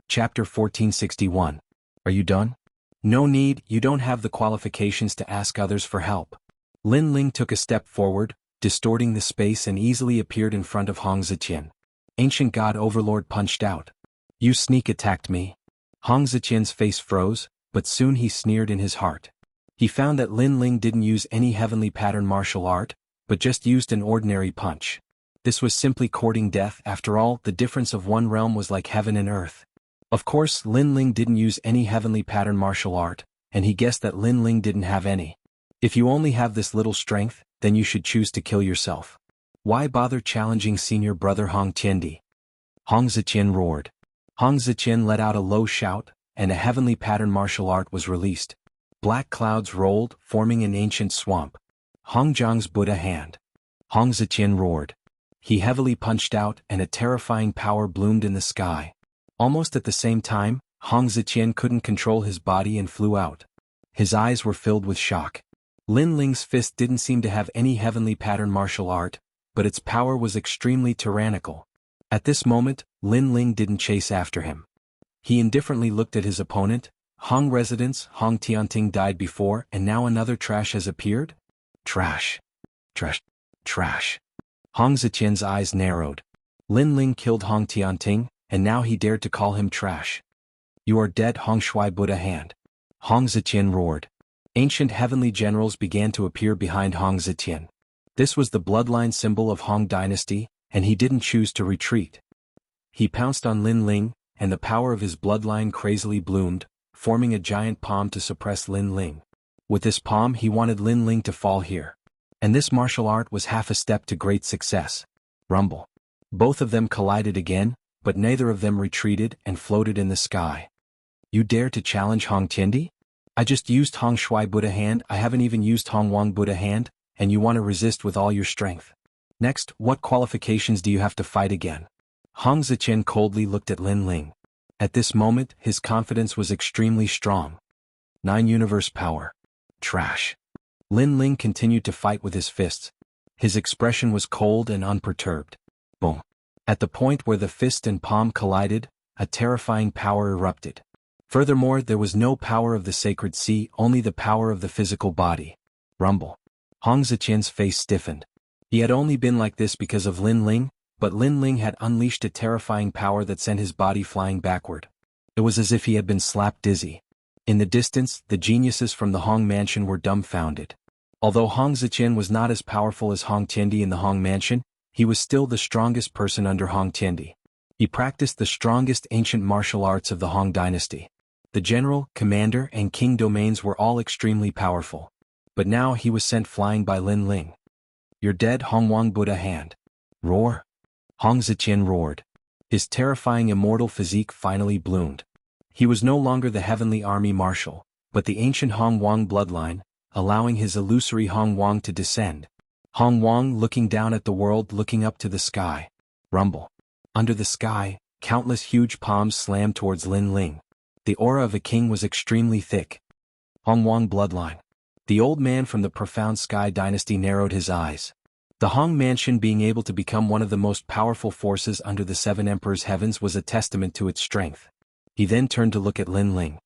Chapter 1461. Are you done? No need, you don't have the qualifications to ask others for help. Lin Ling took a step forward, distorting the space and easily appeared in front of Hong Ziqian. Ancient God Overlord punched out. You sneak attacked me. Hong Ziqian's face froze, but soon he sneered in his heart. He found that Lin Ling didn't use any heavenly pattern martial art, but just used an ordinary punch. This was simply courting death. After all, the difference of one realm was like heaven and earth. Of course, Lin Ling didn't use any heavenly pattern martial art, and he guessed that Lin Ling didn't have any. If you only have this little strength, then you should choose to kill yourself. Why bother challenging senior brother Hong Tiandi? Hong Ziqian roared. Hong Ziqian let out a low shout, and a heavenly pattern martial art was released. Black clouds rolled, forming an ancient swamp. Hong Zhang's Buddha hand. Hong Ziqian roared. He heavily punched out, and a terrifying power bloomed in the sky. Almost at the same time, Hong Ziqian couldn't control his body and flew out. His eyes were filled with shock. Lin Ling's fist didn't seem to have any heavenly pattern martial art, but its power was extremely tyrannical. At this moment, Lin Ling didn't chase after him. He indifferently looked at his opponent. Hong residents Hong Tianting died before, and now another trash has appeared? Trash. Trash. Trash. Hong Ziqian's eyes narrowed. Lin Ling killed Hong Tianting, and now he dared to call him trash. You are dead, Hong Shui Buddha hand. Hong Ziqian roared. Ancient heavenly generals began to appear behind Hong Ziqian. This was the bloodline symbol of Hong dynasty, and he didn't choose to retreat. He pounced on Lin Ling, and the power of his bloodline crazily bloomed, forming a giant palm to suppress Lin Ling. With this palm he wanted Lin Ling to fall here. And this martial art was half a step to great success. Rumble. Both of them collided again, but neither of them retreated and floated in the sky. You dare to challenge Hong Tiandi? I just used Hong Shui Buddha hand, I haven't even used Hong Wang Buddha hand, and you want to resist with all your strength. Next, what qualifications do you have to fight again? Hong Ziqian coldly looked at Lin Ling. At this moment, his confidence was extremely strong. 9 universe power. Trash. Lin Ling continued to fight with his fists. His expression was cold and unperturbed. Boom. At the point where the fist and palm collided, a terrifying power erupted. Furthermore, there was no power of the sacred sea, only the power of the physical body. Rumble. Hong Ziqian's face stiffened. He had only been like this because of Lin Ling, but Lin Ling had unleashed a terrifying power that sent his body flying backward. It was as if he had been slapped dizzy. In the distance, the geniuses from the Hong mansion were dumbfounded. Although Hong Ziqian was not as powerful as Hong Tiandi in the Hong mansion, he was still the strongest person under Hong Tiandi. He practiced the strongest ancient martial arts of the Hong dynasty. The general, commander, and king domains were all extremely powerful. But now he was sent flying by Lin Ling. You're dead, Hong Wang Buddha hand. Roar. Hong Ziqian roared. His terrifying immortal physique finally bloomed. He was no longer the heavenly army marshal, but the ancient Hong Wang bloodline, allowing his illusory Hong Wang to descend. Hong Wang looking down at the world, looking up to the sky. Rumble. Under the sky, countless huge palms slammed towards Lin Ling. The aura of a king was extremely thick. Hong Wang bloodline. The old man from the profound Sky dynasty narrowed his eyes. The Hong mansion being able to become one of the most powerful forces under the 7 emperors' heavens was a testament to its strength. He then turned to look at Lin Ling.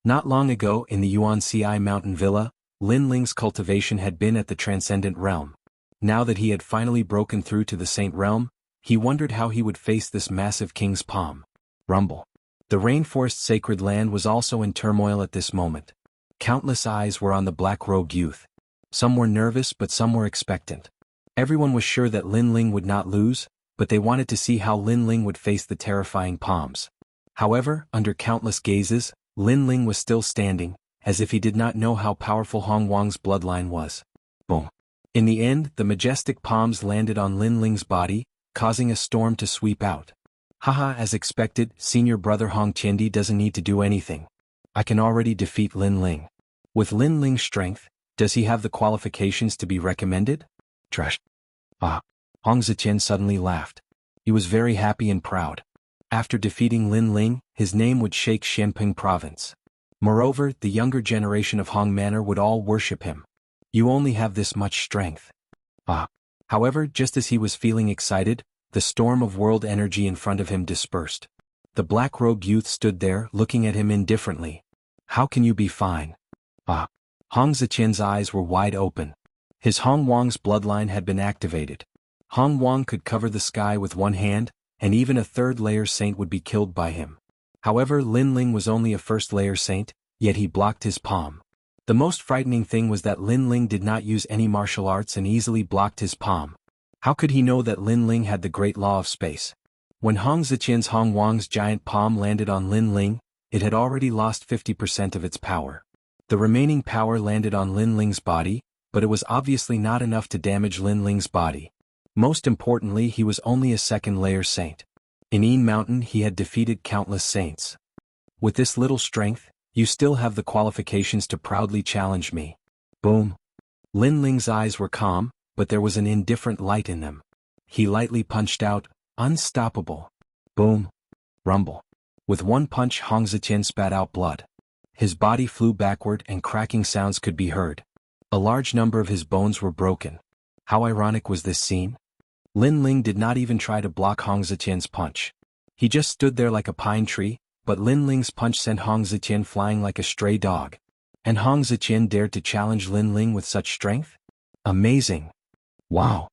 Not long ago in the Yuanci mountain villa, Lin Ling's cultivation had been at the transcendent realm. Now that he had finally broken through to the saint realm, he wondered how he would face this massive king's palm. Rumble. The rainforest sacred land was also in turmoil at this moment. Countless eyes were on the black-robed youth. Some were nervous but some were expectant. Everyone was sure that Lin Ling would not lose, but they wanted to see how Lin Ling would face the terrifying palms. However, under countless gazes, Lin Ling was still standing, as if he did not know how powerful Hong Wang's bloodline was. Boom. In the end, the majestic palms landed on Lin Ling's body, causing a storm to sweep out. Haha, as expected, senior brother Hong Tiandi doesn't need to do anything. I can already defeat Lin Ling. With Lin Ling's strength, does he have the qualifications to be recommended? Trash. Ah. Hong Ziqian suddenly laughed. He was very happy and proud. After defeating Lin Ling, his name would shake Xianping province. Moreover, the younger generation of Hong Manor would all worship him. You only have this much strength. Ah. However, just as he was feeling excited, the storm of world energy in front of him dispersed. The black-robed youth stood there, looking at him indifferently. How can you be fine? Ah. Hong Xiqian's eyes were wide open. His Hong Wang's bloodline had been activated. Hong Wang could cover the sky with one hand, and even a third-layer saint would be killed by him. However, Lin Ling was only a first-layer saint, yet he blocked his palm. The most frightening thing was that Lin Ling did not use any martial arts and easily blocked his palm. How could he know that Lin Ling had the great law of space? When Hong Xiqian's Hong Wang's giant palm landed on Lin Ling, it had already lost 50% of its power. The remaining power landed on Lin Ling's body, but it was obviously not enough to damage Lin Ling's body. Most importantly, he was only a second-layer saint. In Yin Mountain he had defeated countless saints. With this little strength, you still have the qualifications to proudly challenge me. Boom. Lin Ling's eyes were calm, but there was an indifferent light in them. He lightly punched out, unstoppable. Boom. Rumble. With one punch Hong Xiqian spat out blood. His body flew backward and cracking sounds could be heard. A large number of his bones were broken. How ironic was this scene? Lin Ling did not even try to block Hong Xiqian's punch. He just stood there like a pine tree, but Lin Ling's punch sent Hong Xiqian flying like a stray dog. And Hong Xiqian dared to challenge Lin Ling with such strength? Amazing. Wow.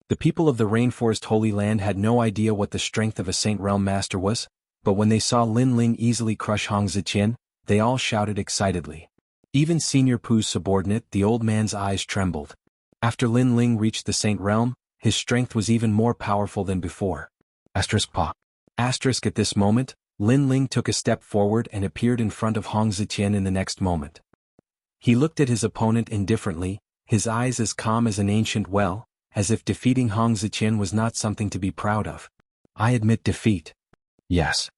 The people of the Rainforest Holy Land had no idea what the strength of a Saint Realm Master was, but when they saw Lin Ling easily crush Hong Xiqian, they all shouted excitedly. Even Senior Pu's subordinate, the old man's eyes trembled. After Lin Ling reached the Saint Realm, his strength was even more powerful than before. Pa. At this moment, Lin Ling took a step forward and appeared in front of Hong Xiqian in the next moment. He looked at his opponent indifferently, his eyes as calm as an ancient well, as if defeating Hong Xiqian was not something to be proud of. I admit defeat. Yes.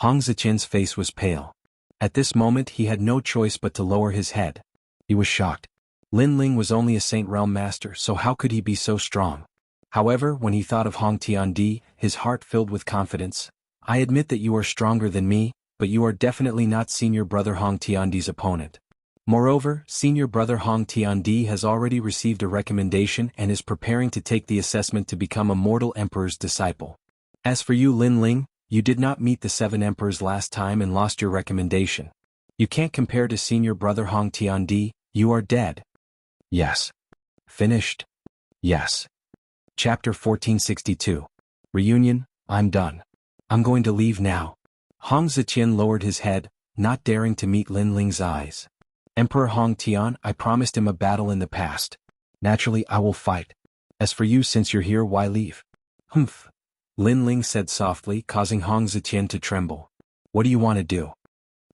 Hong Xiqian's face was pale. At this moment he had no choice but to lower his head. He was shocked. Lin Ling was only a Saint Realm Master, so how could he be so strong? However, when he thought of Hong Tiandi, his heart filled with confidence. I admit that you are stronger than me, but you are definitely not Senior Brother Hong Tiandi's opponent. Moreover, Senior Brother Hong Tiandi has already received a recommendation and is preparing to take the assessment to become a mortal emperor's disciple. As for you, Lin Ling, you did not meet the 7 emperors last time and lost your recommendation. You can't compare to Senior Brother Hong Tiandi, you are dead. Yes. Finished? Yes. Chapter 1462. Reunion, I'm done. I'm going to leave now. Hong Xiqian lowered his head, not daring to meet Lin Ling's eyes. Emperor Hong Tian, I promised him a battle in the past. Naturally, I will fight. As for you, since you're here, why leave? Humph. Lin Ling said softly, causing Hong Xiqian to tremble. What do you want to do?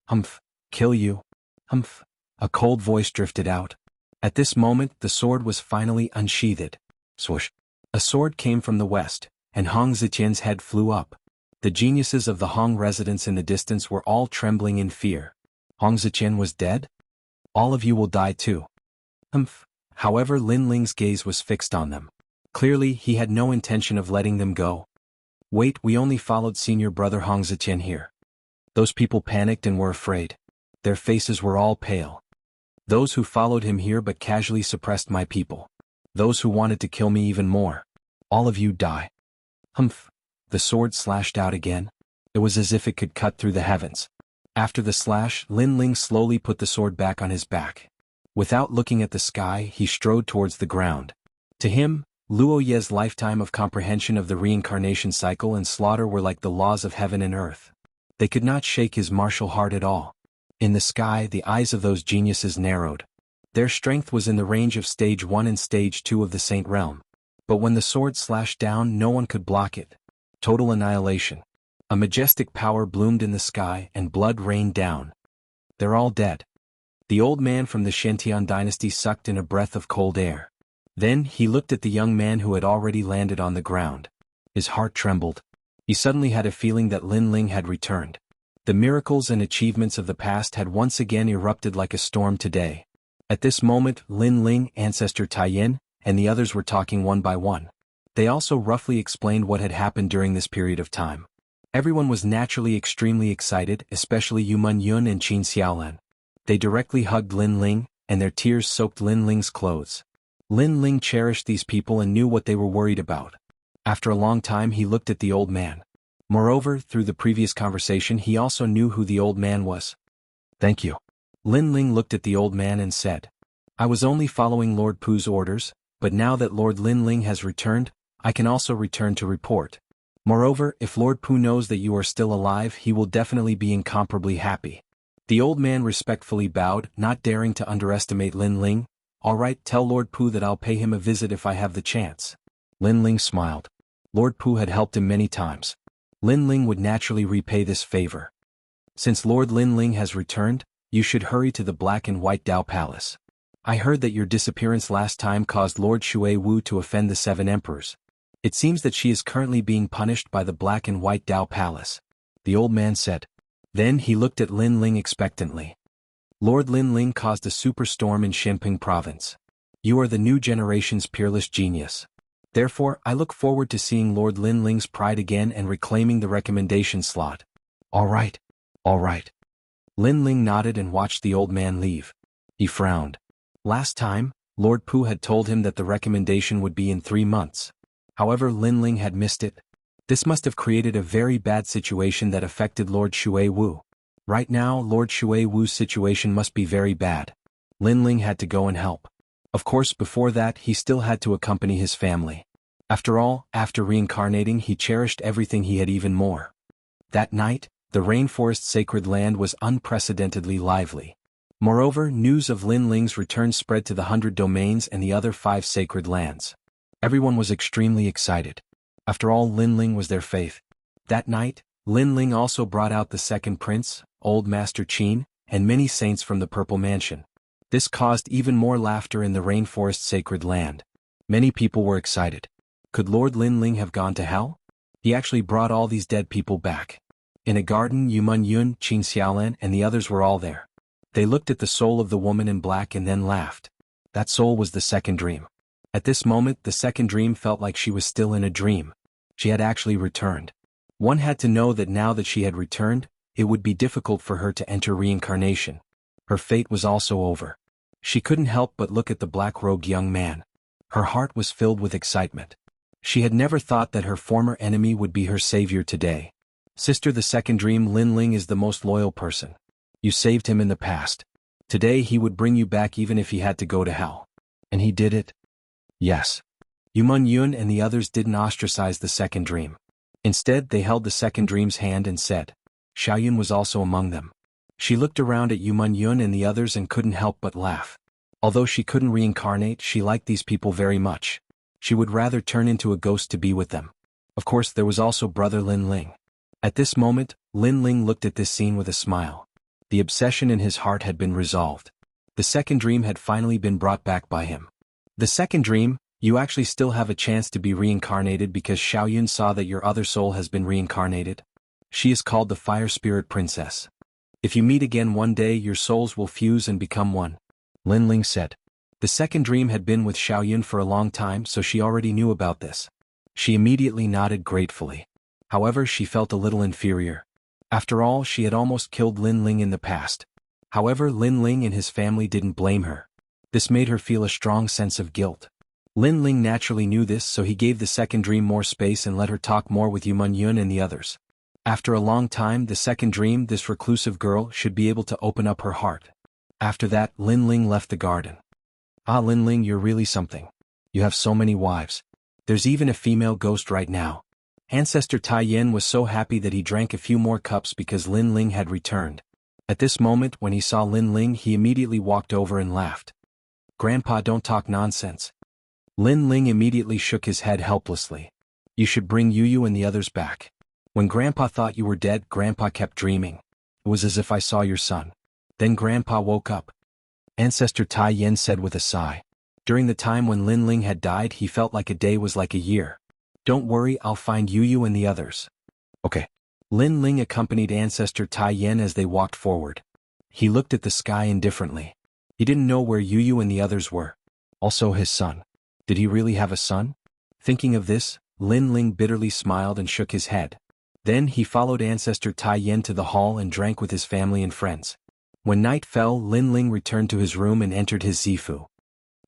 Humph. Kill you? Humph. A cold voice drifted out. At this moment, the sword was finally unsheathed. Swoosh. A sword came from the west, and Hong Xiqian's head flew up. The geniuses of the Hong residents in the distance were all trembling in fear. Hong Xiqian was dead? All of you will die too. Humph. However, Lin Ling's gaze was fixed on them. Clearly, he had no intention of letting them go. Wait, we only followed Senior Brother Hong Xiqian here. Those people panicked and were afraid. Their faces were all pale. Those who followed him here but casually suppressed my people. Those who wanted to kill me even more. All of you die. Humph. The sword slashed out again. It was as if it could cut through the heavens. After the slash, Lin Ling slowly put the sword back on his back. Without looking at the sky, he strode towards the ground. To him, Luo Ye's lifetime of comprehension of the reincarnation cycle and slaughter were like the laws of heaven and earth. They could not shake his martial heart at all. In the sky, the eyes of those geniuses narrowed. Their strength was in the range of Stage 1 and Stage 2 of the Saint Realm. But when the sword slashed down, no one could block it. Total annihilation. A majestic power bloomed in the sky and blood rained down. They're all dead. The old man from the Xiantian dynasty sucked in a breath of cold air. Then he looked at the young man who had already landed on the ground. His heart trembled. He suddenly had a feeling that Lin Ling had returned. The miracles and achievements of the past had once again erupted like a storm today. At this moment, Lin Ling, Ancestor Taiyin, and the others were talking one by one. They also roughly explained what had happened during this period of time. Everyone was naturally extremely excited, especially Yu Men Yun and Qin Xiaolan. They directly hugged Lin Ling, and their tears soaked Lin Ling's clothes. Lin Ling cherished these people and knew what they were worried about. After a long time he looked at the old man. Moreover, through the previous conversation he also knew who the old man was. Thank you. Lin Ling looked at the old man and said, I was only following Lord Pu's orders, but now that Lord Lin Ling has returned, I can also return to report. Moreover, if Lord Pu knows that you are still alive he will definitely be incomparably happy. The old man respectfully bowed, not daring to underestimate Lin Ling. All right, tell Lord Pu that I'll pay him a visit if I have the chance. Lin Ling smiled. Lord Pu had helped him many times. Lin Ling would naturally repay this favor. Since Lord Lin Ling has returned, you should hurry to the Black and White Dao Palace. I heard that your disappearance last time caused Lord Shui Wu to offend the 7 emperors. It seems that she is currently being punished by the Black and White Dao Palace. The old man said. Then he looked at Lin Ling expectantly. Lord Lin Ling caused a superstorm in Xinping province. You are the new generation's peerless genius. Therefore, I look forward to seeing Lord Lin Ling's pride again and reclaiming the recommendation slot. All right. All right. Lin Ling nodded and watched the old man leave. He frowned. Last time, Lord Pu had told him that the recommendation would be in 3 months. However, Lin Ling had missed it. This must have created a very bad situation that affected Lord Shui Wu. Right now, Lord Shui Wu's situation must be very bad. Lin Ling had to go and help. Of course, before that, he still had to accompany his family. After all, after reincarnating, he cherished everything he had even more. That night, the rainforest sacred land was unprecedentedly lively. Moreover, news of Lin Ling's return spread to the 100 domains and the other 5 sacred lands. Everyone was extremely excited. After all, Lin Ling was their faith. That night, Lin Ling also brought out the second prince, Old Master Qin, and many saints from the Purple Mansion. This caused even more laughter in the rainforest sacred land. Many people were excited. Could Lord Lin Ling have gone to hell? He actually brought all these dead people back. In a garden, Yumun Yun, Qin Xiaolan, and the others were all there. They looked at the soul of the woman in black and then laughed. That soul was the second dream. At this moment, the second dream felt like she was still in a dream. She had actually returned. One had to know that now that she had returned, it would be difficult for her to enter reincarnation. Her fate was also over. She couldn't help but look at the black-robed young man. Her heart was filled with excitement. She had never thought that her former enemy would be her savior today. Sister, the second dream, Lin Ling is the most loyal person. You saved him in the past. Today he would bring you back even if he had to go to hell. And he did it? Yes. Yumun Yun and the others didn't ostracize the second dream. Instead, they held the second dream's hand and said. Xiaoyun was also among them. She looked around at Yumun Yun and the others and couldn't help but laugh. Although she couldn't reincarnate, she liked these people very much. She would rather turn into a ghost to be with them. Of course, there was also brother Lin Ling. At this moment, Lin Ling looked at this scene with a smile. The obsession in his heart had been resolved. The second dream had finally been brought back by him. The second dream, you actually still have a chance to be reincarnated because Xiaoyun saw that your other soul has been reincarnated. She is called the Fire Spirit Princess. If you meet again one day, your souls will fuse and become one. Lin Ling said. The second dream had been with Xiaoyun for a long time, so she already knew about this. She immediately nodded gratefully. However, she felt a little inferior. After all, she had almost killed Lin Ling in the past. However, Lin Ling and his family didn't blame her. This made her feel a strong sense of guilt. Lin Ling naturally knew this, so he gave the second dream more space and let her talk more with Yumun Yun and the others. After a long time, the second dream, this reclusive girl, should be able to open up her heart. After that, Lin Ling left the garden. Ah, Lin Ling, you're really something. You have so many wives. There's even a female ghost right now. Ancestor Tai Yen was so happy that he drank a few more cups because Lin Ling had returned. At this moment, when he saw Lin Ling, he immediately walked over and laughed. Grandpa, don't talk nonsense. Lin Ling immediately shook his head helplessly. You should bring Yu and the others back. When Grandpa thought you were dead, Grandpa kept dreaming. It was as if I saw your son. Then Grandpa woke up. Ancestor Tai Yen said with a sigh. During the time when Lin Ling had died, he felt like a day was like a year. Don't worry, I'll find Yu and the others. Okay. Lin Ling accompanied Ancestor Tai Yen as they walked forward. He looked at the sky indifferently. He didn't know where Yu and the others were. Also his son. Did he really have a son? Thinking of this, Lin Ling bitterly smiled and shook his head. Then he followed Ancestor Tai Yen to the hall and drank with his family and friends. When night fell, Lin Ling returned to his room and entered his zifu.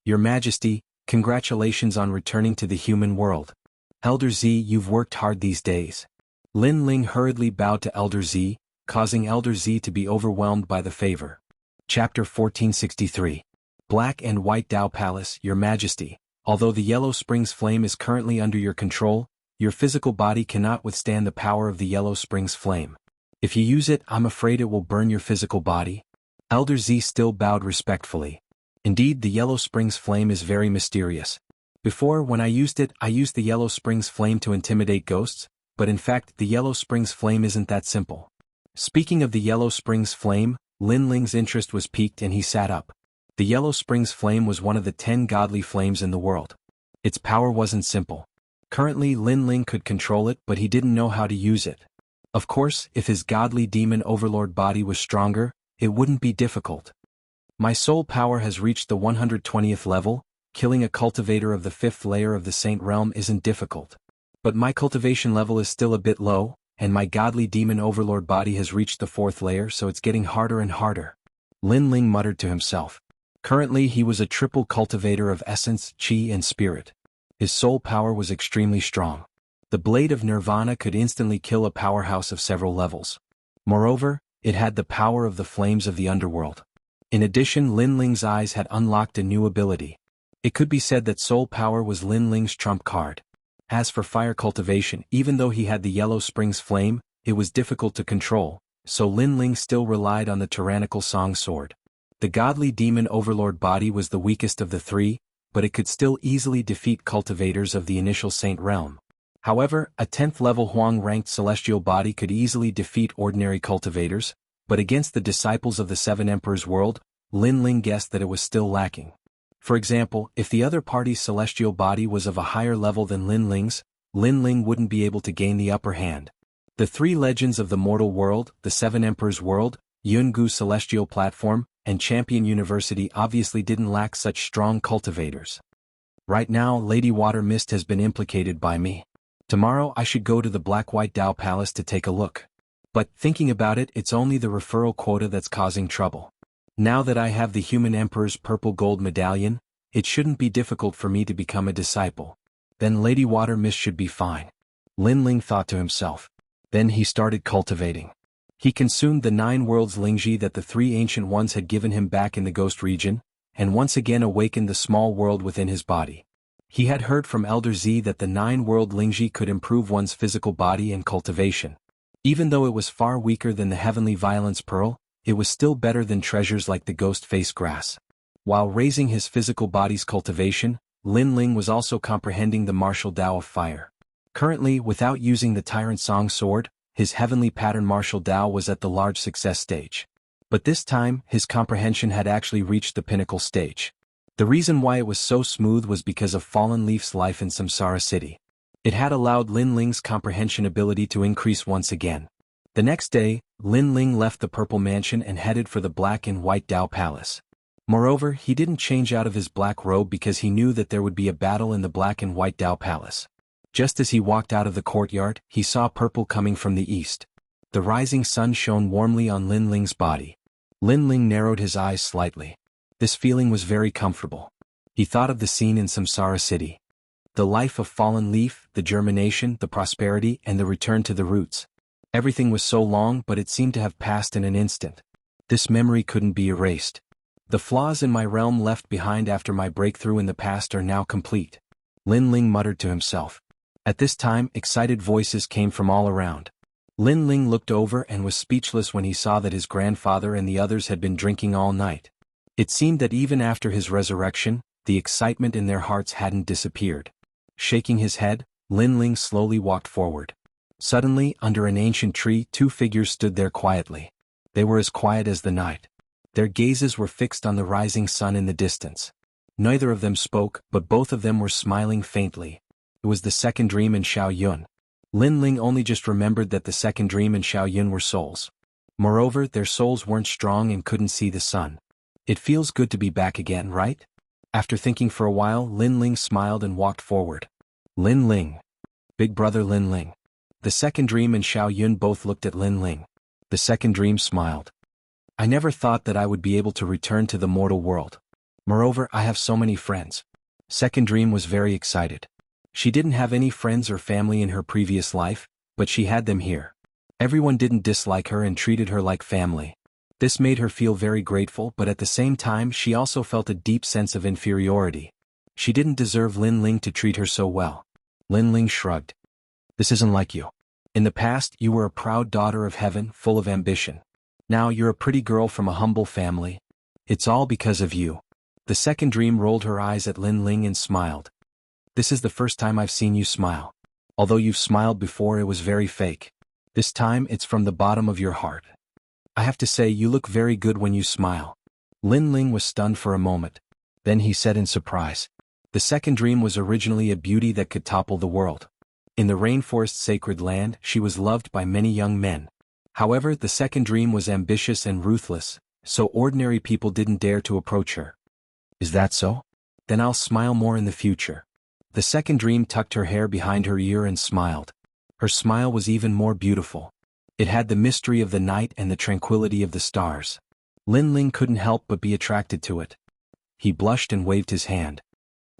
Your Majesty, congratulations on returning to the human world. Elder Z, you've worked hard these days. Lin Ling hurriedly bowed to Elder Z, causing Elder Z to be overwhelmed by the favor. Chapter 1463. Black and White Dao Palace, Your Majesty. Although the Yellow Springs flame is currently under your control, your physical body cannot withstand the power of the Yellow Springs flame. If you use it, I'm afraid it will burn your physical body. Elder Z still bowed respectfully. Indeed, the Yellow Springs flame is very mysterious. Before, when I used the Yellow Springs flame to intimidate ghosts, but in fact the Yellow Springs flame isn't that simple. Speaking of the Yellow Springs flame, Lin Ling's interest was piqued and he sat up. The Yellow Springs flame was one of the 10 godly flames in the world. Its power wasn't simple. Currently Lin Ling could control it, but he didn't know how to use it. Of course, if his godly demon overlord body was stronger, it wouldn't be difficult. My soul power has reached the 120th level. Killing a cultivator of the 5th layer of the Saint Realm isn't difficult. But my cultivation level is still a bit low, and my godly demon overlord body has reached the 4th layer, so it's getting harder and harder. Lin Ling muttered to himself. Currently he was a triple cultivator of essence, chi and spirit. His soul power was extremely strong. The blade of Nirvana could instantly kill a powerhouse of several levels. Moreover, it had the power of the flames of the underworld. In addition, Lin Ling's eyes had unlocked a new ability. It could be said that soul power was Lin Ling's trump card. As for fire cultivation, even though he had the Yellow Springs flame, it was difficult to control, so Lin Ling still relied on the tyrannical song sword. The godly demon overlord body was the weakest of the 3, but it could still easily defeat cultivators of the initial Saint Realm. However, a 10th level Huang-ranked celestial body could easily defeat ordinary cultivators, but against the disciples of the 7 Emperors world, Lin Ling guessed that it was still lacking. For example, if the other party's celestial body was of a higher level than Lin Ling's, Lin Ling wouldn't be able to gain the upper hand. The 3 legends of the mortal world, the 7 Emperors world, Jianghu celestial platform, and Champion University obviously didn't lack such strong cultivators. Right now, Lady Water Mist has been implicated by me. Tomorrow I should go to the Black-White Dao Palace to take a look. But, thinking about it, it's only the referral quota that's causing trouble. Now that I have the Human Emperor's purple gold medallion, it shouldn't be difficult for me to become a disciple. Then Lady Water Mist should be fine. Lin Ling thought to himself. Then he started cultivating. He consumed the 9 worlds Lingji that the 3 ancient ones had given him back in the ghost region, and once again awakened the small world within his body. He had heard from Elder Z that the 9 world Lingji could improve one's physical body and cultivation. Even though it was far weaker than the heavenly violence pearl, it was still better than treasures like the ghost face grass. While raising his physical body's cultivation, Lin Ling was also comprehending the martial Tao of fire. Currently, without using the Tyrant Song sword, his heavenly pattern martial Tao was at the large success stage. But this time, his comprehension had actually reached the pinnacle stage. The reason why it was so smooth was because of Fallen Leaf's life in Samsara City. It had allowed Lin Ling's comprehension ability to increase once again. The next day, Lin Ling left the Purple Mansion and headed for the Black and White Dao Palace. Moreover, he didn't change out of his black robe because he knew that there would be a battle in the Black and White Dao Palace. Just as he walked out of the courtyard, he saw purple coming from the east. The rising sun shone warmly on Lin Ling's body. Lin Ling narrowed his eyes slightly. This feeling was very comfortable. He thought of the scene in Samsara City. The life of Fallen Leaf, the germination, the prosperity, and the return to the roots. Everything was so long, but it seemed to have passed in an instant. This memory couldn't be erased. The flaws in my realm left behind after my breakthrough in the past are now complete. Lin Ling muttered to himself. At this time, excited voices came from all around. Lin Ling looked over and was speechless when he saw that his grandfather and the others had been drinking all night. It seemed that even after his resurrection, the excitement in their hearts hadn't disappeared. Shaking his head, Lin Ling slowly walked forward. Suddenly, under an ancient tree, 2 figures stood there quietly. They were as quiet as the night. Their gazes were fixed on the rising sun in the distance. Neither of them spoke, but both of them were smiling faintly. It was the Second Dream and Xiao Yun. Lin Ling only just remembered that the Second Dream and Xiao Yun were souls. Moreover, their souls weren't strong and couldn't see the sun. It feels good to be back again, right? After thinking for a while, Lin Ling smiled and walked forward. Lin Ling. Big brother Lin Ling. The Second Dream and Xiao Yun both looked at Lin Ling. The Second Dream smiled. I never thought that I would be able to return to the mortal world. Moreover, I have so many friends. Second Dream was very excited. She didn't have any friends or family in her previous life, but she had them here. Everyone didn't dislike her and treated her like family. This made her feel very grateful, but at the same time she also felt a deep sense of inferiority. She didn't deserve Lin Ling to treat her so well. Lin Ling shrugged. This isn't like you. In the past, you were a proud daughter of heaven, full of ambition. Now you're a pretty girl from a humble family. It's all because of you. The second dream rolled her eyes at Lin Ling and smiled. This is the first time I've seen you smile. Although you've smiled before, it was very fake. This time it's from the bottom of your heart. I have to say you look very good when you smile. Lin Ling was stunned for a moment. Then he said in surprise. The second dream was originally a beauty that could topple the world. In the rainforest sacred land, she was loved by many young men. However, the second dream was ambitious and ruthless, so ordinary people didn't dare to approach her. Is that so? Then I'll smile more in the future. The second dream tucked her hair behind her ear and smiled. Her smile was even more beautiful. It had the mystery of the night and the tranquility of the stars. Lin Ling couldn't help but be attracted to it. He blushed and waved his hand.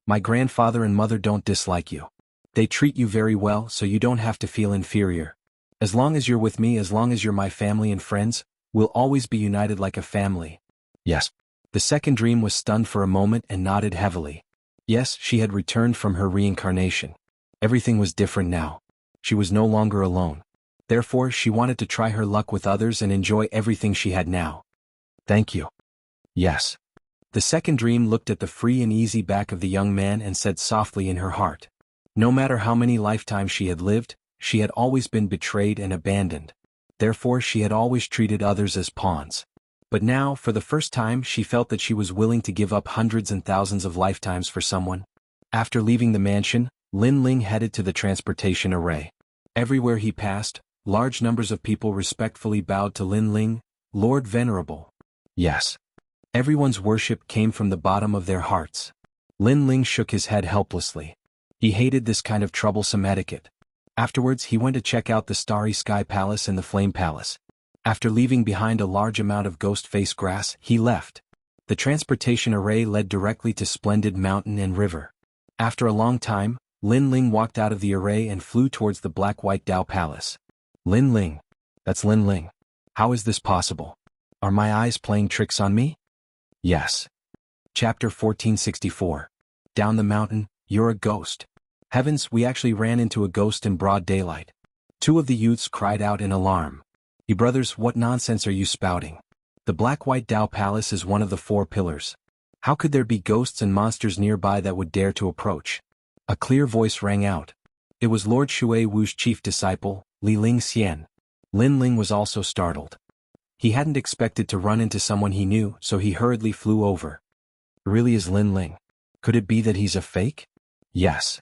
My grandfather and mother don't dislike you. They treat you very well, so you don't have to feel inferior. As long as you're with me, as long as you're my family and friends, we'll always be united like a family. Yes. The second dream was stunned for a moment and nodded heavily. Yes, she had returned from her reincarnation. Everything was different now. She was no longer alone. Therefore, she wanted to try her luck with others and enjoy everything she had now. Thank you. Yes. The second dream looked at the free and easy back of the young man and said softly in her heart. No matter how many lifetimes she had lived, she had always been betrayed and abandoned. Therefore, she had always treated others as pawns. But now, for the first time, she felt that she was willing to give up hundreds and thousands of lifetimes for someone. After leaving the mansion, Lin Ling headed to the transportation array. Everywhere he passed, large numbers of people respectfully bowed to Lin Ling, Lord Venerable. Yes. Everyone's worship came from the bottom of their hearts. Lin Ling shook his head helplessly. He hated this kind of troublesome etiquette. Afterwards, he went to check out the Starry Sky Palace and the Flame Palace. After leaving behind a large amount of ghost face grass, he left. The transportation array led directly to Splendid Mountain and River. After a long time, Lin Ling walked out of the array and flew towards the Black-White Dao Palace. Lin Ling. That's Lin Ling. How is this possible? Are my eyes playing tricks on me? Yes. Chapter 1464. Down the mountain, you're a ghost. Heavens, we actually ran into a ghost in broad daylight. Two of the youths cried out in alarm. You brothers, what nonsense are you spouting? The Black-White Dao Palace is one of the 4 pillars. How could there be ghosts and monsters nearby that would dare to approach? A clear voice rang out. It was Lord Shui Wu's chief disciple, Li Ling Xian. Lin Ling was also startled. He hadn't expected to run into someone he knew, so he hurriedly flew over. Really is Lin Ling. Could it be that he's a fake? Yes.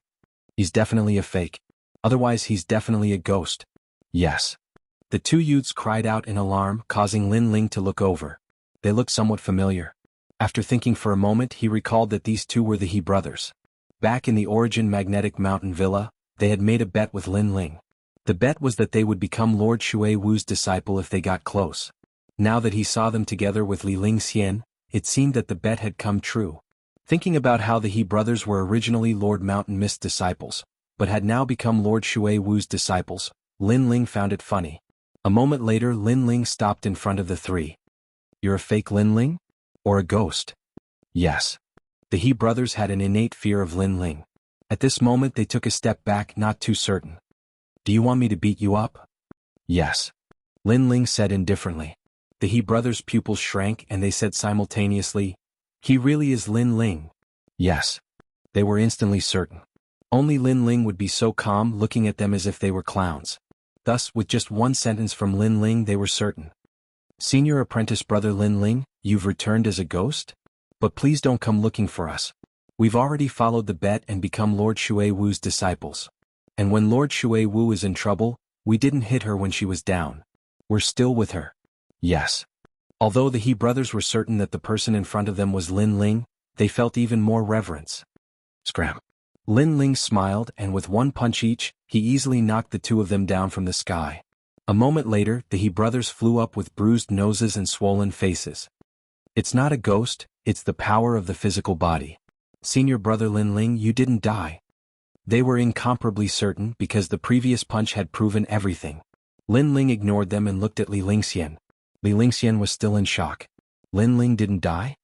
He's definitely a fake. Otherwise he's definitely a ghost. Yes. The two youths cried out in alarm, causing Lin Ling to look over. They looked somewhat familiar. After thinking for a moment, he recalled that these two were the He brothers. Back in the Origin Magnetic Mountain Villa, they had made a bet with Lin Ling. The bet was that they would become Lord Shui Wu's disciple if they got close. Now that he saw them together with Li Ling Xian, it seemed that the bet had come true. Thinking about how the He brothers were originally Lord Mountain Mist disciples, but had now become Lord Shui Wu's disciples, Lin Ling found it funny. A moment later, Lin Ling stopped in front of the three. You're a fake Lin Ling? Or a ghost? Yes. The He brothers had an innate fear of Lin Ling. At this moment they took a step back, not too certain. Do you want me to beat you up? Yes. Lin Ling said indifferently. The He brothers' pupils shrank and they said simultaneously, He really is Lin Ling. Yes. They were instantly certain. Only Lin Ling would be so calm, looking at them as if they were clowns. Thus, with just one sentence from Lin Ling, they were certain. Senior apprentice brother Lin Ling, you've returned as a ghost? But please don't come looking for us. We've already followed the bet and become Lord Shui Wu's disciples. And when Lord Shui Wu is in trouble, we didn't hit her when she was down. We're still with her. Yes. Although the He brothers were certain that the person in front of them was Lin Ling, they felt even more reverence. Scram. Lin Ling smiled, and with one punch each, he easily knocked the two of them down from the sky. A moment later, the He brothers flew up with bruised noses and swollen faces. It's not a ghost, it's the power of the physical body. Senior brother Lin Ling, you didn't die. They were incomparably certain because the previous punch had proven everything. Lin Ling ignored them and looked at Li Lingxian. Li Lingxian was still in shock. Lin Ling didn't die?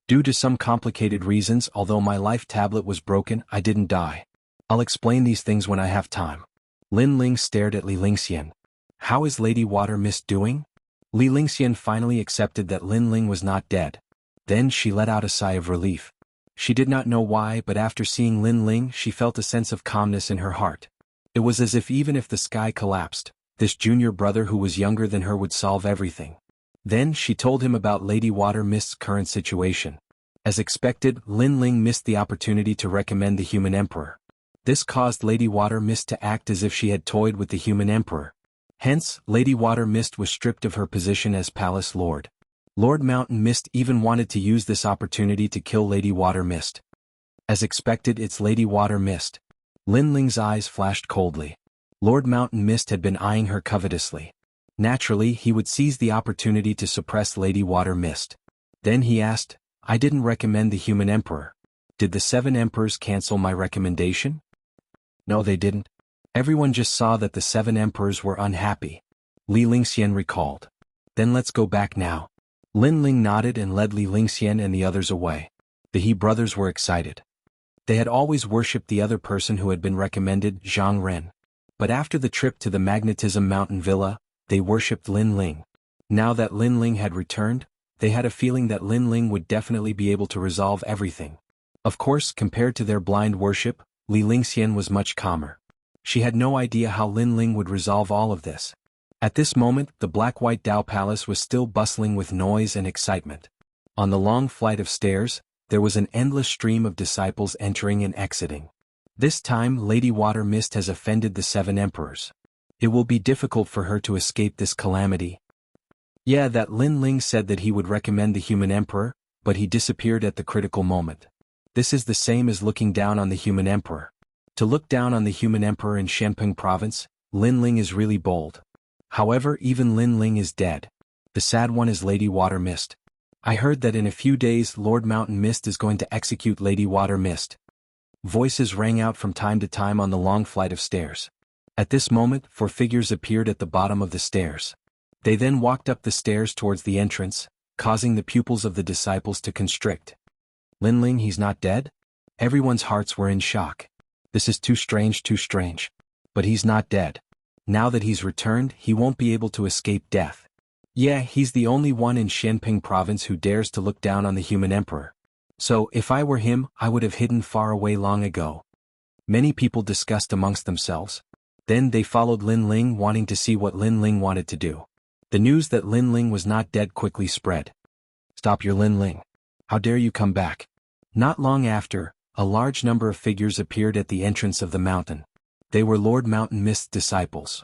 Due to some complicated reasons, although my life tablet was broken, I didn't die. I'll explain these things when I have time. Lin Ling stared at Li Lingxian. How is Lady Water Mist doing? Li Lingxian finally accepted that Lin Ling was not dead. Then she let out a sigh of relief. She did not know why, but after seeing Lin Ling she felt a sense of calmness in her heart. It was as if even if the sky collapsed, this junior brother who was younger than her would solve everything. Then she told him about Lady Water Mist's current situation. As expected, Lin Ling missed the opportunity to recommend the human emperor. This caused Lady Water Mist to act as if she had toyed with the human emperor. Hence, Lady Water Mist was stripped of her position as Palace Lord. Lord Mountain Mist even wanted to use this opportunity to kill Lady Water Mist. As expected, it's Lady Water Mist. Lin Ling's eyes flashed coldly. Lord Mountain Mist had been eyeing her covetously. Naturally, he would seize the opportunity to suppress Lady Water Mist. Then he asked, I didn't recommend the human emperor. Did the 7 emperors cancel my recommendation? No, they didn't. Everyone just saw that the 7 emperors were unhappy. Li Lingxian recalled. Then let's go back now. Lin Ling nodded and led Li Lingxian and the others away. The He brothers were excited. They had always worshipped the other person who had been recommended, Zhang Ren. But after the trip to the Magnetism Mountain Villa, they worshipped Lin Ling. Now that Lin Ling had returned, they had a feeling that Lin Ling would definitely be able to resolve everything. Of course, compared to their blind worship, Li Lingxian was much calmer. She had no idea how Lin Ling would resolve all of this. At this moment, the Black-White Dao Palace was still bustling with noise and excitement. On the long flight of stairs, there was an endless stream of disciples entering and exiting. This time Lady Water Mist has offended the 7 emperors. It will be difficult for her to escape this calamity. Yeah, that Lin Ling said that he would recommend the human emperor, but he disappeared at the critical moment. This is the same as looking down on the human emperor. To look down on the human emperor in Shenping province, Lin Ling is really bold. However, even Lin Ling is dead. The sad one is Lady Water Mist. I heard that in a few days Lord Mountain Mist is going to execute Lady Water Mist. Voices rang out from time to time on the long flight of stairs. At this moment, 4 figures appeared at the bottom of the stairs. They then walked up the stairs towards the entrance, causing the pupils of the disciples to constrict. Lin Ling, he's not dead? Everyone's hearts were in shock. This is too strange. But he's not dead. Now that he's returned, he won't be able to escape death. Yeah, he's the only one in Shenping province who dares to look down on the human emperor. So, if I were him, I would have hidden far away long ago. Many people discussed amongst themselves. Then they followed Lin Ling, wanting to see what Lin Ling wanted to do. The news that Lin Ling was not dead quickly spread. Stop your Lin Ling. How dare you come back? Not long after, a large number of figures appeared at the entrance of the mountain. They were Lord Mountain Mist's disciples.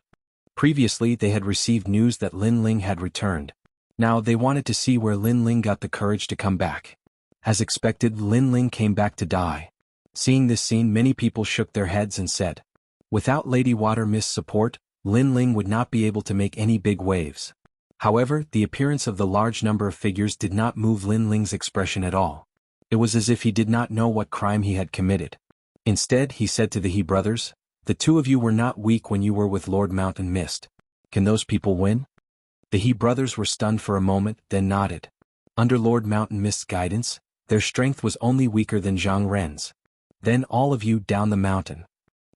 Previously they had received news that Lin Ling had returned. Now they wanted to see where Lin Ling got the courage to come back. As expected, Lin Ling came back to die. Seeing this scene, many people shook their heads and said, without Lady Water Mist's support, Lin Ling would not be able to make any big waves. However, the appearance of the large number of figures did not move Lin Ling's expression at all. It was as if he did not know what crime he had committed. Instead, he said to the He brothers, the 2 of you were not weak when you were with Lord Mountain Mist. Can those people win? The He brothers were stunned for a moment, then nodded. Under Lord Mountain Mist's guidance, their strength was only weaker than Zhang Ren's. Then all of you down the mountain.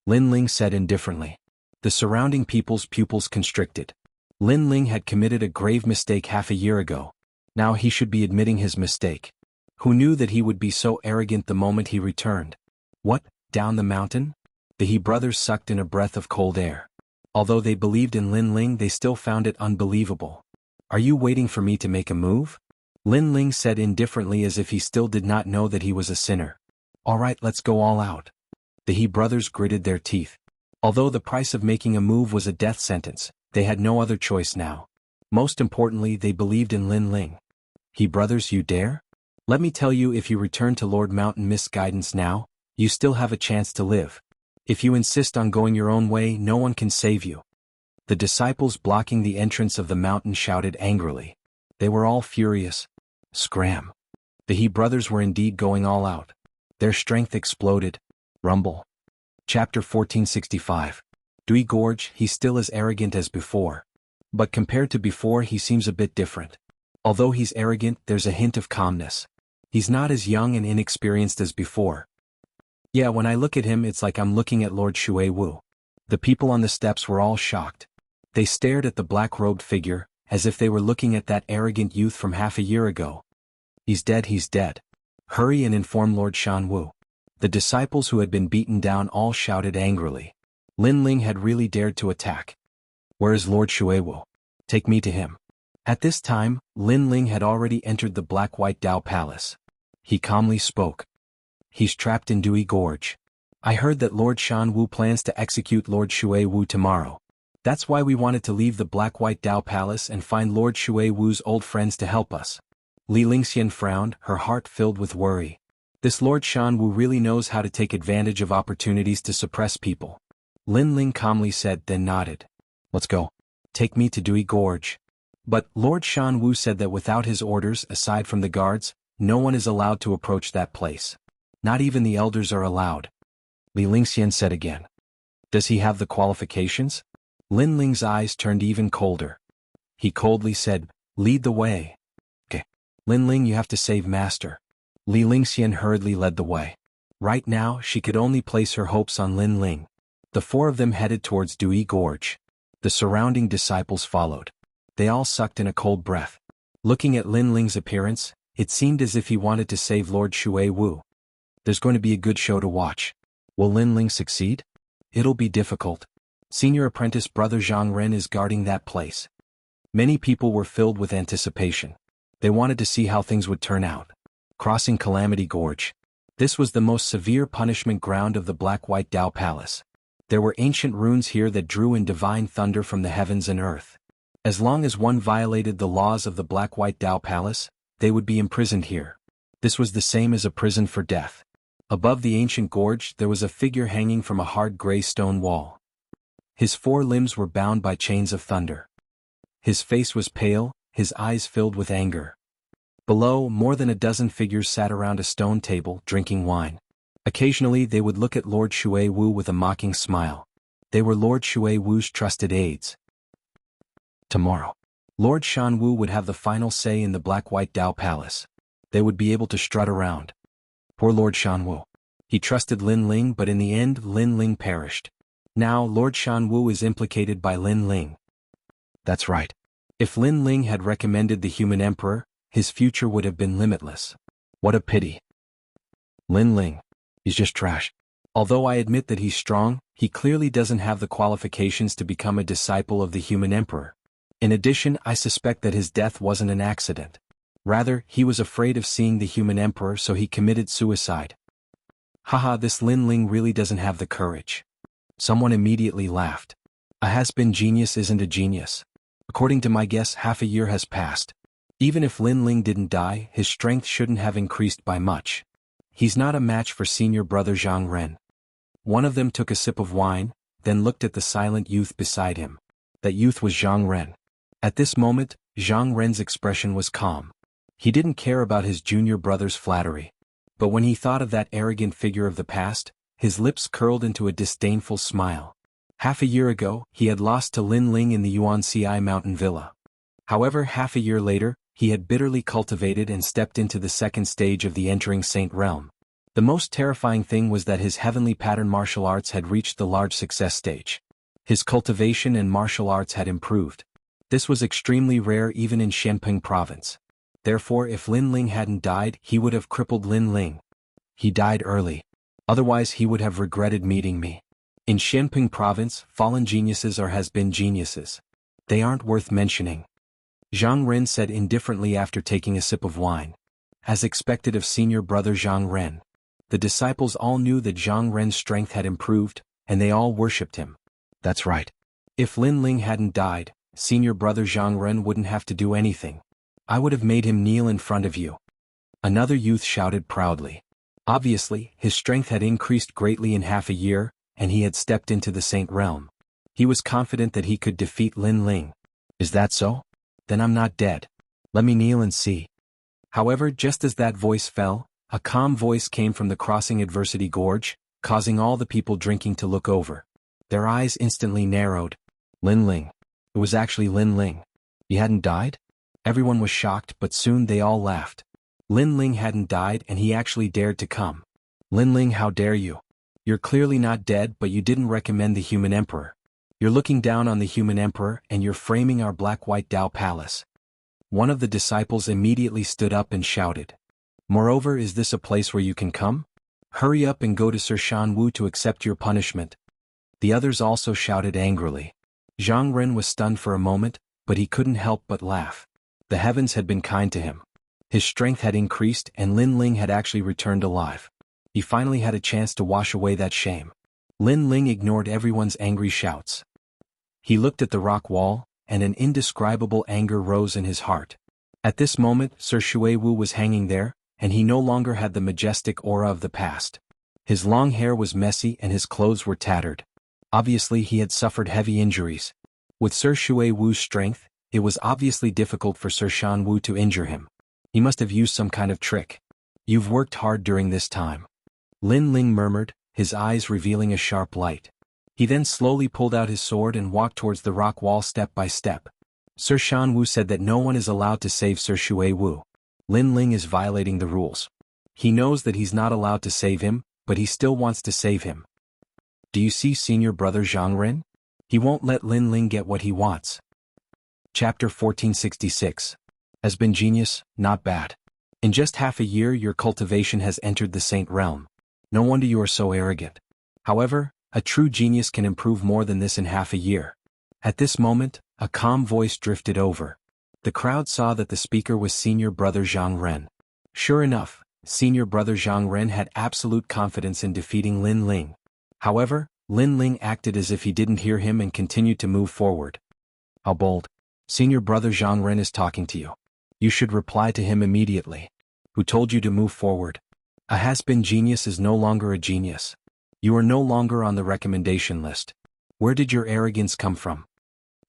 Lin Ling said indifferently. The surrounding people's pupils constricted. Lin Ling had committed a grave mistake half a year ago. Now he should be admitting his mistake. Who knew that he would be so arrogant the moment he returned? What, down the mountain? The He brothers sucked in a breath of cold air. Although they believed in Lin Ling, they still found it unbelievable. Are you waiting for me to make a move? Lin Ling said indifferently as if he still did not know that he was a sinner. All right, let's go all out. The He brothers gritted their teeth. Although the price of making a move was a death sentence, they had no other choice now. Most importantly, they believed in Lin Ling. He brothers, you dare? Let me tell you, if you return to Lord Mountain Mist's guidance now, you still have a chance to live. If you insist on going your own way, no one can save you. The disciples blocking the entrance of the mountain shouted angrily. They were all furious. Scram. The He brothers were indeed going all out. Their strength exploded. Rumble. Chapter 1465. Dui Gorge, he's still as arrogant as before. But compared to before he seems a bit different. Although he's arrogant, there's a hint of calmness. He's not as young and inexperienced as before. Yeah, when I look at him it's like I'm looking at Lord Shui Wu. The people on the steps were all shocked. They stared at the black-robed figure, as if they were looking at that arrogant youth from half a year ago. He's dead, he's dead. Hurry and inform Lord Shan Wu. The disciples who had been beaten down all shouted angrily. Lin Ling had really dared to attack. Where is Lord Shui Wu? Take me to him. At this time, Lin Ling had already entered the black-white Dao Palace. He calmly spoke. He's trapped in Dui Gorge. I heard that Lord Shan Wu plans to execute Lord Shui Wu tomorrow. That's why we wanted to leave the black-white Dao Palace and find Lord Shui Wu's old friends to help us. Li Lingxian frowned, her heart filled with worry. This Lord Shan Wu really knows how to take advantage of opportunities to suppress people. Lin Ling calmly said, then nodded. Let's go. Take me to Dui Gorge. But Lord Shan Wu said that without his orders, aside from the guards, no one is allowed to approach that place. Not even the elders are allowed. Li Lingxian said again. Does he have the qualifications? Lin Ling's eyes turned even colder. He coldly said, lead the way. Okay. Lin Ling, you have to save Master. Li Lingxian hurriedly led the way. Right now, she could only place her hopes on Lin Ling. The four of them headed towards Dui Gorge. The surrounding disciples followed. They all sucked in a cold breath. Looking at Lin Ling's appearance, it seemed as if he wanted to save Lord Shui Wu. There's going to be a good show to watch. Will Lin Ling succeed? It'll be difficult. Senior apprentice brother Zhang Ren is guarding that place. Many people were filled with anticipation. They wanted to see how things would turn out. Crossing Calamity Gorge. This was the most severe punishment ground of the black-white Dao Palace. There were ancient runes here that drew in divine thunder from the heavens and earth. As long as one violated the laws of the black-white Dao Palace, they would be imprisoned here. This was the same as a prison for death. Above the ancient gorge there was a figure hanging from a hard gray stone wall. His four limbs were bound by chains of thunder. His face was pale, his eyes filled with anger. Below, more than a dozen figures sat around a stone table, drinking wine. Occasionally they would look at Lord Shui Wu with a mocking smile. They were Lord Shui Wu's trusted aides. Tomorrow, Lord Shan Wu would have the final say in the black-white Dao Palace. They would be able to strut around. Poor Lord Shan Wu. He trusted Lin Ling, but in the end Lin Ling perished. Now Lord Shan Wu is implicated by Lin Ling. That's right. If Lin Ling had recommended the human emperor, his future would have been limitless. What a pity. Lin Ling. He's just trash. Although I admit that he's strong, he clearly doesn't have the qualifications to become a disciple of the human emperor. In addition, I suspect that his death wasn't an accident. Rather, he was afraid of seeing the human emperor, so he committed suicide. Haha, this Lin Ling really doesn't have the courage. Someone immediately laughed. A has-been genius isn't a genius. According to my guess, half a year has passed. Even if Lin Ling didn't die, his strength shouldn't have increased by much. He's not a match for senior brother Zhang Ren. One of them took a sip of wine, then looked at the silent youth beside him. That youth was Zhang Ren. At this moment, Zhang Ren's expression was calm. He didn't care about his junior brother's flattery. But when he thought of that arrogant figure of the past, his lips curled into a disdainful smile. Half a year ago, he had lost to Lin Ling in the Yuanci mountain villa. However, half a year later, he had bitterly cultivated and stepped into the second stage of the entering Saint realm. The most terrifying thing was that his heavenly pattern martial arts had reached the large success stage. His cultivation and martial arts had improved. This was extremely rare even in Xianping province. Therefore, if Lin Ling hadn't died, he would have crippled Lin Ling. He died early. Otherwise he would have regretted meeting me. In Xianping province, fallen geniuses are has-been geniuses. They aren't worth mentioning. Zhang Ren said indifferently after taking a sip of wine. As expected of senior brother Zhang Ren. The disciples all knew that Zhang Ren's strength had improved, and they all worshipped him. That's right. If Lin Ling hadn't died, senior brother Zhang Ren wouldn't have to do anything. I would have made him kneel in front of you. Another youth shouted proudly. Obviously, his strength had increased greatly in half a year, and he had stepped into the Saint realm. He was confident that he could defeat Lin Ling. Is that so? Then I'm not dead. Let me kneel and see. However, just as that voice fell, a calm voice came from the crossing Adversity Gorge. causing all the people drinking to look over. Their eyes instantly narrowed. Lin Ling. It was actually Lin Ling. He hadn't died? Everyone was shocked, but soon they all laughed. Lin Ling hadn't died and he actually dared to come. Lin Ling, how dare you? You're clearly not dead, but you didn't recommend the human emperor. You're looking down on the human emperor and you're framing our black-white Dao palace. One of the disciples immediately stood up and shouted. Moreover, is this a place where you can come? Hurry up and go to Sir Shanwu to accept your punishment. The others also shouted angrily. Zhang Ren was stunned for a moment, but he couldn't help but laugh. The heavens had been kind to him. His strength had increased and Lin Ling had actually returned alive. He finally had a chance to wash away that shame. Lin Ling ignored everyone's angry shouts. He looked at the rock wall, and an indescribable anger rose in his heart. At this moment, Sir Xuewu was hanging there, and he no longer had the majestic aura of the past. His long hair was messy and his clothes were tattered. Obviously he had suffered heavy injuries. With Sir Xuewu's strength, it was obviously difficult for Sir Shanwu to injure him. He must have used some kind of trick. You've worked hard during this time. Lin Ling murmured, his eyes revealing a sharp light. He then slowly pulled out his sword and walked towards the rock wall step by step. Sir Shanwu said that no one is allowed to save Sir Xuewu. Lin Ling is violating the rules. He knows that he's not allowed to save him, but he still wants to save him. Do you see senior brother Zhang Ren? He won't let Lin Ling get what he wants. Chapter 1466. Has been genius, not bad. In just half a year your cultivation has entered the Saint Realm. No wonder you are so arrogant. However, a true genius can improve more than this in half a year. At this moment, a calm voice drifted over. The crowd saw that the speaker was senior brother Zhang Ren. Sure enough, senior brother Zhang Ren had absolute confidence in defeating Lin Ling. However, Lin Ling acted as if he didn't hear him and continued to move forward. How bold. Senior brother Zhang Ren is talking to you. You should reply to him immediately. Who told you to move forward? A has-been genius is no longer a genius. You are no longer on the recommendation list. Where did your arrogance come from?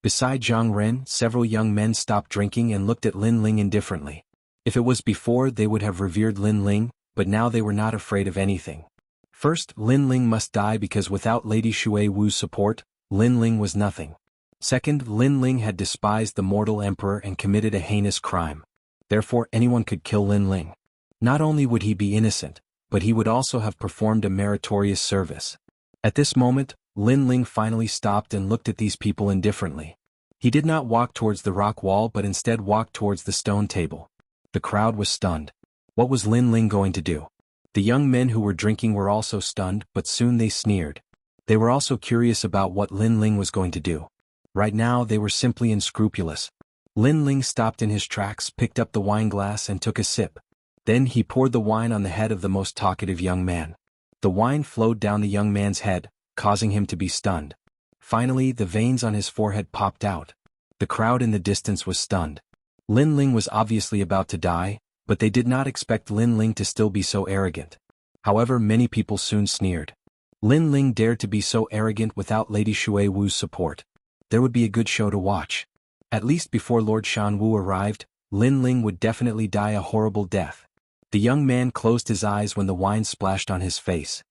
Beside Zhang Ren, several young men stopped drinking and looked at Lin Ling indifferently. If it was before, they would have revered Lin Ling, but now they were not afraid of anything. First, Lin Ling must die because without Lady Xuewu's support, Lin Ling was nothing. Second, Lin Ling had despised the mortal emperor and committed a heinous crime. Therefore anyone could kill Lin Ling. Not only would he be innocent, but he would also have performed a meritorious service. At this moment, Lin Ling finally stopped and looked at these people indifferently. He did not walk towards the rock wall but instead walked towards the stone table. The crowd was stunned. What was Lin Ling going to do? The young men who were drinking were also stunned, but soon they sneered. They were also curious about what Lin Ling was going to do. Right now they were simply unscrupulous. Lin Ling stopped in his tracks, picked up the wine glass and took a sip. Then he poured the wine on the head of the most talkative young man. The wine flowed down the young man's head, causing him to be stunned. Finally, the veins on his forehead popped out. The crowd in the distance was stunned. Lin Ling was obviously about to die, but they did not expect Lin Ling to still be so arrogant. However, many people soon sneered. Lin Ling dared to be so arrogant without Lady Xuewu's support. There would be a good show to watch. At least before Lord Shanwu arrived, Lin Ling would definitely die a horrible death. The young man closed his eyes when the wine splashed on his face.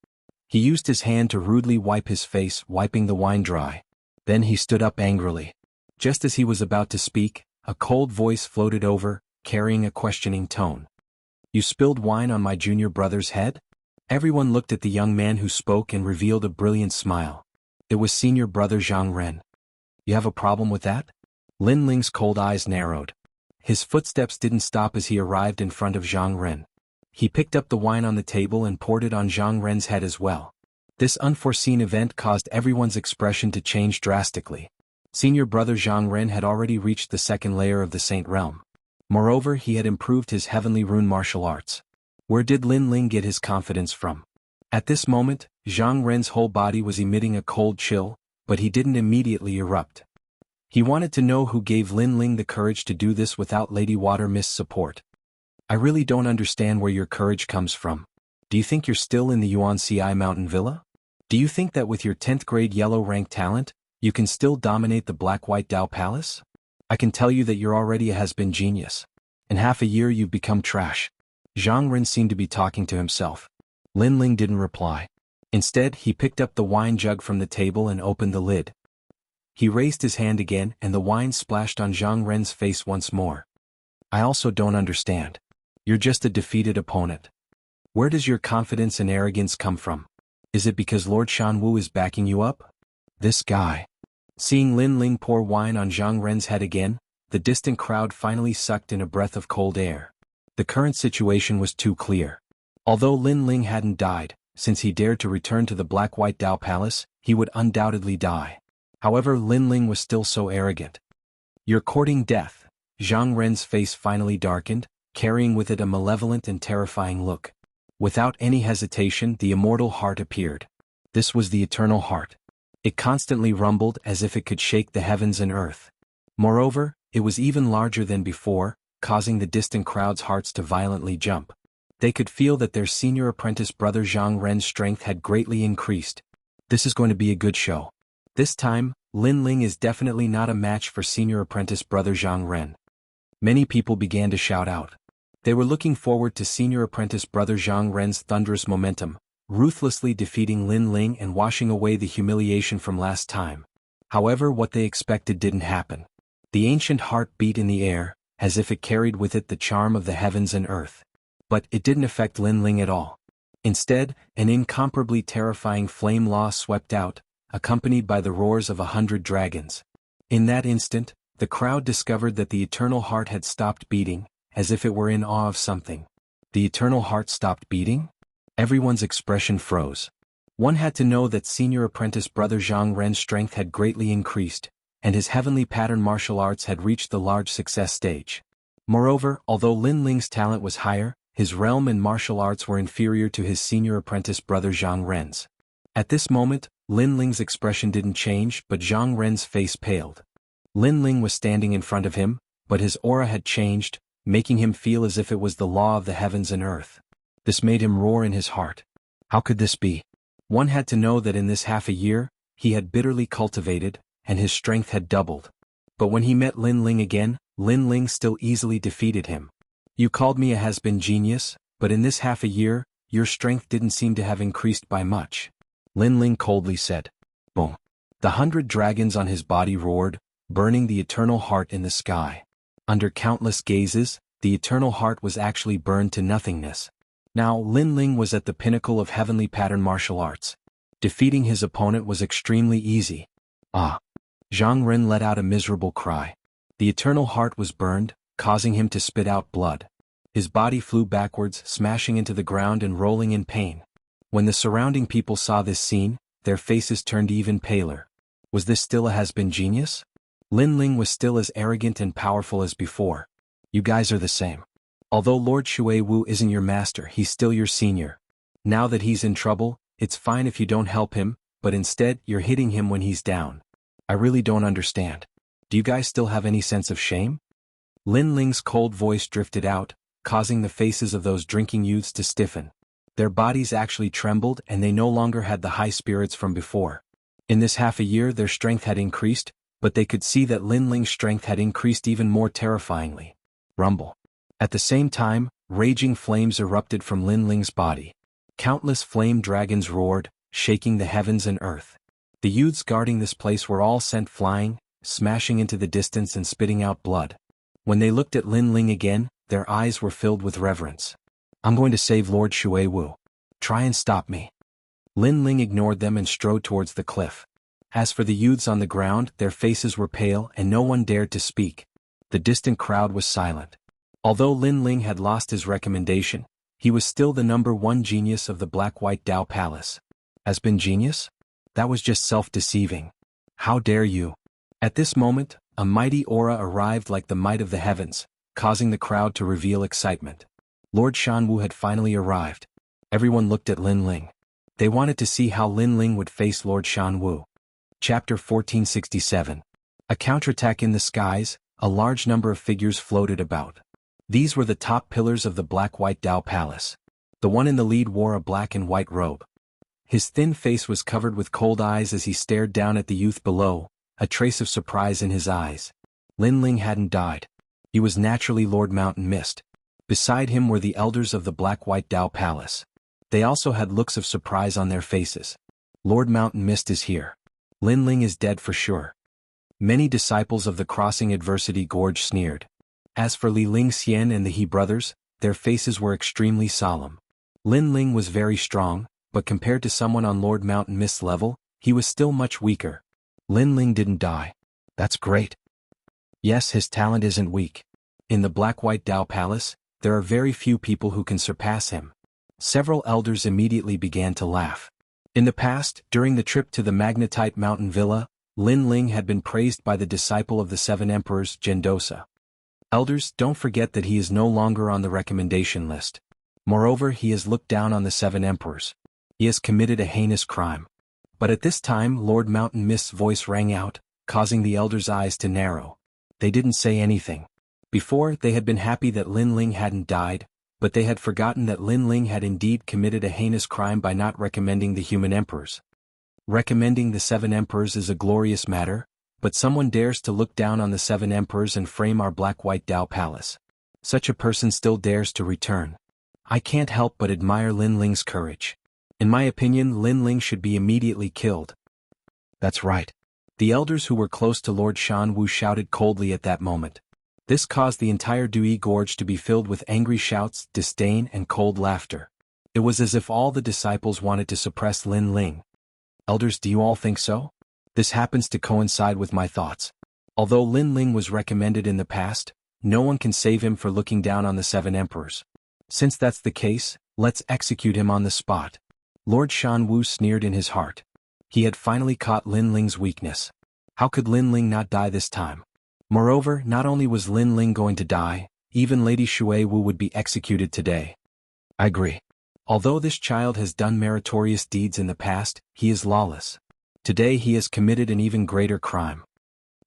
He used his hand to rudely wipe his face, wiping the wine dry. Then he stood up angrily. Just as he was about to speak, a cold voice floated over, carrying a questioning tone. You spilled wine on my junior brother's head? Everyone looked at the young man who spoke and revealed a brilliant smile. It was senior brother Zhang Ren. You have a problem with that? Lin Ling's cold eyes narrowed. His footsteps didn't stop as he arrived in front of Zhang Ren. He picked up the wine on the table and poured it on Zhang Ren's head as well. This unforeseen event caused everyone's expression to change drastically. Senior brother Zhang Ren had already reached the second layer of the Saint Realm. Moreover, he had improved his heavenly rune martial arts. Where did Lin Ling get his confidence from? At this moment, Zhang Ren's whole body was emitting a cold chill, but he didn't immediately erupt. He wanted to know who gave Lin Ling the courage to do this without Lady Water Mist's support. I really don't understand where your courage comes from. Do you think you're still in the Yuanci Mountain Villa? Do you think that with your 10th grade yellow rank talent, you can still dominate the black-white Dao Palace? I can tell you that you're already a has-been genius. In half a year you've become trash. Zhang Ren seemed to be talking to himself. Lin Ling didn't reply. Instead, he picked up the wine jug from the table and opened the lid. He raised his hand again and the wine splashed on Zhang Ren's face once more. I also don't understand. You're just a defeated opponent. Where does your confidence and arrogance come from? Is it because Lord Shanwu is backing you up? This guy. Seeing Lin Ling pour wine on Zhang Ren's head again, the distant crowd finally sucked in a breath of cold air. The current situation was too clear. Although Lin Ling hadn't died, since he dared to return to the Black-White Dao Palace, he would undoubtedly die. However, Lin Ling was still so arrogant. You're courting death. Zhang Ren's face finally darkened, carrying with it a malevolent and terrifying look. Without any hesitation, the immortal heart appeared. This was the eternal heart. It constantly rumbled as if it could shake the heavens and earth. Moreover, it was even larger than before, causing the distant crowd's hearts to violently jump. They could feel that their senior apprentice brother Zhang Ren's strength had greatly increased. This is going to be a good show. This time, Lin Ling is definitely not a match for senior apprentice brother Zhang Ren. Many people began to shout out. They were looking forward to senior apprentice brother Zhang Ren's thunderous momentum, ruthlessly defeating Lin Ling and washing away the humiliation from last time. However, what they expected didn't happen. The ancient heart beat in the air, as if it carried with it the charm of the heavens and earth. But it didn't affect Lin Ling at all. Instead, an incomparably terrifying flame law swept out, accompanied by the roars of 100 dragons. In that instant, the crowd discovered that the eternal heart had stopped beating, as if it were in awe of something. The eternal heart stopped beating? Everyone's expression froze. One had to know that senior apprentice brother Zhang Ren's strength had greatly increased, and his heavenly pattern martial arts had reached the large success stage. Moreover, although Lin Ling's talent was higher, his realm and martial arts were inferior to his senior apprentice brother Zhang Ren's. At this moment, Lin Ling's expression didn't change, but Zhang Ren's face paled. Lin Ling was standing in front of him, but his aura had changed, making him feel as if it was the law of the heavens and earth. This made him roar in his heart. How could this be? One had to know that in this half a year, he had bitterly cultivated, and his strength had doubled. But when he met Lin Ling again, Lin Ling still easily defeated him. You called me a has-been genius, but in this half a year, your strength didn't seem to have increased by much. Lin Ling coldly said. Boom. The 100 dragons on his body roared, burning the eternal heart in the sky. Under countless gazes, the eternal heart was actually burned to nothingness. Now Lin Ling was at the pinnacle of heavenly pattern martial arts. Defeating his opponent was extremely easy. Ah! Zhang Ren let out a miserable cry. The eternal heart was burned, causing him to spit out blood. His body flew backwards, smashing into the ground and rolling in pain. When the surrounding people saw this scene, their faces turned even paler. Was this still a has-been genius? Lin Ling was still as arrogant and powerful as before. You guys are the same. Although Lord Shui Wu isn't your master, he's still your senior. Now that he's in trouble, it's fine if you don't help him, but instead you're hitting him when he's down. I really don't understand. Do you guys still have any sense of shame? Lin Ling's cold voice drifted out, causing the faces of those drinking youths to stiffen. Their bodies actually trembled and they no longer had the high spirits from before. In this half a year their strength had increased, but they could see that Lin Ling's strength had increased even more terrifyingly. Rumble. At the same time, raging flames erupted from Lin Ling's body. Countless flame dragons roared, shaking the heavens and earth. The youths guarding this place were all sent flying, smashing into the distance and spitting out blood. When they looked at Lin Ling again, their eyes were filled with reverence. I'm going to save Lord Shui Wu. Try and stop me. Lin Ling ignored them and strode towards the cliff. As for the youths on the ground, their faces were pale and no one dared to speak. The distant crowd was silent. Although Lin Ling had lost his recommendation, he was still the #1 genius of the Black-White Dao Palace. Has been genius? That was just self-deceiving. How dare you? At this moment, a mighty aura arrived like the might of the heavens, causing the crowd to reveal excitement. Lord Shanwu had finally arrived. Everyone looked at Lin Ling. They wanted to see how Lin Ling would face Lord Shanwu. Chapter 1467. A counterattack in the skies, a large number of figures floated about. These were the top pillars of the Black-White Dao Palace. The one in the lead wore a black and white robe. His thin face was covered with cold eyes as he stared down at the youth below, a trace of surprise in his eyes. Lin Ling hadn't died. He was naturally Lord Mountain Mist. Beside him were the elders of the Black-White Dao Palace. They also had looks of surprise on their faces. Lord Mountain Mist is here. Lin Ling is dead for sure. Many disciples of the Crossing Adversity Gorge sneered. As for Li Ling Xian and the He brothers, their faces were extremely solemn. Lin Ling was very strong, but compared to someone on Lord Mountain Mist's level, he was still much weaker. Lin Ling didn't die. That's great. Yes, his talent isn't weak. In the Black-White Dao Palace, there are very few people who can surpass him. Several elders immediately began to laugh. In the past, during the trip to the Magnetite Mountain Villa, Lin Ling had been praised by the disciple of the Seven Emperors, Gendosa. Elders, don't forget that he is no longer on the recommendation list. Moreover, he has looked down on the Seven Emperors. He has committed a heinous crime. But at this time Lord Mountain Mist's voice rang out, causing the elders' eyes to narrow. They didn't say anything. Before, they had been happy that Lin Ling hadn't died, but they had forgotten that Lin Ling had indeed committed a heinous crime by not recommending the human emperors. Recommending the Seven Emperors is a glorious matter, but someone dares to look down on the Seven Emperors and frame our Black-White Dao Palace. Such a person still dares to return. I can't help but admire Lin Ling's courage. In my opinion, Lin Ling should be immediately killed. That's right. The elders who were close to Lord Xianxia shouted coldly at that moment. This caused the entire Dui Gorge to be filled with angry shouts, disdain, and cold laughter. It was as if all the disciples wanted to suppress Lin Ling. Elders, do you all think so? This happens to coincide with my thoughts. Although Lin Ling was recommended in the past, no one can save him for looking down on the Seven Emperors. Since that's the case, let's execute him on the spot. Lord Xianxia sneered in his heart. He had finally caught Lin Ling's weakness. How could Lin Ling not die this time? Moreover, not only was Lin Ling going to die, even Lady Shui Wu would be executed today. I agree. Although this child has done meritorious deeds in the past, he is lawless. Today he has committed an even greater crime.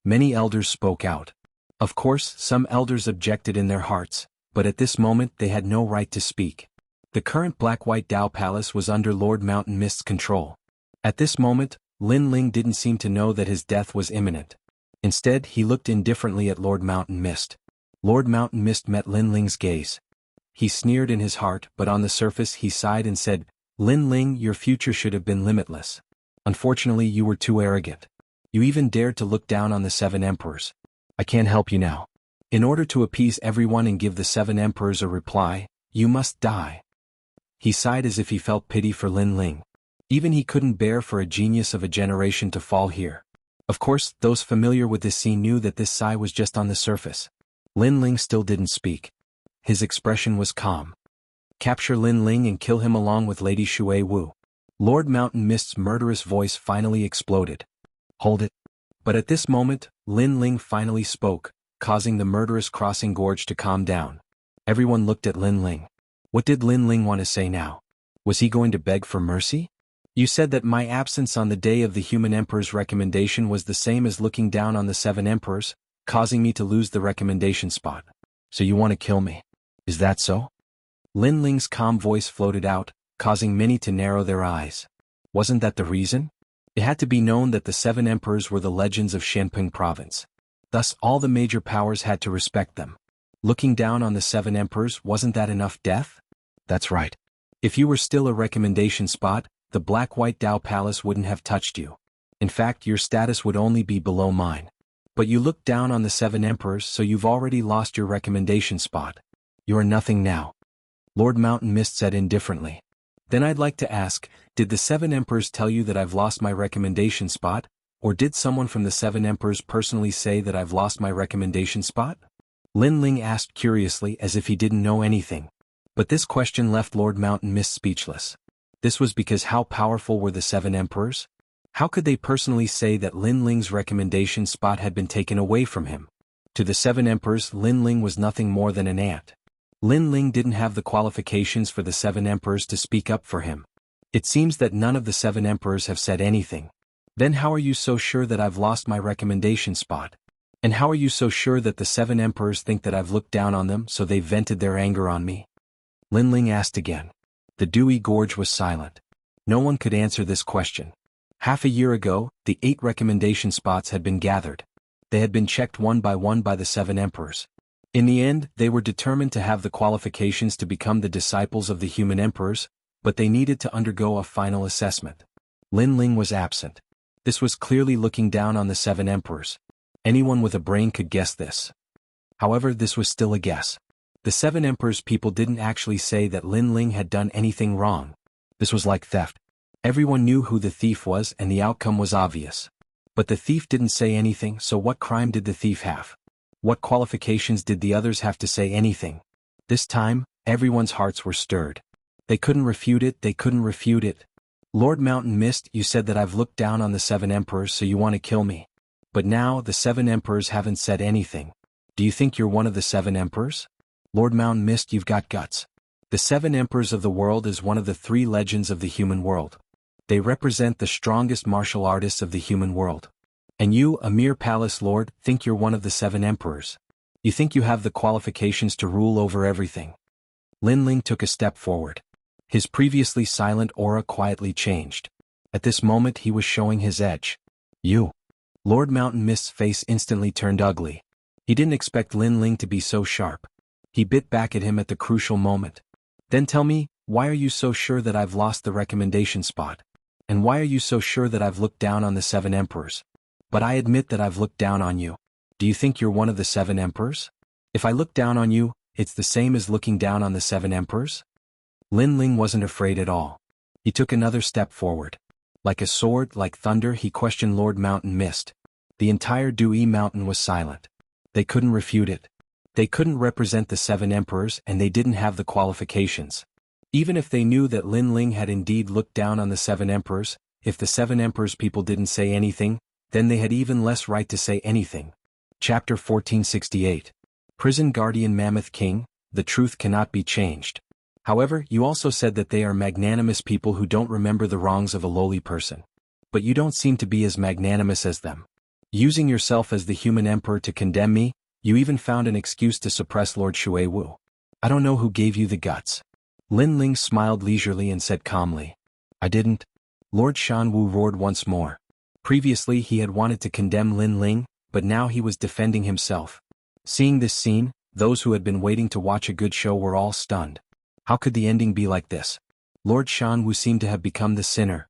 Many elders spoke out. Of course, some elders objected in their hearts, but at this moment they had no right to speak. The current Black-White Dao Palace was under Lord Mountain Mist's control. At this moment, Lin Ling didn't seem to know that his death was imminent. Instead, he looked indifferently at Lord Mountain Mist. Lord Mountain Mist met Lin Ling's gaze. He sneered in his heart, but on the surface he sighed and said, Lin Ling, your future should have been limitless. Unfortunately, you were too arrogant. You even dared to look down on the Seven Emperors. I can't help you now. In order to appease everyone and give the Seven Emperors a reply, you must die. He sighed as if he felt pity for Lin Ling. Even he couldn't bear for a genius of a generation to fall here. Of course, those familiar with this scene knew that this sigh was just on the surface. Lin Ling still didn't speak. His expression was calm. Capture Lin Ling and kill him along with Lady Shui Wu. Lord Mountain Mist's murderous voice finally exploded. Hold it. But at this moment, Lin Ling finally spoke, causing the murderous Crossing Gorge to calm down. Everyone looked at Lin Ling. What did Lin Ling want to say now? Was he going to beg for mercy? You said that my absence on the day of the human emperor's recommendation was the same as looking down on the Seven Emperors, causing me to lose the recommendation spot. So you want to kill me? Is that so? Lin Ling's calm voice floated out, causing many to narrow their eyes. Wasn't that the reason? It had to be known that the Seven Emperors were the legends of Shenping Province. Thus all the major powers had to respect them. Looking down on the Seven Emperors, wasn't that enough death? That's right. If you were still a recommendation spot, the Black-White Dao Palace wouldn't have touched you. In fact, your status would only be below mine. But you looked down on the Seven Emperors, so you've already lost your recommendation spot. You are nothing now. Lord Mountain Mist said indifferently. Then I'd like to ask, did the Seven Emperors tell you that I've lost my recommendation spot, or did someone from the Seven Emperors personally say that I've lost my recommendation spot? Lin Ling asked curiously as if he didn't know anything. But this question left Lord Mountain Mist speechless. This was because how powerful were the Seven Emperors? How could they personally say that Lin Ling's recommendation spot had been taken away from him? To the Seven Emperors, Lin Ling was nothing more than an ant. Lin Ling didn't have the qualifications for the Seven Emperors to speak up for him. It seems that none of the Seven Emperors have said anything. Then how are you so sure that I've lost my recommendation spot? And how are you so sure that the Seven Emperors think that I've looked down on them so they've vented their anger on me? Lin Ling asked again. The Dewey Gorge was silent. No one could answer this question. Half a year ago, the 8 recommendation spots had been gathered. They had been checked one by the Seven Emperors. In the end, they were determined to have the qualifications to become the disciples of the human emperors, but they needed to undergo a final assessment. Lin Ling was absent. This was clearly looking down on the 7 emperors. Anyone with a brain could guess this. However, this was still a guess. The 7 emperors people didn't actually say that Lin Ling had done anything wrong. This was like theft. Everyone knew who the thief was and the outcome was obvious. But the thief didn't say anything, so what crime did the thief have? What qualifications did the others have to say anything? This time, everyone's hearts were stirred. They couldn't refute it. Lord Mountain Mist, you said that I've looked down on the 7 emperors, so you want to kill me. But now, the 7 emperors haven't said anything. Do you think you're one of the 7 emperors? Lord Mountain Mist, you've got guts. The 7 emperors of the world is one of the 3 legends of the human world. They represent the strongest martial artists of the human world. And you, a mere palace lord, think you're one of the 7 emperors. You think you have the qualifications to rule over everything. Lin Ling took a step forward. His previously silent aura quietly changed. At this moment he was showing his edge. You. Lord Mountain Mist's face instantly turned ugly. He didn't expect Lin Ling to be so sharp. He bit back at him at the crucial moment. Then tell me, why are you so sure that I've lost the recommendation spot? And why are you so sure that I've looked down on the 7 emperors? But I admit that I've looked down on you. Do you think you're one of the 7 emperors? If I look down on you, it's the same as looking down on the 7 emperors? Lin Ling wasn't afraid at all. He took another step forward. Like a sword, like thunder, he questioned Lord Mountain Mist. The entire Dui Mountain was silent. They couldn't refute it. They couldn't represent the 7 emperors and they didn't have the qualifications. Even if they knew that Lin Ling had indeed looked down on the 7 emperors, if the 7 emperors people didn't say anything, then they had even less right to say anything. Chapter 1468. Prison Guardian Mammoth King, the truth cannot be changed. However, you also said that they are magnanimous people who don't remember the wrongs of a lowly person. But you don't seem to be as magnanimous as them. Using yourself as the human emperor to condemn me, you even found an excuse to suppress Lord Shuiwu. I don't know who gave you the guts. Lin Ling smiled leisurely and said calmly. I didn't. Lord Shanwu roared once more. Previously he had wanted to condemn Lin Ling, but now he was defending himself. Seeing this scene, those who had been waiting to watch a good show were all stunned. How could the ending be like this? Lord Shanwu seemed to have become the sinner.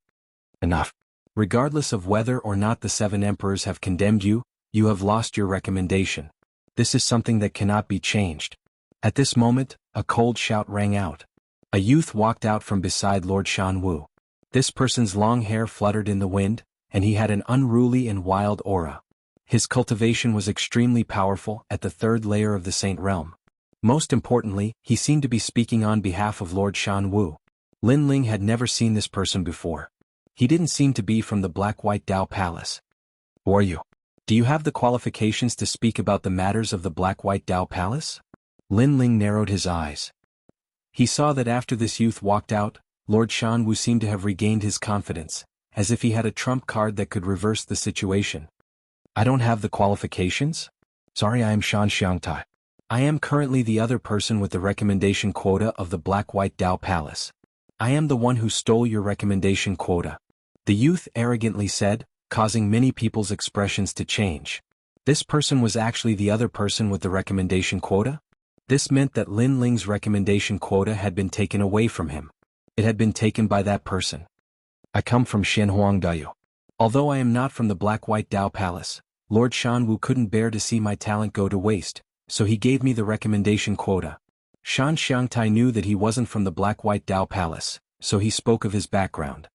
Enough. Regardless of whether or not the 7 emperors have condemned you, you have lost your recommendation. This is something that cannot be changed. At this moment, a cold shout rang out. A youth walked out from beside Lord Shanwu. This person's long hair fluttered in the wind, and he had an unruly and wild aura. His cultivation was extremely powerful at the 3rd layer of the Saint Realm. Most importantly, he seemed to be speaking on behalf of Lord Shanwu. Lin Ling had never seen this person before. He didn't seem to be from the Black-White Dao Palace. Who are you? Do you have the qualifications to speak about the matters of the Black-White Dao Palace? Lin Ling narrowed his eyes. He saw that after this youth walked out, Lord Shanwu seemed to have regained his confidence, as if he had a trump card that could reverse the situation. I don't have the qualifications? Sorry, I am Xianxia. I am currently the other person with the recommendation quota of the Black-White Dao Palace. I am the one who stole your recommendation quota. The youth arrogantly said, causing many people's expressions to change. This person was actually the other person with the recommendation quota? This meant that Lin Ling's recommendation quota had been taken away from him. It had been taken by that person. I come from Shenhuangdayu. Although I am not from the Black-White Dao Palace, Lord Shanwu couldn't bear to see my talent go to waste, so he gave me the recommendation quota. Shan Xiangtai knew that he wasn't from the Black-White Dao Palace, so he spoke of his background.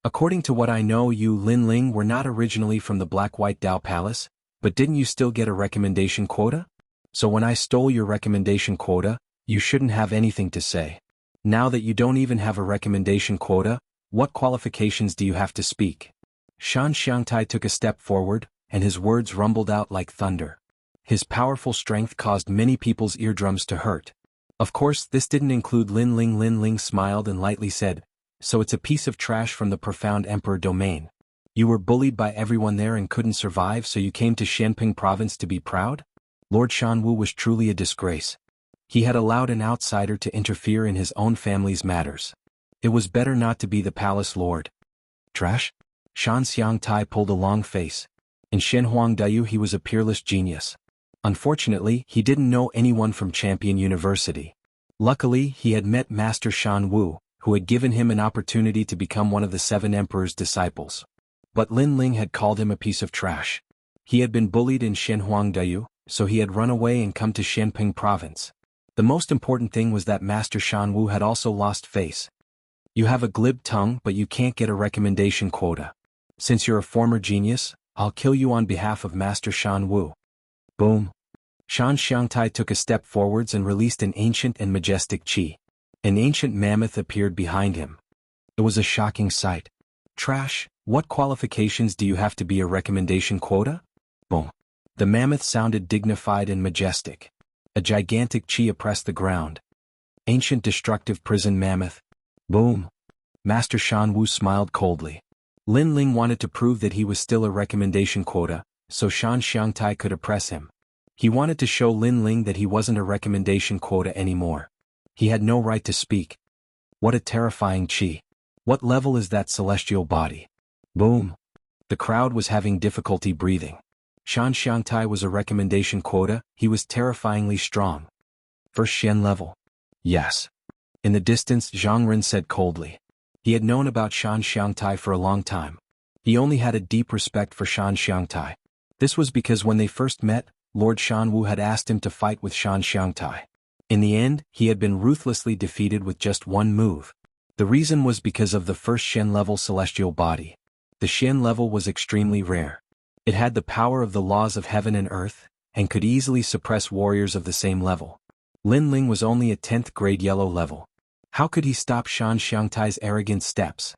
According to what I know, you Lin Ling were not originally from the Black-White Dao Palace, but didn't you still get a recommendation quota? So when I stole your recommendation quota, you shouldn't have anything to say. Now that you don't even have a recommendation quota, what qualifications do you have to speak? Shan Xiangtai took a step forward, and his words rumbled out like thunder. His powerful strength caused many people's eardrums to hurt. Of course, this didn't include Lin Ling. Lin Ling smiled and lightly said, so it's a piece of trash from the profound emperor domain. You were bullied by everyone there and couldn't survive, so you came to Shenping province to be proud? Lord Shanwu was truly a disgrace. He had allowed an outsider to interfere in his own family's matters. It was better not to be the palace lord. Trash? Shan Xiangtai pulled a long face. In Shenhuangdayu he was a peerless genius. Unfortunately, he didn't know anyone from Champion University. Luckily, he had met Master Shan Wu, who had given him an opportunity to become one of the 7 emperor's disciples. But Lin Ling had called him a piece of trash. He had been bullied in Shenhuangdayu, so he had run away and come to Shenping province. The most important thing was that Master Shan Wu had also lost face. You have a glib tongue but you can't get a recommendation quota. Since you're a former genius, I'll kill you on behalf of Master Shan Wu. Boom. Shan Xiangtai took a step forwards and released an ancient and majestic qi. An ancient mammoth appeared behind him. It was a shocking sight. Trash, what qualifications do you have to be a recommendation quota? Boom. The mammoth sounded dignified and majestic. A gigantic qi oppressed the ground. Ancient destructive prison mammoth. Boom. Master Shan Wu smiled coldly. Lin Ling wanted to prove that he was still a recommendation quota, so Shan Xiangtai could oppress him. He wanted to show Lin Ling that he wasn't a recommendation quota anymore. He had no right to speak. What a terrifying qi. What level is that celestial body? Boom. The crowd was having difficulty breathing. Shan Xiangtai was a recommendation quota, he was terrifyingly strong. First Shen level. Yes. In the distance Zhang Ren said coldly. He had known about Shan Xiangtai for a long time. He only had a deep respect for Shan Xiangtai. This was because when they first met, Lord Shan Wu had asked him to fight with Shan Xiangtai. In the end, he had been ruthlessly defeated with just one move. The reason was because of the first Shen level celestial body. The Shen level was extremely rare. It had the power of the laws of heaven and earth, and could easily suppress warriors of the same level. Lin Ling was only a 10th grade yellow level. How could he stop Shan Xiangtai's arrogant steps?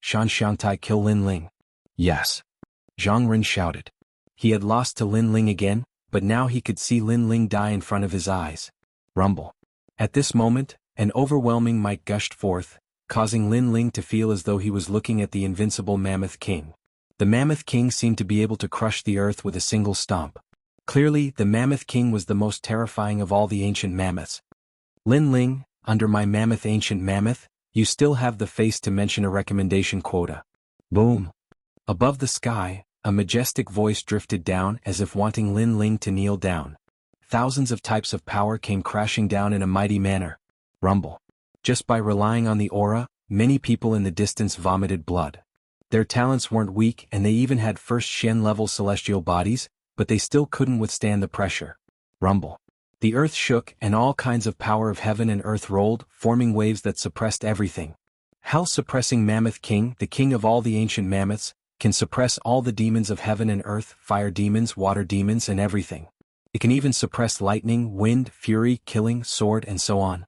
Shan Xiangtai kill Lin Ling? Yes. Zhang Ren shouted. He had lost to Lin Ling again, but now he could see Lin Ling die in front of his eyes. Rumble. At this moment, an overwhelming might gushed forth, causing Lin Ling to feel as though he was looking at the invincible Mammoth King. The Mammoth King seemed to be able to crush the earth with a single stomp. Clearly, the Mammoth King was the most terrifying of all the ancient mammoths. Lin Ling, under my mammoth ancient mammoth, you still have the face to mention a recommendation quota. Boom. Above the sky, a majestic voice drifted down as if wanting Lin Ling to kneel down. Thousands of types of power came crashing down in a mighty manner. Rumble. Just by relying on the aura, many people in the distance vomited blood. Their talents weren't weak and they even had first Shen level celestial bodies, but they still couldn't withstand the pressure. Rumble. The earth shook and all kinds of power of heaven and earth rolled, forming waves that suppressed everything. Hell-suppressing Mammoth King, the king of all the ancient mammoths, can suppress all the demons of heaven and earth, fire demons, water demons, and everything. It can even suppress lightning, wind, fury, killing, sword, and so on.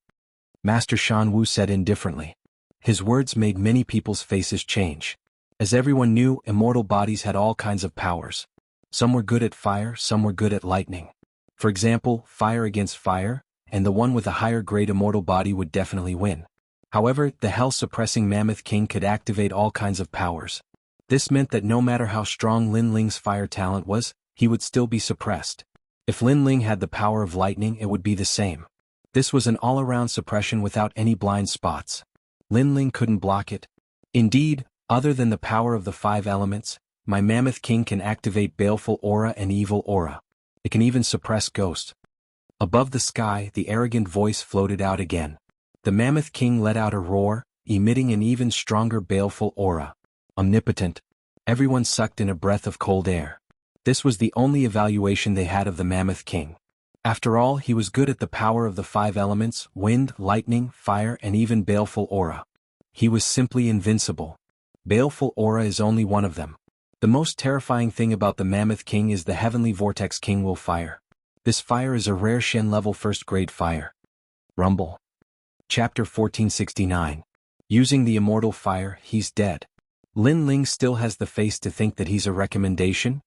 Master Shan Wu said indifferently. His words made many people's faces change. As everyone knew, immortal bodies had all kinds of powers. Some were good at fire, some were good at lightning. For example, fire against fire, and the one with a higher grade immortal body would definitely win. However, the hell-suppressing Mammoth King could activate all kinds of powers. This meant that no matter how strong Lin Ling's fire talent was, he would still be suppressed. If Lin Ling had the power of lightning, it would be the same. This was an all-around suppression without any blind spots. Lin Ling couldn't block it. Indeed, other than the power of the 5 elements, my Mammoth King can activate baleful aura and evil aura. It can even suppress ghosts. Above the sky, the arrogant voice floated out again. The Mammoth King let out a roar, emitting an even stronger baleful aura. Omnipotent. Everyone sucked in a breath of cold air. This was the only evaluation they had of the Mammoth King. After all, he was good at the power of the 5 elements, wind, lightning, fire, and even baleful aura. He was simply invincible. Baleful aura is only one of them. The most terrifying thing about the Mammoth King is the Heavenly Vortex King will fire. This fire is a rare Shen level 1st grade fire. Rumble. Chapter 1469. Using the immortal fire, he's dead. Lin Ling still has the face to think that he's a recommendation?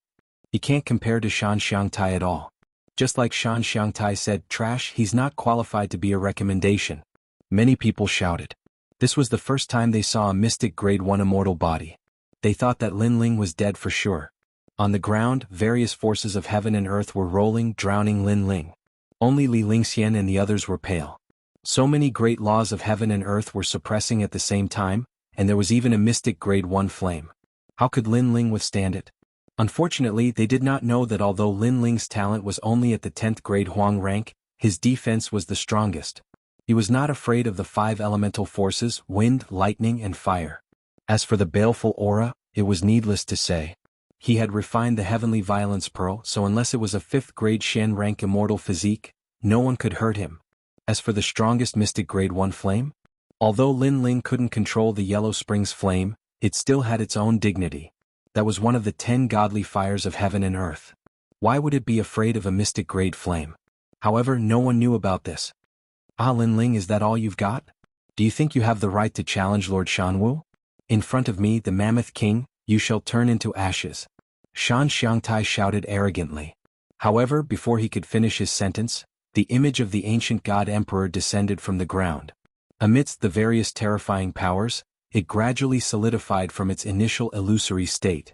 He can't compare to Shan Xiangtai at all. Just like Shan Xiangtai said, trash, he's not qualified to be a recommendation. Many people shouted. This was the first time they saw a mystic grade 1 immortal body. They thought that Lin Ling was dead for sure. On the ground, various forces of heaven and earth were rolling, drowning Lin Ling. Only Li Lingxian and the others were pale. So many great laws of heaven and earth were suppressing at the same time, and there was even a mystic grade 1 flame. How could Lin Ling withstand it? Unfortunately, they did not know that although Lin Ling's talent was only at the 10th grade Huang rank, his defense was the strongest. He was not afraid of the 5 elemental forces: wind, lightning, and fire. As for the baleful aura, it was needless to say. He had refined the heavenly violence pearl, so unless it was a 5th grade Shen rank immortal physique, no one could hurt him. As for the strongest mystic grade 1 flame, although Lin Ling couldn't control the Yellow Springs flame, it still had its own dignity. That was one of the 10 godly fires of heaven and earth. Why would it be afraid of a mystic grade flame? However, no one knew about this. Ah, Lin Ling, is that all you've got? Do you think you have the right to challenge Lord Xianwu? In front of me, the Mammoth King, you shall turn into ashes. Xianxia shouted arrogantly. However, before he could finish his sentence, the image of the ancient god emperor descended from the ground. Amidst the various terrifying powers, it gradually solidified from its initial illusory state.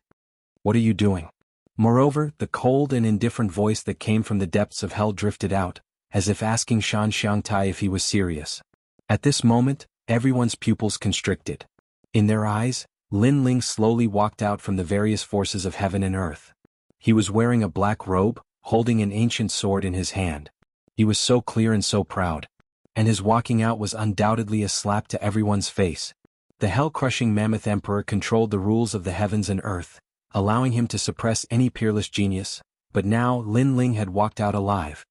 What are you doing? Moreover, the cold and indifferent voice that came from the depths of hell drifted out, as if asking Xianxia if he was serious. At this moment, everyone's pupils constricted. In their eyes, Lin Ling slowly walked out from the various forces of heaven and earth. He was wearing a black robe, holding an ancient sword in his hand. He was so clear and so proud. And his walking out was undoubtedly a slap to everyone's face. The hell-crushing Mammoth Emperor controlled the rules of the heavens and earth, allowing him to suppress any peerless genius, but now Lin Ling had walked out alive.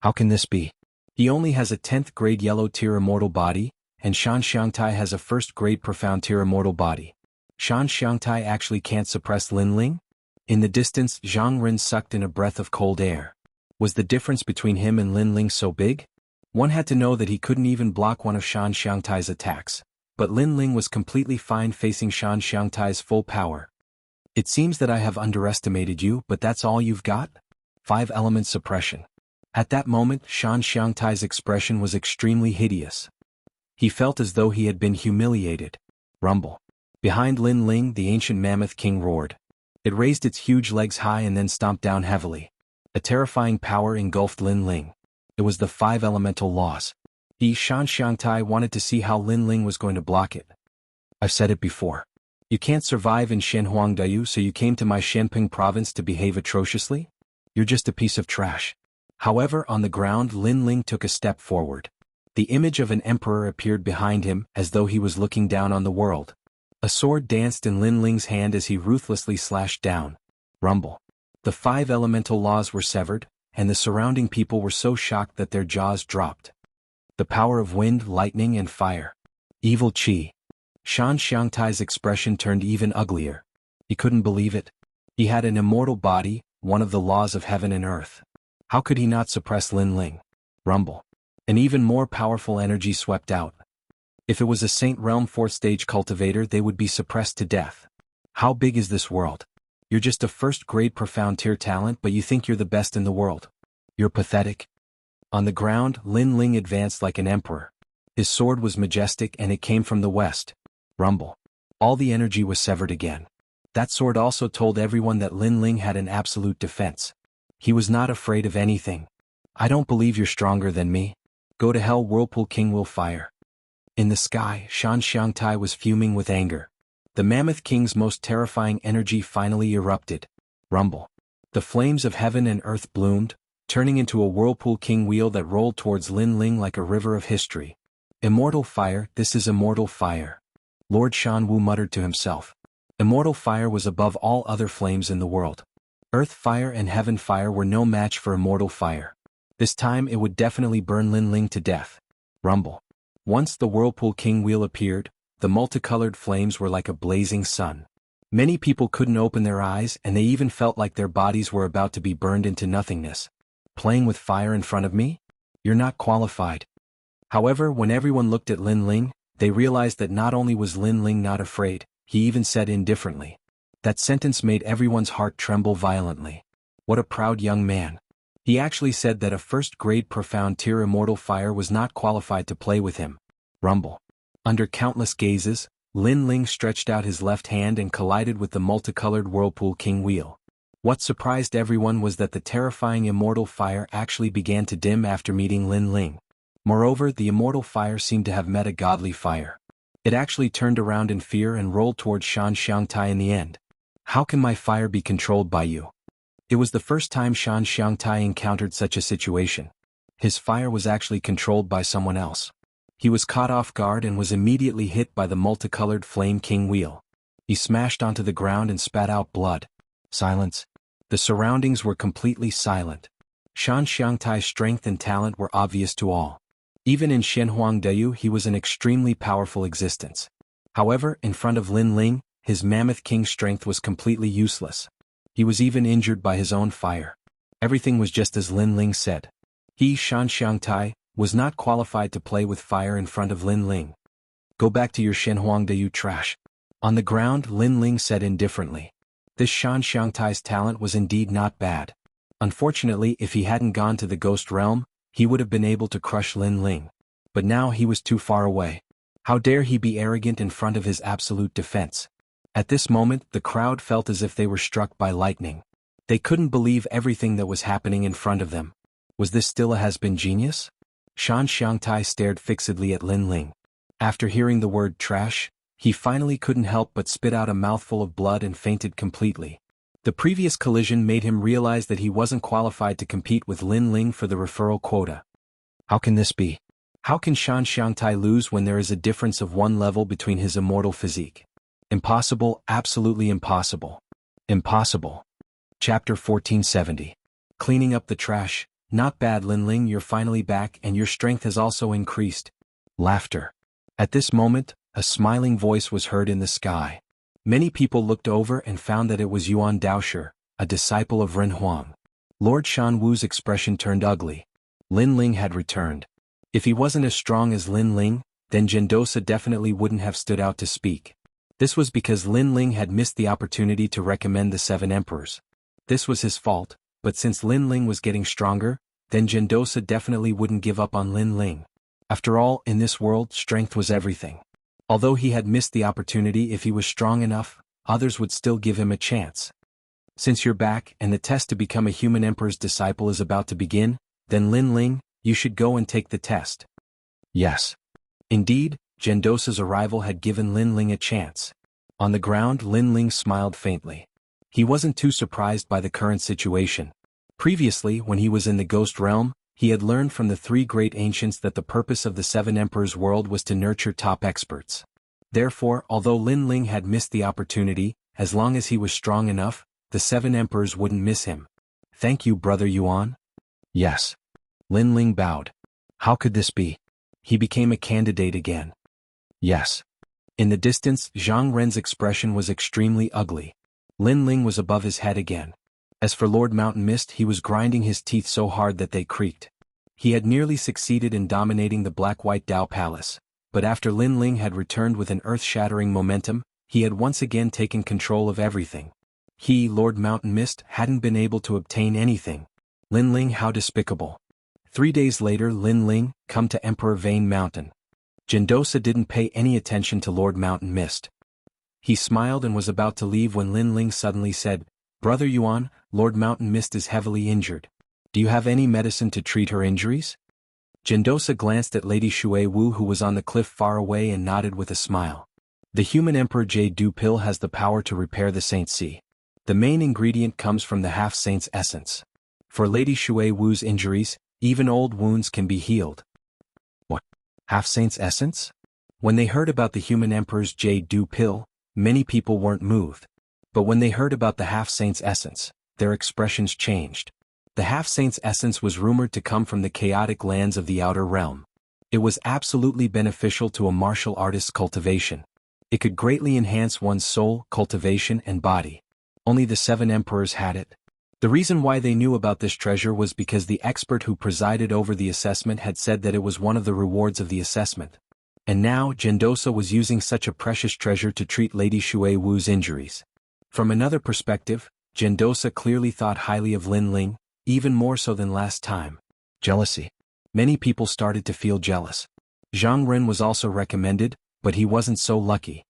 How can this be? He only has a 10th grade yellow tier immortal body, and Xianxia has a 1st grade profound tier immortal body. Xianxia actually can't suppress Lin Ling? In the distance, Zhang Ren sucked in a breath of cold air. Was the difference between him and Lin Ling so big? One had to know that he couldn't even block one of Xianxia's attacks, but Lin Ling was completely fine facing Xianxia's full power. It seems that I have underestimated you, but that's all you've got? 5 element suppression. At that moment, Xianxia's expression was extremely hideous. He felt as though he had been humiliated. Rumble. Behind Lin Ling, the ancient Mammoth King roared. It raised its huge legs high and then stomped down heavily. A terrifying power engulfed Lin Ling. It was the 5 elemental laws. Xianxia wanted to see how Lin Ling was going to block it. I've said it before. You can't survive in Shenhuangdayu, so you came to my Shenping province to behave atrociously? You're just a piece of trash. However, on the ground, Lin Ling took a step forward. The image of an emperor appeared behind him, as though he was looking down on the world. A sword danced in Lin Ling's hand as he ruthlessly slashed down. Rumble. The 5 elemental laws were severed, and the surrounding people were so shocked that their jaws dropped. The power of wind, lightning, and fire. Evil Qi. Xianxia's expression turned even uglier. He couldn't believe it. He had an immortal body, one of the laws of heaven and earth. How could he not suppress Lin Ling? Rumble. An even more powerful energy swept out. If it was a Saint Realm 4th stage cultivator, they would be suppressed to death. How big is this world? You're just a 1st grade profound tier talent, but you think you're the best in the world. You're pathetic. On the ground, Lin Ling advanced like an emperor. His sword was majestic and it came from the west. Rumble. All the energy was severed again. That sword also told everyone that Lin Ling had an absolute defense. He was not afraid of anything. I don't believe you're stronger than me. Go to hell, Whirlpool King will fire. In the sky, Xianxia was fuming with anger. The Mammoth King's most terrifying energy finally erupted. Rumble. The flames of heaven and earth bloomed, turning into a Whirlpool King wheel that rolled towards Lin Ling like a river of history. Immortal fire, this is immortal fire. Lord Xianwu muttered to himself. Immortal fire was above all other flames in the world. Earth fire and heaven fire were no match for immortal fire. This time it would definitely burn Lin Ling to death. Rumble. Once the Whirlpool King wheel appeared, the multicolored flames were like a blazing sun. Many people couldn't open their eyes, and they even felt like their bodies were about to be burned into nothingness. Playing with fire in front of me? You're not qualified. However, when everyone looked at Lin Ling, they realized that not only was Lin Ling not afraid, he even said indifferently. That sentence made everyone's heart tremble violently. What a proud young man. He actually said that a 1st grade profound tier immortal fire was not qualified to play with him. Rumble. Under countless gazes, Lin Ling stretched out his left hand and collided with the multicolored Whirlpool King wheel. What surprised everyone was that the terrifying immortal fire actually began to dim after meeting Lin Ling. Moreover, the immortal fire seemed to have met a godly fire. It actually turned around in fear and rolled towards Xianxia in the end. How can my fire be controlled by you? It was the first time Xianxia encountered such a situation. His fire was actually controlled by someone else. He was caught off guard and was immediately hit by the multicolored Flame King wheel. He smashed onto the ground and spat out blood. Silence. The surroundings were completely silent. Xianxia's strength and talent were obvious to all. Even in Shenhuangdeyu he was an extremely powerful existence. However, in front of Lin Ling, his Mammoth King's strength was completely useless. He was even injured by his own fire. Everything was just as Lin Ling said. He, Xianxia, was not qualified to play with fire in front of Lin Ling. Go back to your Shenhuangdeyu trash. On the ground, Lin Ling said indifferently. This Xianxia's talent was indeed not bad. Unfortunately, if he hadn't gone to the ghost realm, he would have been able to crush Lin Ling. But now he was too far away. How dare he be arrogant in front of his absolute defense? At this moment, the crowd felt as if they were struck by lightning. They couldn't believe everything that was happening in front of them. Was this still a has-been genius? Xianxia stared fixedly at Lin Ling. After hearing the word trash, he finally couldn't help but spit out a mouthful of blood and fainted completely. The previous collision made him realize that he wasn't qualified to compete with Lin Ling for the referral quota. How can this be? How can Xianxia lose when there is a difference of 1 level between his immortal physique? Impossible, absolutely impossible. Impossible. Chapter 1470. Cleaning up the trash. Not bad, Lin Ling, you're finally back and your strength has also increased. Laughter. At this moment, a smiling voice was heard in the sky. Many people looked over and found that it was Yuan Daoshi, a disciple of Ren Huang. Lord Shan Wu's expression turned ugly. Lin Ling had returned. If he wasn't as strong as Lin Ling, then Gendosa definitely wouldn't have stood out to speak. This was because Lin Ling had missed the opportunity to recommend the 7 emperors. This was his fault, but since Lin Ling was getting stronger, then Gendosa definitely wouldn't give up on Lin Ling. After all, in this world, strength was everything. Although he had missed the opportunity, if he was strong enough, others would still give him a chance. Since you're back and the test to become a human emperor's disciple is about to begin, then Lin Ling, you should go and take the test. Yes. Indeed, Gendosa's arrival had given Lin Ling a chance. On the ground, Lin Ling smiled faintly. He wasn't too surprised by the current situation. Previously, when he was in the ghost realm, he had learned from the 3 great ancients that the purpose of the 7 emperors' world was to nurture top experts. Therefore, although Lin Ling had missed the opportunity, as long as he was strong enough, the 7 emperors wouldn't miss him. Thank you, Brother Yuan. Yes. Lin Ling bowed. How could this be? He became a candidate again. Yes. In the distance, Zhang Ren's expression was extremely ugly. Lin Ling was above his head again. As for Lord Mountain Mist, he was grinding his teeth so hard that they creaked. He had nearly succeeded in dominating the Black-White Dao Palace, but after Lin Ling had returned with an earth-shattering momentum, he had once again taken control of everything. He, Lord Mountain Mist, hadn't been able to obtain anything. Lin Ling, how despicable. 3 days later, Lin Ling, come to Emperor Vane Mountain. Gendosa didn't pay any attention to Lord Mountain Mist. He smiled and was about to leave when Lin Ling suddenly said, Brother Yuan, Lord Mountain Mist is heavily injured. Do you have any medicine to treat her injuries? Gendosa glanced at Lady Shui Wu, who was on the cliff far away, and nodded with a smile. The human Emperor Jianghu pill has the power to repair the Saint Sea. The main ingredient comes from the half-saint's essence. For Lady Shui Wu's injuries, even old wounds can be healed. What? Half-saint's essence? When they heard about the human Emperor's Jianghu pill, many people weren't moved. But when they heard about the half-saint's essence, their expressions changed. The half-saint's essence was rumored to come from the chaotic lands of the outer realm. It was absolutely beneficial to a martial artist's cultivation. It could greatly enhance one's soul, cultivation, and body. Only the 7 emperors had it. The reason why they knew about this treasure was because the expert who presided over the assessment had said that it was one of the rewards of the assessment. And now, Gendosa was using such a precious treasure to treat Lady Shui Wu's injuries. From another perspective, Gendosa clearly thought highly of Lin Ling, even more so than last time. Jealousy. Many people started to feel jealous. Zhang Ren was also recommended, but he wasn't so lucky.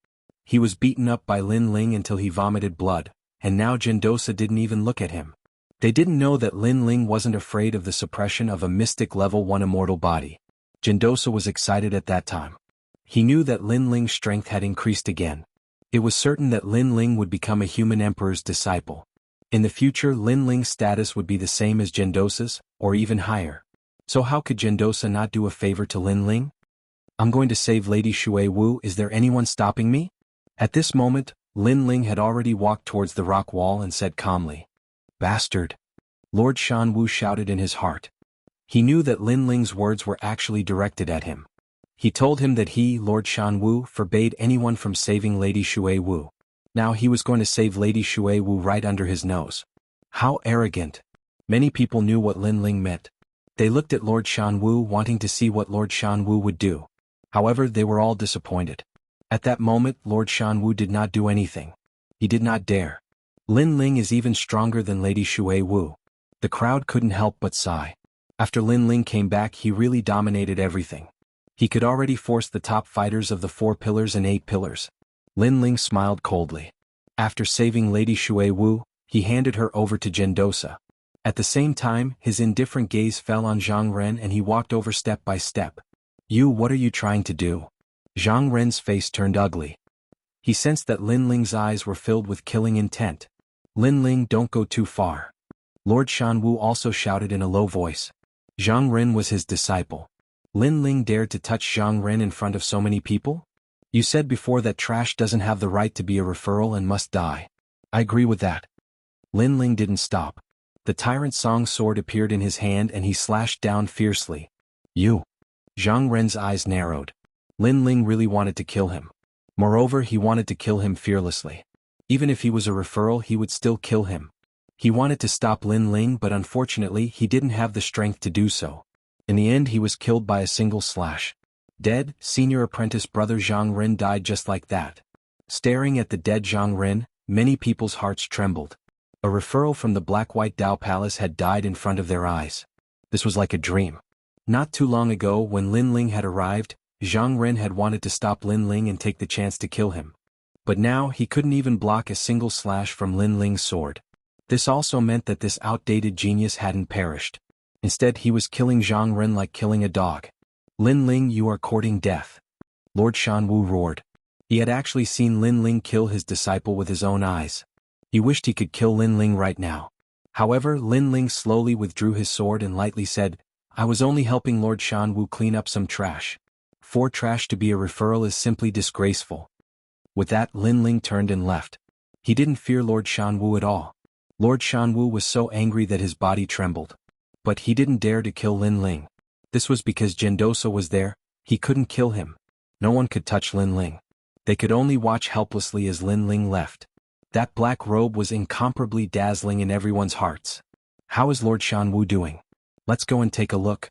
He was beaten up by Lin Ling until he vomited blood, and now Gendosa didn't even look at him. They didn't know that Lin Ling wasn't afraid of the suppression of a mystic level 1 immortal body. Gendosa was excited at that time. He knew that Lin Ling's strength had increased again. It was certain that Lin Ling would become a human emperor's disciple. In the future, Lin Ling's status would be the same as Gendosa's, or even higher. So how could Gendosa not do a favor to Lin Ling? I'm going to save Lady Shui Wu. Is there anyone stopping me? At this moment, Lin Ling had already walked towards the rock wall and said calmly, "Bastard!" Lord Shan Wu shouted in his heart. He knew that Lin Ling's words were actually directed at him. He told him that he, Lord Shan Wu, forbade anyone from saving Lady Shui Wu. Now he was going to save Lady Shui Wu right under his nose. How arrogant! Many people knew what Lin Ling meant. They looked at Lord Shan Wu wanting to see what Lord Shan Wu would do. However, they were all disappointed. At that moment, Lord Shan Wu did not do anything. He did not dare. Lin Ling is even stronger than Lady Shui Wu. The crowd couldn't help but sigh. After Lin Ling came back, he really dominated everything. He could already force the top fighters of the 4 pillars and 8 pillars. Lin Ling smiled coldly. After saving Lady Shui Wu, he handed her over to Gendosa. At the same time, his indifferent gaze fell on Zhang Ren and he walked over step by step. "You, what are you trying to do?" Zhang Ren's face turned ugly. He sensed that Lin Ling's eyes were filled with killing intent. "Lin Ling, don't go too far." Lord Shan Wu also shouted in a low voice. Zhang Ren was his disciple. Lin Ling dared to touch Zhang Ren in front of so many people? "You said before that trash doesn't have the right to be a referral and must die." "I agree with that." Lin Ling didn't stop. The Tyrant Song sword appeared in his hand and he slashed down fiercely. "You!" Zhang Ren's eyes narrowed. Lin Ling really wanted to kill him. Moreover, he wanted to kill him fearlessly. Even if he was a referral, he would still kill him. He wanted to stop Lin Ling, but unfortunately he didn't have the strength to do so. In the end, he was killed by a single slash. Dead, senior apprentice brother Zhang Ren died just like that. Staring at the dead Zhang Ren, many people's hearts trembled. A referral from the Black-White Dao Palace had died in front of their eyes. This was like a dream. Not too long ago, when Lin Ling had arrived, Zhang Ren had wanted to stop Lin Ling and take the chance to kill him. But now he couldn't even block a single slash from Lin Ling's sword. This also meant that this outdated genius hadn't perished. Instead, he was killing Zhang Ren like killing a dog. "Lin Ling, you are courting death." Lord Shan Wu roared. He had actually seen Lin Ling kill his disciple with his own eyes. He wished he could kill Lin Ling right now. However, Lin Ling slowly withdrew his sword and lightly said, "I was only helping Lord Shan Wu clean up some trash. For trash to be a referral is simply disgraceful." With that, Lin Ling turned and left. He didn't fear Lord Shan Wu at all. Lord Shan Wu was so angry that his body trembled. But he didn't dare to kill Lin Ling. This was because Gendosa was there. He couldn't kill him. No one could touch Lin Ling. They could only watch helplessly as Lin Ling left. That black robe was incomparably dazzling in everyone's hearts. "How is Lord Shan Wu doing? Let's go and take a look."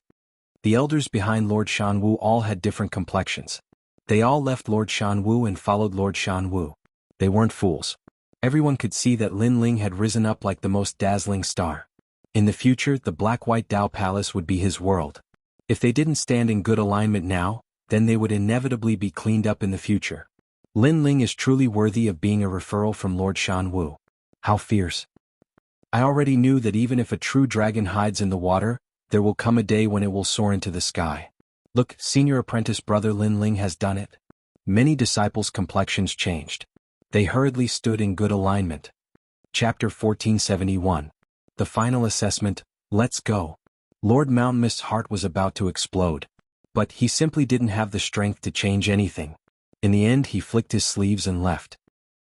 The elders behind Lord Shan Wu all had different complexions. They all left Lord Shan Wu and followed Lord Shan Wu. They weren't fools. Everyone could see that Lin Ling had risen up like the most dazzling star. In the future, the Black-White Dao Palace would be his world. If they didn't stand in good alignment now, then they would inevitably be cleaned up in the future. Lin Ling is truly worthy of being a referral from Lord Shan Wu. How fierce. I already knew that even if a true dragon hides in the water, there will come a day when it will soar into the sky. Look, senior apprentice brother Lin Ling has done it. Many disciples' complexions changed. They hurriedly stood in good alignment. Chapter 1471. The final assessment, let's go. Lord Mountain Mist's heart was about to explode. But he simply didn't have the strength to change anything. In the end, he flicked his sleeves and left.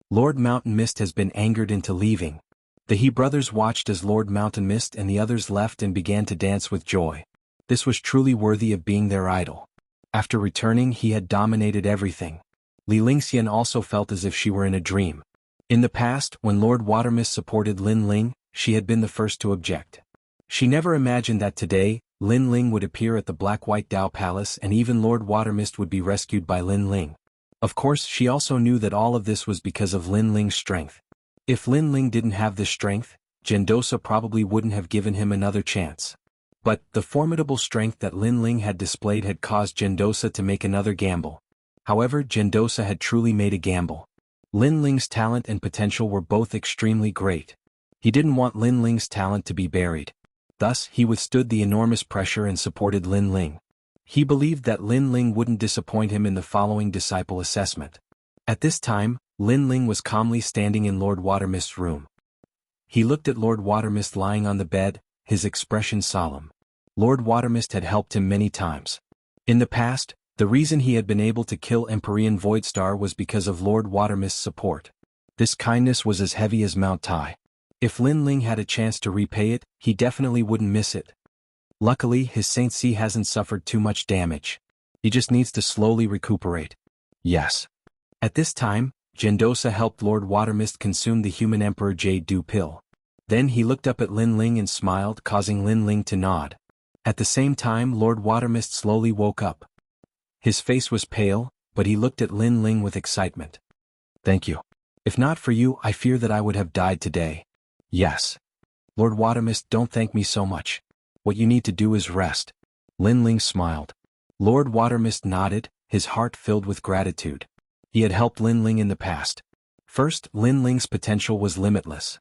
Lord Mountain Mist has been angered into leaving. The He brothers watched as Lord Mountain Mist and the others left and began to dance with joy. This was truly worthy of being their idol. After returning, he had dominated everything. Li Lingxian also felt as if she were in a dream. In the past, when Lord Watermist supported Lin Ling, she had been the first to object. She never imagined that today, Lin Ling would appear at the Black-White Dao Palace and even Lord Watermist would be rescued by Lin Ling. Of course, she also knew that all of this was because of Lin Ling's strength. If Lin Ling didn't have this strength, Gendosa probably wouldn't have given him another chance. But the formidable strength that Lin Ling had displayed had caused Gendosa to make another gamble. However, Gendosa had truly made a gamble. Lin Ling's talent and potential were both extremely great. He didn't want Lin Ling's talent to be buried. Thus, he withstood the enormous pressure and supported Lin Ling. He believed that Lin Ling wouldn't disappoint him in the following disciple assessment. At this time, Lin Ling was calmly standing in Lord Watermist's room. He looked at Lord Watermist lying on the bed, his expression solemn. Lord Watermist had helped him many times. In the past, The reason he had been able to kill Empyrean Voidstar was because of Lord Watermist's support. This kindness was as heavy as Mount Tai. If Lin Ling had a chance to repay it, he definitely wouldn't miss it. Luckily, his Saint C hasn't suffered too much damage. He just needs to slowly recuperate. Yes. At this time, Gendosa helped Lord Watermist consume the human Emperor Jade Dew pill. Then he looked up at Lin Ling and smiled, causing Lin Ling to nod. At the same time, Lord Watermist slowly woke up. His face was pale, but he looked at Lin Ling with excitement. Thank you. If not for you, I fear that I would have died today. Yes. Lord Watermist, don't thank me so much. What you need to do is rest. Lin Ling smiled. Lord Watermist nodded, his heart filled with gratitude. He had helped Lin Ling in the past. First, Lin Ling's potential was limitless.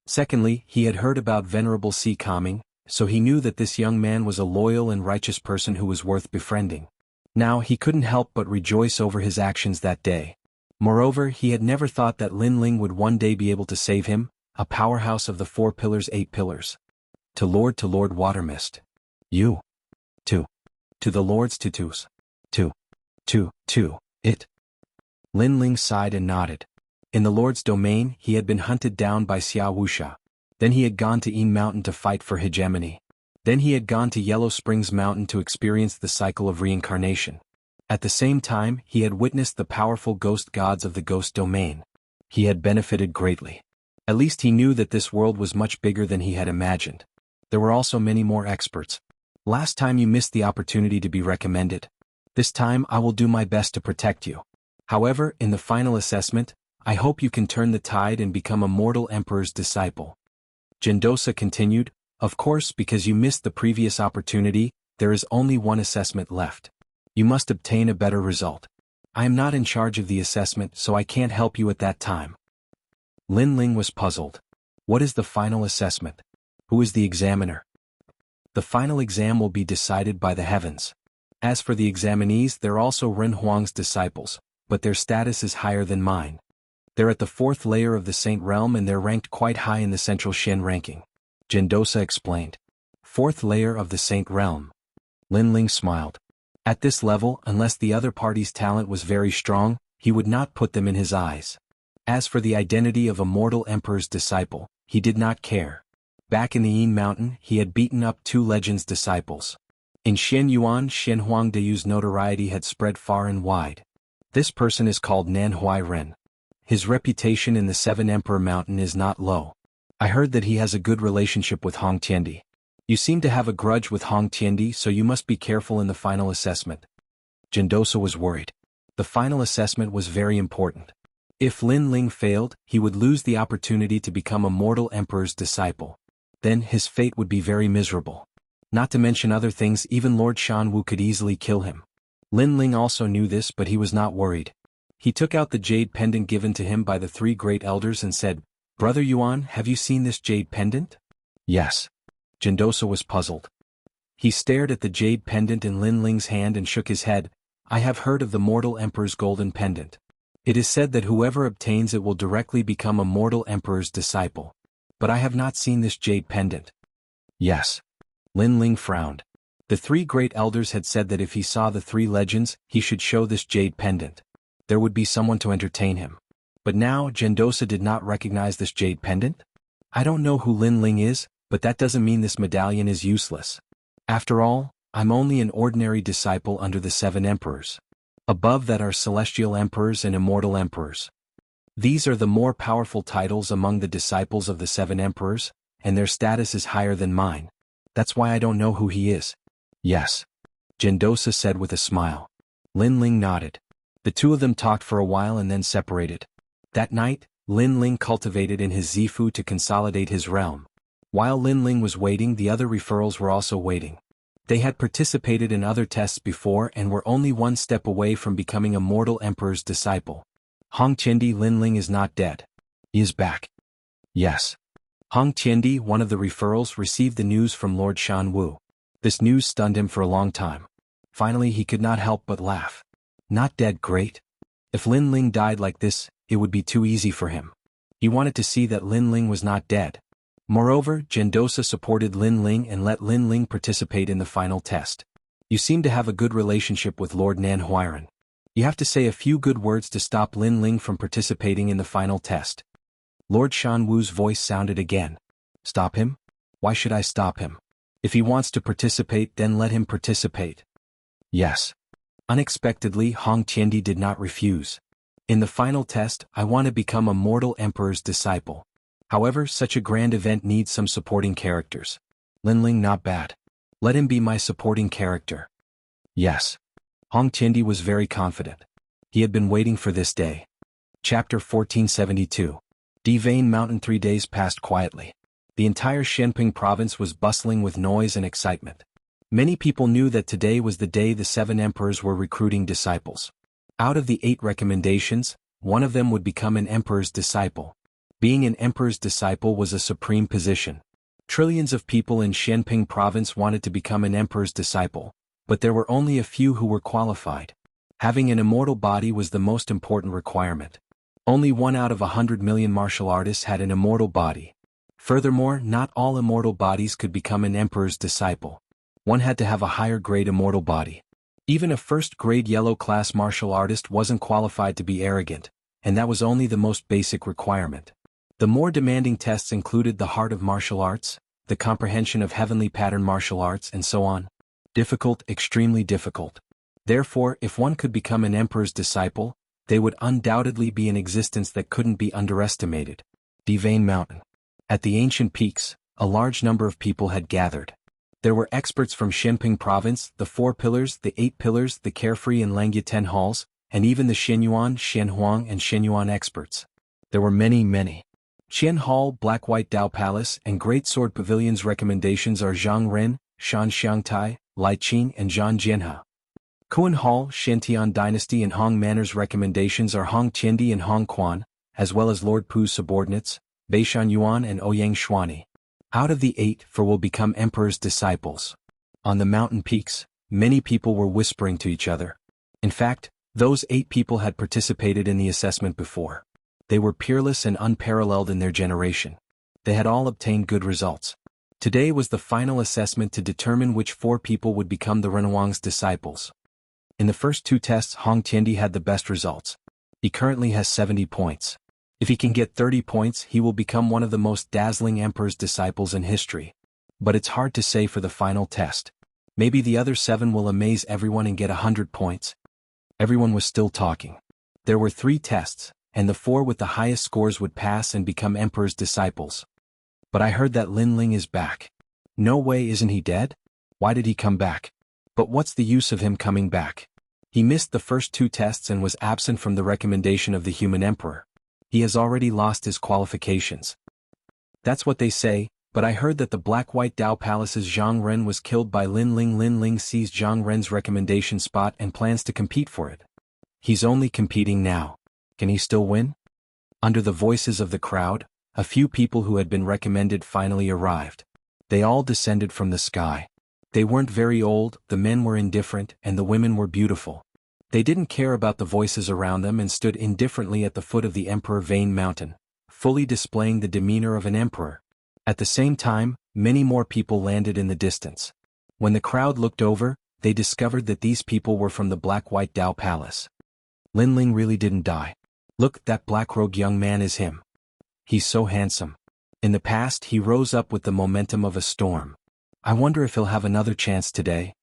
Secondly, he had heard about Venerable Sea Calming, so he knew that this young man was a loyal and righteous person who was worth befriending. Now he couldn't help but rejoice over his actions that day. Moreover, he had never thought that Lin Ling would one day be able to save him, a powerhouse of the 4 pillars 8 pillars. To Lord Watermist. You. To the Lord's tutus. It. Lin Ling sighed and nodded. In the Lord's domain, he had been hunted down by Wuxia. Then he had gone to Yin Mountain to fight for hegemony. Then he had gone to Yellow Springs Mountain to experience the cycle of reincarnation. At the same time, he had witnessed the powerful ghost gods of the ghost domain. He had benefited greatly. At least he knew that this world was much bigger than he had imagined. There were also many more experts. Last time you missed the opportunity to be recommended. This time I will do my best to protect you. However, in the final assessment, I hope you can turn the tide and become a mortal emperor's disciple. Gendosa continued, of course, because you missed the previous opportunity, there is only one assessment left. You must obtain a better result. I am not in charge of the assessment, so I can't help you at that time. Lin Ling was puzzled. What is the final assessment? Who is the examiner? The final exam will be decided by the heavens. As for the examinees, they're also Ren Huang's disciples, but their status is higher than mine. They're at the 4th layer of the Saint Realm and they're ranked quite high in the Central Shen ranking. Gendosa explained. 4th layer of the Saint Realm. Lin Ling smiled. At this level, unless the other party's talent was very strong, he would not put them in his eyes. As for the identity of a mortal emperor's disciple, he did not care. Back in the Yin Mountain, he had beaten up 2 legends' disciples. In Shen Yuan, Shen Huangdeyu's notoriety had spread far and wide. This person is called Nan Huai Ren. His reputation in the 7 Emperor Mountain is not low. I heard that he has a good relationship with Hong Tiandi. You seem to have a grudge with Hong Tiandi, so you must be careful in the final assessment. Gendosa was worried. The final assessment was very important. If Lin Ling failed, he would lose the opportunity to become a mortal emperor's disciple. Then his fate would be very miserable. Not to mention other things, even Lord Xianxia could easily kill him. Lin Ling also knew this, but he was not worried. He took out the jade pendant given to him by the 3 great elders and said, Brother Yuan, have you seen this jade pendant? Yes. Gendosa was puzzled. He stared at the jade pendant in Lin Ling's hand and shook his head. I have heard of the mortal emperor's golden pendant. It is said that whoever obtains it will directly become a mortal emperor's disciple. But I have not seen this jade pendant. Yes. Lin Ling frowned. The 3 great elders had said that if he saw the 3 legends, he should show this jade pendant. There would be someone to entertain him. But now, Gendosa did not recognize this jade pendant? I don't know who Lin Ling is, but that doesn't mean this medallion is useless. After all, I'm only an ordinary disciple under the 7 emperors. Above that are celestial emperors and immortal emperors. These are the more powerful titles among the disciples of the 7 emperors, and their status is higher than mine. That's why I don't know who he is. Yes. Gendosa said with a smile. Lin Ling nodded. The 2 of them talked for a while and then separated. That night, Lin Ling cultivated in his Zifu to consolidate his realm. While Lin Ling was waiting, the other referrals were also waiting. They had participated in other tests before and were only 1 step away from becoming a mortal emperor's disciple. Hong Tiandi, Lin Ling is not dead. He is back. Yes. Hong Tiandi, one of the referrals, received the news from Lord Xianxia. This news stunned him for a long time. Finally, he could not help but laugh. Not dead, great. If Lin Ling died like this, it would be too easy for him. He wanted to see that Lin Ling was not dead. Moreover, Gendosa supported Lin Ling and let Lin Ling participate in the final test. You seem to have a good relationship with Lord Nan Huiran. You have to say a few good words to stop Lin Ling from participating in the final test. Lord Shan Wu's voice sounded again. Stop him? Why should I stop him? If he wants to participate, then let him participate. Yes. Unexpectedly, Hong Tiandi did not refuse. In the final test, I want to become a mortal emperor's disciple. However, such a grand event needs some supporting characters. Lin Ling not bad. Let him be my supporting character. Yes. Hong Tiandi was very confident. He had been waiting for this day. Chapter 1472. Divane Mountain. 3 days passed quietly. The entire Shenping province was bustling with noise and excitement. Many people knew that today was the day the 7 emperors were recruiting disciples. Out of the 8 recommendations, one of them would become an emperor's disciple. Being an emperor's disciple was a supreme position. Trillions of people in Shenping province wanted to become an emperor's disciple, but there were only a few who were qualified. Having an immortal body was the most important requirement. Only 1 out of 100 million martial artists had an immortal body. Furthermore, not all immortal bodies could become an emperor's disciple. One had to have a higher grade immortal body. Even a first-grade yellow-class martial artist wasn't qualified to be arrogant, and that was only the most basic requirement. The more demanding tests included the heart of martial arts, the comprehension of heavenly pattern martial arts, and so on. Difficult, extremely difficult. Therefore, if one could become an emperor's disciple, they would undoubtedly be an existence that couldn't be underestimated. Divane Mountain. At the ancient peaks, a large number of people had gathered. There were experts from Shenping province, the 4 pillars, the 8 pillars, the Carefree and Langya 10 halls, and even the Shenyuan, Shenhuang and Shenyuan experts. There were many. Qian Hall, Black-White Dao Palace, and Great Sword Pavilion's recommendations are Zhang Ren, Shan Xiangtai, Lai Qin and Zhan Jianhe. Kuan Hall, Shantian Dynasty and Hong Manor's recommendations are Hong Tiandi and Hong Quan, as well as Lord Pu's subordinates, Beishan Yuan and Ouyang Xuani. Out of the 8, 4 will become emperor's disciples. On the mountain peaks, many people were whispering to each other. In fact, those 8 people had participated in the assessment before. They were peerless and unparalleled in their generation. They had all obtained good results. Today was the final assessment to determine which 4 people would become the Renwang's disciples. In the first 2 tests, Hong Tiandi had the best results. He currently has 70 points. If he can get 30 points, he will become one of the most dazzling emperor's disciples in history. But it's hard to say for the final test. Maybe the other 7 will amaze everyone and get 100 points. Everyone was still talking. There were 3 tests, and the 4 with the highest scores would pass and become emperor's disciples. But I heard that Lin Ling is back. No way, isn't he dead? Why did he come back? But what's the use of him coming back? He missed the first 2 tests and was absent from the recommendation of the human emperor. He has already lost his qualifications. That's what they say, but I heard that the Black-White Dao Palace's Zhang Ren was killed by Lin Ling. Lin Ling sees Zhang Ren's recommendation spot and plans to compete for it. He's only competing now. Can he still win? Under the voices of the crowd, a few people who had been recommended finally arrived. They all descended from the sky. They weren't very old, the men were indifferent, and the women were beautiful. They didn't care about the voices around them and stood indifferently at the foot of the Emperor Vane Mountain, fully displaying the demeanor of an emperor. At the same time, many more people landed in the distance. When the crowd looked over, they discovered that these people were from the Black-White Dao Palace. Lin Ling really didn't die. Look, that black-robed young man is him. He's so handsome. In the past, he rose up with the momentum of a storm. I wonder if he'll have another chance today.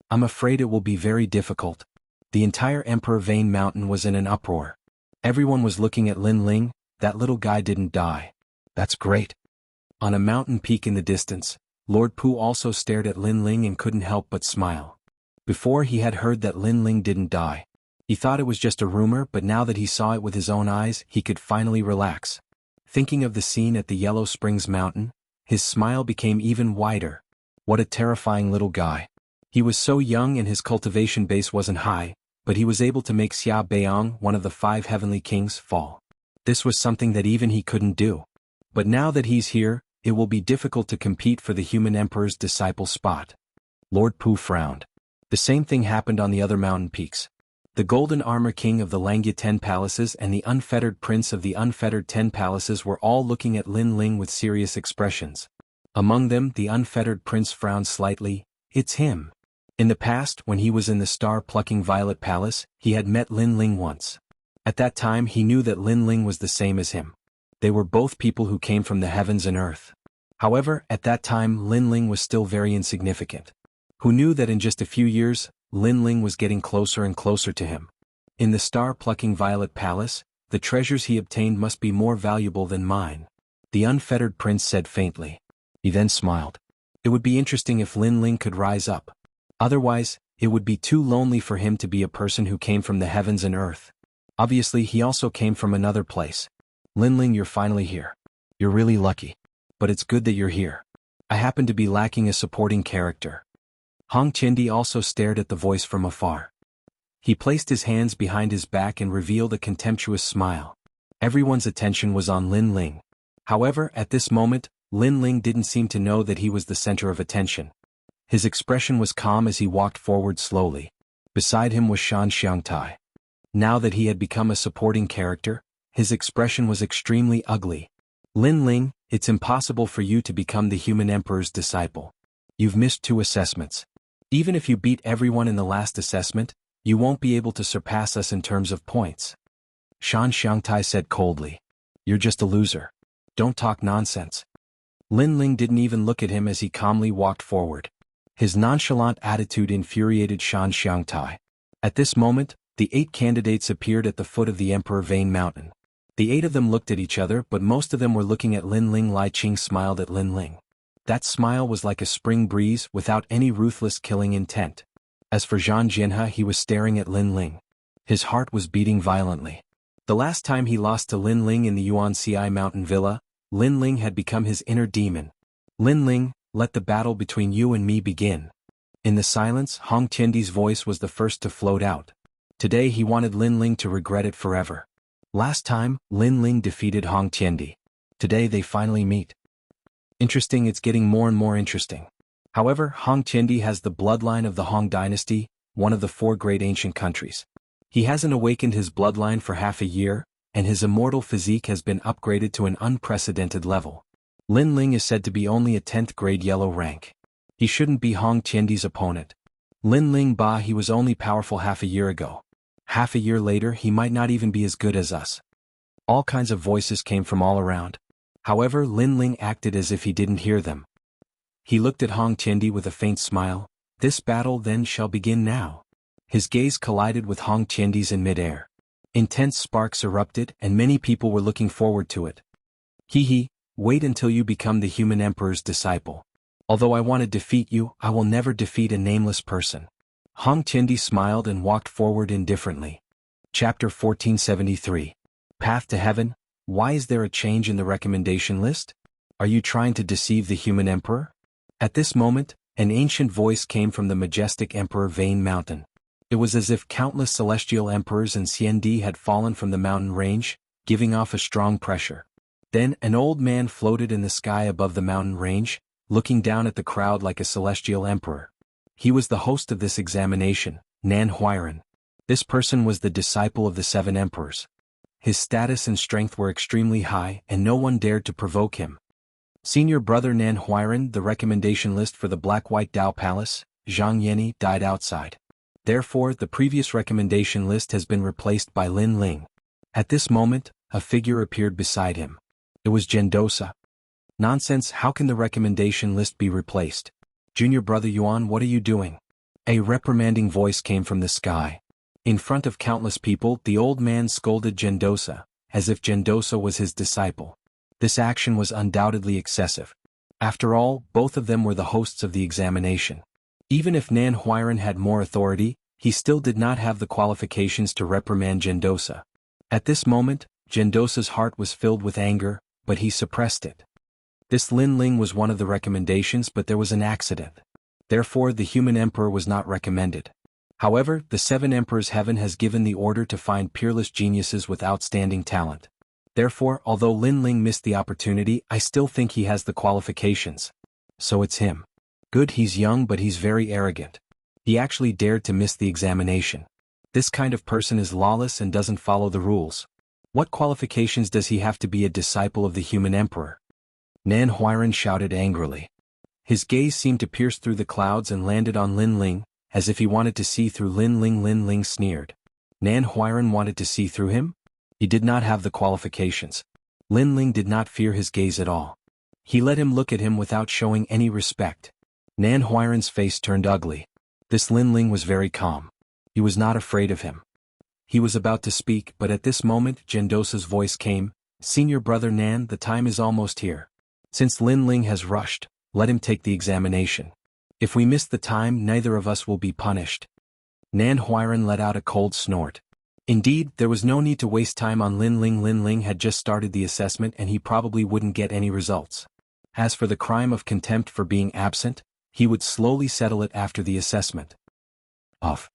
I'm afraid it will be very difficult. The entire Emperor Vane Mountain was in an uproar. Everyone was looking at Lin Ling. That little guy didn't die. That's great. On a mountain peak in the distance, Lord Pu also stared at Lin Ling and couldn't help but smile. Before, he had heard that Lin Ling didn't die. He thought it was just a rumor, but now that he saw it with his own eyes, he could finally relax. Thinking of the scene at the Yellow Springs Mountain, his smile became even wider. What a terrifying little guy. He was so young and his cultivation base wasn't high, but he was able to make Xia Beiyang, one of the 5 heavenly kings, fall. This was something that even he couldn't do. But now that he's here, it will be difficult to compete for the human emperor's disciple spot. Lord Pu frowned. The same thing happened on the other mountain peaks. The Golden Armor King of the Langya 10 Palaces and the Unfettered Prince of the Unfettered 10 Palaces were all looking at Lin Ling with serious expressions. Among them, the Unfettered Prince frowned slightly. It's him. In the past, when he was in the star-plucking Violet Palace, he had met Lin Ling once. At that time he knew that Lin Ling was the same as him. They were both people who came from the heavens and earth. However, at that time Lin Ling was still very insignificant. Who knew that in just a few years, Lin Ling was getting closer and closer to him? In the star-plucking Violet Palace, the treasures he obtained must be more valuable than mine. The unfettered prince said faintly. He then smiled. It would be interesting if Lin Ling could rise up. Otherwise, it would be too lonely for him to be a person who came from the heavens and earth. Obviously he also came from another place. Lin Ling, you're finally here. You're really lucky. But it's good that you're here. I happen to be lacking a supporting character. Hong Qiandi also stared at the voice from afar. He placed his hands behind his back and revealed a contemptuous smile. Everyone's attention was on Lin Ling. However, at this moment, Lin Ling didn't seem to know that he was the center of attention. His expression was calm as he walked forward slowly. Beside him was Xianxia. Now that he had become a supporting character, his expression was extremely ugly. Lin Ling, it's impossible for you to become the human emperor's disciple. You've missed 2 assessments. Even if you beat everyone in the last assessment, you won't be able to surpass us in terms of points. Xianxia said coldly. You're just a loser. Don't talk nonsense. Lin Ling didn't even look at him as he calmly walked forward. His nonchalant attitude infuriated Xianxia. At this moment, the 8 candidates appeared at the foot of the Emperor Vane Mountain. The 8 of them looked at each other, but most of them were looking at Lin Ling. Lai Qing smiled at Lin Ling. That smile was like a spring breeze without any ruthless killing intent. As for Zhang Jianhe, he was staring at Lin Ling. His heart was beating violently. The last time he lost to Lin Ling in the Yuanxi Mountain Villa, Lin Ling had become his inner demon. Lin Ling, let the battle between you and me begin. In the silence, Hong Qiandi's voice was the first to float out. Today he wanted Lin Ling to regret it forever. Last time, Lin Ling defeated Hong Qiandi. Today they finally meet. Interesting, it's getting more and more interesting. However, Hong Qiandi has the bloodline of the Hong dynasty, one of the 4 great ancient countries. He hasn't awakened his bloodline for half a year, and his immortal physique has been upgraded to an unprecedented level. Lin Ling is said to be only a 10th grade yellow rank. He shouldn't be Hong Qiandi's opponent. Lin Ling he was only powerful half a year ago. Half a year later he might not even be as good as us. All kinds of voices came from all around. However, Lin Ling acted as if he didn't hear them. He looked at Hong Qiandi with a faint smile. This battle then shall begin now. His gaze collided with Hong Qiandi's in midair. Intense sparks erupted and many people were looking forward to it. Wait until you become the human emperor's disciple. Although I want to defeat you, I will never defeat a nameless person. Hong Qiandi smiled and walked forward indifferently. Chapter 1473. Path to Heaven. Why is there a change in the recommendation list? Are you trying to deceive the human emperor? At this moment, an ancient voice came from the majestic Emperor Vane Mountain. It was as if countless celestial emperors and Xiandi had fallen from the mountain range, giving off a strong pressure. Then an old man floated in the sky above the mountain range, looking down at the crowd like a celestial emperor. He was the host of this examination, Nan Huiran. This person was the disciple of the 7 emperors. His status and strength were extremely high and no one dared to provoke him. Senior brother Nan Huiran, the recommendation list for the Black-White Dao Palace, Zhang Yanni, died outside. Therefore, the previous recommendation list has been replaced by Lin Ling. At this moment, a figure appeared beside him. It was Gendosa. Nonsense, how can the recommendation list be replaced? Junior brother Yuan, what are you doing? A reprimanding voice came from the sky. In front of countless people, the old man scolded Gendosa, as if Gendosa was his disciple. This action was undoubtedly excessive. After all, both of them were the hosts of the examination. Even if Nan Huiran had more authority, he still did not have the qualifications to reprimand Gendosa. At this moment, Gendosa's heart was filled with anger, but he suppressed it. This Lin Ling was one of the recommendations, but there was an accident. Therefore, the human emperor was not recommended. However, the 7 emperors' heaven has given the order to find peerless geniuses with outstanding talent. Therefore, although Lin Ling missed the opportunity, I still think he has the qualifications. So it's him. Good, he's young but he's very arrogant. He actually dared to miss the examination. This kind of person is lawless and doesn't follow the rules. What qualifications does he have to be a disciple of the human emperor? Nan Huiran shouted angrily. His gaze seemed to pierce through the clouds and landed on Lin Ling, as if he wanted to see through Lin Ling. Lin Ling sneered. Nan Huiran wanted to see through him? He did not have the qualifications. Lin Ling did not fear his gaze at all. He let him look at him without showing any respect. Nan Huiran's face turned ugly. This Lin Ling was very calm. He was not afraid of him. He was about to speak, but at this moment Gendosa's voice came, "Senior brother Nan, the time is almost here. Since Lin Ling has rushed, let him take the examination. If we miss the time, neither of us will be punished." Nan Huiran let out a cold snort. Indeed, there was no need to waste time on Lin Ling. Lin Ling had just started the assessment and he probably wouldn't get any results. As for the crime of contempt for being absent, he would slowly settle it after the assessment. Off.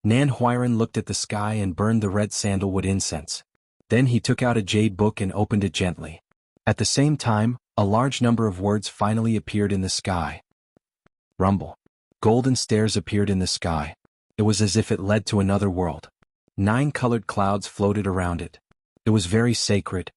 Nan Huiran looked at the sky and burned the red sandalwood incense. Then he took out a jade book and opened it gently. At the same time, a large number of words finally appeared in the sky. Rumble. Golden stairs appeared in the sky. It was as if it led to another world. 9 colored clouds floated around it. It was very sacred.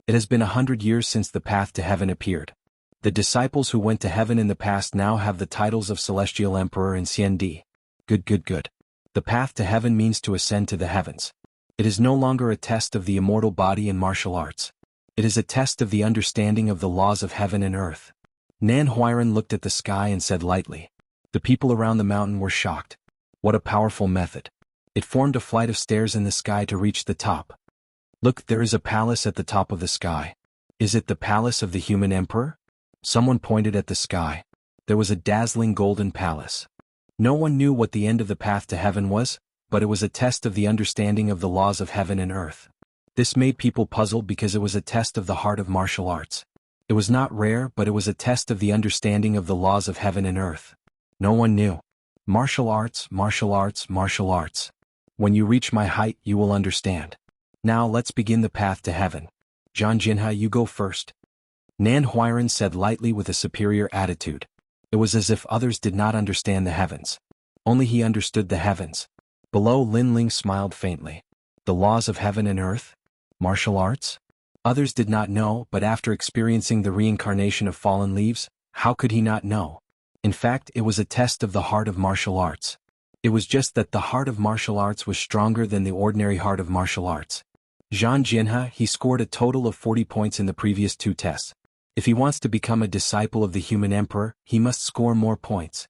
It has been 100 years since the path to heaven appeared. The disciples who went to heaven in the past now have the titles of Celestial Emperor and Xiandi. Good. The path to heaven means to ascend to the heavens. It is no longer a test of the immortal body in martial arts. It is a test of the understanding of the laws of heaven and earth. Nan Huiran looked at the sky and said lightly. The people around the mountain were shocked. What a powerful method. It formed a flight of stairs in the sky to reach the top. Look, there is a palace at the top of the sky. Is it the palace of the human emperor? Someone pointed at the sky. There was a dazzling golden palace. No one knew what the end of the path to heaven was, but it was a test of the understanding of the laws of heaven and earth. This made people puzzled because it was a test of the heart of martial arts. It was not rare, but it was a test of the understanding of the laws of heaven and earth. No one knew. Martial arts. When you reach my height, you will understand. Now let's begin the path to heaven. Jianghu, you go first. Nan Huiran said lightly with a superior attitude. It was as if others did not understand the heavens. Only he understood the heavens. Below, Lin Ling smiled faintly. The laws of heaven and earth? Martial arts? Others did not know, but after experiencing the reincarnation of fallen leaves, how could he not know? In fact, it was a test of the heart of martial arts. It was just that the heart of martial arts was stronger than the ordinary heart of martial arts. Jianghu, he scored a total of 40 points in the previous 2 tests. If he wants to become a disciple of the human emperor, he must score more points.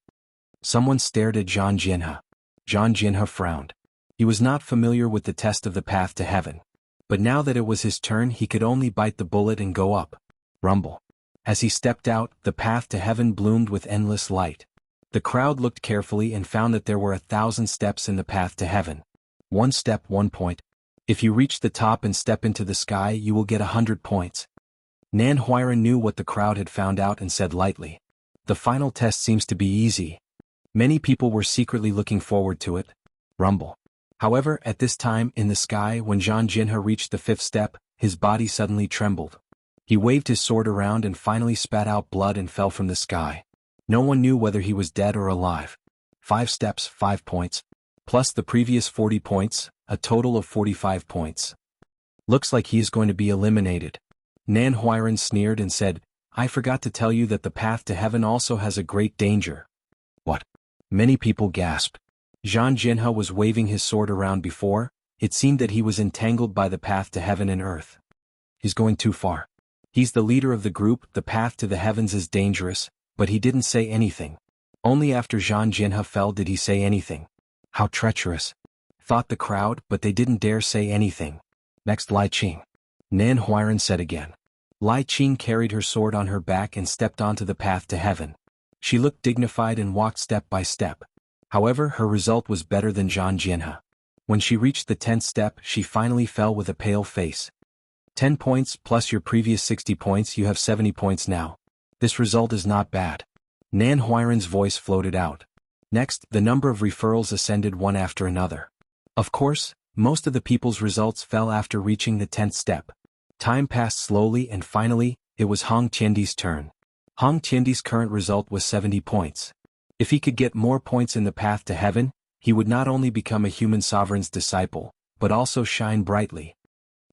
Someone stared at Jianghu. Jianghu frowned. He was not familiar with the test of the path to heaven. But now that it was his turn, he could only bite the bullet and go up. Rumble. As he stepped out, the path to heaven bloomed with endless light. The crowd looked carefully and found that there were 1,000 steps in the path to heaven. 1 step, 1 point. If you reach the top and step into the sky, you will get 100 points. Nan Huiran knew what the crowd had found out and said lightly. The final test seems to be easy. Many people were secretly looking forward to it. Rumble. However, at this time, in the sky, when Jianghu reached the 5th step, his body suddenly trembled. He waved his sword around and finally spat out blood and fell from the sky. No one knew whether he was dead or alive. 5 steps, 5 points. Plus the previous 40 points, a total of 45 points. Looks like he is going to be eliminated. Nan Huiran sneered and said, I forgot to tell you that the path to heaven also has a great danger. What? Many people gasped. Jianghu was waving his sword around before. It seemed that he was entangled by the path to heaven and earth. He's going too far. He's the leader of the group, the path to the heavens is dangerous, but he didn't say anything. Only after Jianghu fell did he say anything. How treacherous, thought the crowd, but they didn't dare say anything. Next, Lai Qing. Nan Huiran said again. Lai Qing carried her sword on her back and stepped onto the path to heaven. She looked dignified and walked step by step. However, her result was better than Jianghu. When she reached the 10th step, she finally fell with a pale face. 10 points plus your previous 60 points, you have 70 points now. This result is not bad. Nan Huiran's voice floated out. Next, the number of referrals ascended one after another. Of course, most of the people's results fell after reaching the 10th step. Time passed slowly and finally, it was Hong Tiandi's turn. Hong Tiandi's current result was 70 points. If he could get more points in the path to heaven, he would not only become a human sovereign's disciple, but also shine brightly.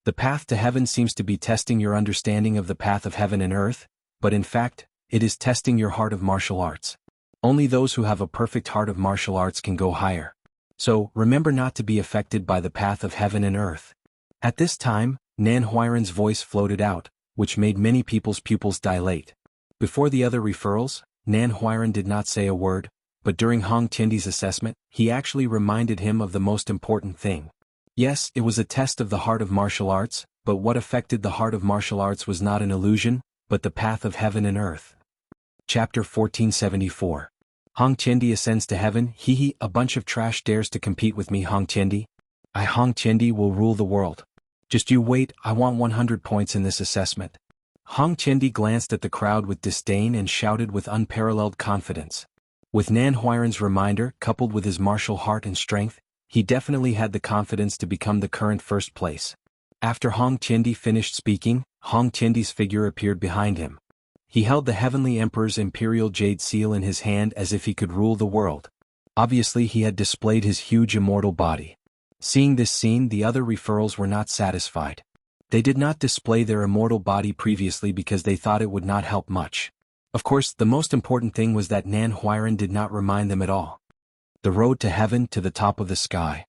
The path to heaven seems to be testing your understanding of the path of heaven and earth, but in fact, it is testing your heart of martial arts. Only those who have a perfect heart of martial arts can go higher. So, remember not to be affected by the path of heaven and earth. At this time, Nan Huairan's voice floated out, which made many people's pupils dilate. Before the other referrals, Nan Huairan did not say a word, but during Hong Tiandi's assessment, he actually reminded him of the most important thing. Yes, it was a test of the heart of martial arts, but what affected the heart of martial arts was not an illusion, but the path of heaven and earth. Chapter 1474. Hong Tiendi ascends to heaven. Hee, a bunch of trash dares to compete with me. Hong Tiendi. Hong Tiendi will rule the world. Just you wait, I want 100 points in this assessment. Hong Tiendi glanced at the crowd with disdain and shouted with unparalleled confidence. With Nan Huairan's reminder, coupled with his martial heart and strength, he definitely had the confidence to become the current first place. After Hong Tiendi finished speaking, Hong Tiendi's figure appeared behind him. He held the Heavenly Emperor's imperial jade seal in his hand as if he could rule the world. Obviously he had displayed his huge immortal body. Seeing this scene, the other referrals were not satisfied. They did not display their immortal body previously because they thought it would not help much. Of course, the most important thing was that Nan Huairan did not remind them at all. The road to heaven, to the top of the sky.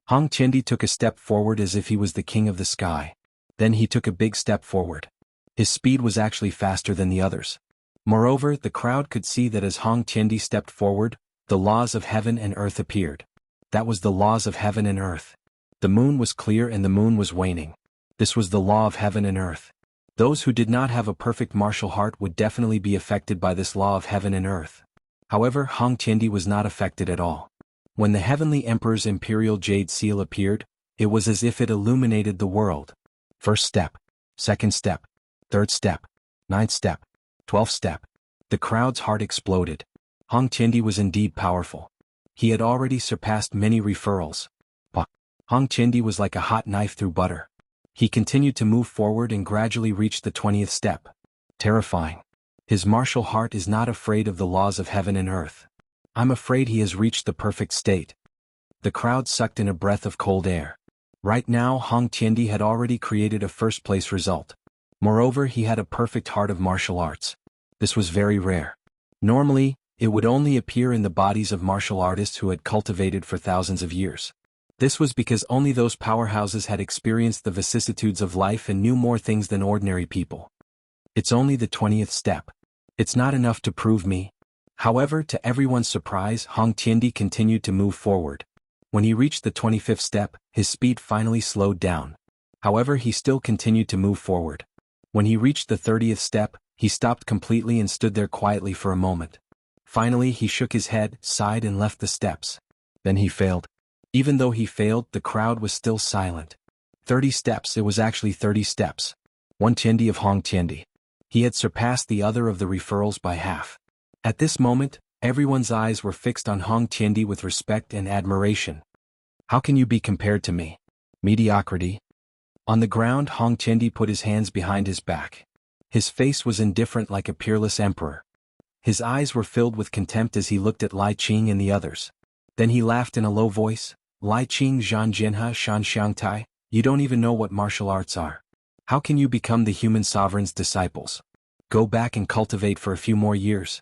Hong Tiendi took a step forward as if he was the king of the sky. Then he took a big step forward. His speed was actually faster than the others. Moreover, the crowd could see that as Hong Tiendi stepped forward, the laws of heaven and earth appeared. That was the laws of heaven and earth. The moon was clear and the moon was waning. This was the law of heaven and earth. Those who did not have a perfect martial heart would definitely be affected by this law of heaven and earth. However, Hong Tiendi was not affected at all. When the Heavenly Emperor's imperial jade seal appeared, it was as if it illuminated the world. First step, second step, third step, ninth step, 12th step. The crowd's heart exploded. Hong Tiendi was indeed powerful. He had already surpassed many referrals. Hong Tiendi was like a hot knife through butter. He continued to move forward and gradually reached the 20th step. Terrifying. His martial heart is not afraid of the laws of heaven and earth. I'm afraid he has reached the perfect state. The crowd sucked in a breath of cold air. Right now Hong Tiendi had already created a first-place result. Moreover, he had a perfect heart of martial arts. This was very rare. Normally, it would only appear in the bodies of martial artists who had cultivated for thousands of years. This was because only those powerhouses had experienced the vicissitudes of life and knew more things than ordinary people. It's only the 20th step. It's not enough to prove me. However, to everyone's surprise, Hong Tiendi continued to move forward. When he reached the 25th step, his speed finally slowed down. However, he still continued to move forward. When he reached the 30th step, he stopped completely and stood there quietly for a moment. Finally, he shook his head, sighed and left the steps. Then he failed. Even though he failed, the crowd was still silent. 30 steps, it was actually 30 steps. 1 Tiendi of Hong Tiendi. He had surpassed the other of the referrals by half. At this moment, everyone's eyes were fixed on Hong Tiendi with respect and admiration. How can you be compared to me? Mediocrity. On the ground, Hong Tiendi put his hands behind his back. His face was indifferent like a peerless emperor. His eyes were filled with contempt as he looked at Lai Qing and the others. Then he laughed in a low voice. Lai Qing Zhan Jinha Shan Xiangtai, you don't even know what martial arts are. How can you become the human sovereign's disciples? Go back and cultivate for a few more years.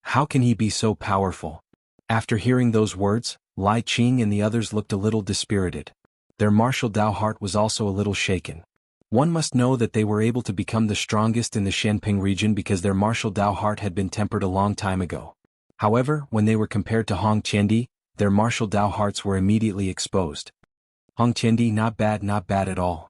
How can he be so powerful? After hearing those words, Lai Qing and the others looked a little dispirited. Their martial Dao heart was also a little shaken. One must know that they were able to become the strongest in the Shenping region because their martial Dao heart had been tempered a long time ago. However, when they were compared to Hong Tiendi, their martial Dao hearts were immediately exposed. Hong Tiendi, not bad at all.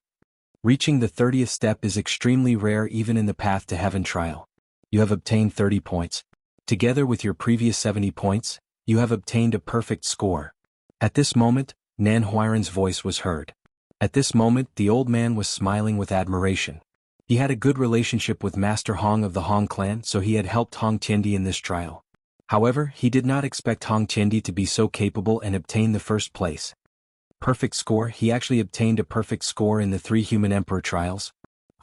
Reaching the 30th step is extremely rare even in the Path to Heaven trial. You have obtained 30 points. Together with your previous 70 points, you have obtained a perfect score. At this moment, Nan Huairan's voice was heard. At this moment, the old man was smiling with admiration. He had a good relationship with Master Hong of the Hong clan, so he had helped Hong Tiendi in this trial. However, he did not expect Hong Tiendi to be so capable and obtain the first place. Perfect score. He actually obtained a perfect score in the 3 Human Emperor trials.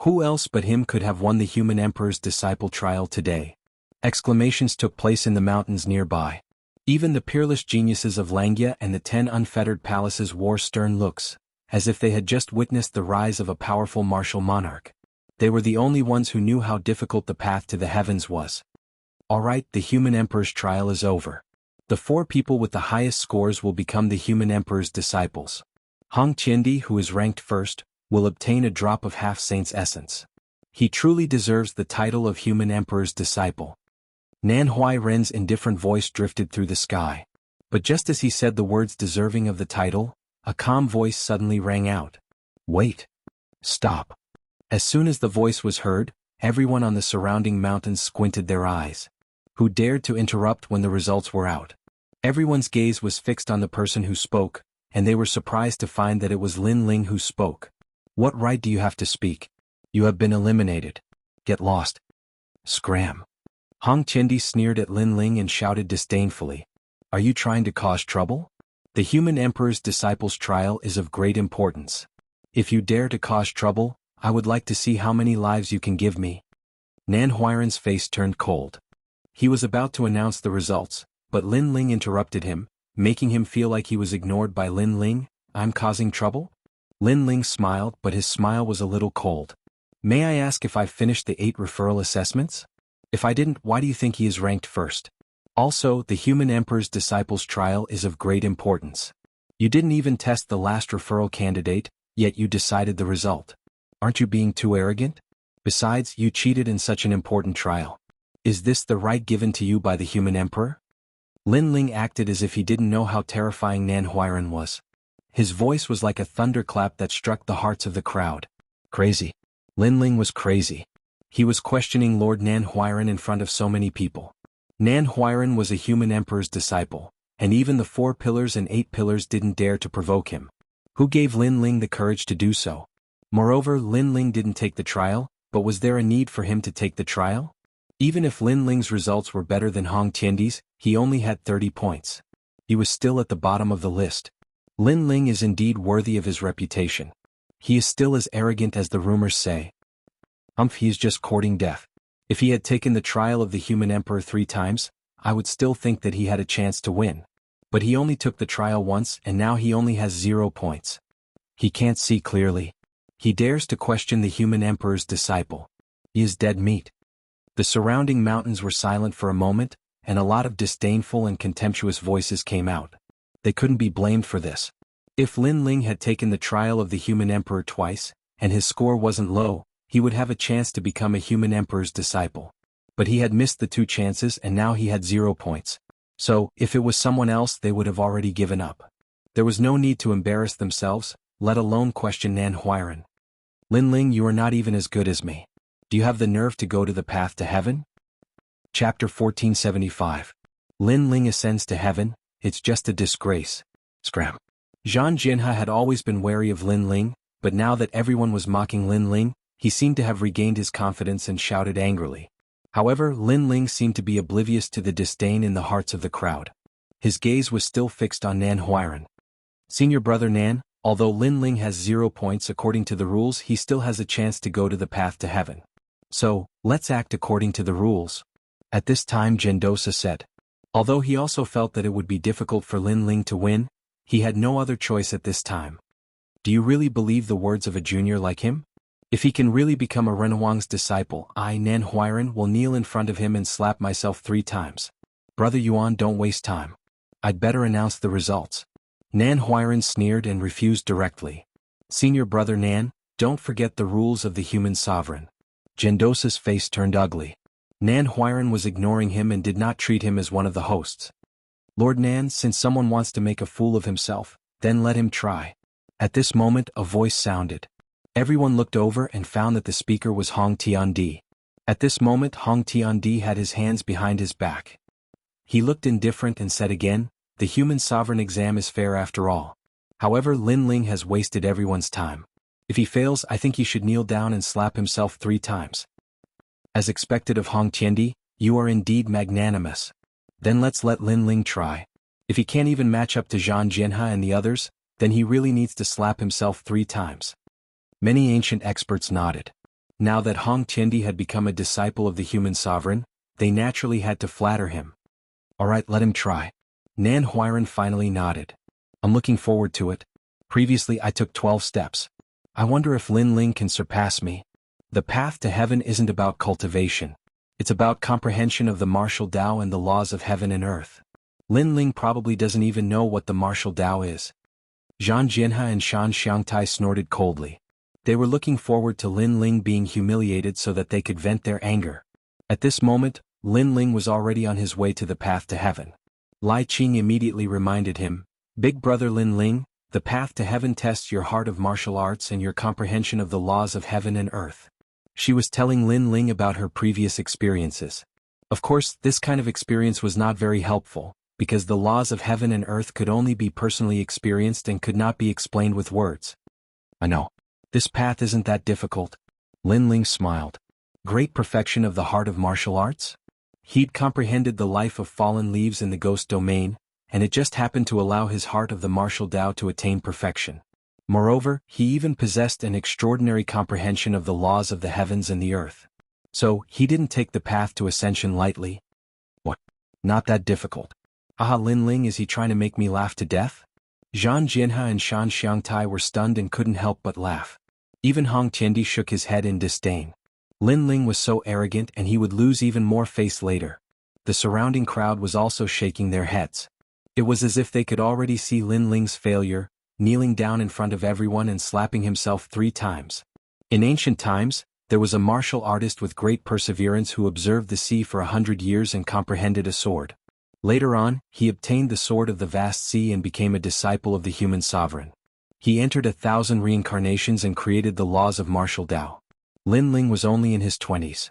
Who else but him could have won the Human Emperor's disciple trial today? Exclamations took place in the mountains nearby. Even the peerless geniuses of Langia and the 10 unfettered palaces wore stern looks, as if they had just witnessed the rise of a powerful martial monarch. They were the only ones who knew how difficult the path to the heavens was. Alright, the human emperor's trial is over. The 4 people with the highest scores will become the human emperor's disciples. Hong Qiandi, who is ranked first, will obtain a drop of half-saint's essence. He truly deserves the title of human emperor's disciple. Nan Huairen's indifferent voice drifted through the sky. But just as he said the words deserving of the title, a calm voice suddenly rang out. Wait. Stop. As soon as the voice was heard, everyone on the surrounding mountains squinted their eyes. Who dared to interrupt when the results were out? Everyone's gaze was fixed on the person who spoke, and they were surprised to find that it was Lin Ling who spoke. What right do you have to speak? You have been eliminated. Get lost. Scram. Hong Qiandi sneered at Lin Ling and shouted disdainfully. Are you trying to cause trouble? The human emperor's disciples' trial is of great importance. If you dare to cause trouble, I would like to see how many lives you can give me. Nan Huairen's face turned cold. He was about to announce the results, but Lin Ling interrupted him, making him feel like he was ignored by Lin Ling. I'm causing trouble? Lin Ling smiled, but his smile was a little cold. May I ask if I finished the 8 referral assessments? If I didn't, why do you think he is ranked first? Also, the human emperor's disciples' trial is of great importance. You didn't even test the last referral candidate, yet you decided the result. Aren't you being too arrogant? Besides, you cheated in such an important trial. Is this the right given to you by the human emperor? Lin Ling acted as if he didn't know how terrifying Nan Huairen was. His voice was like a thunderclap that struck the hearts of the crowd. Crazy. Lin Ling was crazy. He was questioning Lord Nan Huairen in front of so many people. Nan Huairen was a human emperor's disciple, and even the 4 pillars and 8 pillars didn't dare to provoke him. Who gave Lin Ling the courage to do so? Moreover, Lin Ling didn't take the trial, but was there a need for him to take the trial? Even if Lin Ling's results were better than Hong Qiandi's, he only had 30 points. He was still at the bottom of the list. Lin Ling is indeed worthy of his reputation. He is still as arrogant as the rumors say. He is just courting death. If he had taken the trial of the human emperor 3 times, I would still think that he had a chance to win. But he only took the trial once and now he only has 0 points. He can't see clearly. He dares to question the human emperor's disciple. He is dead meat. The surrounding mountains were silent for a moment, and a lot of disdainful and contemptuous voices came out. They couldn't be blamed for this. If Lin Ling had taken the trial of the human emperor twice, and his score wasn't low, he would have a chance to become a human emperor's disciple. But he had missed the 2 chances and now he had 0 points. So, if it was someone else they would have already given up. There was no need to embarrass themselves, let alone question Nan Huairen. Lin Ling, you are not even as good as me. Do you have the nerve to go to the path to heaven? Chapter 1475. Lin Ling ascends to heaven, it's just a disgrace. Scram. Jianghu had always been wary of Lin Ling, but now that everyone was mocking Lin Ling, he seemed to have regained his confidence and shouted angrily. However, Lin Ling seemed to be oblivious to the disdain in the hearts of the crowd. His gaze was still fixed on Nan Huairen. Senior brother Nan, although Lin Ling has 0 points according to the rules, he still has a chance to go to the path to heaven. So, let's act according to the rules. At this time Gendosa said. Although he also felt that it would be difficult for Lin Ling to win, he had no other choice at this time. Do you really believe the words of a junior like him? If he can really become a Renawang's disciple, I, Nan Huairen, will kneel in front of him and slap myself 3 times. Brother Yuan, don't waste time. I'd better announce the results. Nan Huairen sneered and refused directly. Senior brother Nan, don't forget the rules of the human sovereign. Gendosa's face turned ugly. Nan Huairen was ignoring him and did not treat him as one of the hosts. Lord Nan, since someone wants to make a fool of himself, then let him try. At this moment a voice sounded. Everyone looked over and found that the speaker was Hong Tiandi. At this moment Hong Tiandi had his hands behind his back. He looked indifferent and said again, the human sovereign exam is fair after all. However, Lin Ling has wasted everyone's time. If he fails, I think he should kneel down and slap himself 3 times. As expected of Hong Tiandi, you are indeed magnanimous. Then let's let Lin Ling try. If he can't even match up to Zhang Jianhe and the others, then he really needs to slap himself 3 times. Many ancient experts nodded. Now that Hong Tiandi had become a disciple of the human sovereign, they naturally had to flatter him. Alright, let him try. Nan Huairen finally nodded. I'm looking forward to it. Previously I took 12 steps. I wonder if Lin Ling can surpass me. The path to heaven isn't about cultivation. It's about comprehension of the martial Tao and the laws of heaven and earth. Lin Ling probably doesn't even know what the martial Tao is. Zhang Jianhe and Shan Xiangtai snorted coldly. They were looking forward to Lin Ling being humiliated so that they could vent their anger. At this moment, Lin Ling was already on his way to the path to heaven. Lai Qing immediately reminded him, "Big brother Lin Ling, the path to heaven tests your heart of martial arts and your comprehension of the laws of heaven and earth." She was telling Lin Ling about her previous experiences. Of course, this kind of experience was not very helpful, because the laws of heaven and earth could only be personally experienced and could not be explained with words. "I know. This path isn't that difficult." Lin Ling smiled. Great perfection of the heart of martial arts? He'd comprehended the life of fallen leaves in the ghost domain, and it just happened to allow his heart of the martial Tao to attain perfection. Moreover, he even possessed an extraordinary comprehension of the laws of the heavens and the earth. So, he didn't take the path to ascension lightly. What? Not that difficult. Aha, Lin Ling, is he trying to make me laugh to death? Zhang Jianhe and Shan Xiangtai were stunned and couldn't help but laugh. Even Hong Tiandi shook his head in disdain. Lin Ling was so arrogant and he would lose even more face later. The surrounding crowd was also shaking their heads. It was as if they could already see Lin Ling's failure, kneeling down in front of everyone and slapping himself 3 times. In ancient times, there was a martial artist with great perseverance who observed the sea for 100 years and comprehended a sword. Later on, he obtained the sword of the vast sea and became a disciple of the human sovereign. He entered 1,000 reincarnations and created the laws of martial Tao. Lin Ling was only in his 20s.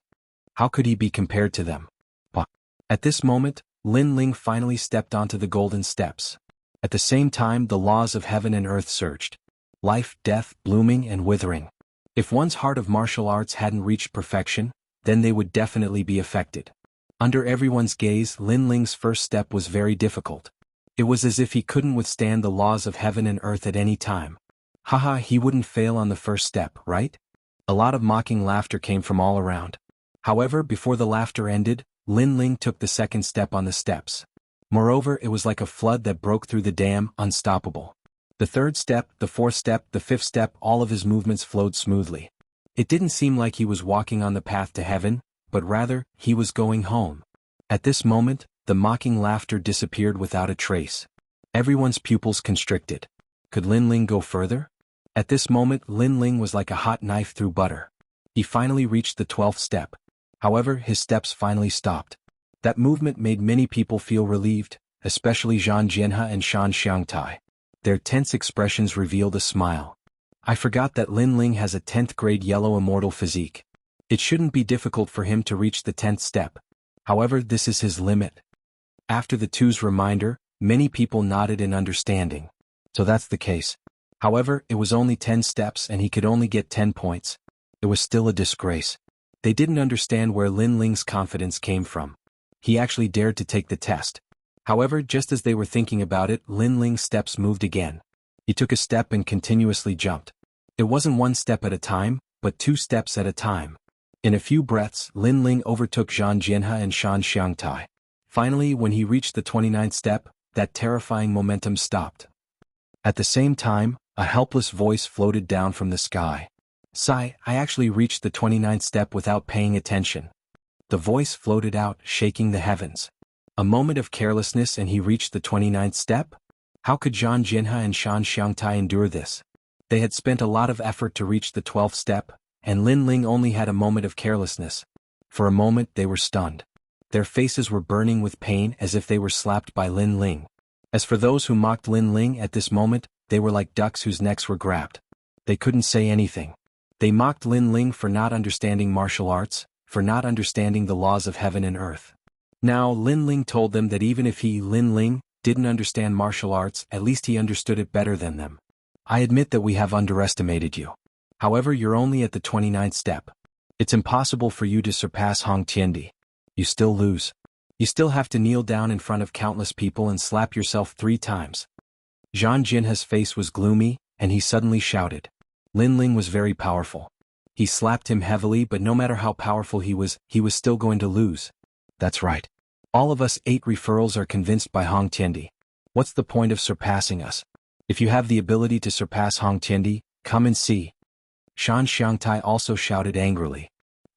How could he be compared to them? But at this moment, Lin Ling finally stepped onto the golden steps. At the same time, the laws of heaven and earth surged. Life, death, blooming and withering. If one's heart of martial arts hadn't reached perfection, then they would definitely be affected. Under everyone's gaze, Lin Ling's first step was very difficult. It was as if he couldn't withstand the laws of heaven and earth at any time. Haha, he wouldn't fail on the first step, right? A lot of mocking laughter came from all around. However, before the laughter ended, Lin Ling took the second step on the steps. Moreover, it was like a flood that broke through the dam, unstoppable. The third step, the fourth step, the fifth step, all of his movements flowed smoothly. It didn't seem like he was walking on the path to heaven, but rather, he was going home. At this moment, the mocking laughter disappeared without a trace. Everyone's pupils constricted. Could Lin Ling go further? At this moment, Lin Ling was like a hot knife through butter. He finally reached the 12th step. However, his steps finally stopped. That movement made many people feel relieved, especially Zhang Jianhe and Shan Xiangtai. Their tense expressions revealed a smile. I forgot that Lin Ling has a 10th grade yellow immortal physique. It shouldn't be difficult for him to reach the 10th step. However, this is his limit. After the two's reminder, many people nodded in understanding. So that's the case. However, it was only 10 steps and he could only get 10 points. It was still a disgrace. They didn't understand where Lin Ling's confidence came from. He actually dared to take the test. However, just as they were thinking about it, Lin Ling's steps moved again. He took a step and continuously jumped. It wasn't 1 step at a time, but 2 steps at a time. In a few breaths, Lin Ling overtook Zhang Jianhe and Shan Xiangtai. Finally, when he reached the 29th step, that terrifying momentum stopped. At the same time, a helpless voice floated down from the sky. "Sigh, I actually reached the 29th step without paying attention." The voice floated out, shaking the heavens. A moment of carelessness and he reached the 29th step? How could Zhang Jianhe and Shan Xiangtai endure this? They had spent a lot of effort to reach the 12th step, and Lin Ling only had a moment of carelessness. For a moment they were stunned. Their faces were burning with pain as if they were slapped by Lin Ling. As for those who mocked Lin Ling at this moment, they were like ducks whose necks were grabbed. They couldn't say anything. They mocked Lin Ling for not understanding martial arts, for not understanding the laws of heaven and earth. Now Lin Ling told them that even if he, Lin Ling, didn't understand martial arts, at least he understood it better than them. I admit that we have underestimated you. However, you're only at the 29th step. It's impossible for you to surpass Hong Tiandi. You still lose. You still have to kneel down in front of countless people and slap yourself 3 times. Zhang Jinhe's face was gloomy, and he suddenly shouted. Lin Ling was very powerful. He slapped him heavily, but no matter how powerful he was still going to lose. That's right. All of us 8 referrals are convinced by Hong Tiandi. What's the point of surpassing us? If you have the ability to surpass Hong Tiandi, come and see. Shan Xiangtai also shouted angrily.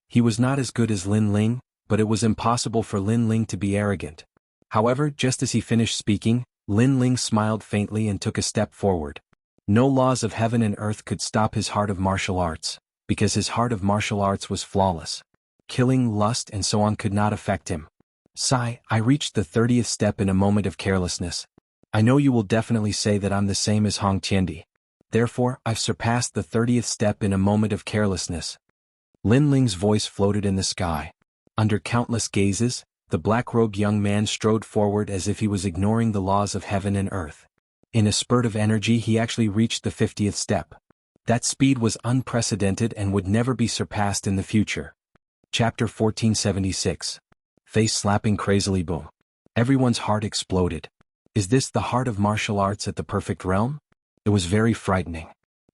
He was not as good as Lin Ling, but it was impossible for Lin Ling to be arrogant. However, just as he finished speaking, Lin Ling smiled faintly and took a step forward. No laws of heaven and earth could stop his heart of martial arts, because his heart of martial arts was flawless. Killing, lust and so on could not affect him. Sigh, I reached the 30th step in a moment of carelessness. I know you will definitely say that I'm the same as Hong Qiandi. Therefore, I've surpassed the 30th step in a moment of carelessness. Lin Ling's voice floated in the sky. Under countless gazes, the black-robed young man strode forward as if he was ignoring the laws of heaven and earth. In a spurt of energy he actually reached the 50th step. That speed was unprecedented and would never be surpassed in the future. Chapter 1476. Face slapping crazily boom. Everyone's heart exploded. Is this the heart of martial arts at the perfect realm? It was very frightening.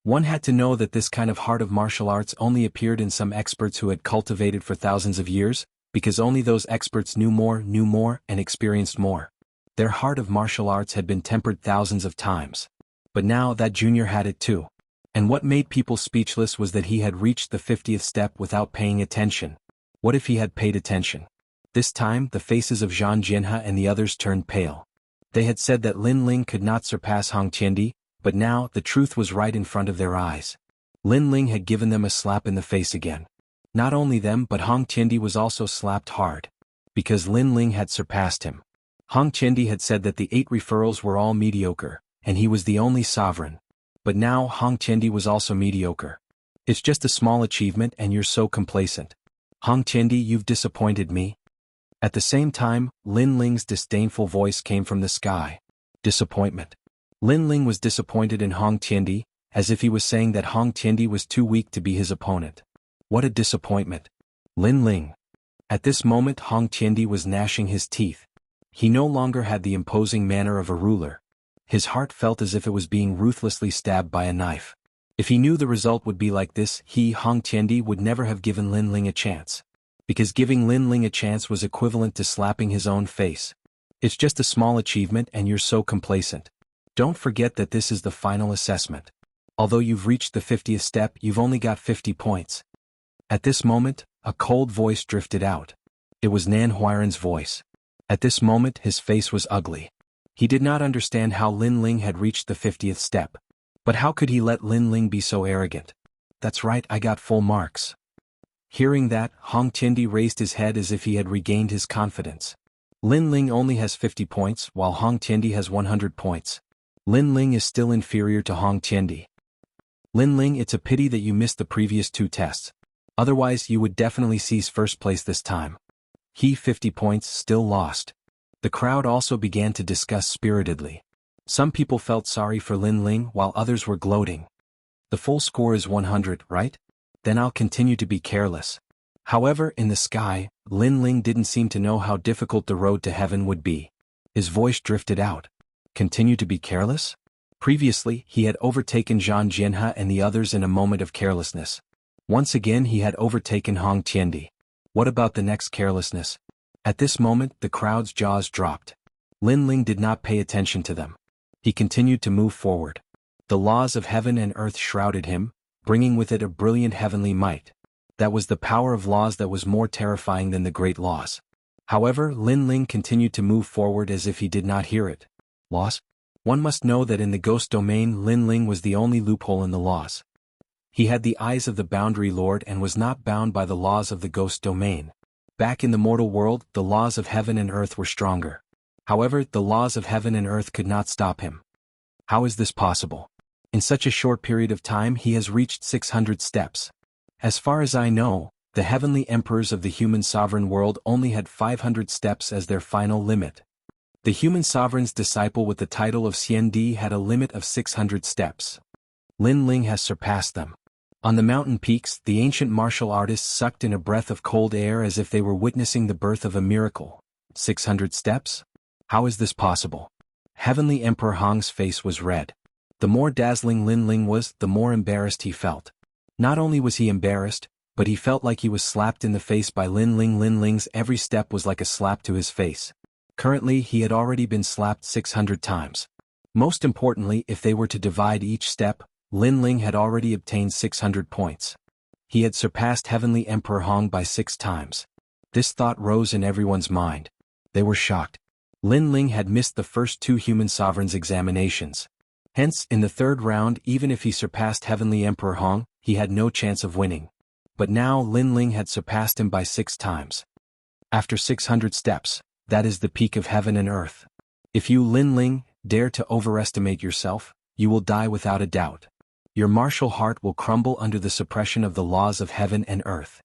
One had to know that this kind of heart of martial arts only appeared in some experts who had cultivated for thousands of years, because only those experts knew more, and experienced more. Their heart of martial arts had been tempered thousands of times. But now that junior had it too. And what made people speechless was that he had reached the 50th step without paying attention. What if he had paid attention? This time, the faces of Zhang Jinhe and the others turned pale. They had said that Lin Ling could not surpass Hong Qiandi, but now the truth was right in front of their eyes. Lin Ling had given them a slap in the face again. Not only them but Hong Qiandi was also slapped hard. Because Lin Ling had surpassed him. Hong Qiandi had said that the 8 referrals were all mediocre, and he was the only sovereign. But now Hong Qiandi was also mediocre. It's just a small achievement and you're so complacent. Hong Qiandi, you've disappointed me. At the same time, Lin Ling's disdainful voice came from the sky. Disappointment. Lin Ling was disappointed in Hong Qiandi, as if he was saying that Hong Qiandi was too weak to be his opponent. What a disappointment. Lin Ling. At this moment Hong Qiandi was gnashing his teeth. He no longer had the imposing manner of a ruler. His heart felt as if it was being ruthlessly stabbed by a knife. If he knew the result would be like this, he, Hong Qiandi, would never have given Lin Ling a chance. Because giving Lin Ling a chance was equivalent to slapping his own face. It's just a small achievement and you're so complacent. Don't forget that this is the final assessment. Although you've reached the 50th step, you've only got 50 points. At this moment, a cold voice drifted out. It was Nan Huairan's voice. At this moment his face was ugly. He did not understand how Lin Ling had reached the 50th step. But how could he let Lin Ling be so arrogant? That's right, I got full marks. Hearing that, Hong Qiandi raised his head as if he had regained his confidence. Lin Ling only has 50 points, while Hong Qiandi has 100 points. Lin Ling is still inferior to Hong Qiandi. Lin Ling, it's a pity that you missed the previous 2 tests. Otherwise you would definitely seize first place this time. He 50 points, still lost. The crowd also began to discuss spiritedly. Some people felt sorry for Lin Ling while others were gloating. The full score is 100, right? Then I'll continue to be careless. However, in the sky, Lin Ling didn't seem to know how difficult the road to heaven would be. His voice drifted out. Continue to be careless? Previously, he had overtaken Zhang Jinhe and the others in a moment of carelessness. Once again he had overtaken Hong Qiandi. What about the next carelessness? At this moment the crowd's jaws dropped. Lin Ling did not pay attention to them. He continued to move forward. The laws of heaven and earth shrouded him, bringing with it a brilliant heavenly might. That was the power of laws that was more terrifying than the great laws. However, Lin Ling continued to move forward as if he did not hear it. Laws? One must know that in the ghost domain Lin Ling was the only loophole in the laws. He had the eyes of the boundary lord and was not bound by the laws of the ghost domain. Back in the mortal world, the laws of heaven and earth were stronger. However, the laws of heaven and earth could not stop him. How is this possible? In such a short period of time he has reached 600 steps. As far as I know, the heavenly emperors of the human sovereign world only had 500 steps as their final limit. The human sovereign's disciple with the title of Xiandi had a limit of 600 steps. Lin Ling has surpassed them. On the mountain peaks, the ancient martial artists sucked in a breath of cold air as if they were witnessing the birth of a miracle. 600 steps? How is this possible? Heavenly Emperor Hong's face was red. The more dazzling Lin Ling was, the more embarrassed he felt. Not only was he embarrassed, but he felt like he was slapped in the face by Lin Ling. Lin Ling's every step was like a slap to his face. Currently he had already been slapped 600 times. Most importantly, if they were to divide each step, Lin Ling had already obtained 600 points. He had surpassed Heavenly Emperor Hong by 6 times. This thought rose in everyone's mind. They were shocked. Lin Ling had missed the first 2 human sovereigns' examinations. Hence, in the 3rd round, even if he surpassed Heavenly Emperor Hong, he had no chance of winning. But now Lin Ling had surpassed him by 6 times. After 600 steps, that is the peak of heaven and earth. If you, Lin Ling, dare to overestimate yourself, you will die without a doubt. Your martial heart will crumble under the suppression of the laws of heaven and earth.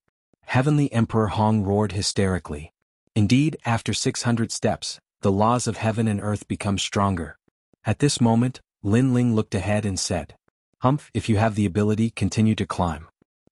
Heavenly Emperor Hong roared hysterically. Indeed, after 600 steps, the laws of heaven and earth become stronger. At this moment, Lin Ling looked ahead and said, "Humph, if you have the ability, continue to climb.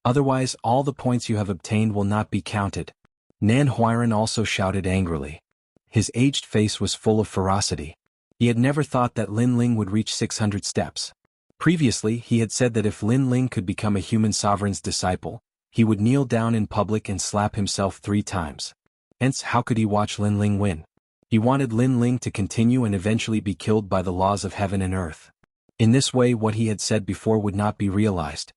Otherwise, all the points you have obtained will not be counted." Nan Huiran also shouted angrily. His aged face was full of ferocity. He had never thought that Lin Ling would reach 600 steps. Previously, he had said that if Lin Ling could become a human sovereign's disciple, he would kneel down in public and slap himself 3 times. Hence, how could he watch Lin Ling win? He wanted Lin Ling to continue and eventually be killed by the laws of heaven and earth. In this way, what he had said before would not be realized.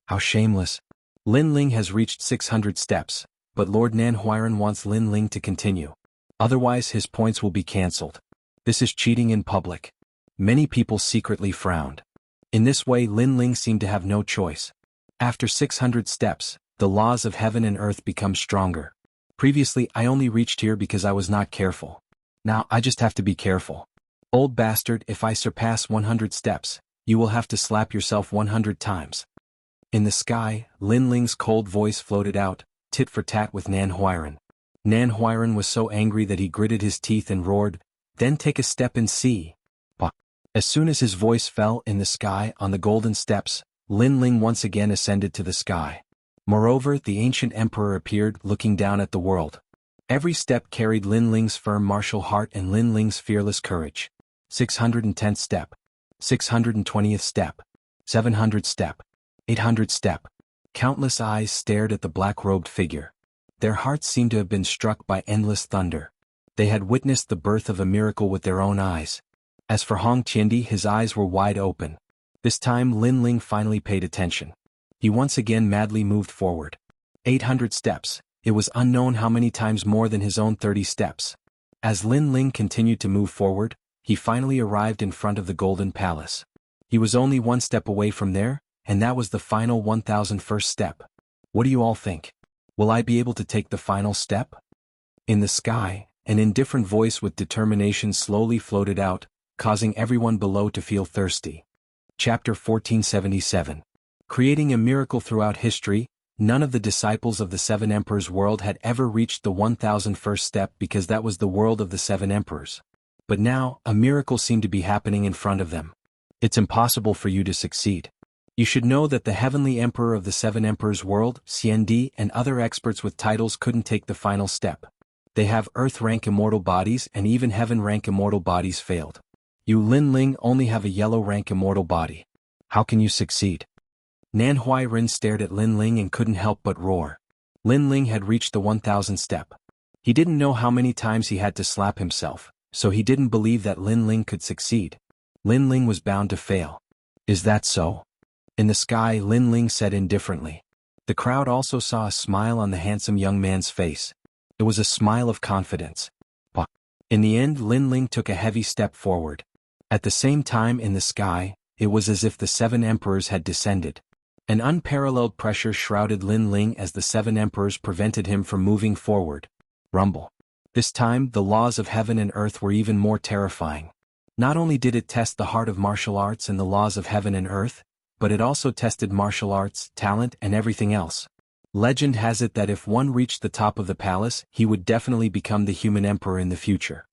How shameless. Lin Ling has reached 600 steps, but Lord Nan Huiran wants Lin Ling to continue. Otherwise, his points will be cancelled. This is cheating in public. Many people secretly frowned. In this way, Lin Ling seemed to have no choice. After 600 steps, the laws of heaven and earth become stronger. Previously, I only reached here because I was not careful. Now, I just have to be careful. Old bastard, if I surpass 100 steps, you will have to slap yourself 100 times. In the sky, Lin Ling's cold voice floated out, tit for tat with Nan Huiran. Nan Huiran was so angry that he gritted his teeth and roared, "Then take a step and see." But as soon as his voice fell in the sky on the golden steps, Lin Ling once again ascended to the sky. Moreover, the ancient emperor appeared, looking down at the world. Every step carried Lin Ling's firm martial heart and Lin Ling's fearless courage. 610th step. 620th step. 700th step. 800th step. Countless eyes stared at the black-robed figure. Their hearts seemed to have been struck by endless thunder. They had witnessed the birth of a miracle with their own eyes. As for Hong Qiandi, his eyes were wide open. This time Lin Ling finally paid attention. He once again madly moved forward. 800 steps. It was unknown how many times more than his own 30 steps. As Lin Ling continued to move forward, he finally arrived in front of the Golden Palace. He was only 1 step away from there, and that was the final 1001st step. What do you all think? Will I be able to take the final step? In the sky, an indifferent voice with determination slowly floated out, causing everyone below to feel thirsty. Chapter 1477. Creating a miracle throughout history, none of the disciples of the 7 Emperors' world had ever reached the 1001st step because that was the world of the 7 Emperors. But now, a miracle seemed to be happening in front of them. It's impossible for you to succeed. You should know that the Heavenly Emperor of the 7 Emperors' world, Xianxia, and other experts with titles couldn't take the final step. They have Earth-rank immortal bodies and even Heaven-rank immortal bodies failed. You Lin Ling only have a yellow-rank immortal body. How can you succeed? Nan Huiran stared at Lin Ling and couldn't help but roar. Lin Ling had reached the 1000th step. He didn't know how many times he had to slap himself, so he didn't believe that Lin Ling could succeed. Lin Ling was bound to fail. Is that so? In the sky, Lin Ling said indifferently. The crowd also saw a smile on the handsome young man's face. It was a smile of confidence. But in the end, Lin Ling took a heavy step forward. At the same time in the sky, it was as if the 7 emperors had descended. An unparalleled pressure shrouded Lin Ling as the 7 emperors prevented him from moving forward. Rumble. This time, the laws of heaven and earth were even more terrifying. Not only did it test the heart of martial arts and the laws of heaven and earth, but it also tested martial arts, talent, and everything else. Legend has it that if one reached the top of the palace, he would definitely become the human emperor in the future.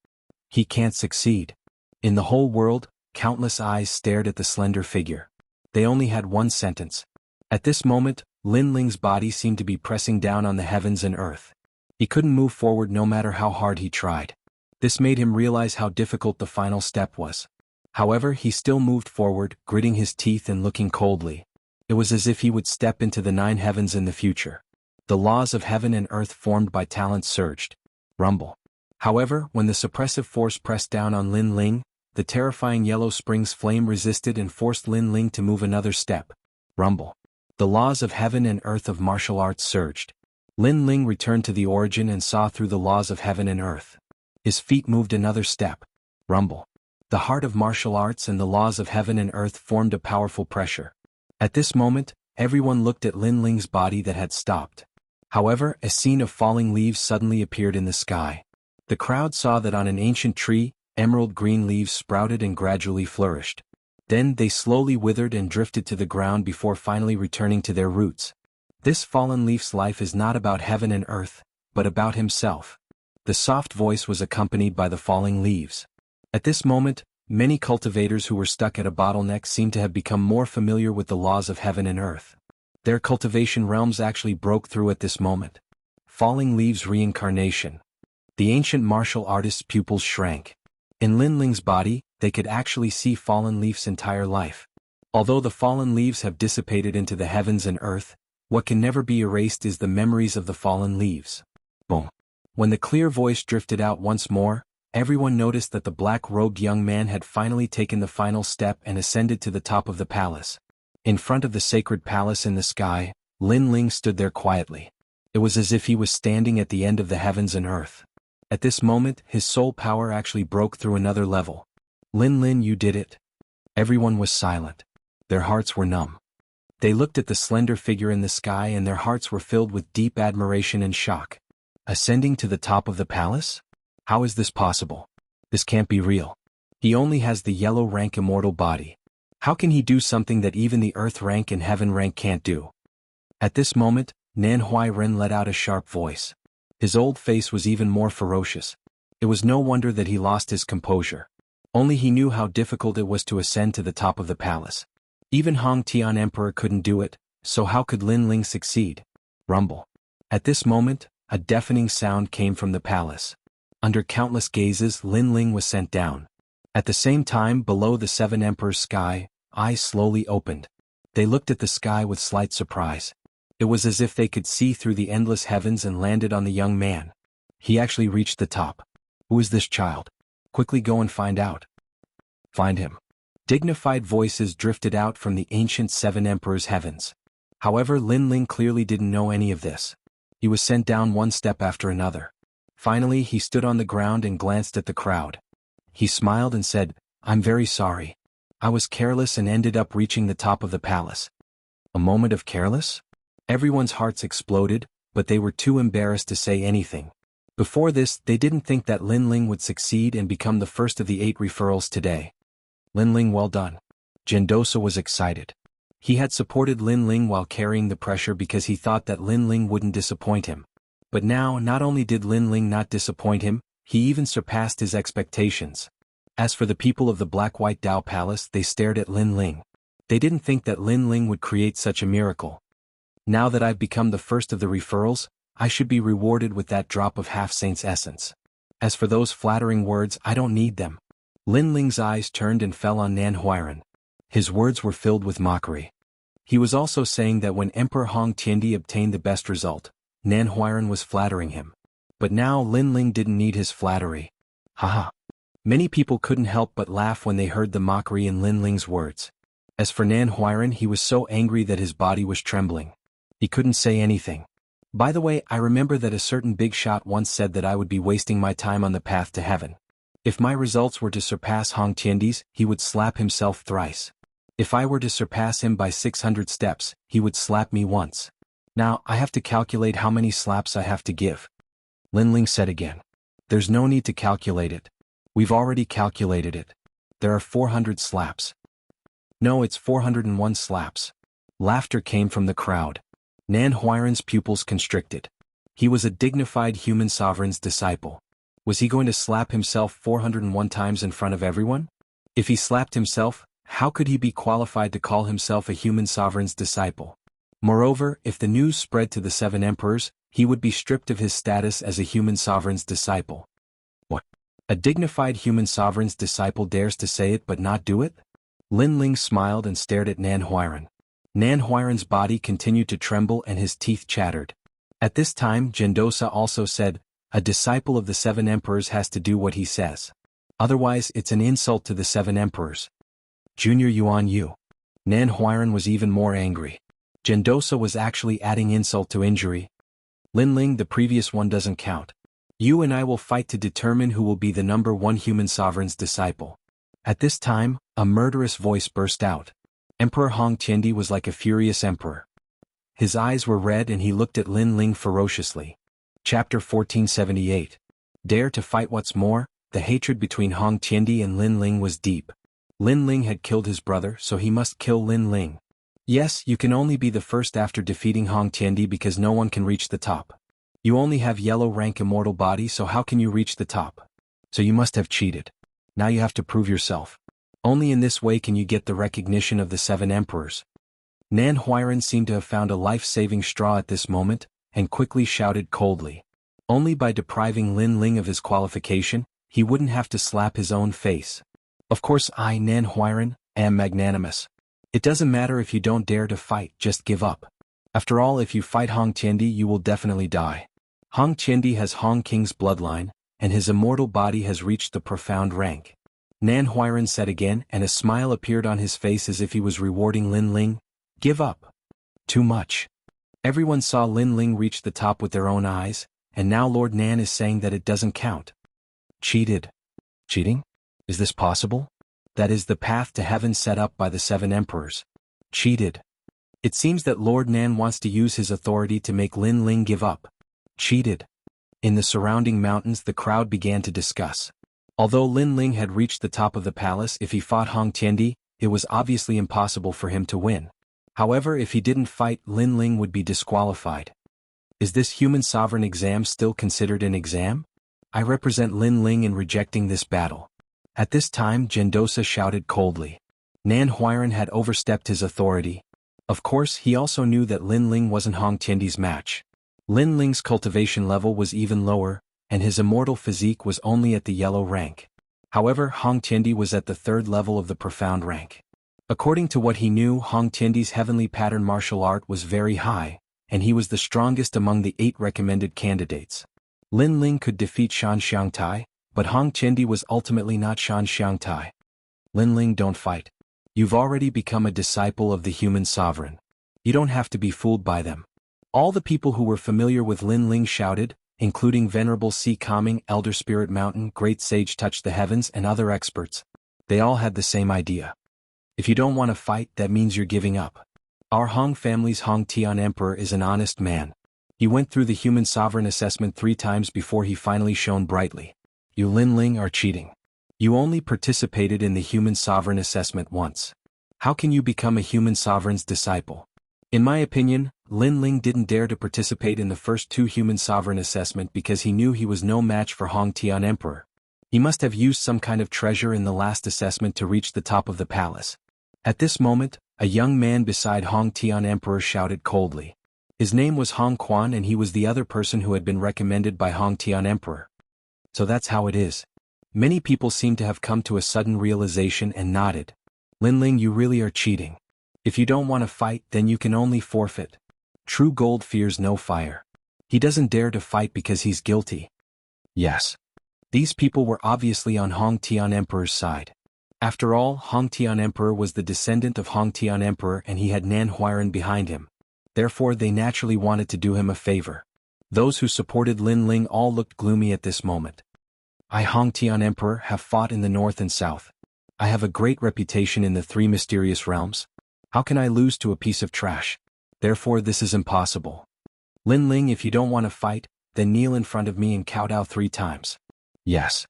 He can't succeed. In the whole world, countless eyes stared at the slender figure. They only had one sentence. At this moment, Lin Ling's body seemed to be pressing down on the heavens and earth. He couldn't move forward no matter how hard he tried. This made him realize how difficult the final step was. However, he still moved forward, gritting his teeth and looking coldly. It was as if he would step into the 9 heavens in the future. The laws of heaven and earth formed by talent surged. Rumble. However, when the suppressive force pressed down on Lin Ling, the terrifying yellow spring's flame resisted and forced Lin Ling to move another step. Rumble. The laws of heaven and earth of martial arts surged. Lin Ling returned to the origin and saw through the laws of heaven and earth. His feet moved another step. Rumble. The heart of martial arts and the laws of heaven and earth formed a powerful pressure. At this moment, everyone looked at Lin Ling's body that had stopped. However, a scene of falling leaves suddenly appeared in the sky. The crowd saw that on an ancient tree, emerald green leaves sprouted and gradually flourished. Then they slowly withered and drifted to the ground before finally returning to their roots. This fallen leaf's life is not about heaven and earth, but about himself. The soft voice was accompanied by the falling leaves. At this moment, many cultivators who were stuck at a bottleneck seemed to have become more familiar with the laws of heaven and earth. Their cultivation realms actually broke through at this moment. Falling leaves reincarnation. The ancient martial artist's pupils shrank. In Lin Ling's body, they could actually see fallen leaf's entire life. Although the fallen leaves have dissipated into the heavens and earth, what can never be erased is the memories of the fallen leaves. Boom. When the clear voice drifted out once more, everyone noticed that the black-robed young man had finally taken the final step and ascended to the top of the palace. In front of the sacred palace in the sky, Lin Ling stood there quietly. It was as if he was standing at the end of the heavens and earth. At this moment, his soul power actually broke through another level. Lin Lin, you did it. Everyone was silent. Their hearts were numb. They looked at the slender figure in the sky and their hearts were filled with deep admiration and shock. Ascending to the top of the palace? How is this possible? This can't be real. He only has the yellow rank immortal body. How can he do something that even the earth rank and heaven rank can't do? At this moment, Nan Huairen let out a sharp voice. His old face was even more ferocious. It was no wonder that he lost his composure. Only he knew how difficult it was to ascend to the top of the palace. Even Hong Tian Emperor couldn't do it, so how could Lin Ling succeed? Rumble. At this moment, a deafening sound came from the palace. Under countless gazes, Lin Ling was sent down. At the same time, below the seven emperors' sky, eyes slowly opened. They looked at the sky with slight surprise. It was as if they could see through the endless heavens and landed on the young man. He actually reached the top. Who is this child? Quickly go and find out. Find him. Dignified voices drifted out from the ancient seven emperors' heavens. However, Lin Ling clearly didn't know any of this. He was sent down one step after another. Finally, he stood on the ground and glanced at the crowd. He smiled and said, I'm very sorry. I was careless and ended up reaching the top of the palace. A moment of careless? Everyone's hearts exploded, but they were too embarrassed to say anything. Before this, they didn't think that Lin Ling would succeed and become the first of the 8 referrals today. Lin Ling, well done. Gendosa was excited. He had supported Lin Ling while carrying the pressure because he thought that Lin Ling wouldn't disappoint him. But now, not only did Lin Ling not disappoint him, he even surpassed his expectations. As for the people of the Black-White Dao Palace, they stared at Lin Ling. They didn't think that Lin Ling would create such a miracle. Now that I've become the first of the referrals, I should be rewarded with that drop of half-saint's essence. As for those flattering words, I don't need them. Lin Ling's eyes turned and fell on Nan Huairen. His words were filled with mockery. He was also saying that when Emperor Hong Tiandi obtained the best result, Nan Huairen was flattering him. But now Lin Ling didn't need his flattery. Haha. Many people couldn't help but laugh when they heard the mockery in Lin Ling's words. As for Nan Huairen, he was so angry that his body was trembling. He couldn't say anything. By the way, I remember that a certain big shot once said that I would be wasting my time on the path to heaven. If my results were to surpass Hong Tiandi's, he would slap himself thrice. If I were to surpass him by 600 steps, he would slap me once. Now, I have to calculate how many slaps I have to give. Lin Ling said again. There's no need to calculate it. We've already calculated it. There are 400 slaps. No, it's 401 slaps. Laughter came from the crowd. Nan Huairen's pupils constricted. He was a dignified human sovereign's disciple. Was he going to slap himself 401 times in front of everyone? If he slapped himself, how could he be qualified to call himself a human sovereign's disciple? Moreover, if the news spread to the 7 emperors, he would be stripped of his status as a human sovereign's disciple. What? A dignified human sovereign's disciple dares to say it but not do it? Lin Ling smiled and stared at Nan Huairen. Nan Huairen's body continued to tremble and his teeth chattered. At this time, Gendosa also said, a disciple of the 7 emperors has to do what he says. Otherwise, it's an insult to the 7 emperors. Junior Yuan Yu. Nan Huairen was even more angry. Gendosa was actually adding insult to injury. Lin Ling, the previous one doesn't count. You and I will fight to determine who will be the number one human sovereign's disciple. At this time, a murderous voice burst out. Emperor Hong Tiendi was like a furious emperor. His eyes were red and he looked at Lin Ling ferociously. Chapter 1478. Dare to fight. What's more, the hatred between Hong Tiendi and Lin Ling was deep. Lin Ling had killed his brother, so he must kill Lin Ling. Yes, you can only be the first after defeating Hong Tiendi because no one can reach the top. You only have yellow rank immortal body, so how can you reach the top? So you must have cheated. Now you have to prove yourself. Only in this way can you get the recognition of the 7 emperors. Nan Huiran seemed to have found a life-saving straw at this moment, and quickly shouted coldly. Only by depriving Lin Ling of his qualification, he wouldn't have to slap his own face. Of course I, Nan Huiran, am magnanimous. It doesn't matter if you don't dare to fight, just give up. After all, if you fight Hong Tiendi you will definitely die. Hong Tiendi has Hong King's bloodline, and his immortal body has reached the profound rank. Nan Huiran said again, and a smile appeared on his face as if he was rewarding Lin Ling. Give up. Too much. Everyone saw Lin Ling reach the top with their own eyes, and now Lord Nan is saying that it doesn't count. Cheated. Cheating? Is this possible? That is the path to heaven set up by the 7 emperors. Cheated. It seems that Lord Nan wants to use his authority to make Lin Ling give up. Cheated. In the surrounding mountains the crowd began to discuss. Although Lin Ling had reached the top of the palace, if he fought Hong Tiendi, it was obviously impossible for him to win. However, if he didn't fight, Lin Ling would be disqualified. Is this human sovereign exam still considered an exam? I represent Lin Ling in rejecting this battle. At this time Gendosa shouted coldly. Nan Huiran had overstepped his authority. Of course, he also knew that Lin Ling wasn't Hong Tiendi's match. Lin Ling's cultivation level was even lower, and his immortal physique was only at the yellow rank. However, Hong Tiendi was at the 3rd level of the profound rank. According to what he knew, Hong Tiendi's heavenly pattern martial art was very high, and he was the strongest among the 8 recommended candidates. Lin Ling could defeat Xianxia, but Hong Tiendi was ultimately not Xianxia. Lin Ling, don't fight. You've already become a disciple of the human sovereign. You don't have to be fooled by them. All the people who were familiar with Lin Ling shouted, including Venerable Sea Calming, Elder Spirit Mountain, Great Sage Touch the Heavens and other experts. They all had the same idea. If you don't want to fight, that means you're giving up. Our Hong family's Hong Tian Emperor is an honest man. He went through the human sovereign assessment 3 times before he finally shone brightly. You Lin Ling are cheating. You only participated in the human sovereign assessment once. How can you become a human sovereign's disciple? In my opinion, Lin Ling didn't dare to participate in the first 2 human sovereign assessment because he knew he was no match for Hong Tian Emperor. He must have used some kind of treasure in the last assessment to reach the top of the palace. At this moment, a young man beside Hong Tian Emperor shouted coldly. His name was Hong Quan and he was the other person who had been recommended by Hong Tian Emperor. So that's how it is. Many people seemed to have come to a sudden realization and nodded. Lin Ling, you really are cheating. If you don't want to fight, then you can only forfeit. True gold fears no fire. He doesn't dare to fight because he's guilty. Yes. These people were obviously on Hong Tian Emperor's side. After all, Hong Tian Emperor was the descendant of Hong Tian Emperor and he had Nan Huiran behind him. Therefore they naturally wanted to do him a favor. Those who supported Lin Ling all looked gloomy at this moment. I, Hong Tian Emperor, have fought in the north and south. I have a great reputation in the 3 mysterious realms. How can I lose to a piece of trash? Therefore this is impossible. Lin Ling, if you don't want to fight, then kneel in front of me and kowtow 3 times. Yes.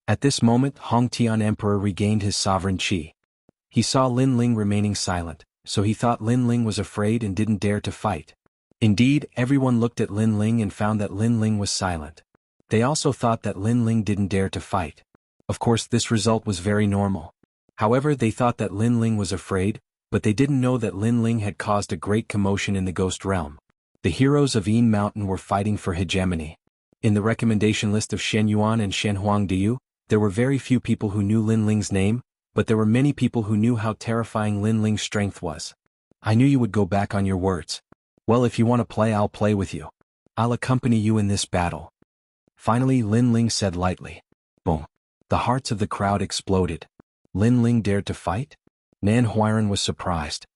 At this moment Hong Tian Emperor regained his sovereign qi. He saw Lin Ling remaining silent, so he thought Lin Ling was afraid and didn't dare to fight. Indeed, everyone looked at Lin Ling and found that Lin Ling was silent. They also thought that Lin Ling didn't dare to fight. Of course this result was very normal. However, they thought that Lin Ling was afraid, but they didn't know that Lin Ling had caused a great commotion in the ghost realm. The heroes of Yin Mountain were fighting for hegemony. In the recommendation list of Shen Yuan and Shen Huangdiyu, there were very few people who knew Lin Ling's name, but there were many people who knew how terrifying Lin Ling's strength was. I knew you would go back on your words. Well, if you want to play, I'll play with you. I'll accompany you in this battle. Finally, Lin Ling said lightly. Boom. The hearts of the crowd exploded. Lin Ling dared to fight? Nan Huiran was surprised.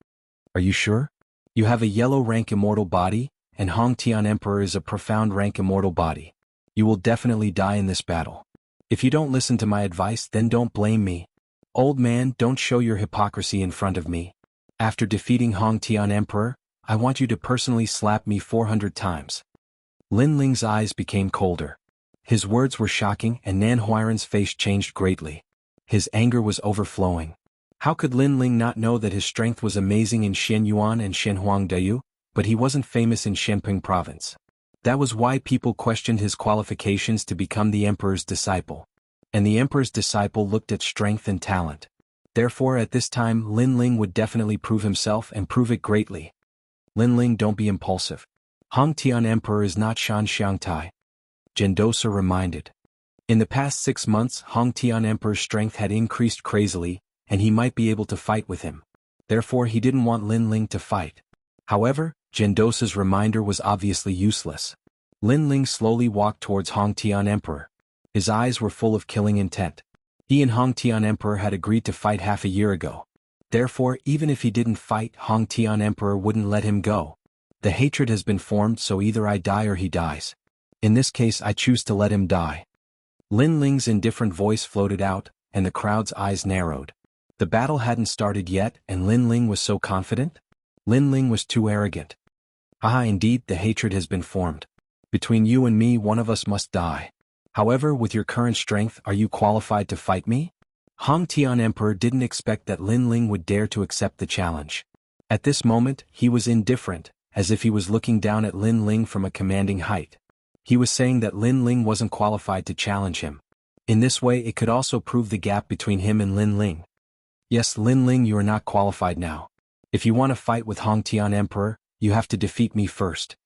Are you sure? You have a yellow rank immortal body, and Hongtian Emperor is a profound rank immortal body. You will definitely die in this battle. If you don't listen to my advice, then don't blame me. Old man, don't show your hypocrisy in front of me. After defeating Hongtian Emperor, I want you to personally slap me 400 times. Lin Ling's eyes became colder. His words were shocking and Nan Huairan's face changed greatly. His anger was overflowing. How could Lin Ling not know that his strength was amazing in Xianyuan and Shenhuangdayu, but he wasn't famous in Shenping province? That was why people questioned his qualifications to become the emperor's disciple. And the emperor's disciple looked at strength and talent. Therefore at this time Lin Ling would definitely prove himself and prove it greatly. Lin Ling, don't be impulsive. Hongtian Emperor is not Shan Xiangtai. Gendosa reminded. In the past 6 months Hongtian Emperor's strength had increased crazily, and he might be able to fight with him. Therefore he didn't want Lin Ling to fight. However, Gendosa's reminder was obviously useless. Lin Ling slowly walked towards Hongtian Emperor. His eyes were full of killing intent. He and Hongtian Emperor had agreed to fight half a year ago. Therefore, even if he didn't fight, Hongtian Emperor wouldn't let him go. The hatred has been formed, so either I die or he dies. In this case I choose to let him die. Lin Ling's indifferent voice floated out, and the crowd's eyes narrowed. The battle hadn't started yet, and Lin Ling was so confident? Lin Ling was too arrogant. Ah, indeed, the hatred has been formed. Between you and me, one of us must die. However, with your current strength, are you qualified to fight me? Hongtian Emperor didn't expect that Lin Ling would dare to accept the challenge. At this moment, he was indifferent, as if he was looking down at Lin Ling from a commanding height. He was saying that Lin Ling wasn't qualified to challenge him. In this way it could also prove the gap between him and Lin Ling. Yes, Lin Ling, you are not qualified now. If you want to fight with Hongtian Emperor, you have to defeat me first.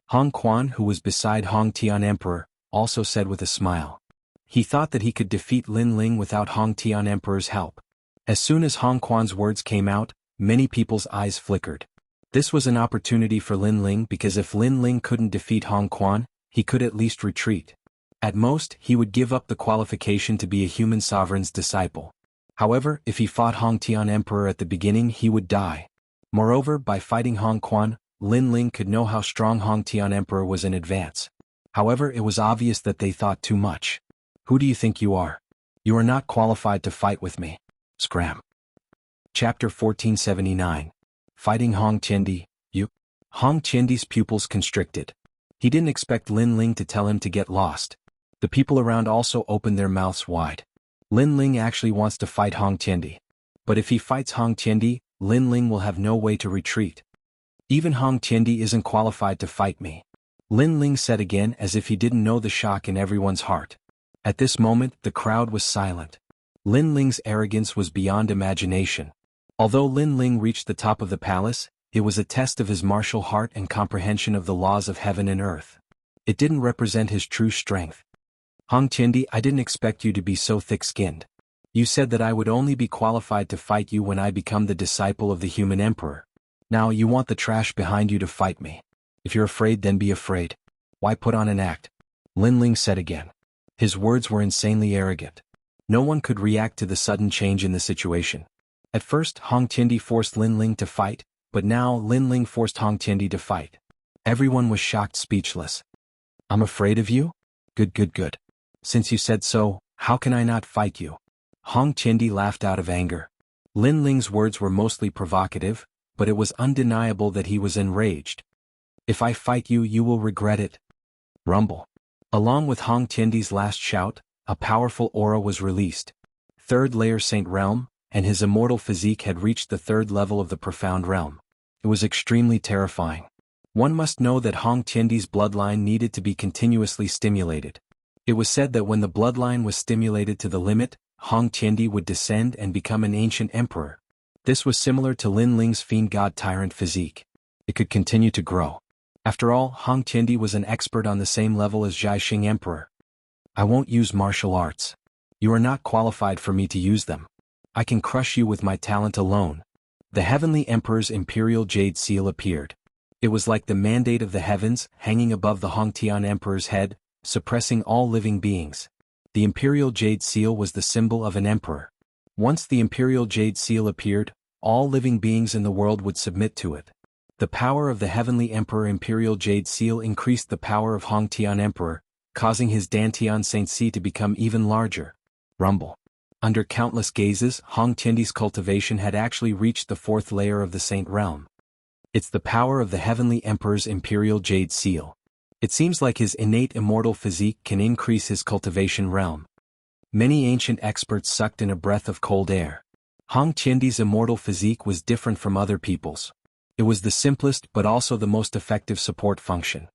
Hong Quan, who was beside Hongtian Emperor, also said with a smile. He thought that he could defeat Lin Ling without Hongtian Emperor's help. As soon as Hong Quan's words came out, many people's eyes flickered. This was an opportunity for Lin Ling because if Lin Ling couldn't defeat Hong Quan, he could at least retreat. At most, he would give up the qualification to be a human sovereign's disciple. However, if he fought Hongtian Emperor at the beginning, he would die. Moreover, by fighting Hong Quan, Lin Ling could know how strong Hongtian Emperor was in advance. However, it was obvious that they thought too much. Who do you think you are? You are not qualified to fight with me. Scram. Chapter 1479. Fighting Hong Tiendi, you? Hong Tiendi's pupils constricted. He didn't expect Lin Ling to tell him to get lost. The people around also opened their mouths wide. Lin Ling actually wants to fight Hong Tiendi. But if he fights Hong Tiendi, Lin Ling will have no way to retreat. Even Hong Tiendi isn't qualified to fight me. Lin Ling said again as if he didn't know the shock in everyone's heart. At this moment, the crowd was silent. Lin Ling's arrogance was beyond imagination. Although Lin Ling reached the top of the palace, it was a test of his martial heart and comprehension of the laws of heaven and earth. It didn't represent his true strength. Hong Tiendi, I didn't expect you to be so thick-skinned. You said that I would only be qualified to fight you when I become the disciple of the human emperor. Now you want the trash behind you to fight me. If you're afraid, then be afraid. Why put on an act? Lin Ling said again. His words were insanely arrogant. No one could react to the sudden change in the situation. At first, Hong Tiendi forced Lin Ling to fight, but now Lin Ling forced Hong Tiendi to fight. Everyone was shocked, speechless. I'm afraid of you? Good. Since you said so, how can I not fight you? Hong Tiendi laughed out of anger. Lin Ling's words were mostly provocative, but it was undeniable that he was enraged. If I fight you, you will regret it. Rumble. Along with Hong Tiendi's last shout, a powerful aura was released. Third layer Saint Realm, and his immortal physique had reached the third level of the profound realm. It was extremely terrifying. One must know that Hong Tiendi's bloodline needed to be continuously stimulated. It was said that when the bloodline was stimulated to the limit, Hong Tiendi would descend and become an ancient emperor. This was similar to Lin Ling's fiend god tyrant physique. It could continue to grow. After all, Hong Tiendi was an expert on the same level as Jianghu Emperor. I won't use martial arts. You are not qualified for me to use them. I can crush you with my talent alone. The Heavenly Emperor's imperial jade seal appeared. It was like the mandate of the heavens, hanging above the Hongtian Emperor's head, suppressing all living beings. The imperial jade seal was the symbol of an emperor. Once the imperial jade seal appeared, all living beings in the world would submit to it. The power of the Heavenly Emperor Imperial Jade Seal increased the power of Hongtian Emperor, causing his Dantian Xianxia to become even larger. Rumble. Under countless gazes, Hong Tiandi's cultivation had actually reached the fourth layer of the Saint Realm. It's the power of the Heavenly Emperor's Imperial Jade Seal. It seems like his innate immortal physique can increase his cultivation realm. Many ancient experts sucked in a breath of cold air. Hong Tiandi's immortal physique was different from other people's. It was the simplest but also the most effective support function.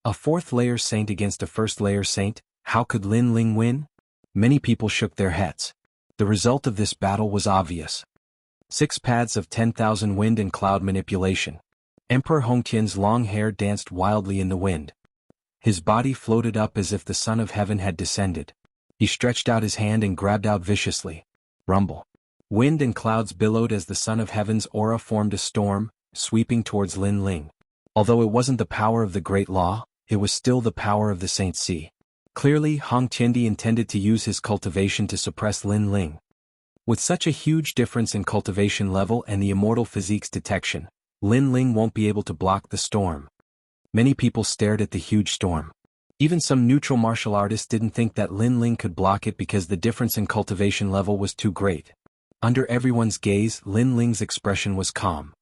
A fourth layer saint against a first layer saint, how could Lin Ling win? Many people shook their heads. The result of this battle was obvious. 6 paths of 10,000 wind and cloud manipulation. Emperor Hongtian's long hair danced wildly in the wind. His body floated up as if the Son of Heaven had descended. He stretched out his hand and grabbed out viciously. Rumble. Wind and clouds billowed as the Son of Heaven's aura formed a storm, sweeping towards Lin Ling. Although it wasn't the power of the Great Law, it was still the power of the Saint Sea. Clearly, Hong Tiandi intended to use his cultivation to suppress Lin Ling. With such a huge difference in cultivation level and the immortal physique's detection, Lin Ling won't be able to block the storm. Many people stared at the huge storm. Even some neutral martial artists didn't think that Lin Ling could block it because the difference in cultivation level was too great. Under everyone's gaze, Lin Ling's expression was calm.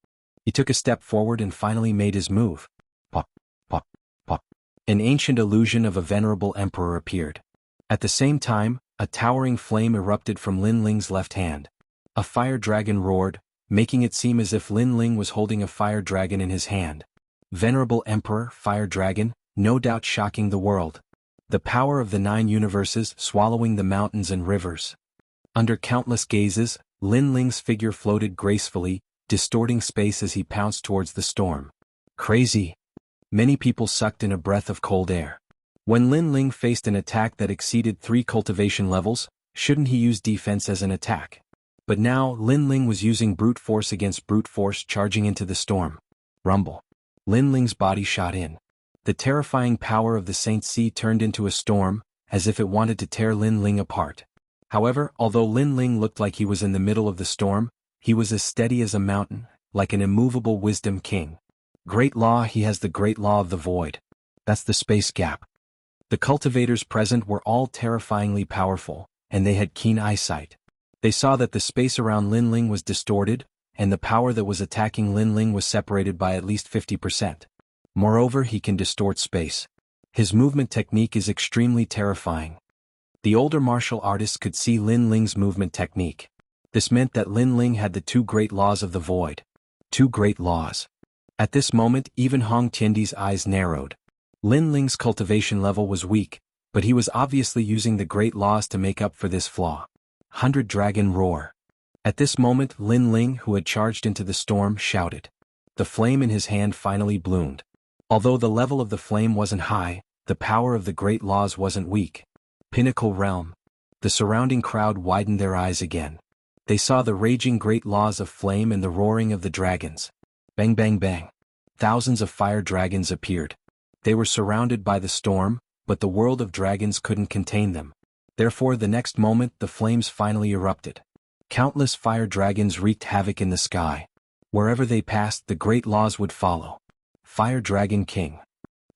He took a step forward and finally made his move. Pop, pop, pop. An ancient illusion of a venerable emperor appeared. At the same time, a towering flame erupted from Lin Ling's left hand. A fire dragon roared, making it seem as if Lin Ling was holding a fire dragon in his hand. Venerable Emperor, fire dragon, no doubt shocking the world. The power of the 9 universes swallowing the mountains and rivers. Under countless gazes, Lin Ling's figure floated gracefully, distorting space as he pounced towards the storm. Crazy. Many people sucked in a breath of cold air. When Lin Ling faced an attack that exceeded 3 cultivation levels, shouldn't he use defense as an attack? But now, Lin Ling was using brute force against brute force, charging into the storm. Rumble. Lin Ling's body shot in. The terrifying power of the Saint Sea turned into a storm, as if it wanted to tear Lin Ling apart. However, although Lin Ling looked like he was in the middle of the storm, he was as steady as a mountain, like an immovable wisdom king. Great law, he has the great law of the void. That's the space gap. The cultivators present were all terrifyingly powerful, and they had keen eyesight. They saw that the space around Lin Ling was distorted, and the power that was attacking Lin Ling was separated by at least 50%. Moreover, he can distort space. His movement technique is extremely terrifying. The older martial artists could see Lin Ling's movement technique. This meant that Lin Ling had the 2 great laws of the void. 2 great laws. At this moment, even Hong Tiandi's eyes narrowed. Lin Ling's cultivation level was weak, but he was obviously using the great laws to make up for this flaw. 100 Dragon Roar. At this moment, Lin Ling, who had charged into the storm, shouted. The flame in his hand finally bloomed. Although the level of the flame wasn't high, the power of the great laws wasn't weak. Pinnacle Realm. The surrounding crowd widened their eyes again. They saw the raging great laws of flame and the roaring of the dragons. Bang bang bang. Thousands of fire dragons appeared. They were surrounded by the storm, but the world of dragons couldn't contain them. Therefore, the next moment, the flames finally erupted. Countless fire dragons wreaked havoc in the sky. Wherever they passed, the great laws would follow. Fire Dragon King.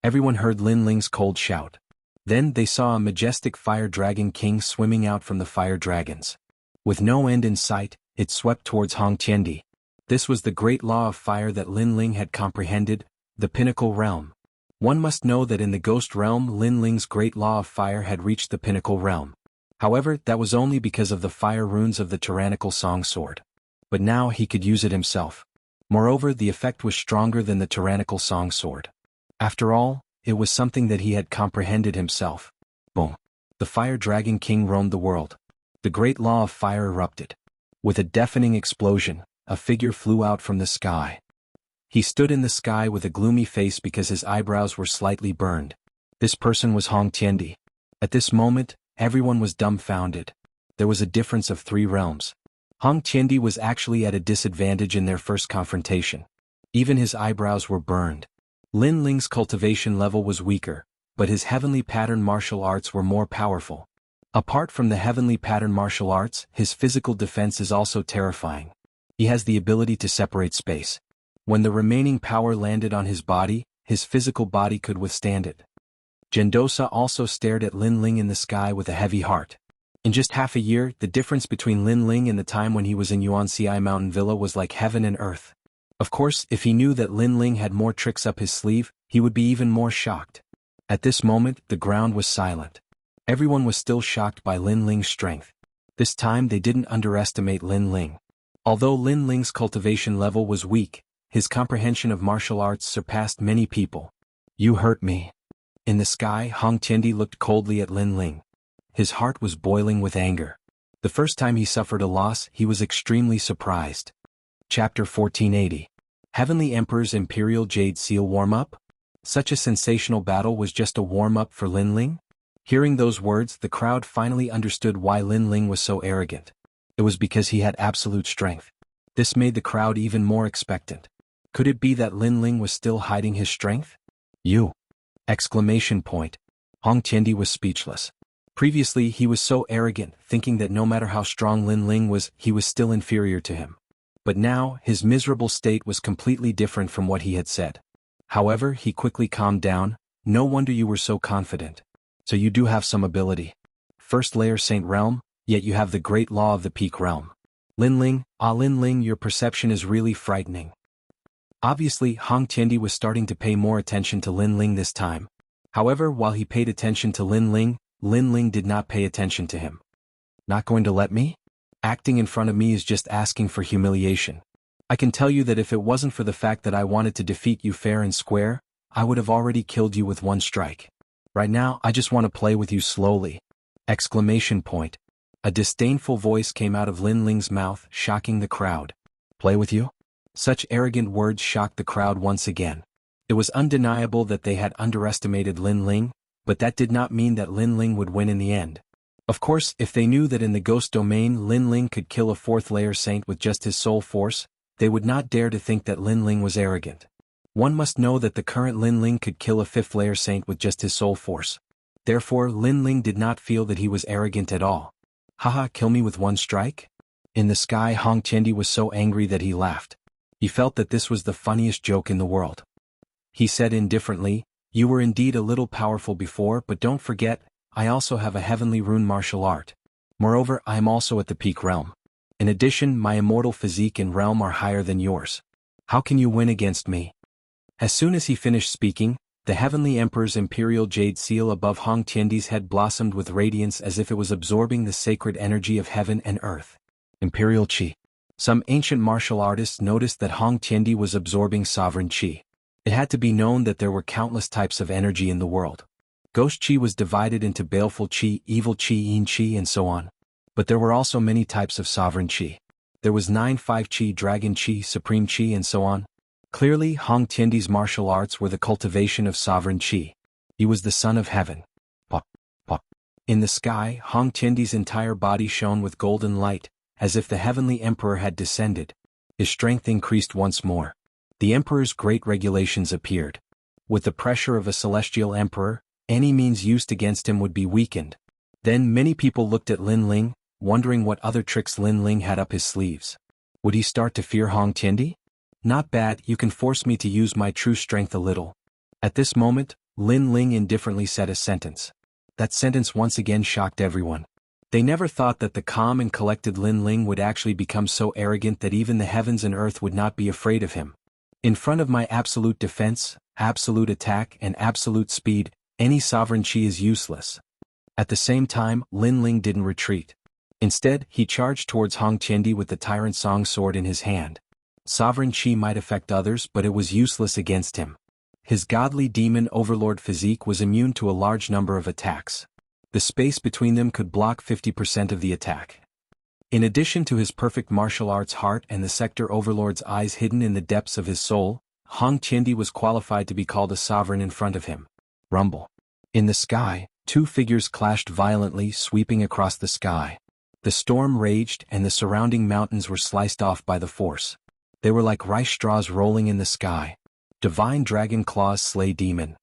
Everyone heard Lin Ling's cold shout. Then they saw a majestic fire dragon king swimming out from the fire dragons. With no end in sight, it swept towards Hong Tiandi. This was the great law of fire that Lin Ling had comprehended, the pinnacle realm. One must know that in the ghost realm, Lin Ling's great law of fire had reached the pinnacle realm. However, that was only because of the fire runes of the tyrannical song sword. But now he could use it himself. Moreover, the effect was stronger than the tyrannical song sword. After all, it was something that he had comprehended himself. Boom. The fire dragon king roamed the world. The great law of fire erupted. With a deafening explosion, a figure flew out from the sky. He stood in the sky with a gloomy face because his eyebrows were slightly burned. This person was Hong Tiandi. At this moment, everyone was dumbfounded. There was a difference of 3 realms. Hong Tiandi was actually at a disadvantage in their first confrontation. Even his eyebrows were burned. Lin Ling's cultivation level was weaker, but his heavenly pattern martial arts were more powerful. Apart from the heavenly pattern martial arts, his physical defense is also terrifying. He has the ability to separate space. When the remaining power landed on his body, his physical body could withstand it. Gendosa also stared at Lin Ling in the sky with a heavy heart. In just half a year, the difference between Lin Ling and the time when he was in Xianxia Mountain Villa was like heaven and earth. Of course, if he knew that Lin Ling had more tricks up his sleeve, he would be even more shocked. At this moment, the ground was silent. Everyone was still shocked by Lin Ling's strength. This time they didn't underestimate Lin Ling. Although Lin Ling's cultivation level was weak, his comprehension of martial arts surpassed many people. You hurt me. In the sky, Hong Tiendi looked coldly at Lin Ling. His heart was boiling with anger. The first time he suffered a loss, he was extremely surprised. Chapter 1480. Heavenly Emperor's Imperial Jade Seal Warm-Up? Such a sensational battle was just a warm-up for Lin Ling? Hearing those words, the crowd finally understood why Lin Ling was so arrogant. It was because he had absolute strength. This made the crowd even more expectant. Could it be that Lin Ling was still hiding his strength? You! Exclamation point. Hong Tiendi was speechless. Previously he was so arrogant, thinking that no matter how strong Lin Ling was, he was still inferior to him. But now, his miserable state was completely different from what he had said. However, he quickly calmed down. No wonder you were so confident. So you do have some ability. First layer Saint Realm, yet you have the great law of the Peak Realm. Lin Ling, your perception is really frightening. Obviously, Hong Tiendi was starting to pay more attention to Lin Ling this time. However, while he paid attention to Lin Ling did not pay attention to him. Not going to let me? Acting in front of me is just asking for humiliation. I can tell you that if it wasn't for the fact that I wanted to defeat you fair and square, I would have already killed you with one strike. Right now, I just want to play with you slowly. Exclamation point. A disdainful voice came out of Lin Ling's mouth, shocking the crowd. Play with you? Such arrogant words shocked the crowd once again. It was undeniable that they had underestimated Lin Ling, but that did not mean that Lin Ling would win in the end. Of course, if they knew that in the ghost domain Lin Ling could kill a fourth-layer saint with just his soul force, they would not dare to think that Lin Ling was arrogant. One must know that the current Lin Ling could kill a fifth-layer saint with just his soul force. Therefore, Lin Ling did not feel that he was arrogant at all. Haha, kill me with one strike? In the sky, Hong Tiendi was so angry that he laughed. He felt that this was the funniest joke in the world. He said indifferently, you were indeed a little powerful before, but don't forget, I also have a heavenly rune martial art. Moreover, I am also at the peak realm. In addition, my immortal physique and realm are higher than yours. How can you win against me? As soon as he finished speaking, the Heavenly Emperor's Imperial Jade Seal above Hong Tiendi's head blossomed with radiance as if it was absorbing the sacred energy of heaven and earth. Imperial Qi. Some ancient martial artists noticed that Hong Tiendi was absorbing sovereign Qi. It had to be known that there were countless types of energy in the world. Ghost Qi was divided into baleful Qi, evil Qi, Yin Qi, and so on. But there were also many types of sovereign Qi. There was 9-5 Qi, Dragon Qi, Supreme Qi, and so on. Clearly, Hong Tiendi's martial arts were the cultivation of sovereign Qi. He was the son of heaven. Pop, pop. In the sky, Hong Tiendi's entire body shone with golden light, as if the Heavenly Emperor had descended. His strength increased once more. The Emperor's great regulations appeared. With the pressure of a celestial emperor, any means used against him would be weakened. Then many people looked at Lin Ling, wondering what other tricks Lin Ling had up his sleeves. Would he start to fear Hong Tiendi? Not bad, you can force me to use my true strength a little. At this moment, Lin Ling indifferently said a sentence. That sentence once again shocked everyone. They never thought that the calm and collected Lin Ling would actually become so arrogant that even the heavens and earth would not be afraid of him. In front of my absolute defense, absolute attack, and absolute speed, any sovereign Qi is useless. At the same time, Lin Ling didn't retreat. Instead, he charged towards Hong Tiendi with the Tyrant Song sword in his hand. Sovereign Qi might affect others, but it was useless against him. His godly demon overlord physique was immune to a large number of attacks. The space between them could block 50% of the attack. In addition to his perfect martial arts heart and the sector overlord's eyes hidden in the depths of his soul, Hong Tiendi was qualified to be called a sovereign in front of him. Rumble. In the sky, two figures clashed violently, sweeping across the sky. The storm raged and the surrounding mountains were sliced off by the force. They were like rice straws rolling in the sky. Divine dragon claws slay demon.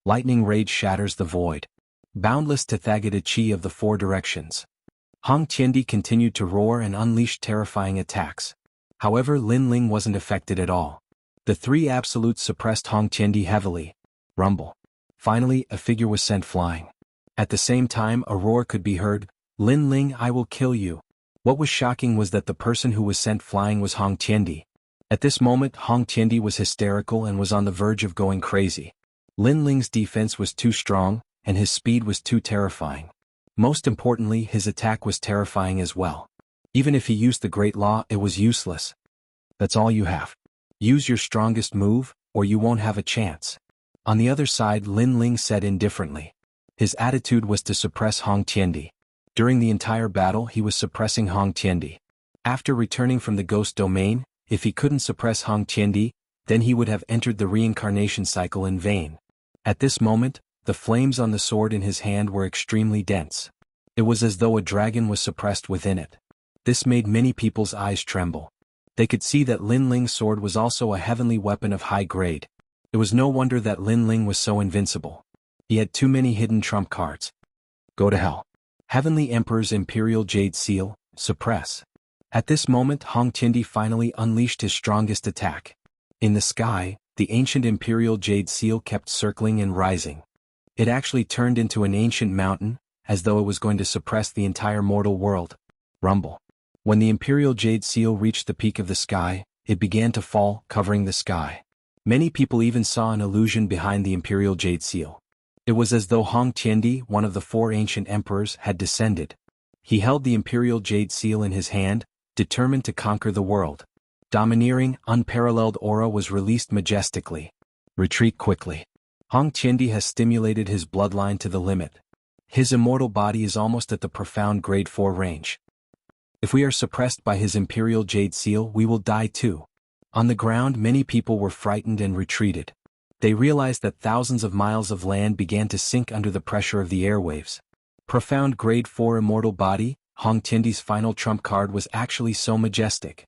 Lightning rage shatters the void. Boundless Tathagata Qi of the four directions. Hong Tiendi continued to roar and unleashed terrifying attacks. However, Lin Ling wasn't affected at all. The three absolutes suppressed Hong Tiendi heavily. Rumble. Finally, a figure was sent flying. At the same time, a roar could be heard, "Lin Ling, I will kill you." What was shocking was that the person who was sent flying was Hong Tiendi. At this moment, Hong Tiendi was hysterical and was on the verge of going crazy. Lin Ling's defense was too strong, and his speed was too terrifying. Most importantly, his attack was terrifying as well. Even if he used the Great Law, it was useless. That's all you have. Use your strongest move, or you won't have a chance. On the other side, Lin Ling said indifferently. His attitude was to suppress Hong Tiendi. During the entire battle, he was suppressing Hong Tiendi. After returning from the ghost domain, if he couldn't suppress Hong Tiendi, then he would have entered the reincarnation cycle in vain. At this moment, the flames on the sword in his hand were extremely dense. It was as though a dragon was suppressed within it. This made many people's eyes tremble. They could see that Lin Ling's sword was also a heavenly weapon of high grade. It was no wonder that Lin Ling was so invincible. He had too many hidden trump cards. Go to hell. Heavenly Emperor's Imperial Jade Seal, suppress. At this moment, Hong Tiendi finally unleashed his strongest attack. In the sky, the ancient Imperial Jade Seal kept circling and rising. It actually turned into an ancient mountain, as though it was going to suppress the entire mortal world. Rumble. When the Imperial Jade Seal reached the peak of the sky, it began to fall, covering the sky. Many people even saw an illusion behind the Imperial Jade Seal. It was as though Hong Tiendi, one of the four ancient emperors, had descended. He held the Imperial Jade Seal in his hand, determined to conquer the world. Domineering, unparalleled aura was released majestically. Retreat quickly. Hong Tiendi has stimulated his bloodline to the limit. His immortal body is almost at the profound grade 4 range. If we are suppressed by his Imperial Jade Seal, we will die too. On the ground, many people were frightened and retreated. They realized that thousands of miles of land began to sink under the pressure of the airwaves. Profound grade 4 immortal body, Hong Tiendi's final trump card was actually so majestic.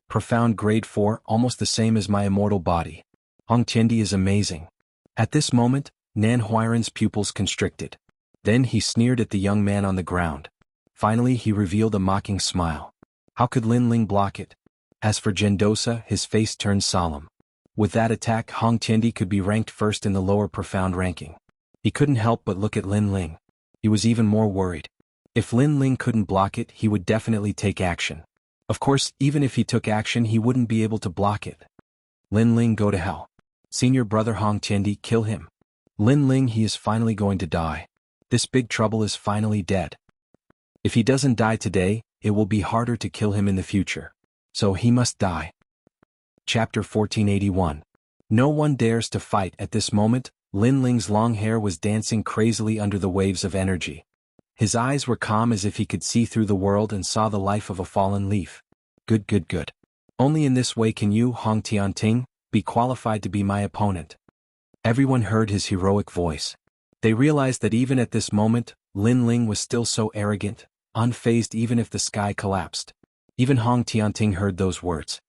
Profound grade 4, almost the same as my immortal body. Hong Tiendi is amazing. At this moment, Nan Huiran's pupils constricted. Then he sneered at the young man on the ground. Finally, he revealed a mocking smile. How could Lin Ling block it? As for Gendosa, his face turned solemn. With that attack, Hong Tiendi could be ranked first in the lower profound ranking. He couldn't help but look at Lin Ling. He was even more worried. If Lin Ling couldn't block it, he would definitely take action. Of course, even if he took action, he wouldn't be able to block it. Lin Ling, go to hell. Senior brother Hong Tiendi, kill him. Lin Ling, he is finally going to die. This big trouble is finally dead. If he doesn't die today, it will be harder to kill him in the future. So he must die. Chapter 1481. No one dares to fight. At this moment, Lin Ling's long hair was dancing crazily under the waves of energy. His eyes were calm as if he could see through the world and saw the life of a fallen leaf. Good, good, good. Only in this way can you, Hong Tianting, be qualified to be my opponent. Everyone heard his heroic voice. They realized that even at this moment, Lin Ling was still so arrogant, unfazed even if the sky collapsed. Even Hong Tianting heard those words.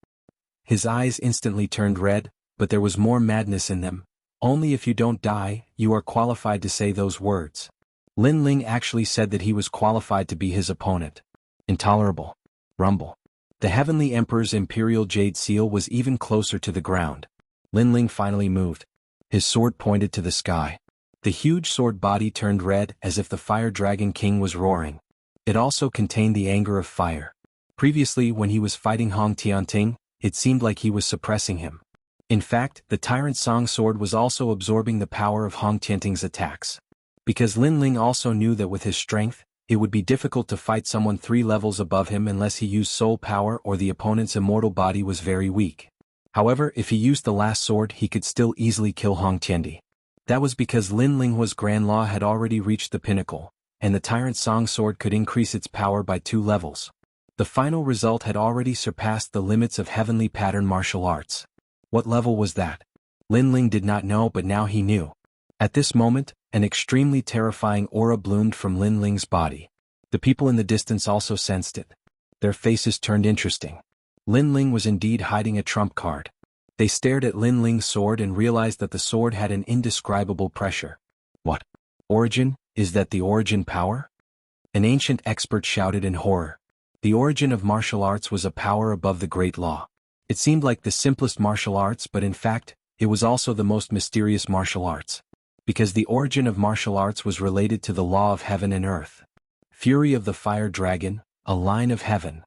His eyes instantly turned red, but there was more madness in them. Only if you don't die, you are qualified to say those words. Lin Ling actually said that he was qualified to be his opponent. Intolerable. Rumble. The Heavenly Emperor's Imperial Jade Seal was even closer to the ground. Lin Ling finally moved. His sword pointed to the sky. The huge sword body turned red as if the Fire Dragon King was roaring. It also contained the anger of fire. Previously, when he was fighting Hong Tianting, it seemed like he was suppressing him. In fact, the Tyrant Song sword was also absorbing the power of Hong Tianting's attacks. Because Lin Ling also knew that with his strength, it would be difficult to fight someone 3 levels above him unless he used soul power or the opponent's immortal body was very weak. However, if he used the last sword, he could still easily kill Hong Tiendi. That was because Lin Linghua's Grand Law had already reached the pinnacle, and the Tyrant Song sword could increase its power by 2 levels. The final result had already surpassed the limits of heavenly pattern martial arts. What level was that? Lin Ling did not know, but now he knew. At this moment, an extremely terrifying aura bloomed from Lin Ling's body. The people in the distance also sensed it. Their faces turned interesting. Lin Ling was indeed hiding a trump card. They stared at Lin Ling's sword and realized that the sword had an indescribable pressure. What? Origin? Is that the origin power? An ancient expert shouted in horror. The origin of martial arts was a power above the Great Law. It seemed like the simplest martial arts, but in fact, it was also the most mysterious martial arts. Because the origin of martial arts was related to the law of heaven and earth. Fury of the fire dragon, a line of heaven.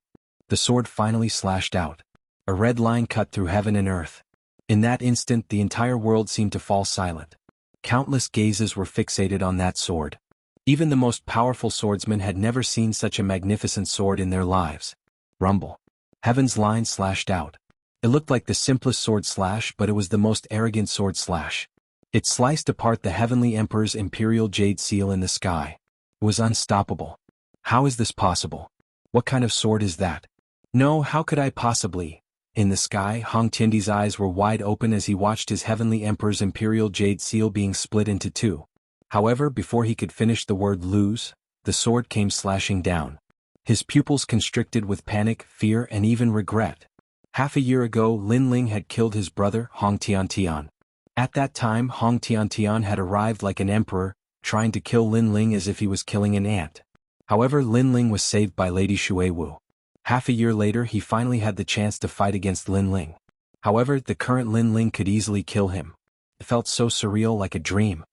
The sword finally slashed out. A red line cut through heaven and earth. In that instant, the entire world seemed to fall silent. Countless gazes were fixated on that sword. Even the most powerful swordsmen had never seen such a magnificent sword in their lives. Rumble. Heaven's line slashed out. It looked like the simplest sword slash, but it was the most arrogant sword slash. It sliced apart the heavenly emperor's imperial jade seal in the sky. It was unstoppable. How is this possible? What kind of sword is that? No, how could I possibly? In the sky, Hong Tiandi's eyes were wide open as he watched his heavenly emperor's imperial jade seal being split into two. However, before he could finish the word lose, the sword came slashing down. His pupils constricted with panic, fear, and even regret. Half a year ago, Lin Ling had killed his brother, Hong Tiantian. At that time, Hong Tiantian had arrived like an emperor, trying to kill Lin Ling as if he was killing an ant. However, Lin Ling was saved by Lady Xuewu. Half a year later, he finally had the chance to fight against Lin Ling. However, the current Lin Ling could easily kill him. It felt so surreal, like a dream.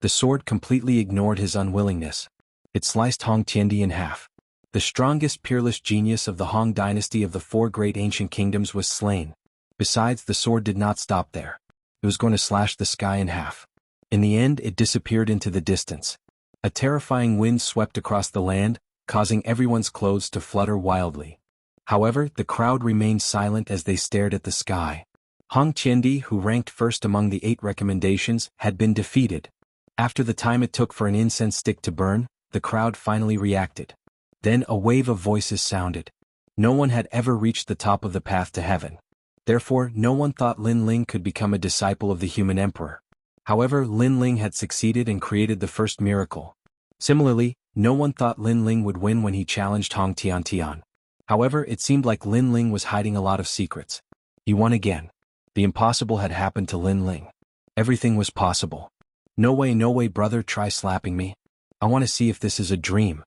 The sword completely ignored his unwillingness. It sliced Hong Tiandi in half. The strongest peerless genius of the Han dynasty of the four great ancient kingdoms was slain. Besides, the sword did not stop there. It was going to slash the sky in half. In the end, it disappeared into the distance. A terrifying wind swept across the land, causing everyone's clothes to flutter wildly. However, the crowd remained silent as they stared at the sky. Hong Tiandi, who ranked first among the 8 recommendations, had been defeated. After the time it took for an incense stick to burn, the crowd finally reacted. Then a wave of voices sounded. No one had ever reached the top of the path to heaven. Therefore, no one thought Lin Ling could become a disciple of the human emperor. However, Lin Ling had succeeded and created the first miracle. Similarly, no one thought Lin Ling would win when he challenged Hong Tiantian. However, it seemed like Lin Ling was hiding a lot of secrets. He won again. The impossible had happened to Lin Ling. Everything was possible. No way, brother, try slapping me. I want to see if this is a dream.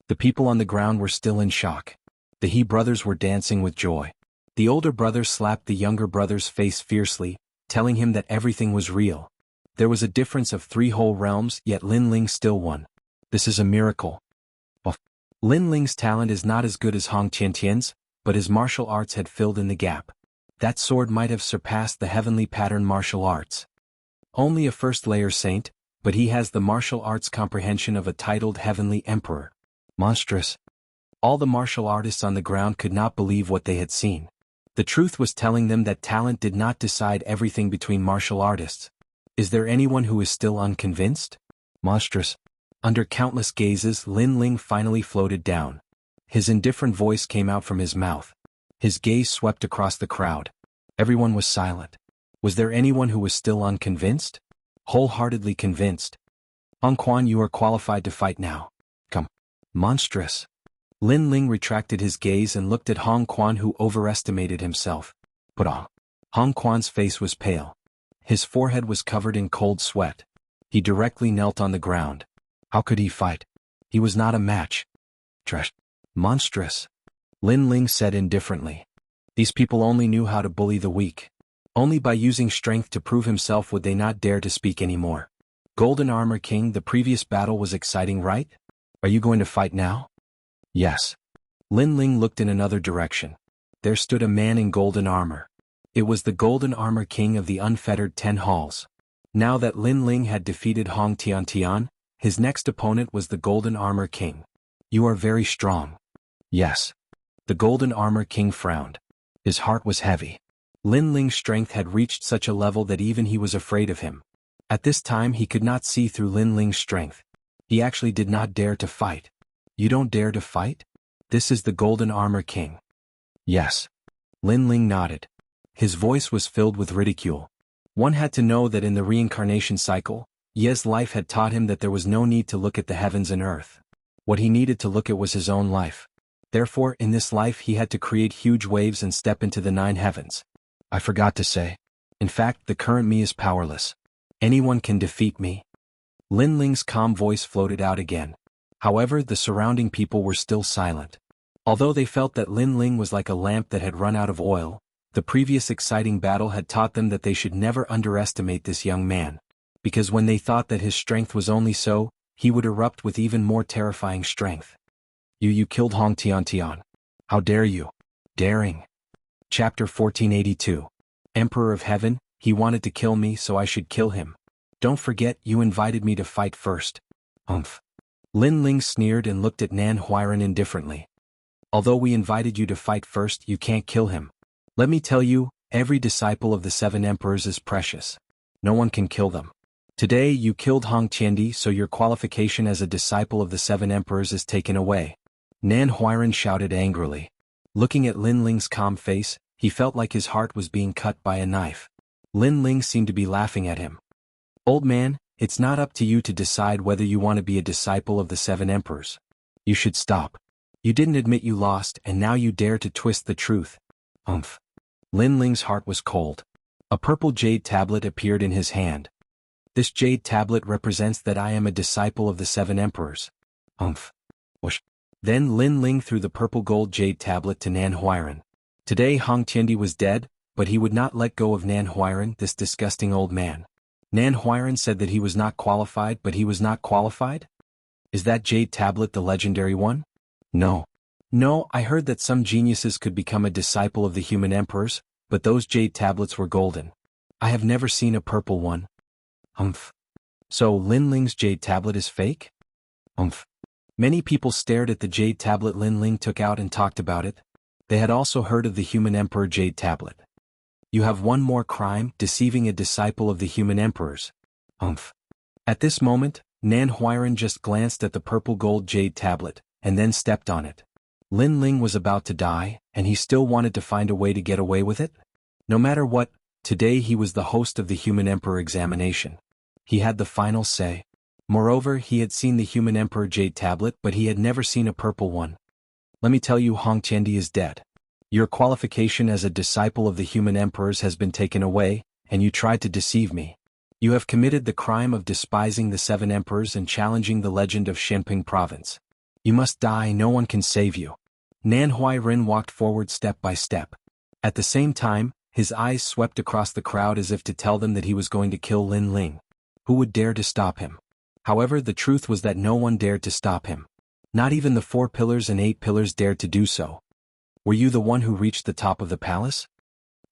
The people on the ground were still in shock. The He brothers were dancing with joy. The older brother slapped the younger brother's face fiercely, telling him that everything was real. There was a difference of 3 whole realms, yet Lin Ling still won. This is a miracle. Lin Ling's talent is not as good as Hong Tiantian's, but his martial arts had filled in the gap. That sword might have surpassed the heavenly pattern martial arts. Only a first-layer saint, but he has the martial arts comprehension of a titled heavenly emperor. Monstrous. All the martial artists on the ground could not believe what they had seen. The truth was telling them that talent did not decide everything between martial artists. Is there anyone who is still unconvinced? Monstrous. Under countless gazes, Lin Ling finally floated down. His indifferent voice came out from his mouth. His gaze swept across the crowd. Everyone was silent. Was there anyone who was still unconvinced? Wholeheartedly convinced. Hong Quan, you are qualified to fight now. Come. Monstrous. Lin Ling retracted his gaze and looked at Hong Quan, who overestimated himself. Put on. Hong Quan's face was pale. His forehead was covered in cold sweat. He directly knelt on the ground. How could he fight? He was not a match. Trash. Monstrous. Lin Ling said indifferently. These people only knew how to bully the weak. Only by using strength to prove himself would they not dare to speak anymore. Golden Armor King, the previous battle was exciting, right? Are you going to fight now? Yes. Lin Ling looked in another direction. There stood a man in golden armor. It was the Golden Armor King of the unfettered 10 halls. Now that Lin Ling had defeated Hong Tiantian, his next opponent was the Golden Armor King. You are very strong. Yes. The Golden Armor King frowned. His heart was heavy. Lin Ling's strength had reached such a level that even he was afraid of him. At this time he could not see through Lin Ling's strength. He actually did not dare to fight. You don't dare to fight? This is the Golden Armor King. Yes. Lin Ling nodded. His voice was filled with ridicule. One had to know that in the reincarnation cycle, Ye's life had taught him that there was no need to look at the heavens and earth. What he needed to look at was his own life. Therefore, in this life he had to create huge waves and step into the 9 heavens. I forgot to say. In fact, the current me is powerless. Anyone can defeat me. Lin Ling's calm voice floated out again. However, the surrounding people were still silent. Although they felt that Lin Ling was like a lamp that had run out of oil, the previous exciting battle had taught them that they should never underestimate this young man, because when they thought that his strength was only so, he would erupt with even more terrifying strength. You killed Hong Tiantian. How dare you? Daring. Chapter 1482. Emperor of Heaven, he wanted to kill me so I should kill him. Don't forget you invited me to fight first. Umph. Lin Ling sneered and looked at Nan Huairan indifferently. Although we invited you to fight first, you can't kill him. Let me tell you, every disciple of the 7 emperors is precious. No one can kill them. Today you killed Hong Tiandi, so your qualification as a disciple of the 7 emperors is taken away. Nan Huairan shouted angrily. Looking at Lin Ling's calm face, he felt like his heart was being cut by a knife. Lin Ling seemed to be laughing at him. Old man, it's not up to you to decide whether you want to be a disciple of the 7 emperors. You should stop. You didn't admit you lost and now you dare to twist the truth. Umph. Lin Ling's heart was cold. A purple jade tablet appeared in his hand. This jade tablet represents that I am a disciple of the 7 emperors. Umph. Whoosh. Then Lin Ling threw the purple gold jade tablet to Nan Huairan. Today Hong Tiandi was dead, but he would not let go of Nan Huairan, this disgusting old man. Nan Huairan said that he was not qualified, but he was not qualified? Is that jade tablet the legendary one? No. No, I heard that some geniuses could become a disciple of the human emperors, but those jade tablets were golden. I have never seen a purple one. Umph. So Lin Ling's jade tablet is fake? Umph. Many people stared at the jade tablet Lin Ling took out and talked about it. They had also heard of the human emperor jade tablet. You have one more crime, deceiving a disciple of the human emperors. Umph. At this moment, Nan Huairan just glanced at the purple gold jade tablet, and then stepped on it. Lin Ling was about to die, and he still wanted to find a way to get away with it? No matter what, today he was the host of the human emperor examination. He had the final say. Moreover, he had seen the human emperor jade tablet, but he had never seen a purple one. Let me tell you, Hong Tiandi is dead. Your qualification as a disciple of the human emperors has been taken away, and you tried to deceive me. You have committed the crime of despising the 7 emperors and challenging the legend of Xianping province. You must die, no one can save you. Nan Huairan walked forward step by step. At the same time, his eyes swept across the crowd as if to tell them that he was going to kill Lin Ling. Who would dare to stop him? However, the truth was that no one dared to stop him. Not even the 4 pillars and 8 pillars dared to do so. Were you the one who reached the top of the palace?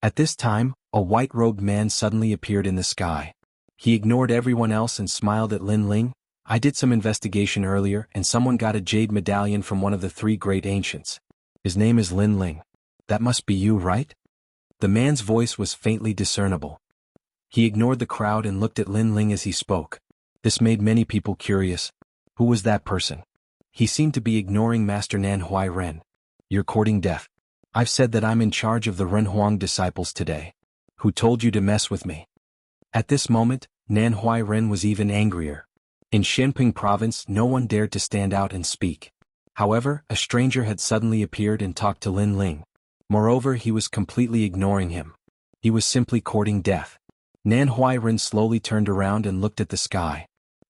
At this time, a white-robed man suddenly appeared in the sky. He ignored everyone else and smiled at Lin Ling. I did some investigation earlier and someone got a jade medallion from one of the 3 great ancients. His name is Lin Ling. That must be you, right? The man's voice was faintly discernible. He ignored the crowd and looked at Lin Ling as he spoke. This made many people curious. Who was that person? He seemed to be ignoring Master Nan Huairan. You're courting death. I've said that I'm in charge of the Renhuang disciples today. Who told you to mess with me? At this moment, Nan Huairan was even angrier. In Xianping province, no one dared to stand out and speak. However, a stranger had suddenly appeared and talked to Lin Ling. Moreover, he was completely ignoring him. He was simply courting death. Nan Huairan slowly turned around and looked at the sky.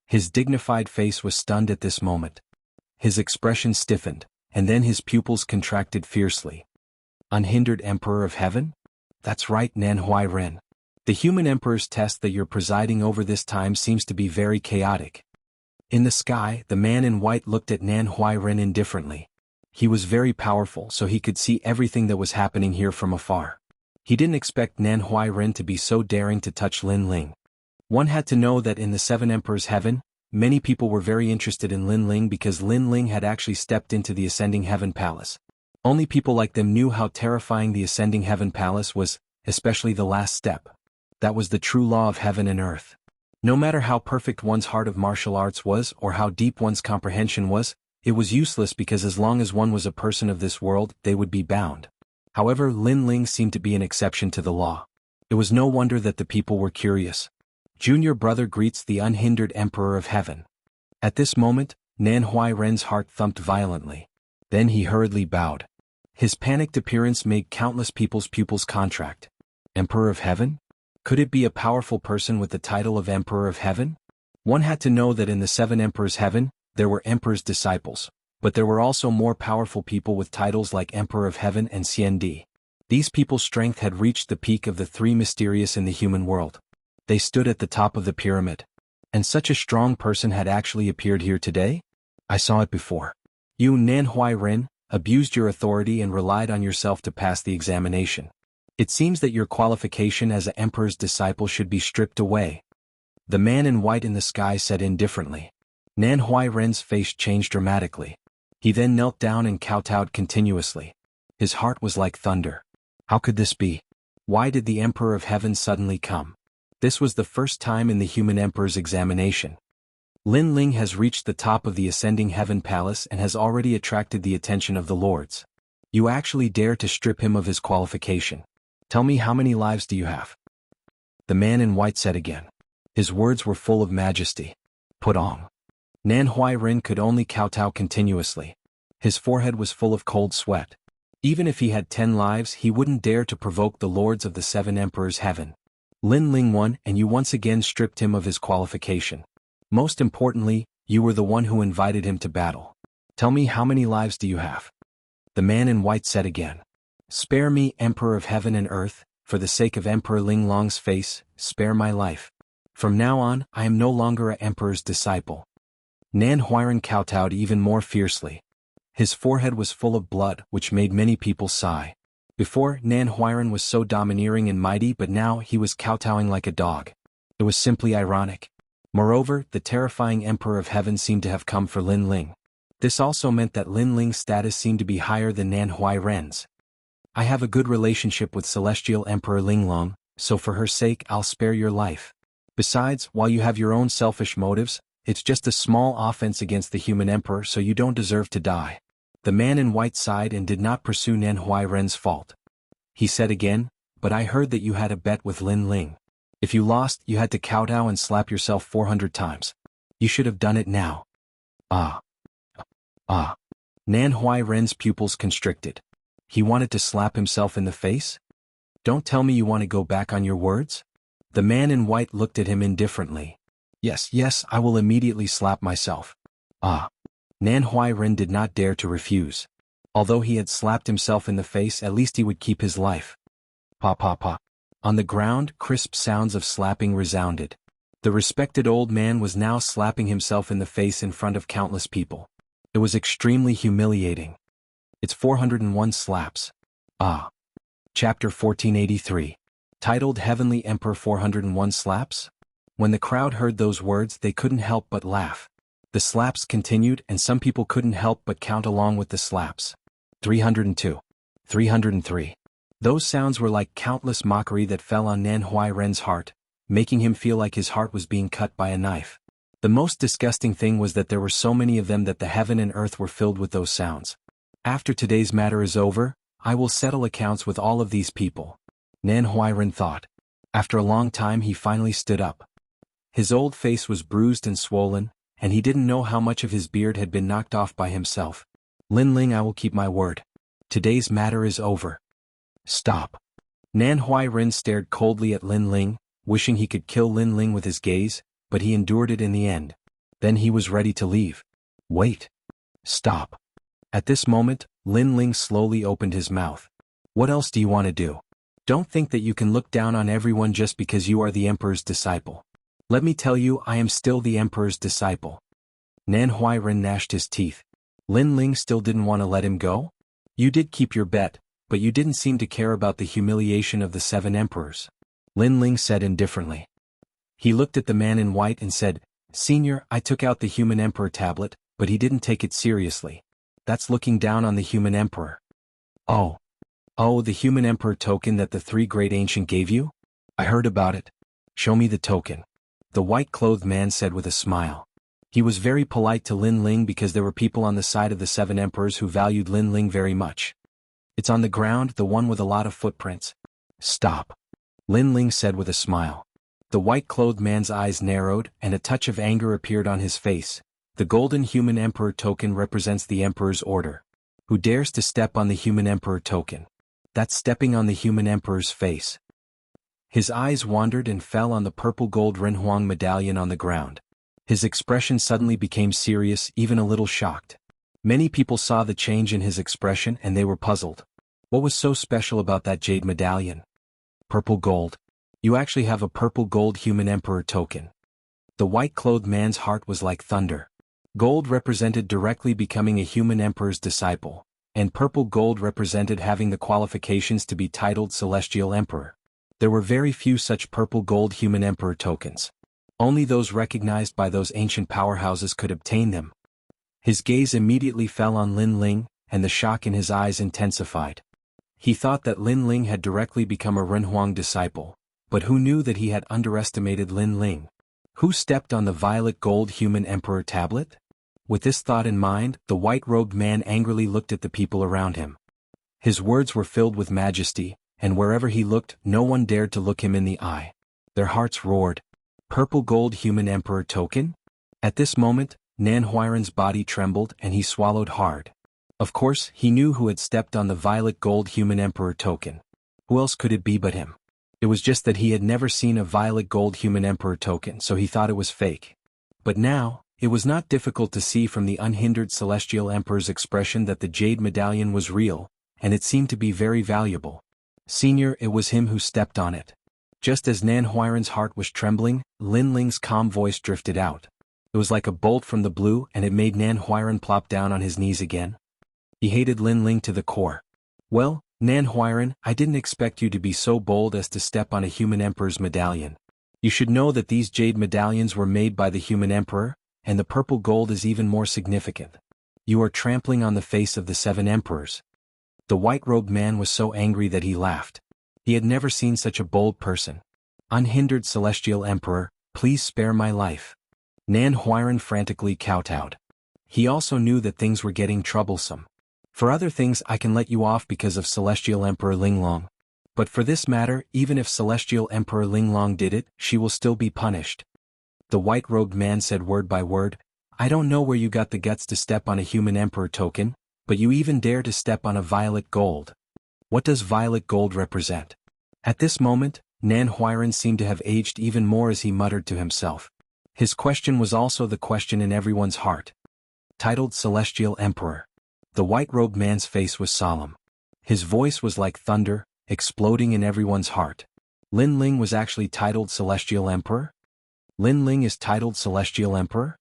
His dignified face was stunned at this moment. His expression stiffened, and then his pupils contracted fiercely. Unhindered Emperor of Heaven? That's right, Nan Huairan. The human emperor's test that you're presiding over this time seems to be very chaotic. In the sky, the man in white looked at Nan Huairan indifferently. He was very powerful, so he could see everything that was happening here from afar. He didn't expect Nan Huairan to be so daring to touch Lin Ling. One had to know that in the 7 Emperors' Heaven, many people were very interested in Lin Ling because Lin Ling had actually stepped into the Ascending Heaven Palace. Only people like them knew how terrifying the Ascending Heaven Palace was, especially the last step. That was the true law of heaven and earth. No matter how perfect one's heart of martial arts was or how deep one's comprehension was, it was useless because as long as one was a person of this world, they would be bound. However, Lin Ling seemed to be an exception to the law. It was no wonder that the people were curious. Junior brother greets the unhindered Emperor of Heaven. At this moment, Nan Huairan's heart thumped violently. Then he hurriedly bowed. His panicked appearance made countless people's pupils contract. Emperor of Heaven? Could it be a powerful person with the title of Emperor of Heaven? One had to know that in the 7 Emperors' Heaven, there were emperors' disciples. But there were also more powerful people with titles like Emperor of Heaven and Xiandi. These people's strength had reached the peak of the three mysterious in the human world. They stood at the top of the pyramid. And such a strong person had actually appeared here today? I saw it before. You, Nanhui Ren, abused your authority and relied on yourself to pass the examination. It seems that your qualification as an emperor's disciple should be stripped away. The man in white in the sky said indifferently. Nanhui Ren's face changed dramatically. He then knelt down and kowtowed continuously. His heart was like thunder. How could this be? Why did the Emperor of Heaven suddenly come? This was the first time in the human emperor's examination. Lin Ling has reached the top of the ascending heaven palace and has already attracted the attention of the lords. You actually dare to strip him of his qualification. Tell me, how many lives do you have? The man in white said again. His words were full of majesty. Put on. Nanhui Ren could only kowtow continuously. His forehead was full of cold sweat. Even if he had 10 lives, he wouldn't dare to provoke the lords of the 7 emperors' heaven. Lin Ling won, and you once again stripped him of his qualification. Most importantly, you were the one who invited him to battle. Tell me, how many lives do you have? The man in white said again. Spare me, Emperor of Heaven and Earth, for the sake of Emperor Ling Long's face, spare my life. From now on, I am no longer an emperor's disciple. Nan Huiran kowtowed even more fiercely. His forehead was full of blood, which made many people sigh. Before, Nan Huiran was so domineering and mighty, but now he was kowtowing like a dog. It was simply ironic. Moreover, the terrifying Emperor of Heaven seemed to have come for Lin Ling. This also meant that Lin Ling's status seemed to be higher than Nan Huiran's. I have a good relationship with Celestial Emperor Linglong, so for her sake I'll spare your life. Besides, while you have your own selfish motives, it's just a small offense against the human emperor, so you don't deserve to die. The man in white sighed and did not pursue Nanhui Ren's fault. He said again, but I heard that you had a bet with Lin Ling. If you lost, you had to kowtow and slap yourself 400 times. You should have done it now. Nanhui Ren's pupils constricted. He wanted to slap himself in the face? Don't tell me you want to go back on your words? The man in white looked at him indifferently. Yes, I will immediately slap myself. Nanhui Ren did not dare to refuse. Although he had slapped himself in the face, at least he would keep his life. Pa. On the ground, crisp sounds of slapping resounded. The respected old man was now slapping himself in the face in front of countless people. It was extremely humiliating. It's 401 slaps. Chapter 1483. Titled Heavenly Emperor 401 Slaps? When the crowd heard those words, they couldn't help but laugh. The slaps continued, and some people couldn't help but count along with the slaps. 302. 303. Those sounds were like countless mockery that fell on Nanhui Ren's heart, making him feel like his heart was being cut by a knife. The most disgusting thing was that there were so many of them that the heaven and earth were filled with those sounds. After today's matter is over, I will settle accounts with all of these people. Nanhui Ren thought. After a long time he finally stood up. His old face was bruised and swollen, and he didn't know how much of his beard had been knocked off by himself. Lin Ling, I will keep my word. Today's matter is over. Stop. Nanhui Ren stared coldly at Lin Ling, wishing he could kill Lin Ling with his gaze, but he endured it in the end. Then he was ready to leave. Wait. Stop. At this moment, Lin Ling slowly opened his mouth. What else do you want to do? Don't think that you can look down on everyone just because you are the emperor's disciple. Let me tell you, I am still the emperor's disciple. Nanhui Ren gnashed his teeth. Lin Ling still didn't want to let him go? You did keep your bet, but you didn't seem to care about the humiliation of the 7 emperors. Lin Ling said indifferently. He looked at the man in white and said, Senior, I took out the human emperor tablet, but he didn't take it seriously. That's looking down on the human emperor. Oh, the human emperor token that the 3 great ancient gave you? I heard about it. Show me the token. The white-clothed man said with a smile. He was very polite to Lin Ling because there were people on the side of the 7 emperors who valued Lin Ling very much. It's on the ground, the one with a lot of footprints. Stop. Lin Ling said with a smile. The white-clothed man's eyes narrowed, and a touch of anger appeared on his face. The golden human emperor token represents the emperor's order. Who dares to step on the human emperor token? That's stepping on the human emperor's face. His eyes wandered and fell on the purple gold Renhuang medallion on the ground. His expression suddenly became serious, even a little shocked. Many people saw the change in his expression and they were puzzled. What was so special about that jade medallion? Purple gold. You actually have a purple gold human emperor token. The white-clothed man's heart was like thunder. Gold represented directly becoming a human emperor's disciple, and purple gold represented having the qualifications to be titled Celestial Emperor. There were very few such purple gold human emperor tokens. Only those recognized by those ancient powerhouses could obtain them. His gaze immediately fell on Lin Ling, and the shock in his eyes intensified. He thought that Lin Ling had directly become a Renhuang disciple, but who knew that he had underestimated Lin Ling? Who stepped on the violet gold human emperor tablet? With this thought in mind, the white-robed man angrily looked at the people around him. His words were filled with majesty, and wherever he looked, no one dared to look him in the eye. Their hearts roared. Purple gold human emperor token? At this moment, Nan Huairan's body trembled and he swallowed hard. Of course, he knew who had stepped on the violet gold human emperor token. Who else could it be but him? It was just that he had never seen a violet gold human emperor token, so he thought it was fake. But now, it was not difficult to see from the unhindered celestial emperor's expression that the jade medallion was real, and it seemed to be very valuable. Senior, it was him who stepped on it. Just as Nan Huairan's heart was trembling, Lin Ling's calm voice drifted out. It was like a bolt from the blue and it made Nan Huairan plop down on his knees again. He hated Lin Ling to the core. Well, Nan Huairan, I didn't expect you to be so bold as to step on a human emperor's medallion. You should know that these jade medallions were made by the human emperor, and the purple gold is even more significant. You are trampling on the face of the 7 emperors. The white-robed man was so angry that he laughed. He had never seen such a bold person. Unhindered celestial emperor, please spare my life. Nan Huairan frantically kowtowed. He also knew that things were getting troublesome. For other things I can let you off because of Celestial Emperor Linglong. But for this matter, even if Celestial Emperor Linglong did it, she will still be punished. The white-robed man said word by word, I don't know where you got the guts to step on a human emperor token, but you even dare to step on a violet gold. What does violet gold represent? At this moment, Nan Huairan seemed to have aged even more as he muttered to himself. His question was also the question in everyone's heart. Titled Celestial Emperor. The white-robed man's face was solemn. His voice was like thunder, exploding in everyone's heart. Lin Ling was actually titled Celestial Emperor? Lin Ling is titled Celestial Emperor?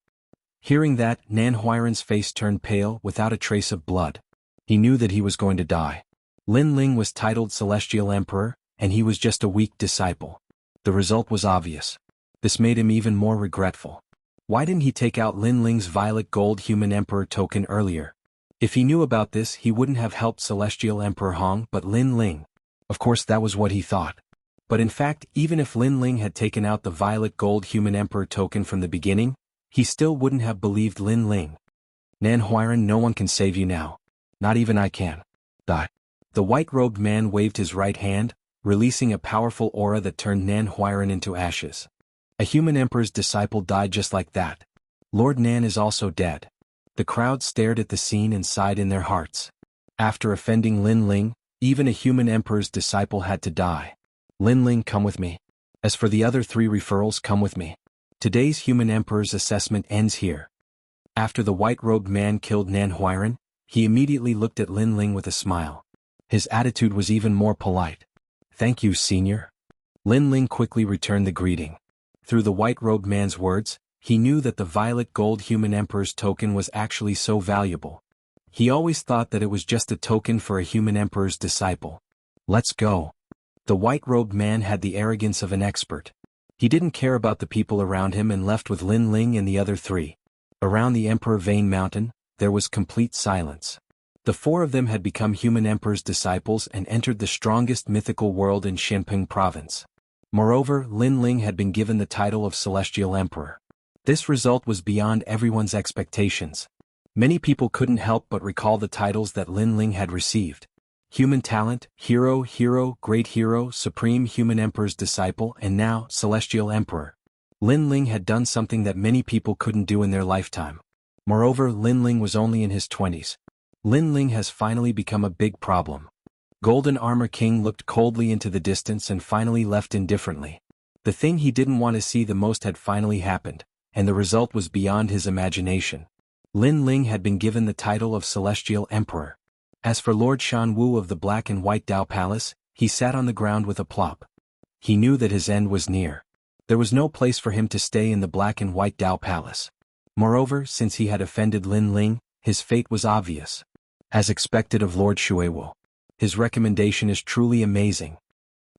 Hearing that, Nan Huairan's face turned pale without a trace of blood. He knew that he was going to die. Lin Ling was titled Celestial Emperor, and he was just a weak disciple. The result was obvious. This made him even more regretful. Why didn't he take out Lin Ling's violet gold human emperor token earlier? If he knew about this, he wouldn't have helped Celestial Emperor Hong but Lin Ling. Of course that was what he thought. But in fact, even if Lin Ling had taken out the violet gold human emperor token from the beginning, he still wouldn't have believed Lin Ling. Nan Huairan, no one can save you now. Not even I can. Die. The white-robed man waved his right hand, releasing a powerful aura that turned Nan Huairan into ashes. A human emperor's disciple died just like that. Lord Nan is also dead. The crowd stared at the scene and sighed in their hearts. After offending Lin Ling, even a human emperor's disciple had to die. Lin Ling, come with me. As for the other 3 referrals, come with me. Today's human emperor's assessment ends here. After the white-robed man killed Nan Huairan, he immediately looked at Lin Ling with a smile. His attitude was even more polite. Thank you, senior. Lin Ling quickly returned the greeting. Through the white-robed man's words, he knew that the violet gold human emperor's token was actually so valuable. He always thought that it was just a token for a human emperor's disciple. Let's go. The white-robed man had the arrogance of an expert. He didn't care about the people around him and left with Lin Ling and the other 3. Around the Emperor Vane Mountain, there was complete silence. The 4 of them had become human emperor's disciples and entered the strongest mythical world in Xinpeng province. Moreover, Lin Ling had been given the title of Celestial Emperor. This result was beyond everyone's expectations. Many people couldn't help but recall the titles that Lin Ling had received. Human Talent, Hero, Great Hero, Supreme Human Emperor's Disciple, and now, Celestial Emperor. Lin Ling had done something that many people couldn't do in their lifetime. Moreover, Lin Ling was only in his 20s. Lin Ling has finally become a big problem. Golden Armor King looked coldly into the distance and finally left indifferently. The thing he didn't want to see the most had finally happened, and the result was beyond his imagination. Lin Ling had been given the title of Celestial Emperor. As for Lord Xianxia of the Black and White Dao Palace, he sat on the ground with a plop. He knew that his end was near. There was no place for him to stay in the Black and White Dao Palace. Moreover, since he had offended Lin Ling, his fate was obvious. As expected of Lord Shuiwu. His recommendation is truly amazing.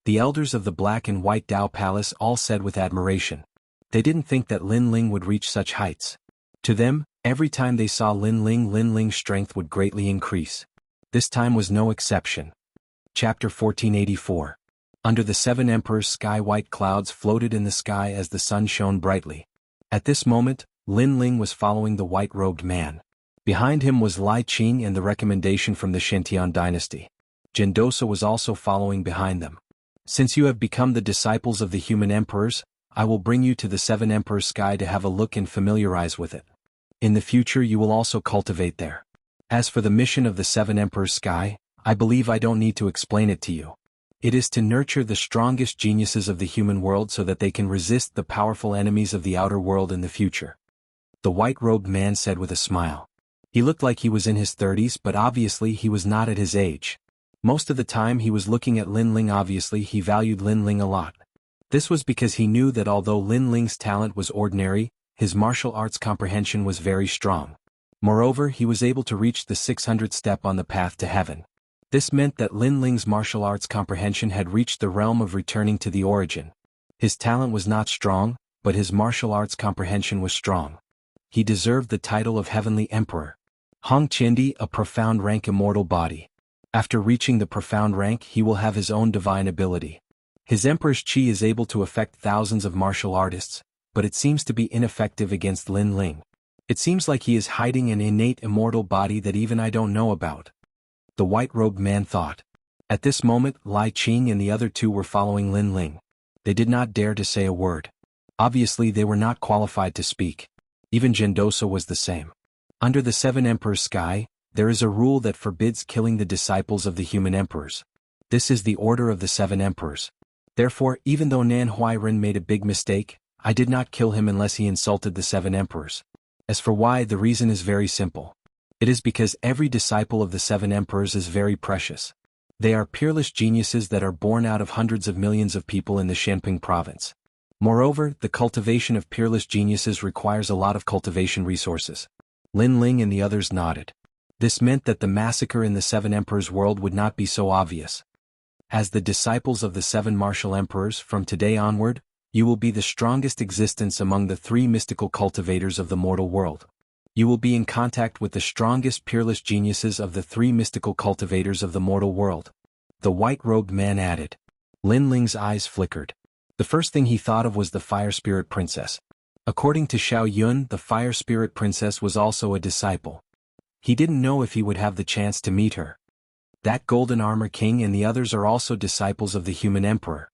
The elders of the Black and White Dao Palace all said with admiration. They didn't think that Lin Ling would reach such heights. To them, every time they saw Lin Ling's strength would greatly increase. This time was no exception. Chapter 1484. Under the seven emperors, sky-white clouds floated in the sky as the sun shone brightly. At this moment, Lin Ling was following the white-robed man. Behind him was Lai Qing and the recommendation from the Shentian dynasty. Jindosa was also following behind them. Since you have become the disciples of the human emperors, I will bring you to the seven emperors' sky to have a look and familiarize with it. In the future you will also cultivate there. As for the mission of the seven emperors' sky, I believe I don't need to explain it to you. It is to nurture the strongest geniuses of the human world so that they can resist the powerful enemies of the outer world in the future. The white-robed man said with a smile. He looked like he was in his 30s, but obviously he was not at his age. Most of the time he was looking at Lin Ling. Obviously he valued Lin Ling a lot. This was because he knew that although Lin Ling's talent was ordinary, his martial arts comprehension was very strong. Moreover, he was able to reach the 600th step on the path to heaven. This meant that Lin Ling's martial arts comprehension had reached the realm of returning to the origin. His talent was not strong, but his martial arts comprehension was strong. He deserved the title of Heavenly Emperor. Hong Qindi, a profound rank immortal body. After reaching the profound rank he will have his own divine ability. His emperor's qi is able to affect thousands of martial artists, but it seems to be ineffective against Lin Ling. It seems like he is hiding an innate immortal body that even I don't know about. The white-robed man thought. At this moment Lai Qing and the other two were following Lin Ling. They did not dare to say a word. Obviously they were not qualified to speak. Even Jindosa was the same. Under the seven emperors' sky, there is a rule that forbids killing the disciples of the human emperors. This is the order of the seven emperors. Therefore, even though Nan Huairen made a big mistake, I did not kill him unless he insulted the seven emperors. As for why, the reason is very simple. It is because every disciple of the seven emperors is very precious. They are peerless geniuses that are born out of hundreds of millions of people in the Shanping province. Moreover, the cultivation of peerless geniuses requires a lot of cultivation resources. Lin Ling and the others nodded. This meant that the massacre in the seven emperors' world would not be so obvious. As the disciples of the seven martial emperors, from today onward, you will be the strongest existence among the three mystical cultivators of the mortal world. You will be in contact with the strongest peerless geniuses of the three mystical cultivators of the mortal world. The white-robed man added. Lin Ling's eyes flickered. The first thing he thought of was the Fire Spirit Princess. According to Xiao Yun, the Fire Spirit Princess was also a disciple. He didn't know if he would have the chance to meet her. That Golden Armor King and the others are also disciples of the human emperor.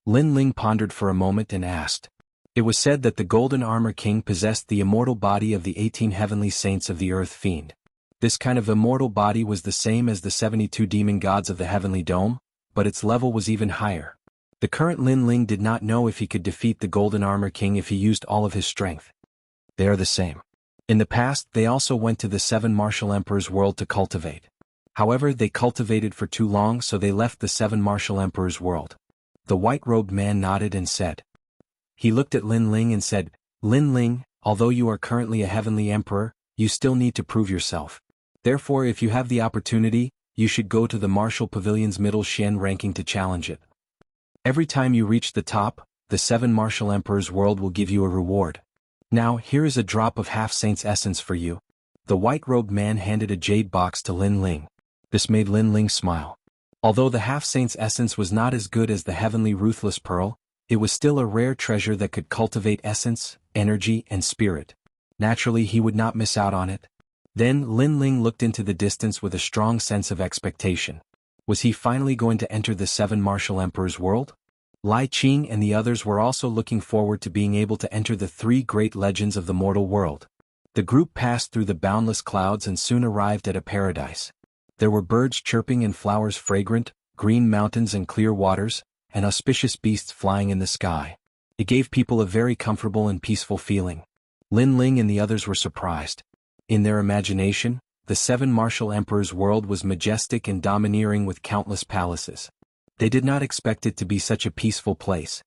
Lin Ling pondered for a moment and asked. It was said that the Golden Armor King possessed the immortal body of the 18 heavenly saints of the Earth Fiend. This kind of immortal body was the same as the 72 demon gods of the Heavenly Dome, but its level was even higher. The current Lin Ling did not know if he could defeat the Golden Armor King if he used all of his strength. They are the same. In the past, they also went to the seven martial emperors' world to cultivate. However, they cultivated for too long, so they left the seven martial emperors' world. The white-robed man nodded and said. He looked at Lin Ling and said, Lin Ling, although you are currently a heavenly emperor, you still need to prove yourself. Therefore, if you have the opportunity, you should go to the Martial Pavilion's middle Xian ranking to challenge it. Every time you reach the top, the seven martial emperors' world will give you a reward. Now, here is a drop of half-saint's essence for you. The white-robed man handed a jade box to Lin Ling. This made Lin Ling smile. Although the half-saint's essence was not as good as the heavenly ruthless pearl, it was still a rare treasure that could cultivate essence, energy, and spirit. Naturally, he would not miss out on it. Then Lin Ling looked into the distance with a strong sense of expectation. Was he finally going to enter the seven martial emperors' world? Lai Qing and the others were also looking forward to being able to enter the three great legends of the mortal world. The group passed through the boundless clouds and soon arrived at a paradise. There were birds chirping and flowers fragrant, green mountains and clear waters, and auspicious beasts flying in the sky. It gave people a very comfortable and peaceful feeling. Lin Ling and the others were surprised. In their imagination, the seven martial emperors' world was majestic and domineering with countless palaces. They did not expect it to be such a peaceful place.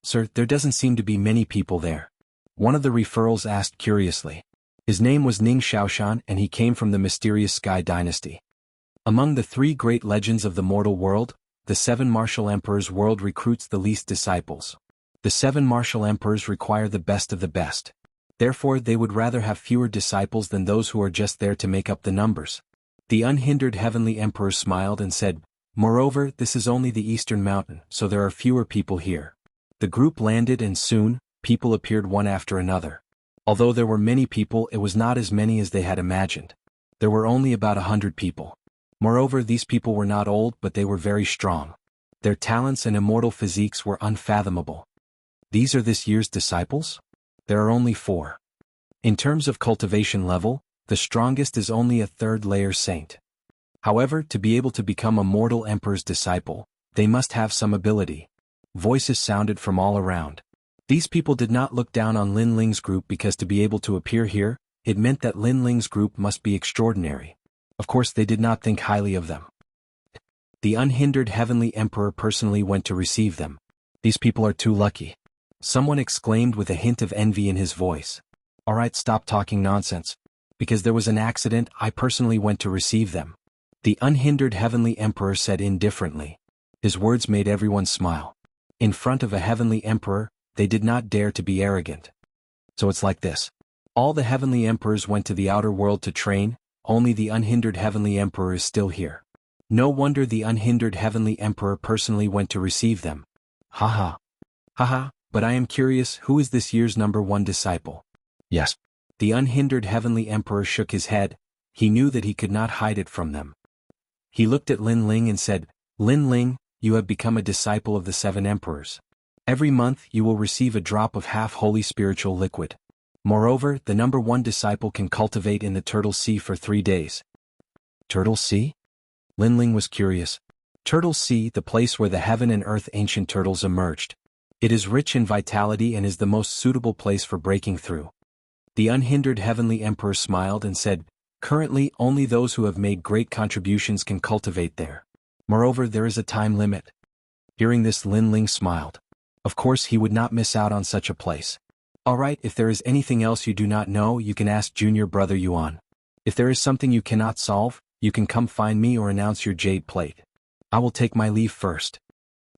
"Sir, there doesn't seem to be many people there," one of the referrals asked curiously. His name was Ning Xiaoshan and he came from the mysterious Sky dynasty. Among the three great legends of the mortal world, the seven martial emperors' world recruits the least disciples. The seven martial emperors require the best of the best. Therefore they would rather have fewer disciples than those who are just there to make up the numbers. The unhindered heavenly emperor smiled and said, "Moreover, this is only the eastern mountain, so there are fewer people here." The group landed and soon, people appeared one after another. Although there were many people, it was not as many as they had imagined. There were only about 100 people. Moreover, these people were not old but they were very strong. Their talents and immortal physiques were unfathomable. These are this year's disciples? There are only 4. In terms of cultivation level, the strongest is only a third-layer saint. However, to be able to become a mortal emperor's disciple, they must have some ability. Voices sounded from all around. These people did not look down on Lin Ling's group because to be able to appear here, it meant that Lin Ling's group must be extraordinary. Of course they did not think highly of them. The unhindered heavenly emperor personally went to receive them. "These people are too lucky," someone exclaimed with a hint of envy in his voice. "Alright, stop talking nonsense. Because there was an accident, I personally went to receive them," the unhindered heavenly emperor said indifferently. His words made everyone smile. In front of a heavenly emperor, they did not dare to be arrogant. So it's like this. All the heavenly emperors went to the outer world to train, only the unhindered heavenly emperor is still here. No wonder the unhindered heavenly emperor personally went to receive them. Haha. Haha, but I am curious, who is this year's #1 disciple? Yes. The unhindered heavenly emperor shook his head. He knew that he could not hide it from them. He looked at Lin Ling and said, "Lin Ling, you have become a disciple of the 7 emperors. Every month you will receive a drop of half-holy spiritual liquid. Moreover, the #1 disciple can cultivate in the Turtle Sea for 3 days." Turtle Sea? Lin Ling was curious. Turtle Sea, the place where the heaven and earth ancient turtles emerged. It is rich in vitality and is the most suitable place for breaking through. The unhindered heavenly emperor smiled and said, "Currently, only those who have made great contributions can cultivate there. Moreover, there is a time limit." Hearing this, Lin Ling smiled. Of course he would not miss out on such a place. "Alright, if there is anything else you do not know, you can ask junior brother Yuan. If there is something you cannot solve, you can come find me or announce your jade plate. I will take my leave first."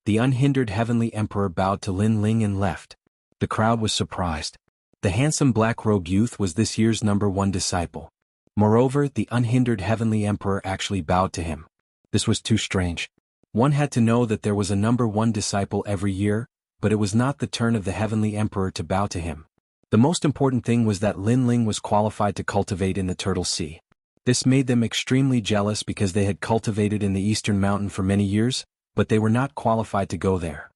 The unhindered heavenly emperor bowed to Lin Ling and left. The crowd was surprised. The handsome black-robed youth was this year's #1 disciple. Moreover, the unhindered heavenly emperor actually bowed to him. This was too strange. One had to know that there was a #1 disciple every year, but it was not the turn of the heavenly emperor to bow to him. The most important thing was that Lin Ling was qualified to cultivate in the Turtle Sea. This made them extremely jealous because they had cultivated in the Eastern Mountain for many years, but they were not qualified to go there.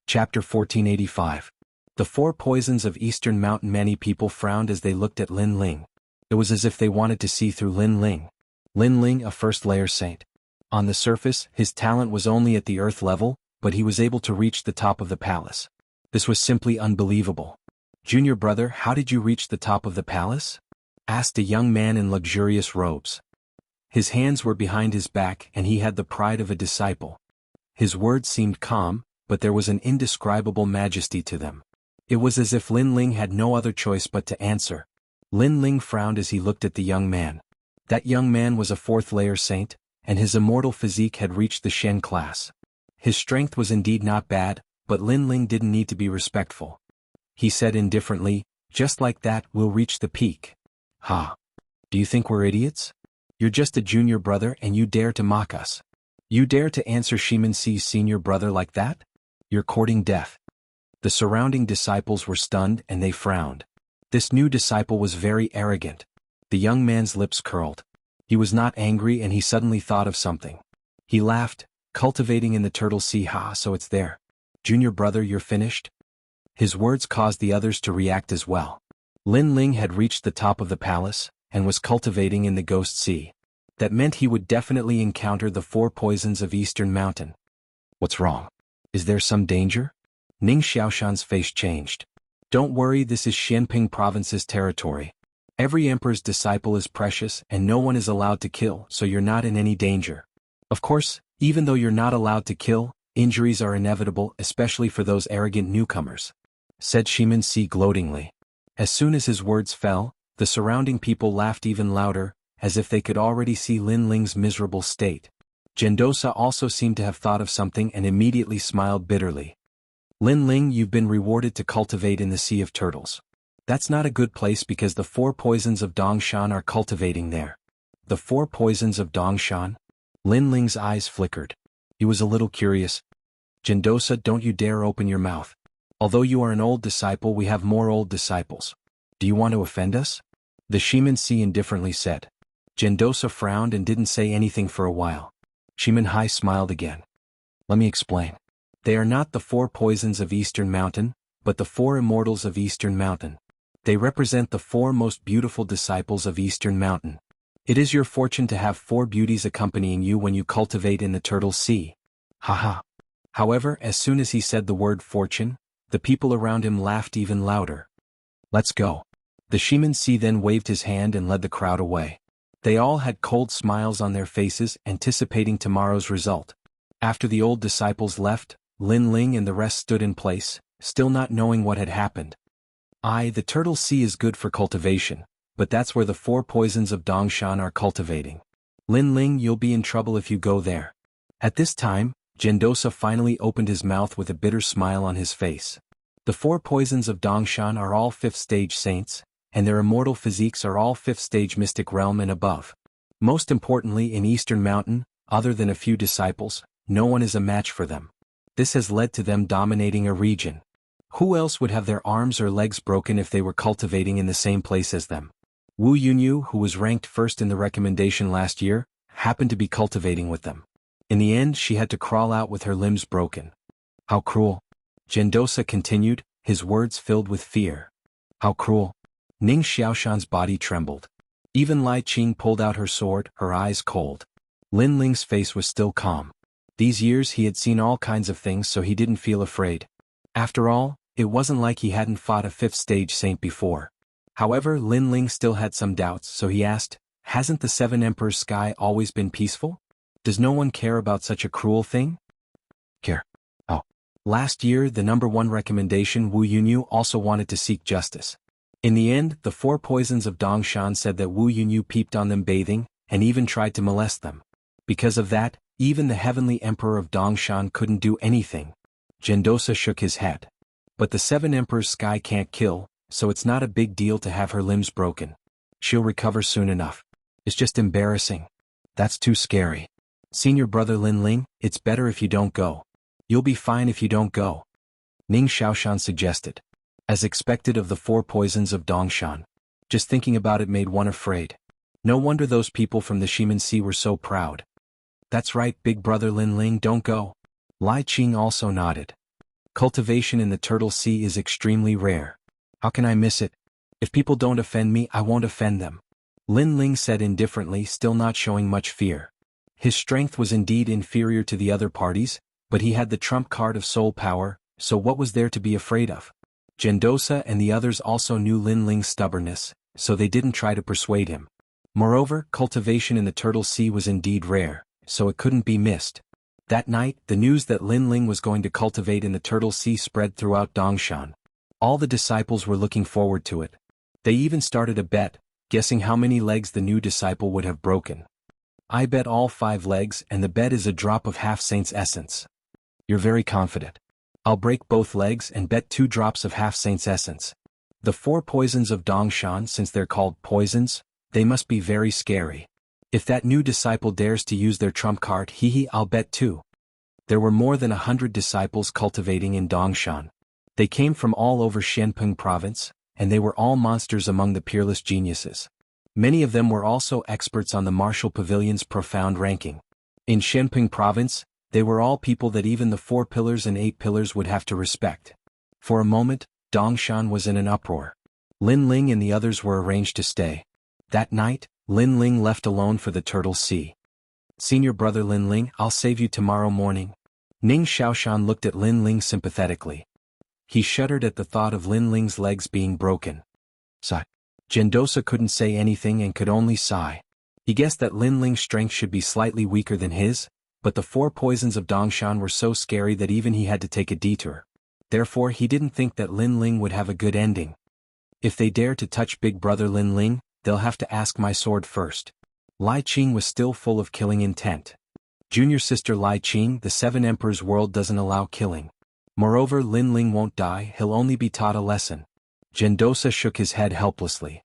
Chapter 1485. The 4 poisons of Eastern Mountain. Many people frowned as they looked at Lin Ling. It was as if they wanted to see through Lin Ling. Lin Ling, a first-layer saint. On the surface, his talent was only at the earth level, but he was able to reach the top of the palace. This was simply unbelievable. "Junior brother, how did you reach the top of the palace?" asked a young man in luxurious robes. His hands were behind his back and he had the pride of a disciple. His words seemed calm, but there was an indescribable majesty to them. It was as if Lin Ling had no other choice but to answer. Lin Ling frowned as he looked at the young man. That young man was a 4th-layer saint, and his immortal physique had reached the Shen class. His strength was indeed not bad, but Lin Ling didn't need to be respectful. He said indifferently, "Just like that, we'll reach the peak." "Ha! Do you think we're idiots? You're just a junior brother and you dare to mock us. You dare to answer Shimanxi's senior brother like that? You're courting death." The surrounding disciples were stunned and they frowned. This new disciple was very arrogant. The young man's lips curled. He was not angry and he suddenly thought of something. He laughed, "Cultivating in the Turtle Sea, ha, so it's there. Junior brother, you're finished?" His words caused the others to react as well. Lin Ling had reached the top of the palace, and was cultivating in the Ghost Sea. That meant he would definitely encounter the 4 poisons of Eastern Mountain. "What's wrong? Is there some danger?" Ning Xiaoshan's face changed. "Don't worry, this is Xianping province's territory. Every emperor's disciple is precious and no one is allowed to kill, so you're not in any danger. Of course, even though you're not allowed to kill, injuries are inevitable, especially for those arrogant newcomers," said Xianxia gloatingly. As soon as his words fell, the surrounding people laughed even louder, as if they could already see Lin Ling's miserable state. Gendosa also seemed to have thought of something and immediately smiled bitterly. "Lin Ling, you've been rewarded to cultivate in the Sea of Turtles. That's not a good place because the 4 poisons of Dongshan are cultivating there." "The 4 poisons of Dongshan?" Lin Ling's eyes flickered. He was a little curious. "Gendosa, don't you dare open your mouth. Although you are an old disciple, we have more old disciples. Do you want to offend us?" the Xianxia indifferently said. Gendosa frowned and didn't say anything for a while. Xianxia smiled again. "Let me explain. They are not the 4 poisons of Eastern Mountain, but the 4 immortals of Eastern Mountain. They represent the 4 most beautiful disciples of Eastern Mountain. It is your fortune to have 4 beauties accompanying you when you cultivate in the Turtle Sea." Haha. However, as soon as he said the word fortune, the people around him laughed even louder. "Let's go." The Xianxia then waved his hand and led the crowd away. They all had cold smiles on their faces, anticipating tomorrow's result. After the old disciples left, Lin Ling and the rest stood in place, still not knowing what had happened. The Turtle Sea is good for cultivation, but that's where the 4 poisons of Dongshan are cultivating. Lin Ling, you'll be in trouble if you go there." At this time, Gendosa finally opened his mouth with a bitter smile on his face. The 4 poisons of Dongshan are all 5th stage saints, and their immortal physiques are all 5th stage mystic realm and above. Most importantly, in Eastern Mountain, other than a few disciples, no one is a match for them. This has led to them dominating a region. Who else would have their arms or legs broken if they were cultivating in the same place as them? Wu Yunyu, who was ranked first in the recommendation last year, happened to be cultivating with them. In the end, she had to crawl out with her limbs broken. "How cruel." Gendosa continued, his words filled with fear. "How cruel." Ning Xiaoshan's body trembled. Even Lai Qing pulled out her sword, her eyes cold. Lin Ling's face was still calm. These years he had seen all kinds of things, so he didn't feel afraid. After all, it wasn't like he hadn't fought a 5th stage saint before. However, Lin Ling still had some doubts, so he asked, "Hasn't the 7 Emperors' sky always been peaceful? Does no one care about such a cruel thing?" "Care? Oh." Last year, the #1 recommendation, Wu Yunyu also wanted to seek justice. In the end, the 4 poisons of Dongshan said that Wu Yunyu peeped on them bathing, and even tried to molest them. Because of that, even the Heavenly Emperor of Dongshan couldn't do anything. Gendosa shook his head. "But the 7 Emperors' sky can't kill, so it's not a big deal to have her limbs broken. She'll recover soon enough. It's just embarrassing. That's too scary. Senior brother Lin Ling, it's better if you don't go. You'll be fine if you don't go," Ning Xiaoshan suggested. As expected of the 4 poisons of Dongshan. Just thinking about it made one afraid. No wonder those people from the Xianxia were so proud. "That's right, big brother Lin Ling, don't go." Lai Qing also nodded. "Cultivation in the Turtle Sea is extremely rare. How can I miss it? If people don't offend me, I won't offend them," Lin Ling said indifferently, still not showing much fear. His strength was indeed inferior to the other parties, but he had the trump card of soul power, so what was there to be afraid of? Gendosa and the others also knew Lin Ling's stubbornness, so they didn't try to persuade him. Moreover, cultivation in the Turtle Sea was indeed rare, so it couldn't be missed. That night, the news that Lin Ling was going to cultivate in the Turtle Sea spread throughout Dongshan. All the disciples were looking forward to it. They even started a bet, guessing how many legs the new disciple would have broken. "I bet all 5 legs, and the bet is a drop of half-saint's essence." "You're very confident." "I'll break both legs and bet 2 drops of half-saint's essence." The 4 poisons of Dongshan, since they're called poisons, they must be very scary. If that new disciple dares to use their trump card, I'll bet 2. There were more than 100 disciples cultivating in Dongshan. They came from all over Xianpeng province, and they were all monsters among the peerless geniuses. Many of them were also experts on the martial pavilion's profound ranking. In Xianpeng province, they were all people that even the 4 pillars and 8 pillars would have to respect. For a moment, Dongshan was in an uproar. Lin Ling and the others were arranged to stay. That night, Lin Ling left alone for the Turtle Sea. "Senior brother Lin Ling, I'll save you tomorrow morning." Ning Xiaoshan looked at Lin Ling sympathetically. He shuddered at the thought of Lin Ling's legs being broken. "Sigh. Gendosa couldn't say anything and could only sigh. He guessed that Lin Ling's strength should be slightly weaker than his, but the 4 poisons of Dongshan were so scary that even he had to take a detour. Therefore he didn't think that Lin Ling would have a good ending. If they dare to touch big brother Lin Ling, they'll have to ask my sword first. Lai Qing was still full of killing intent. Junior sister Lai Qing, the 7 Emperors' world doesn't allow killing. Moreover, Lin Ling won't die, he'll only be taught a lesson. Gendosa shook his head helplessly.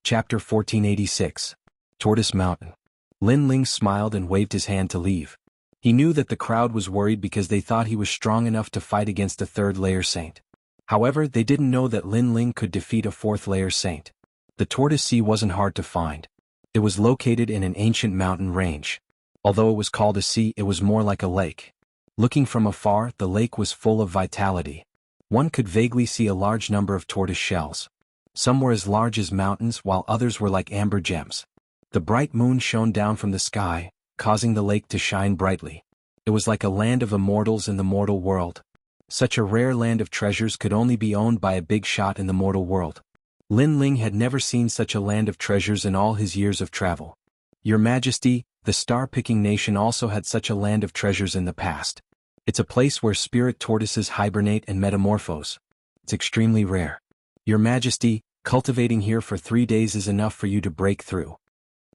Chapter 1486. Tortoise Mountain. Lin Ling smiled and waved his hand to leave. He knew that the crowd was worried because they thought he was strong enough to fight against a 3rd-layer saint. However, they didn't know that Lin Ling could defeat a 4th-layer saint. The Tortoise Sea wasn't hard to find. It was located in an ancient mountain range. Although it was called a sea, it was more like a lake. Looking from afar, the lake was full of vitality. One could vaguely see a large number of tortoise shells. Some were as large as mountains while others were like amber gems. The bright moon shone down from the sky, causing the lake to shine brightly. It was like a land of immortals in the mortal world. Such a rare land of treasures could only be owned by a big shot in the mortal world. Lin Ling had never seen such a land of treasures in all his years of travel. Your Majesty, the star-picking nation also had such a land of treasures in the past. It's a place where spirit tortoises hibernate and metamorphose. It's extremely rare. Your Majesty, cultivating here for 3 days is enough for you to break through.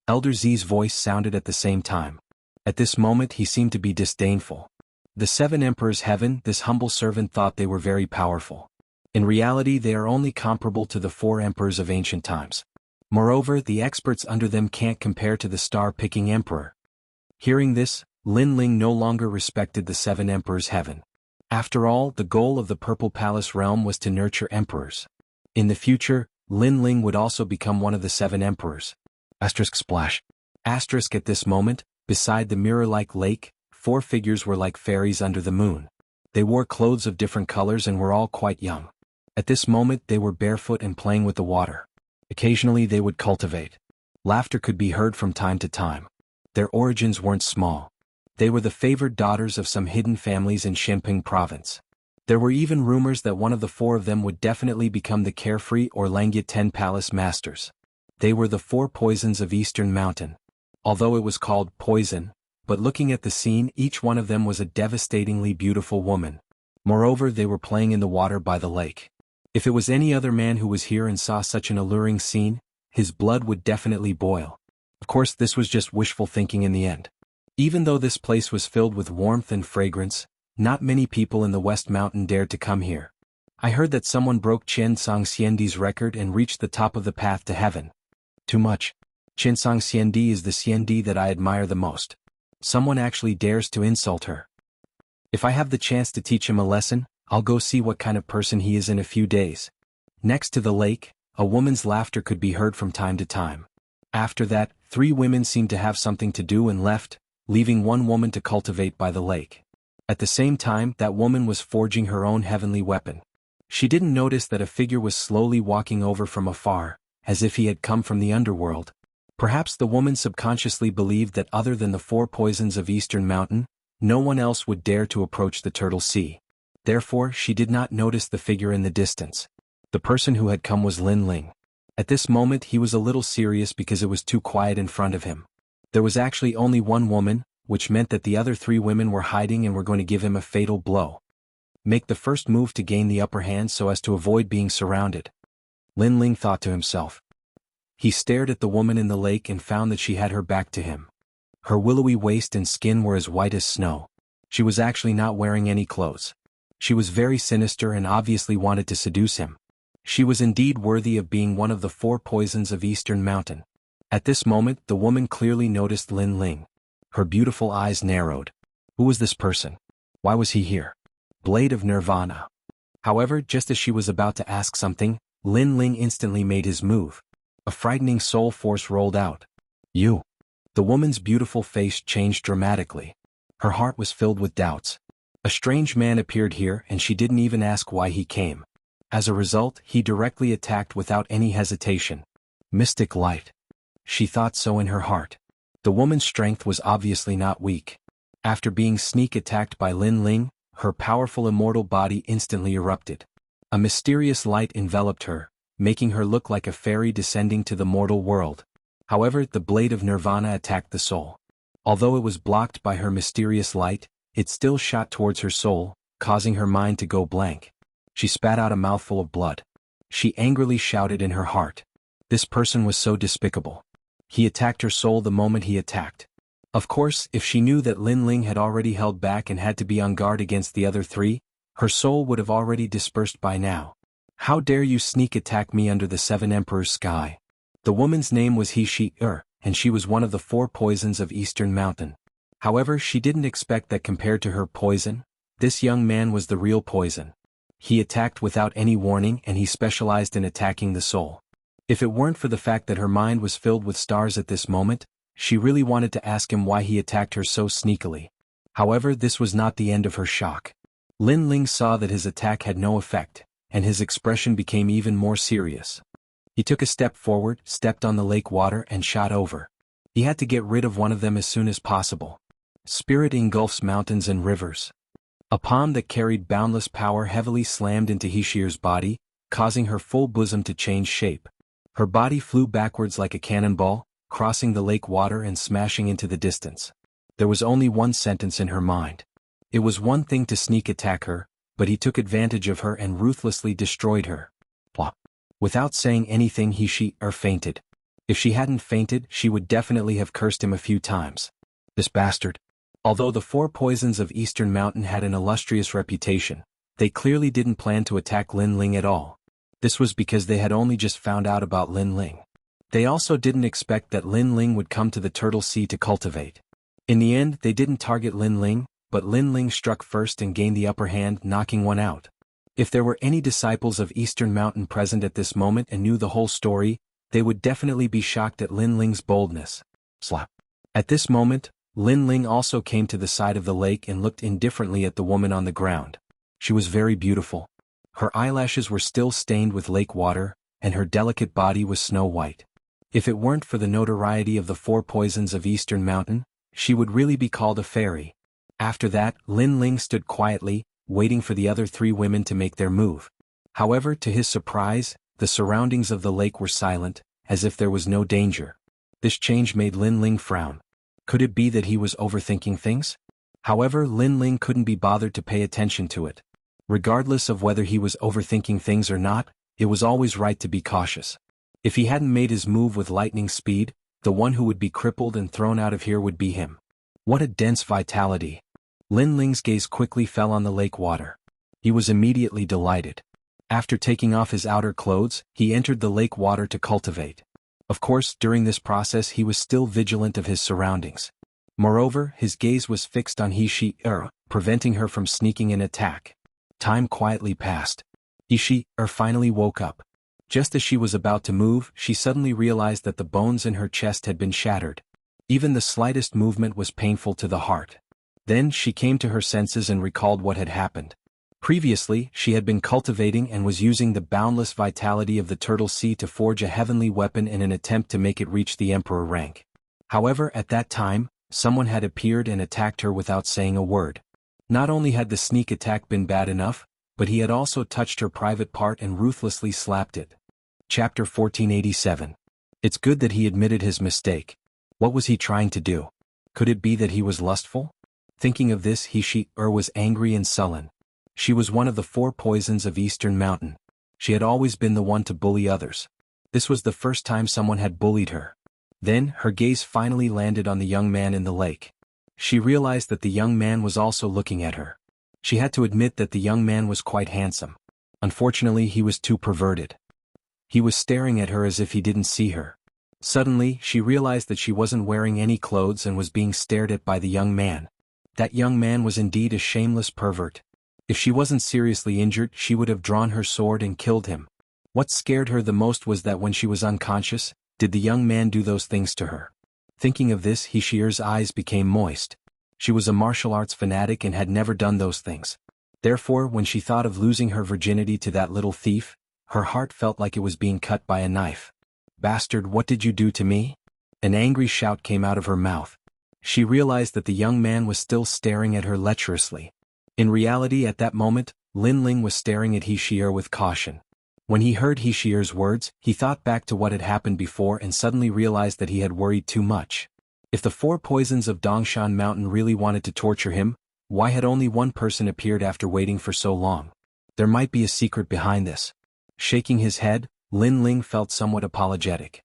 Elder Z's voice sounded at the same time. At this moment he seemed to be disdainful. The 7 Emperors' heaven, this humble servant thought they were very powerful. In reality they are only comparable to the 4 emperors of ancient times. Moreover, the experts under them can't compare to the star-picking emperor. Hearing this, Lin Ling no longer respected the 7 Emperors' heaven. After all, the goal of the Purple Palace realm was to nurture emperors. In the future, Lin Ling would also become one of the 7 emperors. Asterisk splash. Asterisk at this moment, beside the mirror-like lake, 4 figures were like fairies under the moon. They wore clothes of different colors and were all quite young. At this moment they were barefoot and playing with the water. Occasionally they would cultivate. Laughter could be heard from time to time. Their origins weren't small. They were the favored daughters of some hidden families in Shenping province. There were even rumors that one of the 4 of them would definitely become the carefree or Langyat 10 palace masters. They were the 4 poisons of Eastern Mountain. Although it was called poison, but looking at the scene, each one of them was a devastatingly beautiful woman. Moreover, they were playing in the water by the lake. If it was any other man who was here and saw such an alluring scene, his blood would definitely boil. Of course, this was just wishful thinking in the end. Even though this place was filled with warmth and fragrance, not many people in the West Mountain dared to come here. I heard that someone broke Qiansong Xiandi's record and reached the top of the path to heaven. Too much. Qiansong Xiandi is the Xiandi that I admire the most. Someone actually dares to insult her. If I have the chance to teach him a lesson, I'll go see what kind of person he is in a few days. Next to the lake, a woman's laughter could be heard from time to time. After that, 3 women seemed to have something to do and left, leaving 1 woman to cultivate by the lake. At the same time, that woman was forging her own heavenly weapon. She didn't notice that a figure was slowly walking over from afar, as if he had come from the underworld. Perhaps the woman subconsciously believed that other than the 4 poisons of Eastern Mountain, no one else would dare to approach the Turtle Sea. Therefore, she did not notice the figure in the distance. The person who had come was Lin Ling. At this moment he was a little serious because it was too quiet in front of him. There was actually only 1 woman, which meant that the other 3 women were hiding and were going to give him a fatal blow. Make the first move to gain the upper hand so as to avoid being surrounded. Lin Ling thought to himself. He stared at the woman in the lake and found that she had her back to him. Her willowy waist and skin were as white as snow. She was actually not wearing any clothes. She was very sinister and obviously wanted to seduce him. She was indeed worthy of being one of the 4 poisons of Eastern Mountain. At this moment, the woman clearly noticed Lin Ling. Her beautiful eyes narrowed. Who was this person? Why was he here? Blade of Nirvana. However, just as she was about to ask something, Lin Ling instantly made his move. A frightening soul force rolled out. You. The woman's beautiful face changed dramatically. Her heart was filled with doubts. A strange man appeared here and she didn't even ask why he came. As a result, he directly attacked without any hesitation. Mystic light. She thought so in her heart. The woman's strength was obviously not weak. After being sneak attacked by Lin Ling, her powerful immortal body instantly erupted. A mysterious light enveloped her, making her look like a fairy descending to the mortal world. However, the blade of Nirvana attacked the soul. Although it was blocked by her mysterious light, it still shot towards her soul, causing her mind to go blank. She spat out a mouthful of blood. She angrily shouted in her heart. This person was so despicable. He attacked her soul the moment he attacked. Of course, if she knew that Lin Ling had already held back and had to be on guard against the other three, her soul would have already dispersed by now. How dare you sneak attack me under the Seven Emperors' sky? The woman's name was Xianxia, and she was one of the 4 poisons of Eastern Mountain. However, she didn't expect that compared to her poison, this young man was the real poison. He attacked without any warning and he specialized in attacking the soul. If it weren't for the fact that her mind was filled with stars at this moment, she really wanted to ask him why he attacked her so sneakily. However, this was not the end of her shock. Lin Ling saw that his attack had no effect, and his expression became even more serious. He took a step forward, stepped on the lake water and shot over. He had to get rid of one of them as soon as possible. Spirit engulfs mountains and rivers. A palm that carried boundless power heavily slammed into Xianxia's body, causing her full bosom to change shape. Her body flew backwards like a cannonball, crossing the lake water and smashing into the distance. There was only one sentence in her mind. It was one thing to sneak attack her, but he took advantage of her and ruthlessly destroyed her. Plop. Without saying anything, Xianxia fainted. If she hadn't fainted, she would definitely have cursed him a few times. This bastard. Although the 4 poisons of Eastern Mountain had an illustrious reputation, they clearly didn't plan to attack Lin Ling at all. This was because they had only just found out about Lin Ling. They also didn't expect that Lin Ling would come to the Turtle Sea to cultivate. In the end, they didn't target Lin Ling, but Lin Ling struck first and gained the upper hand, knocking one out. If there were any disciples of Eastern Mountain present at this moment and knew the whole story, they would definitely be shocked at Lin Ling's boldness. Slap. At this moment, Lin Ling also came to the side of the lake and looked indifferently at the woman on the ground. She was very beautiful. Her eyelashes were still stained with lake water, and her delicate body was snow white. If it weren't for the notoriety of the 4 poisons of Eastern Mountain, she would really be called a fairy. After that, Lin Ling stood quietly, waiting for the other 3 women to make their move. However, to his surprise, the surroundings of the lake were silent, as if there was no danger. This change made Lin Ling frown. Could it be that he was overthinking things? However, Lin Ling couldn't be bothered to pay attention to it. Regardless of whether he was overthinking things or not, it was always right to be cautious. If he hadn't made his move with lightning speed, the one who would be crippled and thrown out of here would be him. What a dense vitality. Lin Ling's gaze quickly fell on the lake water. He was immediately delighted. After taking off his outer clothes, he entered the lake water to cultivate. Of course, during this process he was still vigilant of his surroundings. Moreover, his gaze was fixed on Xianxia, preventing her from sneaking an attack. Time quietly passed. Xianxia finally woke up. Just as she was about to move, she suddenly realized that the bones in her chest had been shattered. Even the slightest movement was painful to the heart. Then she came to her senses and recalled what had happened. Previously, she had been cultivating and was using the boundless vitality of the Turtle Sea to forge a heavenly weapon in an attempt to make it reach the Emperor rank. However, at that time, someone had appeared and attacked her without saying a word. Not only had the sneak attack been bad enough, but he had also touched her private part and ruthlessly slapped it. Chapter 1487. It's good that he admitted his mistake. What was he trying to do? Could it be that he was lustful? Thinking of this, Xianxia was angry and sullen. She was one of the 4 poisons of Eastern Mountain. She had always been the one to bully others. This was the first time someone had bullied her. Then, her gaze finally landed on the young man in the lake. She realized that the young man was also looking at her. She had to admit that the young man was quite handsome. Unfortunately, he was too perverted. He was staring at her as if he didn't see her. Suddenly, she realized that she wasn't wearing any clothes and was being stared at by the young man. That young man was indeed a shameless pervert. If she wasn't seriously injured, she would have drawn her sword and killed him. What scared her the most was that when she was unconscious, did the young man do those things to her? Thinking of this, Xianxia's eyes became moist. She was a martial arts fanatic and had never done those things. Therefore, when she thought of losing her virginity to that little thief, her heart felt like it was being cut by a knife. "Bastard, what did you do to me?" An angry shout came out of her mouth. She realized that the young man was still staring at her lecherously. In reality, at that moment, Lin Ling was staring at Xianxia with caution. When he heard Xianxia's words, he thought back to what had happened before and suddenly realized that he had worried too much. If the 4 poisons of Dongshan Mountain really wanted to torture him, why had only one person appeared after waiting for so long? There might be a secret behind this. Shaking his head, Lin Ling felt somewhat apologetic.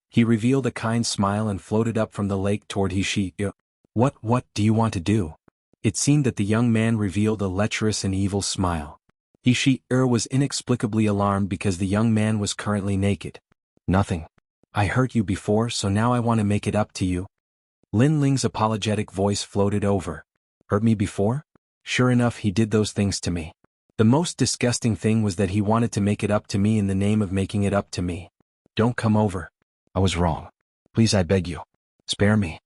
He revealed a kind smile and floated up from the lake toward Xianxia. What do you want to do? It seemed that the young man revealed a lecherous and evil smile. Xianxia was inexplicably alarmed because the young man was currently naked. Nothing. I hurt you before, so now I want to make it up to you. Lin Ling's apologetic voice floated over. Hurt me before? Sure enough, he did those things to me. The most disgusting thing was that he wanted to make it up to me in the name of making it up to me. Don't come over. I was wrong. Please, I beg you. Spare me.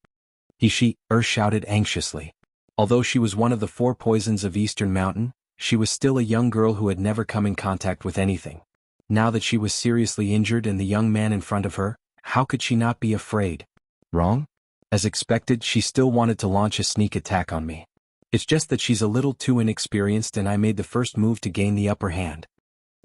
Xianxia shouted anxiously. Although she was one of the 4 poisons of Eastern Mountain, she was still a young girl who had never come in contact with anything. Now that she was seriously injured and the young man in front of her, how could she not be afraid? Wrong? As expected, she still wanted to launch a sneak attack on me. It's just that she's a little too inexperienced and I made the first move to gain the upper hand.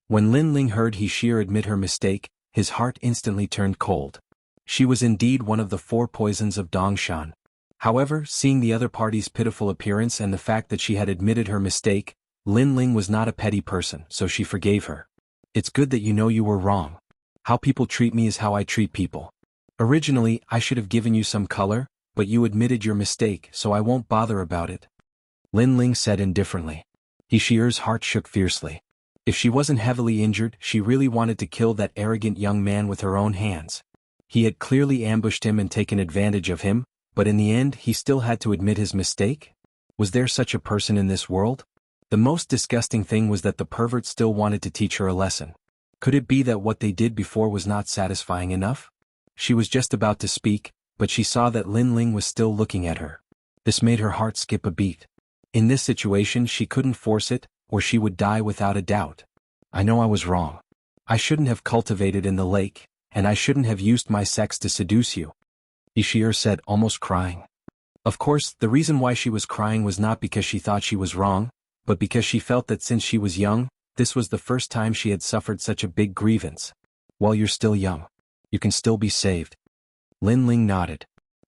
When Lin Ling heard Xianxia admit her mistake, his heart instantly turned cold. She was indeed one of the 4 poisons of Dongshan. However, seeing the other party's pitiful appearance and the fact that she had admitted her mistake, Lin Ling was not a petty person, so she forgave her. It's good that you know you were wrong. How people treat me is how I treat people. Originally, I should have given you some color, but you admitted your mistake, so I won't bother about it. Lin Ling said indifferently. Xianxia's heart shook fiercely. If she wasn't heavily injured, she really wanted to kill that arrogant young man with her own hands. He had clearly ambushed him and taken advantage of him, but in the end he still had to admit his mistake? Was there such a person in this world? The most disgusting thing was that the pervert still wanted to teach her a lesson. Could it be that what they did before was not satisfying enough? She was just about to speak, but she saw that Lin Ling was still looking at her. This made her heart skip a beat. In this situation she couldn't force it, or she would die without a doubt. I know I was wrong. I shouldn't have cultivated in the lake, and I shouldn't have used my sex to seduce you. Xianxia said, almost crying. Of course, the reason why she was crying was not because she thought she was wrong, but because she felt that since she was young, this was the first time she had suffered such a big grievance. While you're still young, you can still be saved. Lin Ling nodded.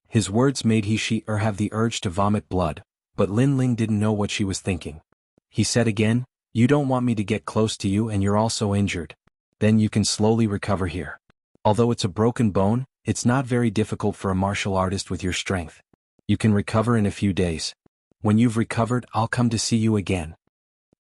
His words made Xianxia have the urge to vomit blood, but Lin Ling didn't know what she was thinking. He said again, you don't want me to get close to you and you're also injured. Then you can slowly recover here. Although it's a broken bone, it's not very difficult for a martial artist with your strength. You can recover in a few days. When you've recovered, I'll come to see you again.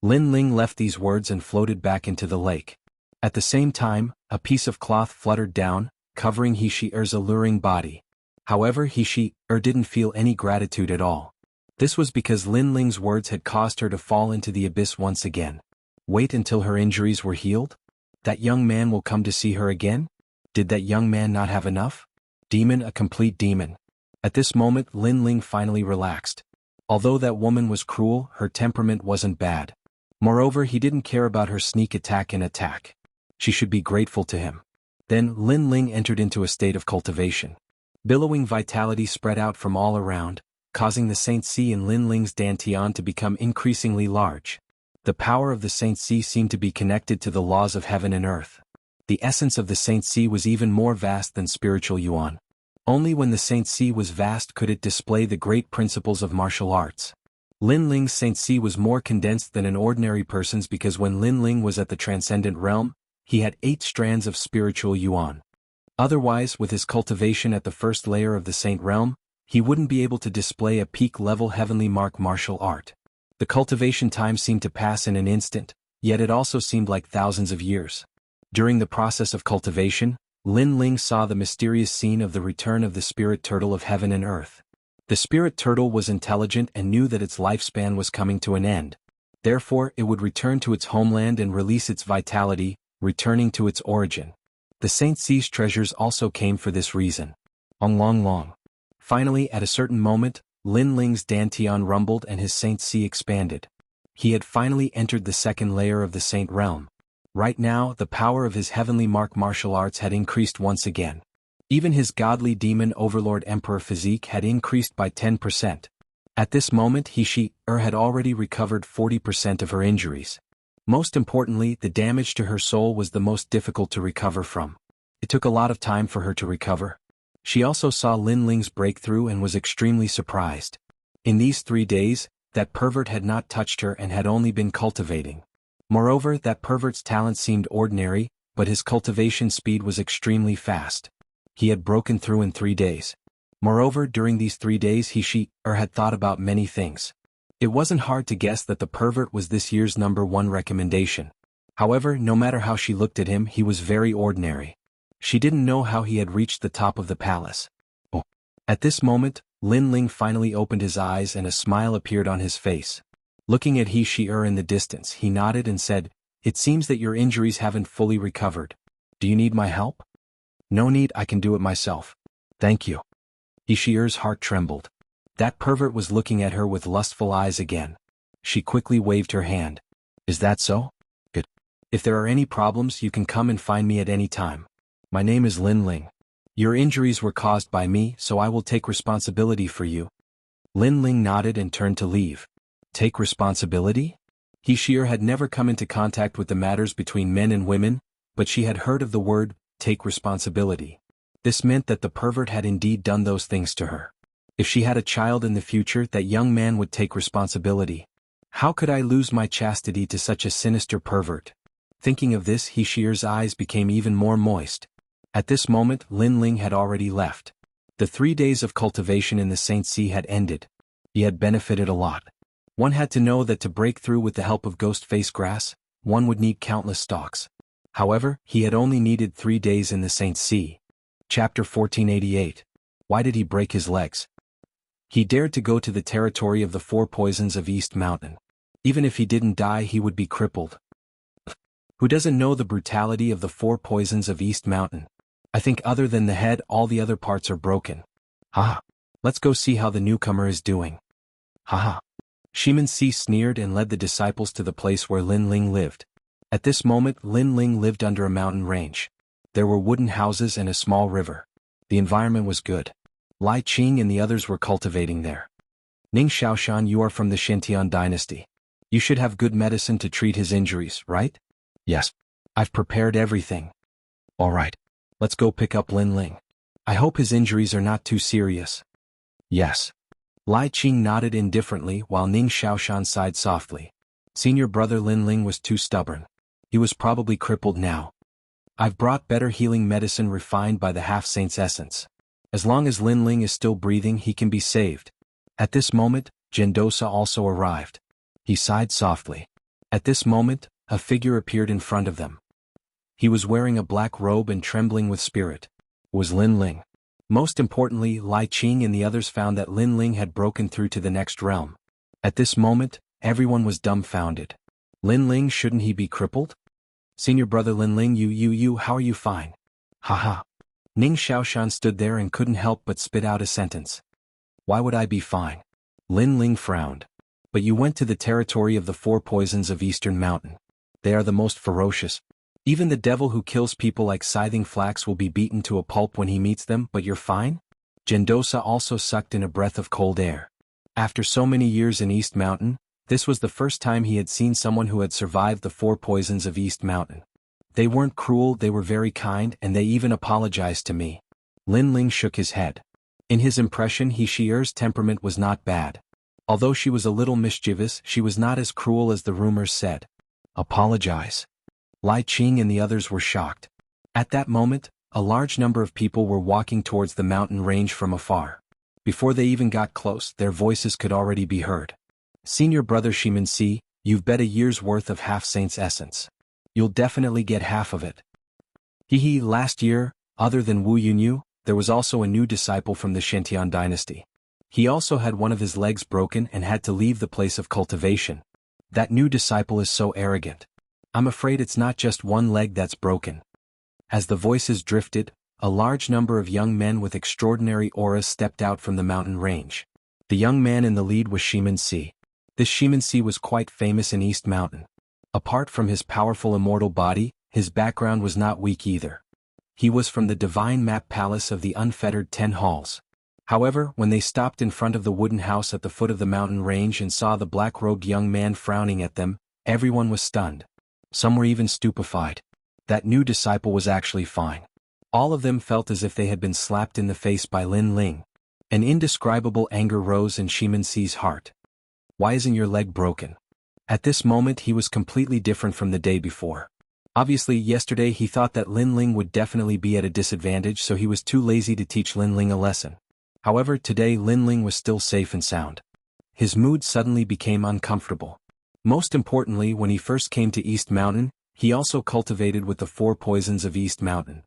Lin Ling left these words and floated back into the lake. At the same time, a piece of cloth fluttered down, covering Xianxia's alluring body. However, Xianxia didn't feel any gratitude at all. This was because Lin Ling's words had caused her to fall into the abyss once again. Wait until her injuries were healed? That young man will come to see her again? Did that young man not have enough? Demon, a complete demon. At this moment Lin Ling finally relaxed. Although that woman was cruel, her temperament wasn't bad. Moreover, he didn't care about her sneak attack and attack. She should be grateful to him. Then Lin Ling entered into a state of cultivation. Billowing vitality spread out from all around, causing the Saint Sea in Lin Ling's dantian to become increasingly large. The power of the Saint Sea seemed to be connected to the laws of heaven and earth. The essence of the Saint Sea was even more vast than spiritual yuan. Only when the Saint Sea was vast could it display the great principles of martial arts. Lin Ling's Saint Sea was more condensed than an ordinary person's because when Lin Ling was at the transcendent realm, he had 8 strands of spiritual yuan. Otherwise, with his cultivation at the first layer of the Saint realm, he wouldn't be able to display a peak-level heavenly martial art. The cultivation time seemed to pass in an instant, yet it also seemed like thousands of years. During the process of cultivation, Lin Ling saw the mysterious scene of the return of the spirit turtle of heaven and earth. The spirit turtle was intelligent and knew that its lifespan was coming to an end. Therefore, it would return to its homeland and release its vitality, returning to its origin. The Saint Sea's treasures also came for this reason. Long. Finally, at a certain moment, Lin Ling's dantian rumbled and his Saint Sea expanded. He had finally entered the second layer of the Saint realm. Right now, the power of his heavenly martial arts had increased once again. Even his godly demon overlord emperor physique had increased by 10%. At this moment Xianxia had already recovered 40% of her injuries. Most importantly, the damage to her soul was the most difficult to recover from. It took a lot of time for her to recover. She also saw Lin Ling's breakthrough and was extremely surprised. In these 3 days, that pervert had not touched her and had only been cultivating. Moreover, that pervert's talent seemed ordinary, but his cultivation speed was extremely fast. He had broken through in 3 days. Moreover, during these 3 days he had thought about many things. It wasn't hard to guess that the pervert was this year's #1 recommendation. However, no matter how she looked at him, he was very ordinary. She didn't know how he had reached the top of the palace. Oh. At this moment, Lin Ling finally opened his eyes and a smile appeared on his face. Looking at in the distance, he nodded and said, "It seems that your injuries haven't fully recovered. Do you need my help?" "No need, I can do it myself. Thank you." He's heart trembled. That pervert was looking at her with lustful eyes again. She quickly waved her hand. "Is that so? Good. If there are any problems, you can come and find me at any time. My name is Lin Ling. Your injuries were caused by me, so I will take responsibility for you." Lin Ling nodded and turned to leave. Take responsibility? He had never come into contact with the matters between men and women, but she had heard of the word, take responsibility. This meant that the pervert had indeed done those things to her. If she had a child in the future, that young man would take responsibility. How could I lose my chastity to such a sinister pervert? Thinking of this, He's eyes became even more moist. At this moment, Lin Ling had already left. The 3 days of cultivation in the Xianxia had ended. He had benefited a lot. One had to know that to break through with the help of ghost face grass, one would need countless stalks. However, he had only needed 3 days in the Xianxia. Chapter 1488. Why did he break his legs? He dared to go to the territory of the 4 poisons of East Mountain. Even if he didn't die, he would be crippled. Who doesn't know the brutality of the 4 poisons of East Mountain? I think other than the head, all the other parts are broken. Haha. Let's go see how the newcomer is doing. Haha. Xianxia sneered and led the disciples to the place where Lin Ling lived. At this moment, Lin Ling lived under a mountain range. There were wooden houses and a small river. The environment was good. Lai Qing and the others were cultivating there. Ning Xiaoshan, you are from the Xiantian dynasty. You should have good medicine to treat his injuries, right? Yes. I've prepared everything. All right. Let's go pick up Lin Ling. I hope his injuries are not too serious. Yes. Lai Qing nodded indifferently while Ning Xiaoshan sighed softly. Senior brother Lin Ling was too stubborn. He was probably crippled now. I've brought better healing medicine refined by the half-saint's essence. As long as Lin Ling is still breathing, he can be saved. At this moment, Gendosa also arrived. He sighed softly. At this moment, a figure appeared in front of them. He was wearing a black robe and trembling with spirit. It was Lin Ling. Most importantly, Lai Qing and the others found that Lin Ling had broken through to the next realm. At this moment, everyone was dumbfounded. Lin Ling, shouldn't he be crippled? Senior brother Lin Ling, how are you fine? Haha. Ning Xiaoshan stood there and couldn't help but spit out a sentence. Why would I be fine? Lin Ling frowned. But you went to the territory of the 4 poisons of Eastern Mountain. They are the most ferocious. Even the devil who kills people like Scything Flax will be beaten to a pulp when he meets them, but you're fine? Gendosa also sucked in a breath of cold air. After so many years in East Mountain, this was the first time he had seen someone who had survived the 4 poisons of East Mountain. They weren't cruel, they were very kind, and they even apologized to me. Lin Ling shook his head. In his impression, He's temperament was not bad. Although she was a little mischievous, she was not as cruel as the rumors said. Apologize. Lai Qing and the others were shocked. At that moment, a large number of people were walking towards the mountain range from afar. Before they even got close, their voices could already be heard. Senior brother Xianxia, you've bet a year's worth of half-saint's essence. You'll definitely get half of it. Last year, other than Wu Yunyu, there was also a new disciple from the Xiantian dynasty. He also had one of his legs broken and had to leave the place of cultivation. That new disciple is so arrogant. I'm afraid it's not just one leg that's broken. As the voices drifted, a large number of young men with extraordinary auras stepped out from the mountain range. The young man in the lead was Xianxia. This Xianxia was quite famous in East Mountain. Apart from his powerful immortal body, his background was not weak either. He was from the divine map palace of the unfettered 10 halls. However, when they stopped in front of the wooden house at the foot of the mountain range and saw the black-robed young man frowning at them, everyone was stunned. Some were even stupefied. That new disciple was actually fine. All of them felt as if they had been slapped in the face by Lin Ling. An indescribable anger rose in Xianxi's heart. Why isn't your leg broken? At this moment he was completely different from the day before. Obviously yesterday he thought that Lin Ling would definitely be at a disadvantage, so he was too lazy to teach Lin Ling a lesson. However, today Lin Ling was still safe and sound. His mood suddenly became uncomfortable. Most importantly, when he first came to East Mountain, he also cultivated with the 4 poisons of East Mountain.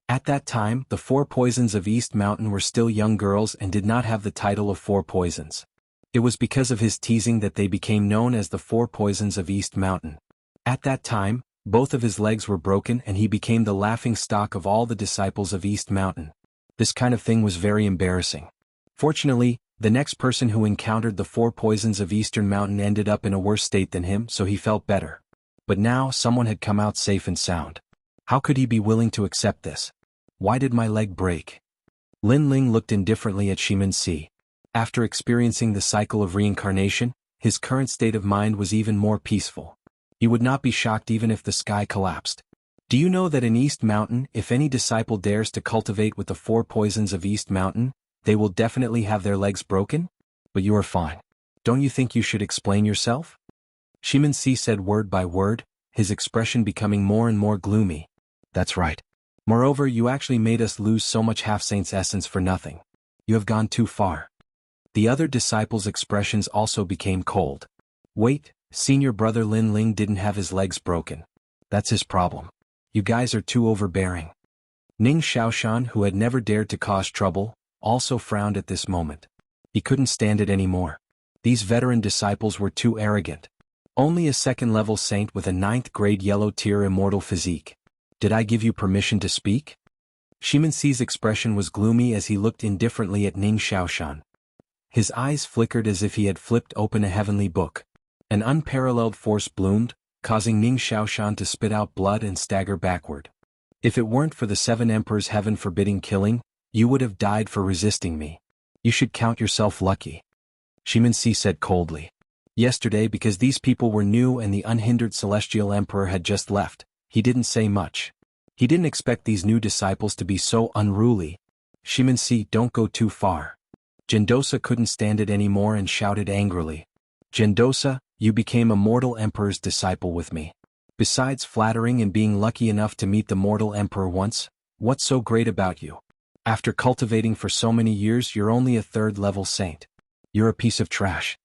At that time, the 4 poisons of East Mountain were still young girls and did not have the title of 4 poisons. It was because of his teasing that they became known as the 4 poisons of East Mountain. At that time, both of his legs were broken and he became the laughing stock of all the disciples of East Mountain. This kind of thing was very embarrassing. Fortunately, the next person who encountered the 4 poisons of Eastern Mountain ended up in a worse state than him, so he felt better. But now someone had come out safe and sound. How could he be willing to accept this? Why did my leg break? Lin Ling looked indifferently at Xianxia. After experiencing the cycle of reincarnation, his current state of mind was even more peaceful. He would not be shocked even if the sky collapsed. Do you know that in East Mountain, if any disciple dares to cultivate with the 4 poisons of East Mountain, they will definitely have their legs broken? But you are fine. Don't you think you should explain yourself? Xianxia said word by word, his expression becoming more and more gloomy. That's right. Moreover, you actually made us lose so much half-saint's essence for nothing. You have gone too far. The other disciples' expressions also became cold. Wait, senior brother Lin Ling didn't have his legs broken. That's his problem. You guys are too overbearing. Ning Xiaoshan, who had never dared to cause trouble, also frowned at this moment. He couldn't stand it anymore. These veteran disciples were too arrogant. Only a 2nd-level saint with a 9th-grade yellow-tier immortal physique. Did I give you permission to speak? Xianxi's expression was gloomy as he looked indifferently at Ning Xiaoshan. His eyes flickered as if he had flipped open a heavenly book. An unparalleled force bloomed, causing Ning Xiaoshan to spit out blood and stagger backward. If it weren't for the 7 emperors' heaven forbidding killing, you would have died for resisting me. You should count yourself lucky. Xianxia said coldly. Yesterday, because these people were new and the unhindered celestial emperor had just left, he didn't say much. He didn't expect these new disciples to be so unruly. Xianxia, don't go too far. Gendosa couldn't stand it anymore and shouted angrily. Gendosa, you became a mortal emperor's disciple with me. Besides flattering and being lucky enough to meet the mortal emperor once, what's so great about you? After cultivating for so many years, you're only a 3rd-level saint. You're a piece of trash.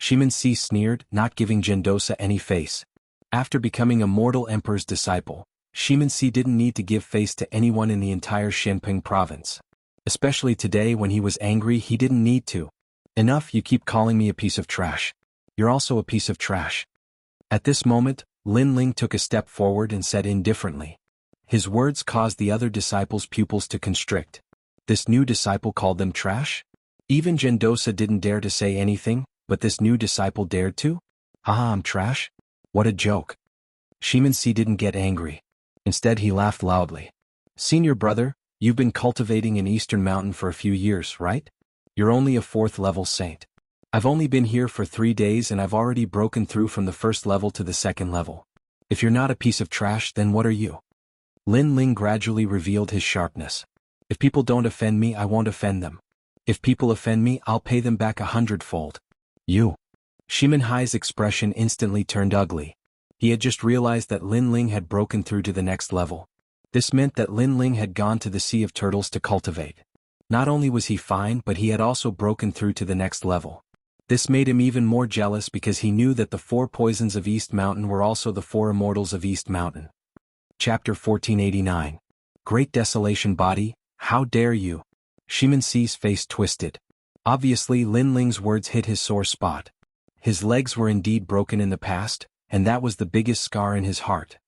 Xianxia sneered, not giving Gendosa any face. After becoming a mortal emperor's disciple, Xianxia didn't need to give face to anyone in the entire Shenping province. Especially today when he was angry, he didn't need to. Enough, you keep calling me a piece of trash. You're also a piece of trash. At this moment, Lin Ling took a step forward and said indifferently. His words caused the other disciples' pupils to constrict. This new disciple called them trash? Even Gendosa didn't dare to say anything, but this new disciple dared to? Haha, I'm trash? What a joke. Xianxia didn't get angry. Instead he laughed loudly. Senior brother, you've been cultivating in Eastern Mountain for a few years, right? You're only a 4th-level saint. I've only been here for 3 days and I've already broken through from the 1st level to the 2nd level. If you're not a piece of trash, then what are you? Lin Ling gradually revealed his sharpness. If people don't offend me, I won't offend them. If people offend me, I'll pay them back 100-fold. You. Xianxi's expression instantly turned ugly. He had just realized that Lin Ling had broken through to the next level. This meant that Lin Ling had gone to the Sea of Turtles to cultivate. Not only was he fine, but he had also broken through to the next level. This made him even more jealous because he knew that the 4 poisons of East Mountain were also the 4 immortals of East Mountain. Chapter 1489. Great Desolation Body, how dare you? Xianxi's face twisted. Obviously Lin Ling's words hit his sore spot. His legs were indeed broken in the past, and that was the biggest scar in his heart.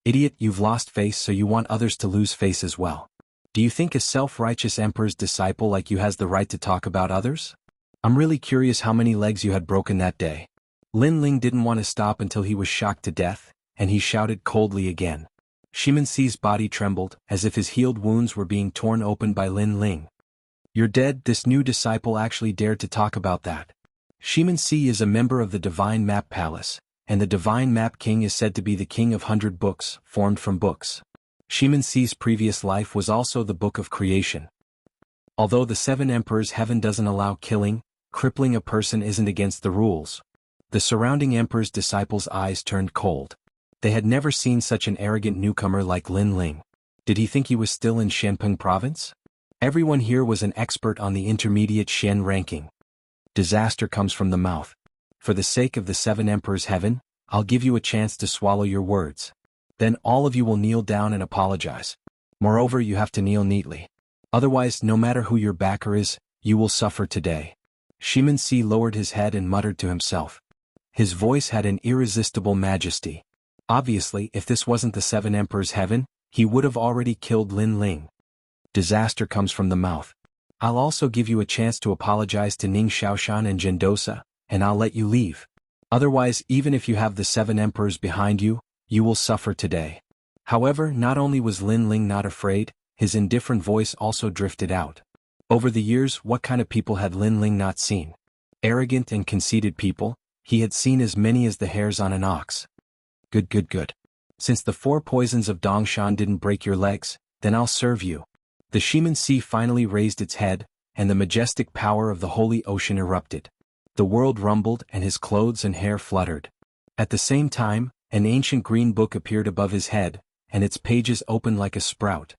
Idiot, you've lost face, so you want others to lose face as well. Do you think a self-righteous emperor's disciple like you has the right to talk about others? I'm really curious how many legs you had broken that day. Lin Ling didn't want to stop until he was shocked to death, and he shouted coldly again. Xianxi's body trembled, as if his healed wounds were being torn open by Lin Ling. You're dead. This new disciple actually dared to talk about that. Xianxia is a member of the Divine Map Palace, and the Divine Map King is said to be the king of 100 books, formed from books. Xianxia's previous life was also the book of creation. Although the 7 Emperors' heaven doesn't allow killing, crippling a person isn't against the rules. The surrounding emperor's disciples' eyes turned cold. They had never seen such an arrogant newcomer like Lin Ling. Did he think he was still in Shenpeng province? Everyone here was an expert on the intermediate Shen ranking. Disaster comes from the mouth. For the sake of the 7 Emperors' heaven, I'll give you a chance to swallow your words. Then all of you will kneel down and apologize. Moreover, you have to kneel neatly. Otherwise, no matter who your backer is, you will suffer today. Xianxia lowered his head and muttered to himself. His voice had an irresistible majesty. Obviously, if this wasn't the 7 Emperors' heaven, he would have already killed Lin Ling. Disaster comes from the mouth. I'll also give you a chance to apologize to Ning Xiaoshan and Zhendosa, and I'll let you leave. Otherwise, even if you have the 7 Emperors behind you, you will suffer today. However, not only was Lin Ling not afraid, his indifferent voice also drifted out. Over the years, what kind of people had Lin Ling not seen? Arrogant and conceited people. He had seen as many as the hairs on an ox. Good. Since the 4 poisons of Dongshan didn't break your legs, then I'll serve you. The Xianxia finally raised its head, and the majestic power of the holy ocean erupted. The world rumbled and his clothes and hair fluttered. At the same time, an ancient green book appeared above his head, and its pages opened like a sprout.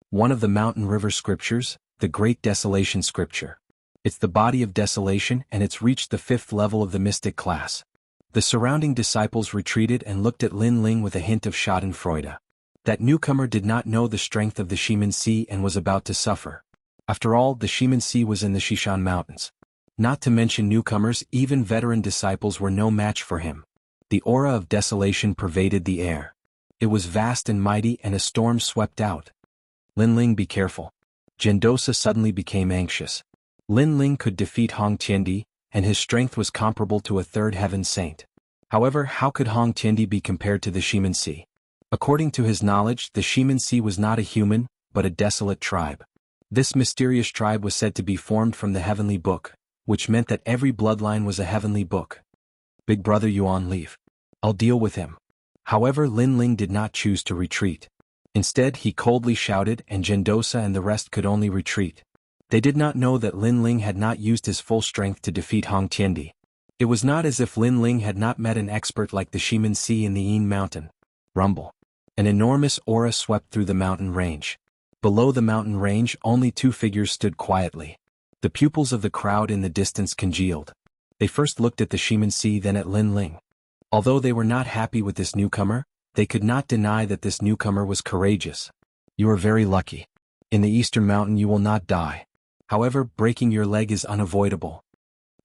One of the mountain river scriptures, the Great Desolation Scripture. It's the body of desolation, and it's reached the 5th level of the mystic class. The surrounding disciples retreated and looked at Lin Ling with a hint of schadenfreude. That newcomer did not know the strength of the Xianxia and was about to suffer. After all, the Xianxia was in the Xishan Mountains. Not to mention newcomers, even veteran disciples were no match for him. The aura of desolation pervaded the air. It was vast and mighty, and a storm swept out. Lin Ling, be careful. Zhendosa suddenly became anxious. Lin Ling could defeat Hong Tiandi, and his strength was comparable to a 3rd heaven saint. However, how could Hong Tiandi be compared to the Xianxia? According to his knowledge, the Xianxia was not a human, but a desolate tribe. This mysterious tribe was said to be formed from the heavenly book, which meant that every bloodline was a heavenly book. Big brother Yuan, leave. I'll deal with him. However, Lin Ling did not choose to retreat. Instead, he coldly shouted, and Zhendosa and the rest could only retreat. They did not know that Lin Ling had not used his full strength to defeat Hong Tiandi. It was not as if Lin Ling had not met an expert like the Xianxia in the Yin Mountain. Rumble. An enormous aura swept through the mountain range. Below the mountain range, only 2 figures stood quietly. The pupils of the crowd in the distance congealed. They first looked at the Xianxia, then at Lin Ling. Although they were not happy with this newcomer, they could not deny that this newcomer was courageous. You are very lucky. In the Eastern Mountain you will not die. However, breaking your leg is unavoidable.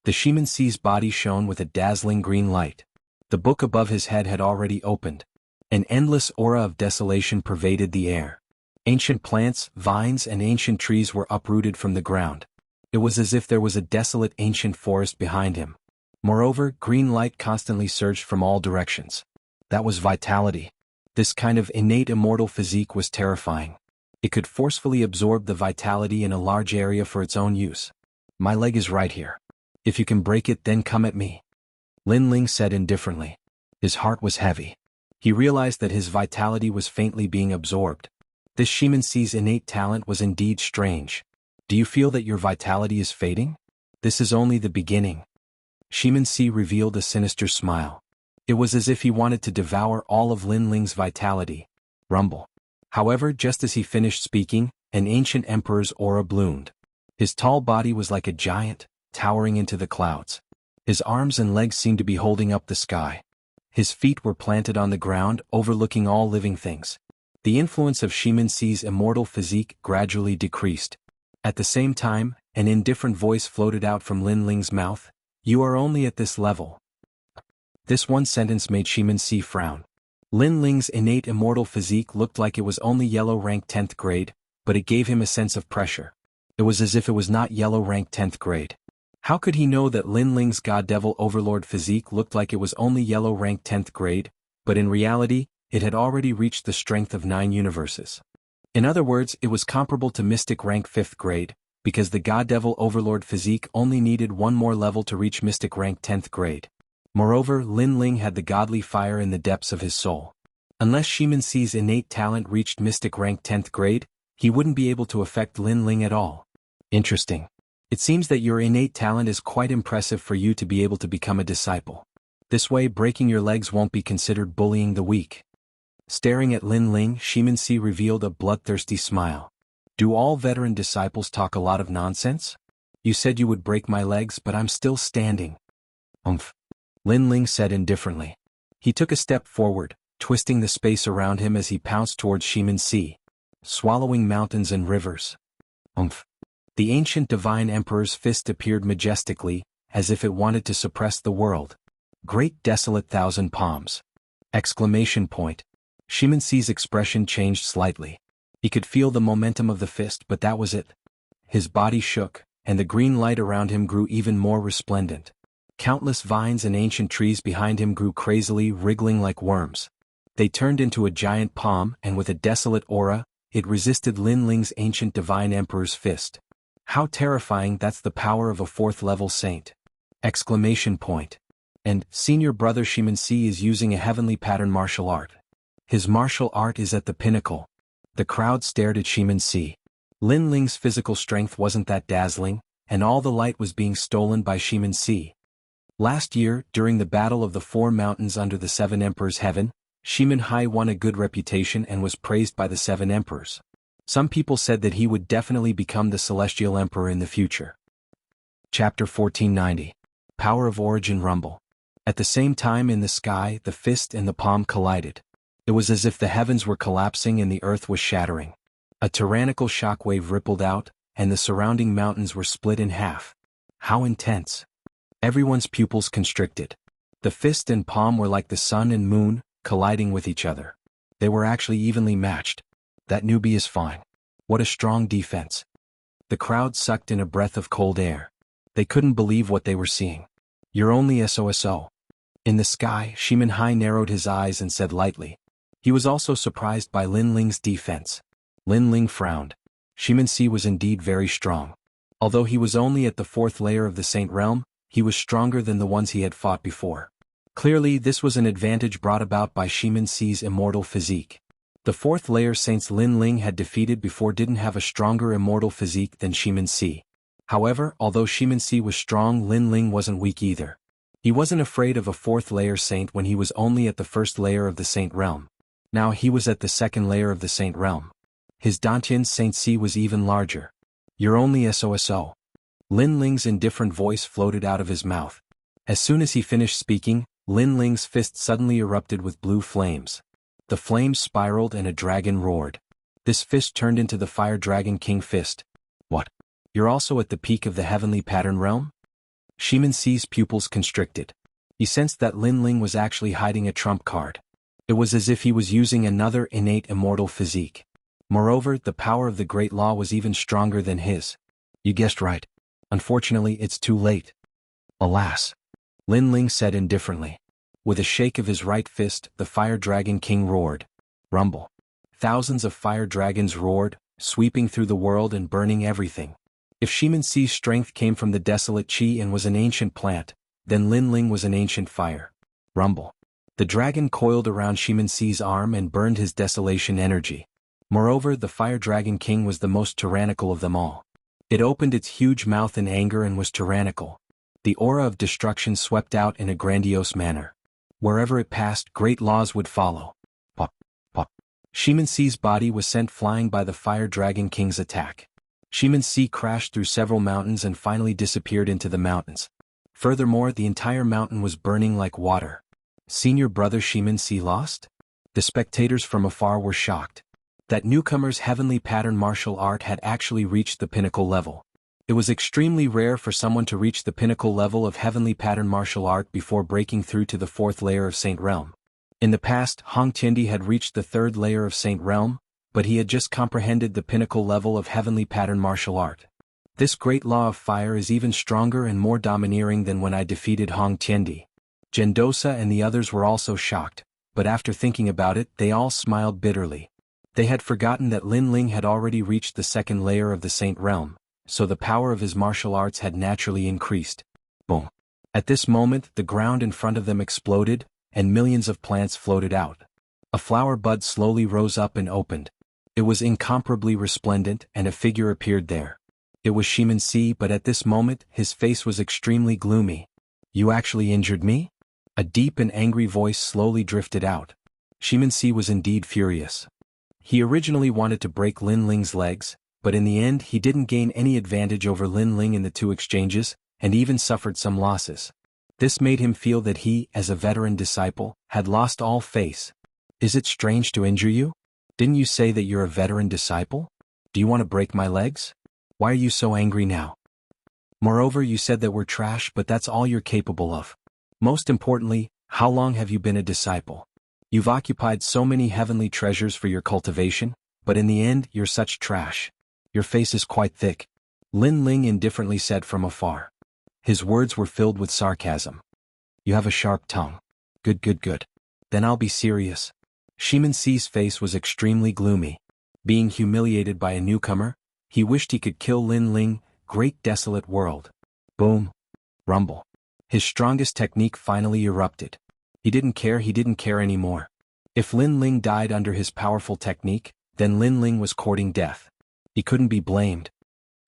The Xianxia's body shone with a dazzling green light. The book above his head had already opened. An endless aura of desolation pervaded the air. Ancient plants, vines, and ancient trees were uprooted from the ground. It was as if there was a desolate ancient forest behind him. Moreover, green light constantly surged from all directions. That was vitality. This kind of innate immortal physique was terrifying. It could forcefully absorb the vitality in a large area for its own use. My leg is right here. If you can break it, then come at me. Lin Ling said indifferently. His heart was heavy. He realized that his vitality was faintly being absorbed. This Xianxia's innate talent was indeed strange. Do you feel that your vitality is fading? This is only the beginning. Xianxia revealed a sinister smile. It was as if he wanted to devour all of Lin Ling's vitality. Rumble. However, just as he finished speaking, an ancient emperor's aura bloomed. His tall body was like a giant, towering into the clouds. His arms and legs seemed to be holding up the sky. His feet were planted on the ground, overlooking all living things. The influence of Xianxia's immortal physique gradually decreased. At the same time, an indifferent voice floated out from Lin Ling's mouth. You are only at this level. This one sentence made Xianxia frown. Lin Ling's innate immortal physique looked like it was only yellow rank 10th grade, but it gave him a sense of pressure. It was as if it was not yellow rank 10th grade. How could he know that Lin Ling's God Devil Overlord physique looked like it was only yellow rank 10th grade, but in reality, it had already reached the strength of 9 universes. In other words, it was comparable to Mystic rank 5th grade, because the God Devil Overlord physique only needed one more level to reach Mystic rank 10th grade. Moreover, Lin Ling had the godly fire in the depths of his soul. Unless Xianxi's innate talent reached mystic rank 10th grade, he wouldn't be able to affect Lin Ling at all. Interesting. It seems that your innate talent is quite impressive for you to be able to become a disciple. This way, breaking your legs won't be considered bullying the weak. Staring at Lin Ling, Xianxi revealed a bloodthirsty smile. Do all veteran disciples talk a lot of nonsense? You said you would break my legs, but I'm still standing. Lin Ling said indifferently. He took a step forward, twisting the space around him as he pounced towards Xianxi, swallowing mountains and rivers. The ancient divine emperor's fist appeared majestically, as if it wanted to suppress the world. Great desolate thousand palms! Exclamation point. Xianxi's expression changed slightly. He could feel the momentum of the fist, but that was it. His body shook, and the green light around him grew even more resplendent. Countless vines and ancient trees behind him grew crazily, wriggling like worms. They turned into a giant palm, and with a desolate aura, it resisted Lin Ling's ancient divine emperor's fist. How terrifying! That's the power of a 4th-level saint! Exclamation point. And, senior brother Xianxi is using a heavenly pattern martial art. His martial art is at the pinnacle. The crowd stared at Xianxi. Lin Ling's physical strength wasn't that dazzling, and all the light was being stolen by Xianxi. Last year, during the Battle of the 4 Mountains under the 7 Emperors' Heaven, Xianxi won a good reputation and was praised by the 7 Emperors. Some people said that he would definitely become the Celestial Emperor in the future. Chapter 1490. Power of Origin Rumble. At the same time in the sky, the fist and the palm collided. It was as if the heavens were collapsing and the earth was shattering. A tyrannical shockwave rippled out, and the surrounding mountains were split in half. How intense! Everyone's pupils constricted. The fist and palm were like the sun and moon, colliding with each other. They were actually evenly matched. That newbie is fine. What a strong defense. The crowd sucked in a breath of cold air. They couldn't believe what they were seeing. You're only SOSO. In the sky, Xianxi narrowed his eyes and said lightly. He was also surprised by Lin Ling's defense. Lin Ling frowned. Xianxi was indeed very strong. Although he was only at the 4th layer of the Saint Realm, he was stronger than the ones he had fought before. Clearly, this was an advantage brought about by Xianxi's immortal physique. The 4th layer saints Lin Ling had defeated before didn't have a stronger immortal physique than Xianxi. However, although Xianxi was strong, Lin Ling wasn't weak either. He wasn't afraid of a 4th layer saint when he was only at the 1st layer of the Saint Realm. Now he was at the 2nd layer of the Saint Realm. His Dantian Saint Si was even larger. You're only SOSO. Lin Ling's indifferent voice floated out of his mouth. As soon as he finished speaking, Lin Ling's fist suddenly erupted with blue flames. The flames spiraled and a dragon roared. This fist turned into the Fire Dragon King fist. What? You're also at the peak of the heavenly pattern realm? Xianxi's pupils constricted. He sensed that Lin Ling was actually hiding a trump card. It was as if he was using another innate immortal physique. Moreover, the power of the Great Law was even stronger than his. You guessed right. Unfortunately, it's too late. Alas. Lin Ling said indifferently. With a shake of his right fist, the Fire Dragon King roared. Rumble. Thousands of fire dragons roared, sweeping through the world and burning everything. If Xianxi's strength came from the desolate Qi and was an ancient plant, then Lin Ling was an ancient fire. Rumble. The dragon coiled around Xianxi's arm and burned his desolation energy. Moreover, the Fire Dragon King was the most tyrannical of them all. It opened its huge mouth in anger and was tyrannical. The aura of destruction swept out in a grandiose manner. Wherever it passed, great laws would follow. Pop, pop. Xianxi's body was sent flying by the Fire Dragon King's attack. Xianxi crashed through several mountains and finally disappeared into the mountains. Furthermore, the entire mountain was burning like water. Senior brother Xianxi lost? The spectators from afar were shocked. That newcomer's heavenly pattern martial art had actually reached the pinnacle level. It was extremely rare for someone to reach the pinnacle level of heavenly pattern martial art before breaking through to the 4th layer of Saint Realm. In the past, Hong Tiendi had reached the 3rd layer of Saint Realm, but he had just comprehended the pinnacle level of heavenly pattern martial art. This great law of fire is even stronger and more domineering than when I defeated Hong Tiendi. Gendosa and the others were also shocked, but after thinking about it, they all smiled bitterly. They had forgotten that Lin Ling had already reached the 2nd layer of the Saint Realm, so the power of his martial arts had naturally increased. Boom. At this moment, the ground in front of them exploded, and millions of plants floated out. A flower bud slowly rose up and opened. It was incomparably resplendent, and a figure appeared there. It was Xianxia, but at this moment, his face was extremely gloomy. "You actually injured me?" A deep and angry voice slowly drifted out. Xianxia was indeed furious. He originally wanted to break Lin Ling's legs, but in the end he didn't gain any advantage over Lin Ling in the two exchanges, and even suffered some losses. This made him feel that he, as a veteran disciple, had lost all face. "Is it strange to injure you? Didn't you say that you're a veteran disciple? Do you want to break my legs? Why are you so angry now? Moreover, you said that we're trash, but that's all you're capable of. Most importantly, how long have you been a disciple? You've occupied so many heavenly treasures for your cultivation, but in the end you're such trash. Your face is quite thick," Lin Ling indifferently said from afar. His words were filled with sarcasm. "You have a sharp tongue. Good. Then I'll be serious." Xianxia's face was extremely gloomy. Being humiliated by a newcomer, he wished he could kill Lin Ling. Great desolate world. Boom. Rumble. His strongest technique finally erupted. He didn't care anymore. If Lin Ling died under his powerful technique, then Lin Ling was courting death. He couldn't be blamed.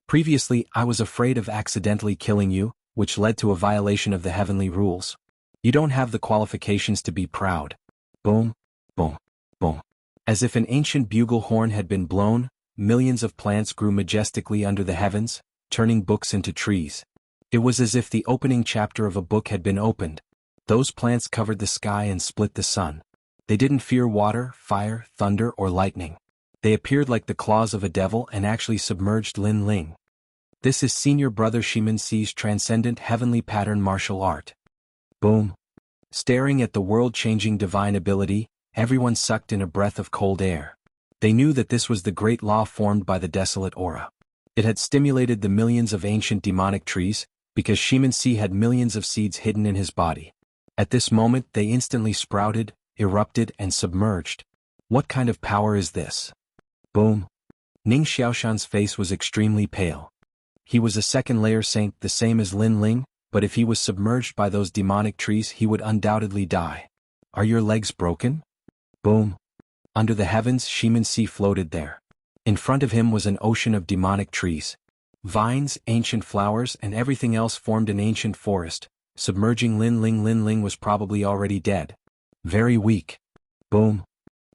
"Previously, I was afraid of accidentally killing you, which led to a violation of the heavenly rules. You don't have the qualifications to be proud." Boom. Boom. As if an ancient bugle horn had been blown, millions of plants grew majestically under the heavens, turning books into trees. It was as if the opening chapter of a book had been opened. Those plants covered the sky and split the sun. They didn't fear water, fire, thunder, or lightning. They appeared like the claws of a devil and actually submerged Lin Ling. This is senior brother Xianxia's transcendent heavenly pattern martial art. Boom. Staring at the world-changing divine ability, everyone sucked in a breath of cold air. They knew that this was the great law formed by the desolate aura. It had stimulated the millions of ancient demonic trees, because Xianxia had millions of seeds hidden in his body. At this moment they instantly sprouted, erupted, and submerged. What kind of power is this? Boom. Ning Xiaoshan's face was extremely pale. He was a second-layer saint, the same as Lin Ling, but if he was submerged by those demonic trees he would undoubtedly die. "Are your legs broken?" Boom. Under the heavens Xianxia floated there. In front of him was an ocean of demonic trees. Vines, ancient flowers, and everything else formed an ancient forest, submerging Lin Ling. Lin Ling was probably already dead. Very weak. Boom.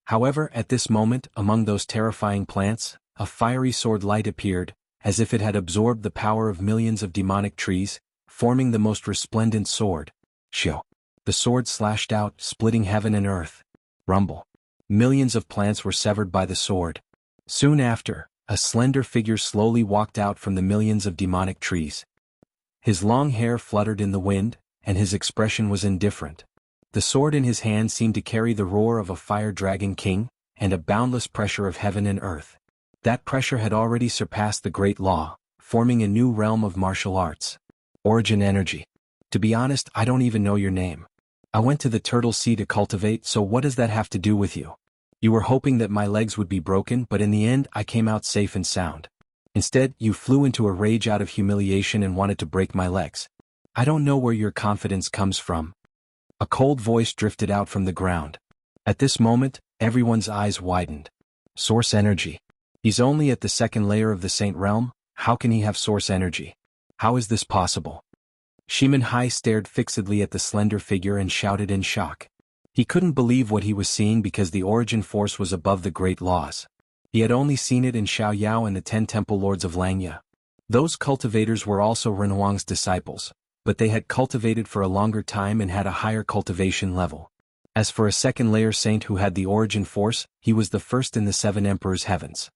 However, at this moment, among those terrifying plants, a fiery sword light appeared, as if it had absorbed the power of millions of demonic trees, forming the most resplendent sword. Shio. The sword slashed out, splitting heaven and earth. Rumble. Millions of plants were severed by the sword. Soon after, a slender figure slowly walked out from the millions of demonic trees. His long hair fluttered in the wind, and his expression was indifferent. The sword in his hand seemed to carry the roar of a fire-dragon king, and a boundless pressure of heaven and earth. That pressure had already surpassed the great law, forming a new realm of martial arts. Origin energy. To be honest, I don't even know your name. I went to the Turtle Sea to cultivate, so what does that have to do with you? You were hoping that my legs would be broken, but in the end I came out safe and sound. Instead, you flew into a rage out of humiliation and wanted to break my legs. I don't know where your confidence comes from. A cold voice drifted out from the ground. At this moment, everyone's eyes widened. Source energy. He's only at the second layer of the Saint Realm. How can he have source energy? How is this possible? Xianxia stared fixedly at the slender figure and shouted in shock. He couldn't believe what he was seeing because the origin force was above the great laws. He had only seen it in Xiaoyao and the 10 temple lords of Langya. Those cultivators were also Renhuang's disciples, but they had cultivated for a longer time and had a higher cultivation level. As for a second-layer saint who had the origin force, he was the first in the 7 emperors' heavens.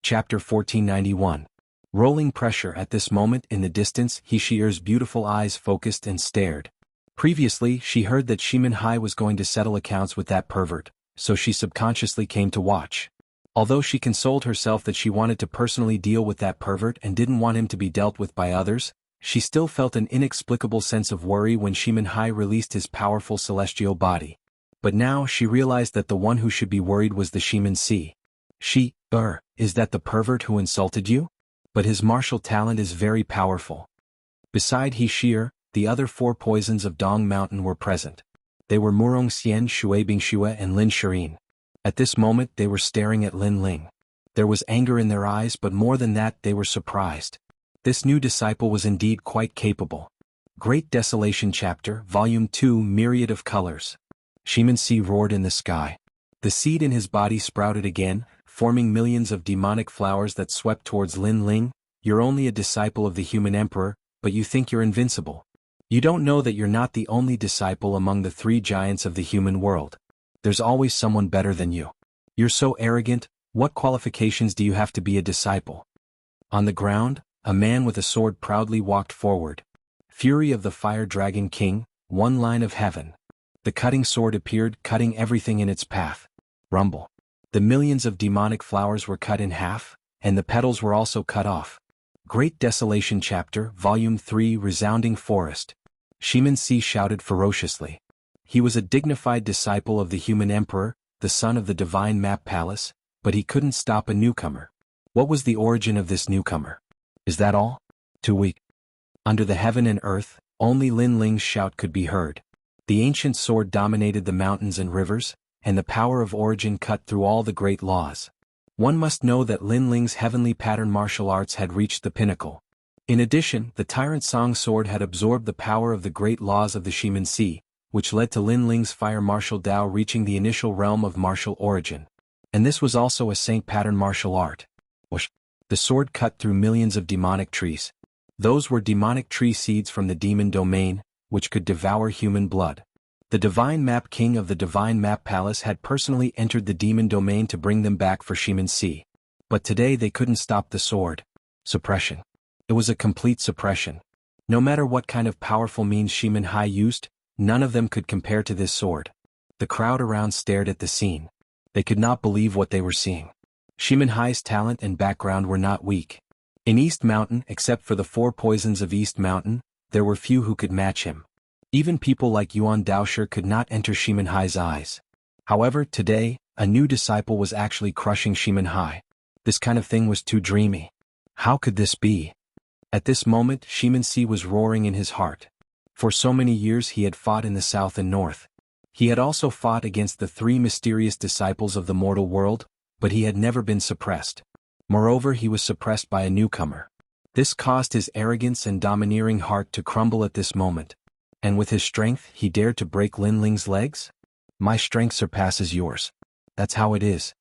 Chapter 1491. Rolling pressure. At this moment in the distance, Xianxia's beautiful eyes focused and stared. Previously, she heard that Xianxia was going to settle accounts with that pervert, so she subconsciously came to watch. Although she consoled herself that she wanted to personally deal with that pervert and didn't want him to be dealt with by others, she still felt an inexplicable sense of worry when Xianxia released his powerful celestial body. But now she realized that the one who should be worried was the Xianxia. Is that the pervert who insulted you? But his martial talent is very powerful. Beside Xianxia, the other 4 poisons of Dong Mountain were present. They were Murong Xian, Shuibingxue and Lin Shirin. At this moment they were staring at Lin Ling. There was anger in their eyes, but more than that they were surprised. This new disciple was indeed quite capable. Great Desolation Chapter, Volume 2, Myriad of Colors. Xianxia roared in the sky. The seed in his body sprouted again, forming millions of demonic flowers that swept towards Lin Ling. You're only a disciple of the human emperor, but you think you're invincible. You don't know that you're not the only disciple among the 3 giants of the human world. There's always someone better than you. You're so arrogant. What qualifications do you have to be a disciple? On the ground, a man with a sword proudly walked forward. Fury of the Fire Dragon King, one line of heaven. The cutting sword appeared, cutting everything in its path. Rumble. The millions of demonic flowers were cut in half, and the petals were also cut off. Great Desolation Chapter, Volume 3, Resounding Forest. Xianxia shouted ferociously. He was a dignified disciple of the human emperor, the son of the divine map palace, but he couldn't stop a newcomer. What was the origin of this newcomer? Is that all? Too weak. Under the heaven and earth, only Lin Ling's shout could be heard. The ancient sword dominated the mountains and rivers, and the power of origin cut through all the great laws. One must know that Lin Ling's heavenly pattern martial arts had reached the pinnacle. In addition, the Tyrant Song sword had absorbed the power of the great laws of the Xianxia, which led to Lin Ling's fire martial Dao reaching the initial realm of martial origin. And this was also a saint pattern martial art. Whoosh! The sword cut through millions of demonic trees. Those were demonic tree seeds from the demon domain, which could devour human blood. The Divine Map King of the Divine Map Palace had personally entered the demon domain to bring them back for Xianxia. But today they couldn't stop the sword. Suppression. It was a complete suppression. No matter what kind of powerful means Xianxia used, none of them could compare to this sword. The crowd around stared at the scene. They could not believe what they were seeing. Xianxia's talent and background were not weak. In East Mountain, except for the 4 poisons of East Mountain, there were few who could match him. Even people like Yuan Daosher could not enter Xianxia's eyes. However, today, a new disciple was actually crushing Xianxia. This kind of thing was too dreamy. How could this be? At this moment, Xianxia was roaring in his heart. For so many years he had fought in the south and north. He had also fought against the 3 mysterious disciples of the mortal world, but he had never been suppressed. Moreover, he was suppressed by a newcomer. This caused his arrogance and domineering heart to crumble at this moment. And with his strength, he dared to break Lin Ling's legs? My strength surpasses yours. That's how it is.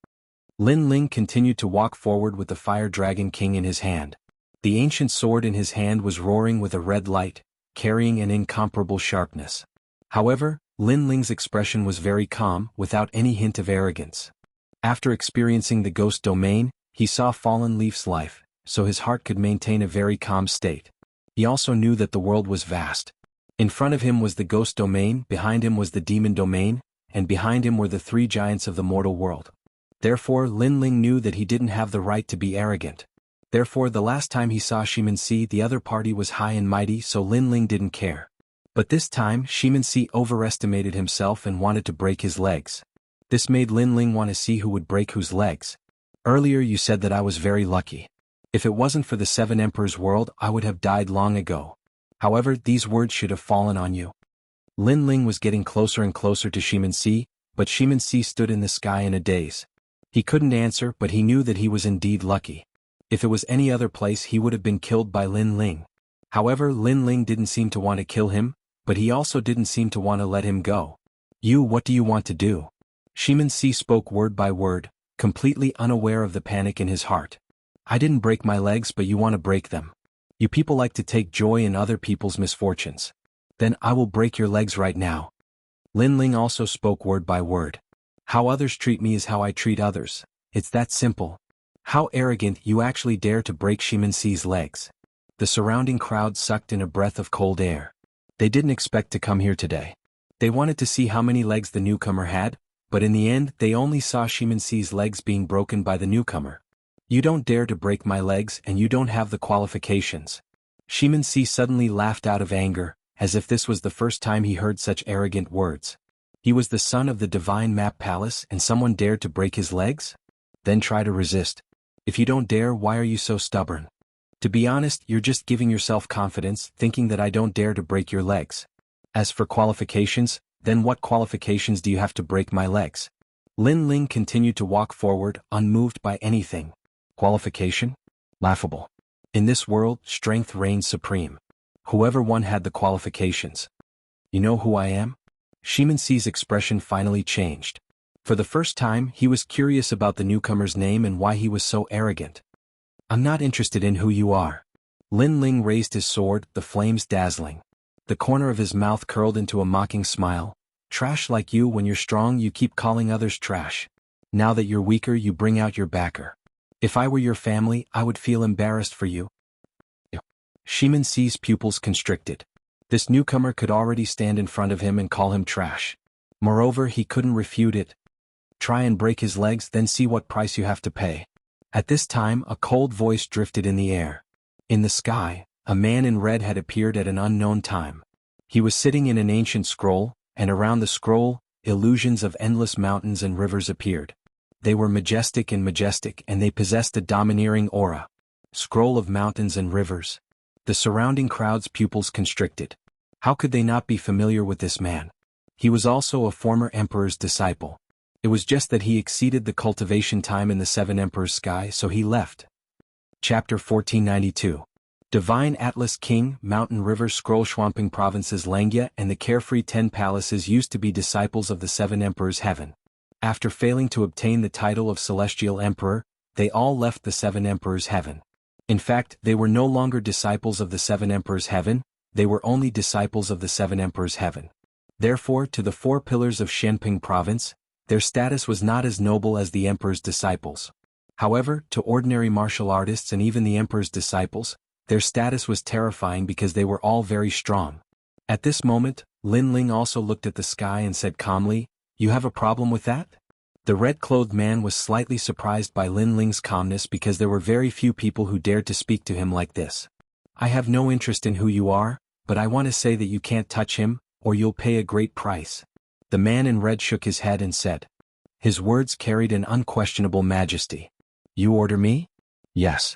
Lin Ling continued to walk forward with the Fire Dragon King in his hand. The ancient sword in his hand was roaring with a red light, carrying an incomparable sharpness. However, Lin Ling's expression was very calm, without any hint of arrogance. After experiencing the ghost domain, he saw Fallen Leaf's life, so his heart could maintain a very calm state. He also knew that the world was vast. In front of him was the ghost domain, behind him was the demon domain, and behind him were the 3 giants of the mortal world. Therefore, Lin Ling knew that he didn't have the right to be arrogant. Therefore, the last time he saw Xianxia, the other party was high and mighty, so Lin Ling didn't care. But this time, Xianxia overestimated himself and wanted to break his legs. This made Lin Ling want to see who would break whose legs. Earlier you said that I was very lucky. If it wasn't for the 7 Emperors' world, I would have died long ago. However, these words should have fallen on you. Lin Ling was getting closer and closer to Xianxia, but Xianxia stood in the sky in a daze. He couldn't answer, but he knew that he was indeed lucky. If it was any other place, he would have been killed by Lin Ling. However, Lin Ling didn't seem to want to kill him, but he also didn't seem to want to let him go. What do you want to do? Xianxia spoke word by word, completely unaware of the panic in his heart. I didn't break my legs, but you want to break them. You people like to take joy in other people's misfortunes. Then I will break your legs right now. Lin Ling also spoke word by word. How others treat me is how I treat others. It's that simple. How arrogant, you actually dare to break Xianxia's legs. The surrounding crowd sucked in a breath of cold air. They didn't expect to come here today. They wanted to see how many legs the newcomer had, but in the end they only saw Xianxia's legs being broken by the newcomer. You don't dare to break my legs and you don't have the qualifications. Xianxia suddenly laughed out of anger, as if this was the first time he heard such arrogant words. He was the son of the Divine Map Palace and someone dared to break his legs? Then try to resist. If you don't dare, why are you so stubborn? To be honest, you're just giving yourself confidence, thinking that I don't dare to break your legs. As for qualifications, then what qualifications do you have to break my legs? Lin Ling continued to walk forward, unmoved by anything. Qualification? Laughable. In this world, strength reigns supreme. Whoever one had the qualifications. You know who I am? Xianxia's expression finally changed. For the first time, he was curious about the newcomer's name and why he was so arrogant. I'm not interested in who you are. Lin Ling raised his sword, the flames dazzling. The corner of his mouth curled into a mocking smile. Trash like you, when you're strong you keep calling others trash. Now that you're weaker you bring out your backer. If I were your family, I would feel embarrassed for you. Xianxia's pupils constricted. This newcomer could already stand in front of him and call him trash. Moreover, he couldn't refute it. Try and break his legs, then see what price you have to pay. At this time, a cold voice drifted in the air. In the sky, a man in red had appeared at an unknown time. He was sitting in an ancient scroll, and around the scroll, illusions of endless mountains and rivers appeared. They were majestic, and they possessed a domineering aura. Scroll of mountains and rivers. The surrounding crowd's pupils constricted. How could they not be familiar with this man? He was also a former emperor's disciple. It was just that he exceeded the cultivation time in the Seven Emperors' sky, so he left. Chapter 1492. Divine Atlas King, Mountain River Scroll. Swamping provinces. Xianxia and the carefree 10 palaces used to be disciples of the Seven Emperors' heaven. After failing to obtain the title of Celestial Emperor, they all left the Seven Emperors' heaven. In fact, they were no longer disciples of the Seven Emperors' heaven, they were only disciples of the Seven Emperors' heaven. Therefore, to the 4 pillars of Xianping province, their status was not as noble as the Emperor's disciples. However, to ordinary martial artists and even the Emperor's disciples, their status was terrifying because they were all very strong. At this moment, Lin Ling also looked at the sky and said calmly, "You have a problem with that?" The red-clothed man was slightly surprised by Lin Ling's calmness because there were very few people who dared to speak to him like this. "I have no interest in who you are, but I want to say that you can't touch him, or you'll pay a great price." The man in red shook his head and said. His words carried an unquestionable majesty. "You order me?" "Yes."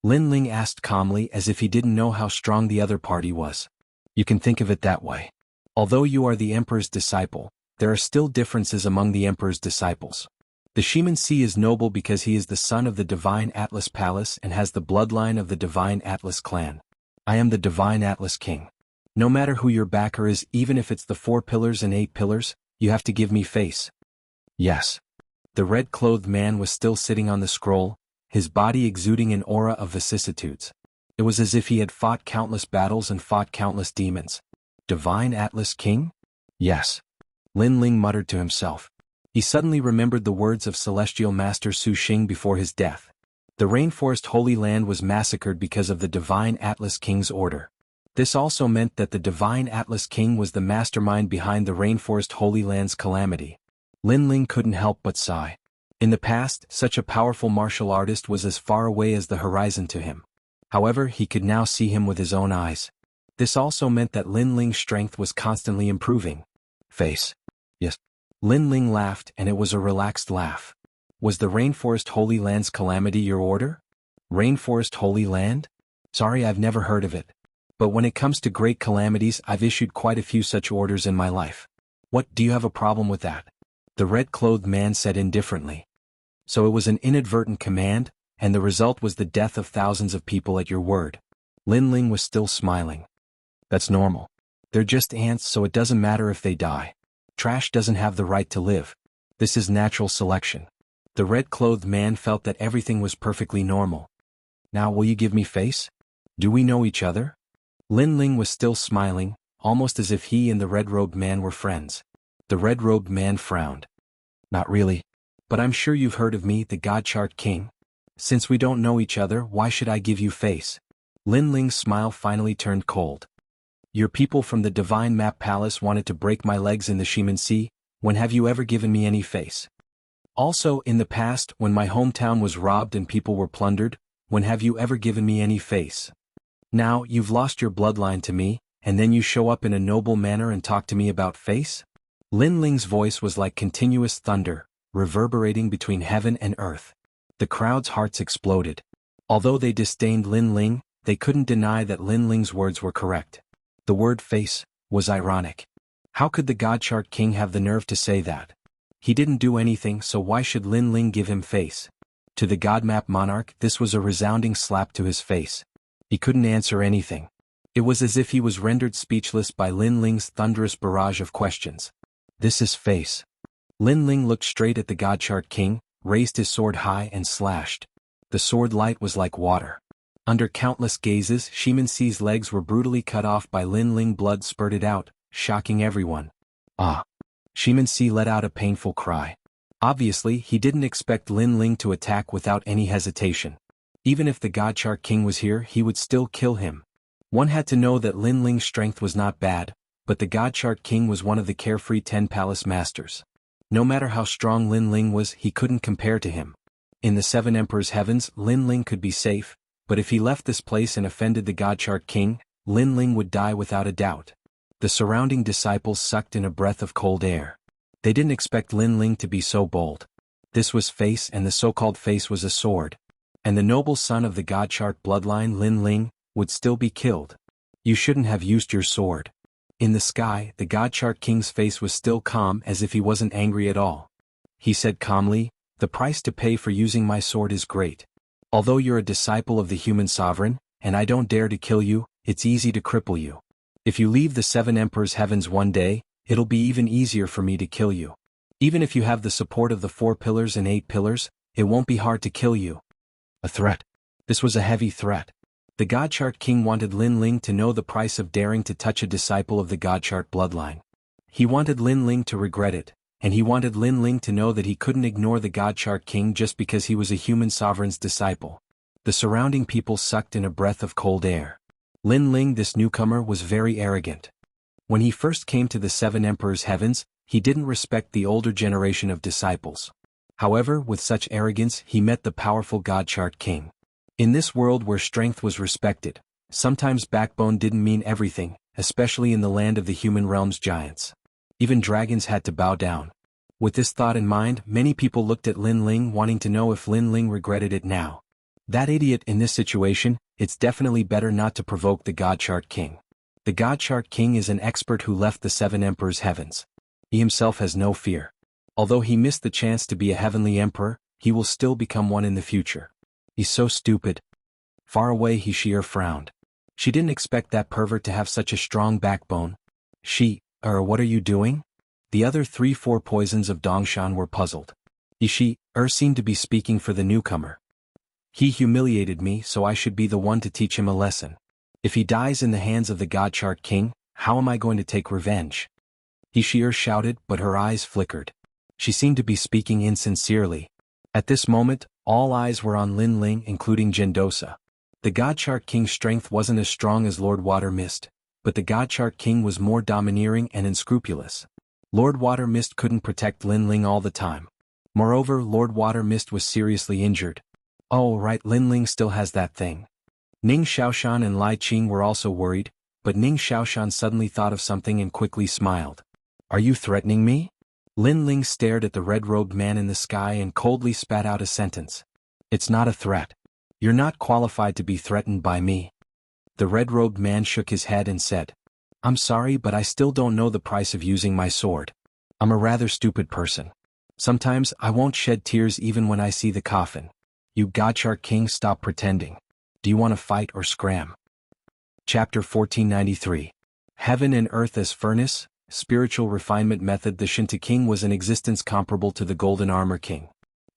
Lin Ling asked calmly, as if he didn't know how strong the other party was. "You can think of it that way. Although you are the Emperor's disciple, there are still differences among the Emperor's disciples. The Xianxia is noble because he is the son of the Divine Atlas Palace and has the bloodline of the Divine Atlas clan. I am the Divine Atlas King. No matter who your backer is, even if it's the 4 pillars and 8 pillars, you have to give me face." "Yes." The red-clothed man was still sitting on the scroll, his body exuding an aura of vicissitudes. It was as if he had fought countless battles and fought countless demons. "Divine Atlas King?" "Yes." Lin Ling muttered to himself. He suddenly remembered the words of Celestial Master Su Xing before his death. The Rainforest Holy Land was massacred because of the Divine Atlas King's order. This also meant that the Divine Atlas King was the mastermind behind the Rainforest Holy Land's calamity. Lin Ling couldn't help but sigh. In the past, such a powerful martial artist was as far away as the horizon to him. However, he could now see him with his own eyes. This also meant that Lin Ling's strength was constantly improving. "Face." "Yes." Lin Ling laughed, and it was a relaxed laugh. "Was the Rainforest Holy Land's calamity your order?" "Rainforest Holy Land? Sorry, I've never heard of it. But when it comes to great calamities, I've issued quite a few such orders in my life. What, do you have a problem with that?" The red-clothed man said indifferently. "So it was an inadvertent command, and the result was the death of thousands of people at your word." Lin Ling was still smiling. "That's normal. They're just ants, so it doesn't matter if they die. Trash doesn't have the right to live. This is natural selection." The red-clothed man felt that everything was perfectly normal. "Now will you give me face? Do we know each other?" Lin Ling was still smiling, almost as if he and the red-robed man were friends. The red-robed man frowned. "Not really. But I'm sure you've heard of me, the God-Chart King. Since we don't know each other, why should I give you face?" Lin Ling's smile finally turned cold. "Your people from the Divine Map Palace wanted to break my legs in the Xianxia. When have you ever given me any face? Also, in the past, when my hometown was robbed and people were plundered, when have you ever given me any face? Now, you've lost your bloodline to me, and then you show up in a noble manner and talk to me about face?" Lin Ling's voice was like continuous thunder, reverberating between heaven and earth. The crowd's hearts exploded. Although they disdained Lin Ling, they couldn't deny that Lin Ling's words were correct. The word face was ironic. How could the God Chart King have the nerve to say that? He didn't do anything, so why should Lin Ling give him face? To the God Map Monarch, this was a resounding slap to his face. He couldn't answer anything. It was as if he was rendered speechless by Lin Ling's thunderous barrage of questions. This is face. Lin Ling looked straight at the God Chart King, raised his sword high and slashed. The sword light was like water. Under countless gazes, Xianxia's legs were brutally cut off by Lin Ling. Blood spurted out, shocking everyone. Ah! Xianxia let out a painful cry. Obviously, he didn't expect Lin Ling to attack without any hesitation. Even if the God Chart King was here, he would still kill him. One had to know that Lin Ling's strength was not bad, but the God Chart King was one of the carefree 10 palace masters. No matter how strong Lin Ling was, he couldn't compare to him. In the 7 Emperors' heavens, Lin Ling could be safe, but if he left this place and offended the God Chart King, Lin Ling would die without a doubt. The surrounding disciples sucked in a breath of cold air. They didn't expect Lin Ling to be so bold. This was face, and the so-called face was a sword. And the noble son of the God Chart bloodline, Lin Ling, would still be killed. You shouldn't have used your sword. In the sky, the God Chart King's face was still calm, as if he wasn't angry at all. He said calmly, "The price to pay for using my sword is great. Although you're a disciple of the human sovereign, and I don't dare to kill you, it's easy to cripple you. If you leave the 7 Emperors' heavens one day, it'll be even easier for me to kill you. Even if you have the support of the 4 pillars and 8 pillars, it won't be hard to kill you." A threat. This was a heavy threat. The God Chart King wanted Lin Ling to know the price of daring to touch a disciple of the God Chart bloodline. He wanted Lin Ling to regret it, and he wanted Lin Ling to know that he couldn't ignore the God Chart King just because he was a human sovereign's disciple. The surrounding people sucked in a breath of cold air. Lin Ling, this newcomer, was very arrogant. When he first came to the 7 Emperors' heavens, he didn't respect the older generation of disciples. However, with such arrogance, he met the powerful God Chart King. In this world where strength was respected, sometimes backbone didn't mean everything, especially in the land of the human realm's giants. Even dragons had to bow down. With this thought in mind, many people looked at Lin Ling, wanting to know if Lin Ling regretted it now. That idiot. In this situation, it's definitely better not to provoke the God Chart King. The God Chart King is an expert who left the 7 Emperors' heavens. He himself has no fear. Although he missed the chance to be a heavenly emperor, he will still become one in the future. He's so stupid. Far away, Xianxia frowned. She didn't expect that pervert to have such a strong backbone. What are you doing? The other 3-4 poisons of Dongshan were puzzled. Xianxia seemed to be speaking for the newcomer. He humiliated me, so I should be the one to teach him a lesson. If he dies in the hands of the God Chart King, how am I going to take revenge? Xianxia shouted, but her eyes flickered. She seemed to be speaking insincerely. At this moment, all eyes were on Lin Ling, including Jindosa. The God Chart King's strength wasn't as strong as Lord Water Mist, but the God Chart King was more domineering and unscrupulous. Lord Water Mist couldn't protect Lin Ling all the time. Moreover, Lord Water Mist was seriously injured. Oh right, Lin Ling still has that thing. Ning Xiaoshan and Lai Qing were also worried, but Ning Xiaoshan suddenly thought of something and quickly smiled. Are you threatening me? Lin Ling stared at the red-robed man in the sky and coldly spat out a sentence. It's not a threat. You're not qualified to be threatened by me. The red-robed man shook his head and said, I'm sorry, but I still don't know the price of using my sword. I'm a rather stupid person. Sometimes I won't shed tears even when I see the coffin. You God Chart King, stop pretending. Do you want to fight or scram? Chapter 1493. Heaven and Earth as Furnace, Spiritual Refinement Method. The Shinta King was in existence comparable to the Golden Armor King.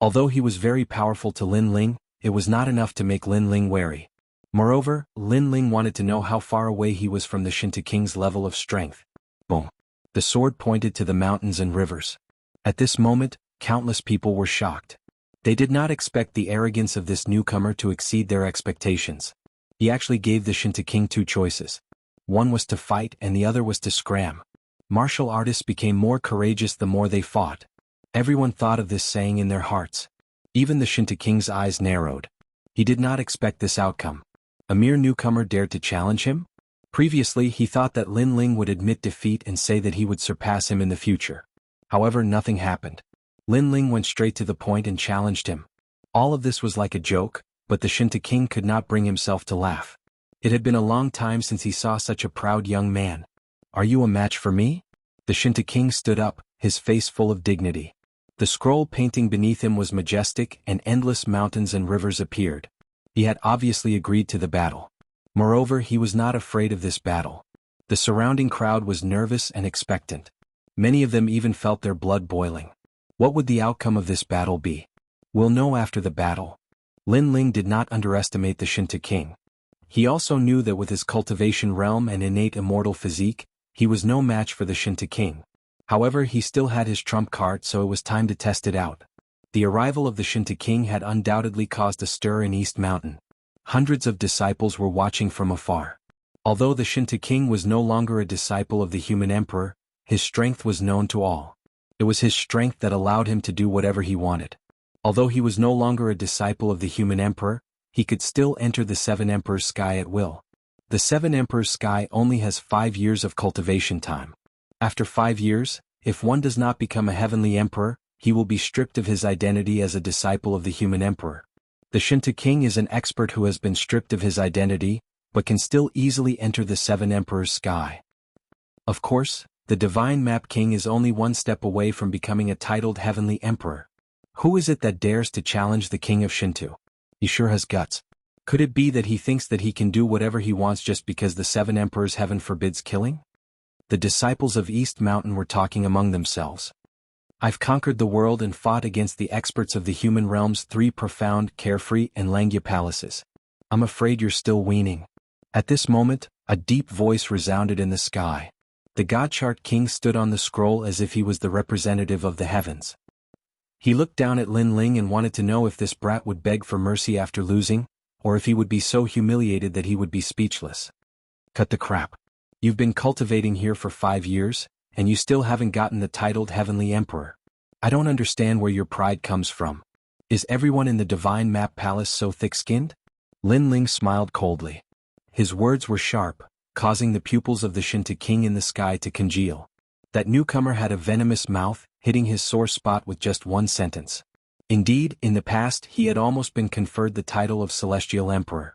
Although he was very powerful to Lin Ling, it was not enough to make Lin Ling wary. Moreover, Lin Ling wanted to know how far away he was from the Shinta King's level of strength. Boom. The sword pointed to the mountains and rivers. At this moment, countless people were shocked. They did not expect the arrogance of this newcomer to exceed their expectations. He actually gave the Shinta King 2 choices. One was to fight and the other was to scram. Martial artists became more courageous the more they fought. Everyone thought of this saying in their hearts. Even the Shinta King's eyes narrowed. He did not expect this outcome. A mere newcomer dared to challenge him? Previously, he thought that Lin Ling would admit defeat and say that he would surpass him in the future. However, nothing happened. Lin Ling went straight to the point and challenged him. All of this was like a joke, but the Shinta king could not bring himself to laugh. It had been a long time since he saw such a proud young man. "Are you a match for me?" The Shinta king stood up, his face full of dignity. The scroll painting beneath him was majestic, and endless mountains and rivers appeared. He had obviously agreed to the battle. Moreover, he was not afraid of this battle. The surrounding crowd was nervous and expectant. Many of them even felt their blood boiling. What would the outcome of this battle be? We'll know after the battle. Lin Ling did not underestimate the Shinta king. He also knew that with his cultivation realm and innate immortal physique, he was no match for the Shinta king. However, he still had his trump card, so it was time to test it out. The arrival of the Shinta king had undoubtedly caused a stir in East Mountain. Hundreds of disciples were watching from afar. Although the Shinta king was no longer a disciple of the human emperor, his strength was known to all. It was his strength that allowed him to do whatever he wanted. Although he was no longer a disciple of the human emperor, he could still enter the Seven Emperors' sky at will. The Seven Emperors' sky only has 5 years of cultivation time. After 5 years, if one does not become a heavenly emperor, he will be stripped of his identity as a disciple of the human emperor. The Shinta king is an expert who has been stripped of his identity, but can still easily enter the Seven Emperors' sky. Of course, the Divine Map King is only one step away from becoming a titled heavenly emperor. Who is it that dares to challenge the king of Shinto? He sure has guts. Could it be that he thinks that he can do whatever he wants just because the Seven Emperors heaven forbids killing? The disciples of East Mountain were talking among themselves. "I've conquered the world and fought against the experts of the human realm's 3 profound, carefree, and Langya palaces. I'm afraid you're still weaning." At this moment, a deep voice resounded in the sky. The God-chart king stood on the scroll as if he was the representative of the heavens. He looked down at Lin Ling and wanted to know if this brat would beg for mercy after losing, or if he would be so humiliated that he would be speechless. "Cut the crap. You've been cultivating here for 5 years, and you still haven't gotten the titled Heavenly Emperor. I don't understand where your pride comes from. Is everyone in the Divine Map Palace so thick-skinned?" Lin Ling smiled coldly. His words were sharp, causing the pupils of the Shinta king in the sky to congeal. That newcomer had a venomous mouth, hitting his sore spot with just one sentence. Indeed, in the past he had almost been conferred the title of Celestial Emperor.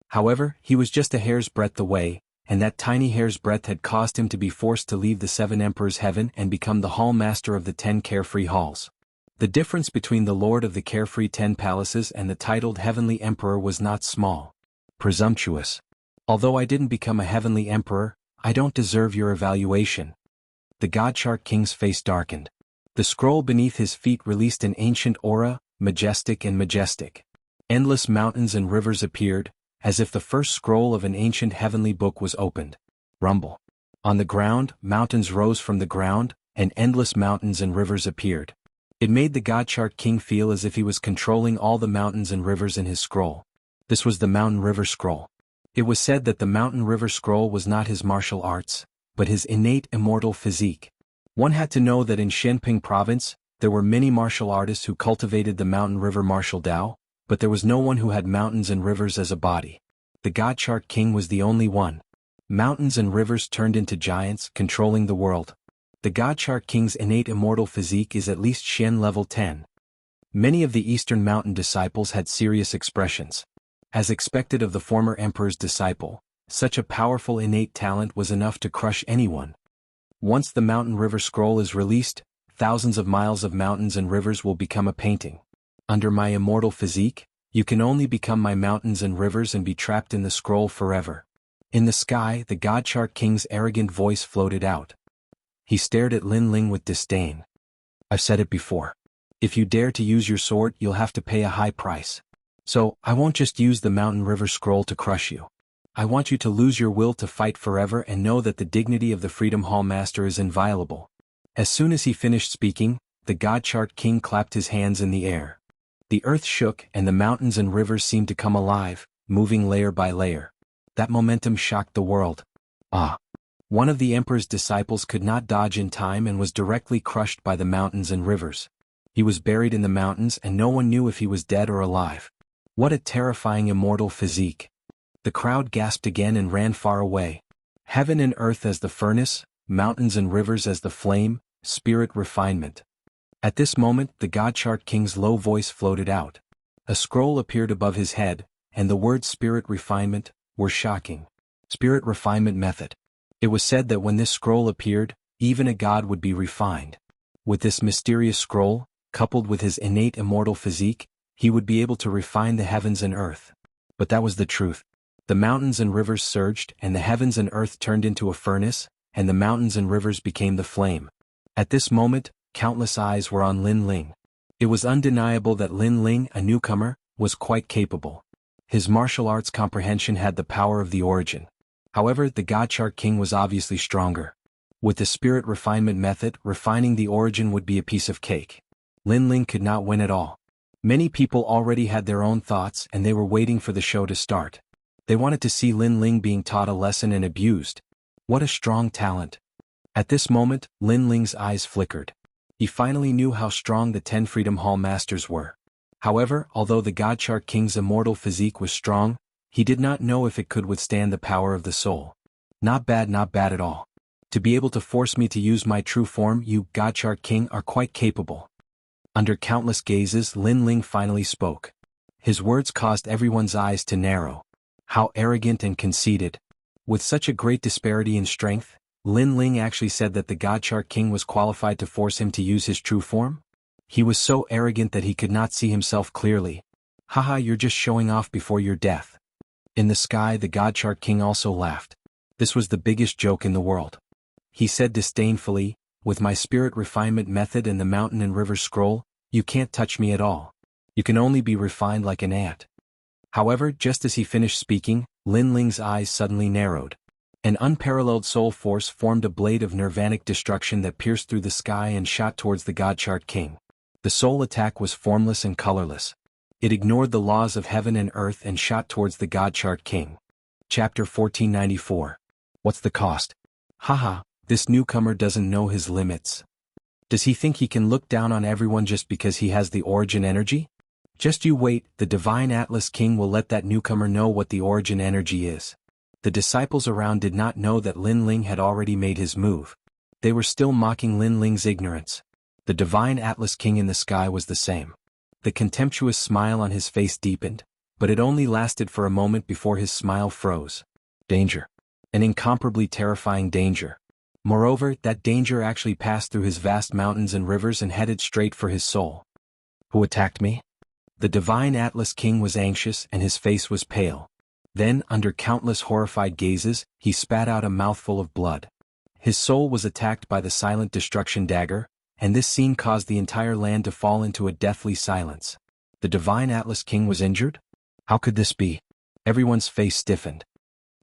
However, he was just a hair's breadth away, and that tiny hair's breadth had caused him to be forced to leave the Seven Emperors' heaven and become the hall master of the 10 carefree halls. The difference between the lord of the carefree 10 palaces and the titled Heavenly Emperor was not small. Presumptuous. "Although I didn't become a heavenly emperor, I don't deserve your evaluation." The God-chart king's face darkened. The scroll beneath his feet released an ancient aura, majestic and majestic. Endless mountains and rivers appeared, as if the first scroll of an ancient heavenly book was opened. Rumble. On the ground, mountains rose from the ground, and endless mountains and rivers appeared. It made the God-chart king feel as if he was controlling all the mountains and rivers in his scroll. This was the Mountain River Scroll. It was said that the Mountain River Scroll was not his martial arts, but his innate immortal physique. One had to know that in Shenping province, there were many martial artists who cultivated the Mountain River martial Tao, but there was no one who had mountains and rivers as a body. The God-chart king was the only one. Mountains and rivers turned into giants, controlling the world. The God-chart king's innate immortal physique is at least Shen level 10. Many of the Eastern Mountain disciples had serious expressions. As expected of the former emperor's disciple, such a powerful innate talent was enough to crush anyone. Once the Mountain River Scroll is released, thousands of miles of mountains and rivers will become a painting. Under my immortal physique, you can only become my mountains and rivers and be trapped in the scroll forever. In the sky, the God-chart king's arrogant voice floated out. He stared at Lin Ling with disdain. "I've said it before. If you dare to use your sword, you'll have to pay a high price. So, I won't just use the Mountain River Scroll to crush you. I want you to lose your will to fight forever and know that the dignity of the Freedom Hall Master is inviolable." As soon as he finished speaking, the God-chart king clapped his hands in the air. The earth shook and the mountains and rivers seemed to come alive, moving layer by layer. That momentum shocked the world. One of the emperor's disciples could not dodge in time and was directly crushed by the mountains and rivers. He was buried in the mountains and no one knew if he was dead or alive. What a terrifying immortal physique. The crowd gasped again and ran far away. Heaven and earth as the furnace, mountains and rivers as the flame, spirit refinement. At this moment, the God-chart king's low voice floated out. A scroll appeared above his head, and the words spirit refinement were shocking. Spirit refinement method. It was said that when this scroll appeared, even a god would be refined. With this mysterious scroll, coupled with his innate immortal physique, he would be able to refine the heavens and earth. But that was the truth. The mountains and rivers surged, and the heavens and earth turned into a furnace, and the mountains and rivers became the flame. At this moment, countless eyes were on Lin Ling. It was undeniable that Lin Ling, a newcomer, was quite capable. His martial arts comprehension had the power of the origin. However, the God Chart King was obviously stronger. With the spirit refinement method, refining the origin would be a piece of cake. Lin Ling could not win at all. Many people already had their own thoughts and they were waiting for the show to start. They wanted to see Lin Ling being taught a lesson and abused. What a strong talent. At this moment, Lin Ling's eyes flickered. He finally knew how strong the 10 Freedom Hall Masters were. However, although the God Chart King's immortal physique was strong, he did not know if it could withstand the power of the soul. Not bad at all. To be able to force me to use my true form, you, God Chart King, are quite capable. Under countless gazes, Lin Ling finally spoke. His words caused everyone's eyes to narrow. How arrogant and conceited. With such a great disparity in strength, Lin Ling actually said that the God Chart King was qualified to force him to use his true form? He was so arrogant that he could not see himself clearly. Haha, you're just showing off before your death. In the sky, the God Chart King also laughed. This was the biggest joke in the world. He said disdainfully, with my spirit refinement method and the mountain and river scroll, you can't touch me at all. You can only be refined like an ant. However, just as he finished speaking, Lin Ling's eyes suddenly narrowed. An unparalleled soul force formed a blade of nirvanic destruction that pierced through the sky and shot towards the God Chart King. The soul attack was formless and colorless. It ignored the laws of heaven and earth and shot towards the God Chart King. Chapter 1494. What's the cost? Haha, this newcomer doesn't know his limits. Does he think he can look down on everyone just because he has the origin energy? Just you wait, the Divine Atlas King will let that newcomer know what the origin energy is. The disciples around did not know that Lin Ling had already made his move. They were still mocking Lin Ling's ignorance. The Divine Atlas King in the sky was the same. The contemptuous smile on his face deepened, but it only lasted for a moment before his smile froze. Danger. An incomparably terrifying danger. Moreover, that danger actually passed through his vast mountains and rivers and headed straight for his soul. Who attacked me? The Divine Atlas King was anxious and his face was pale. Then, under countless horrified gazes, he spat out a mouthful of blood. His soul was attacked by the silent destruction dagger, and this scene caused the entire land to fall into a deathly silence. The Divine Atlas King was injured? How could this be? Everyone's face stiffened.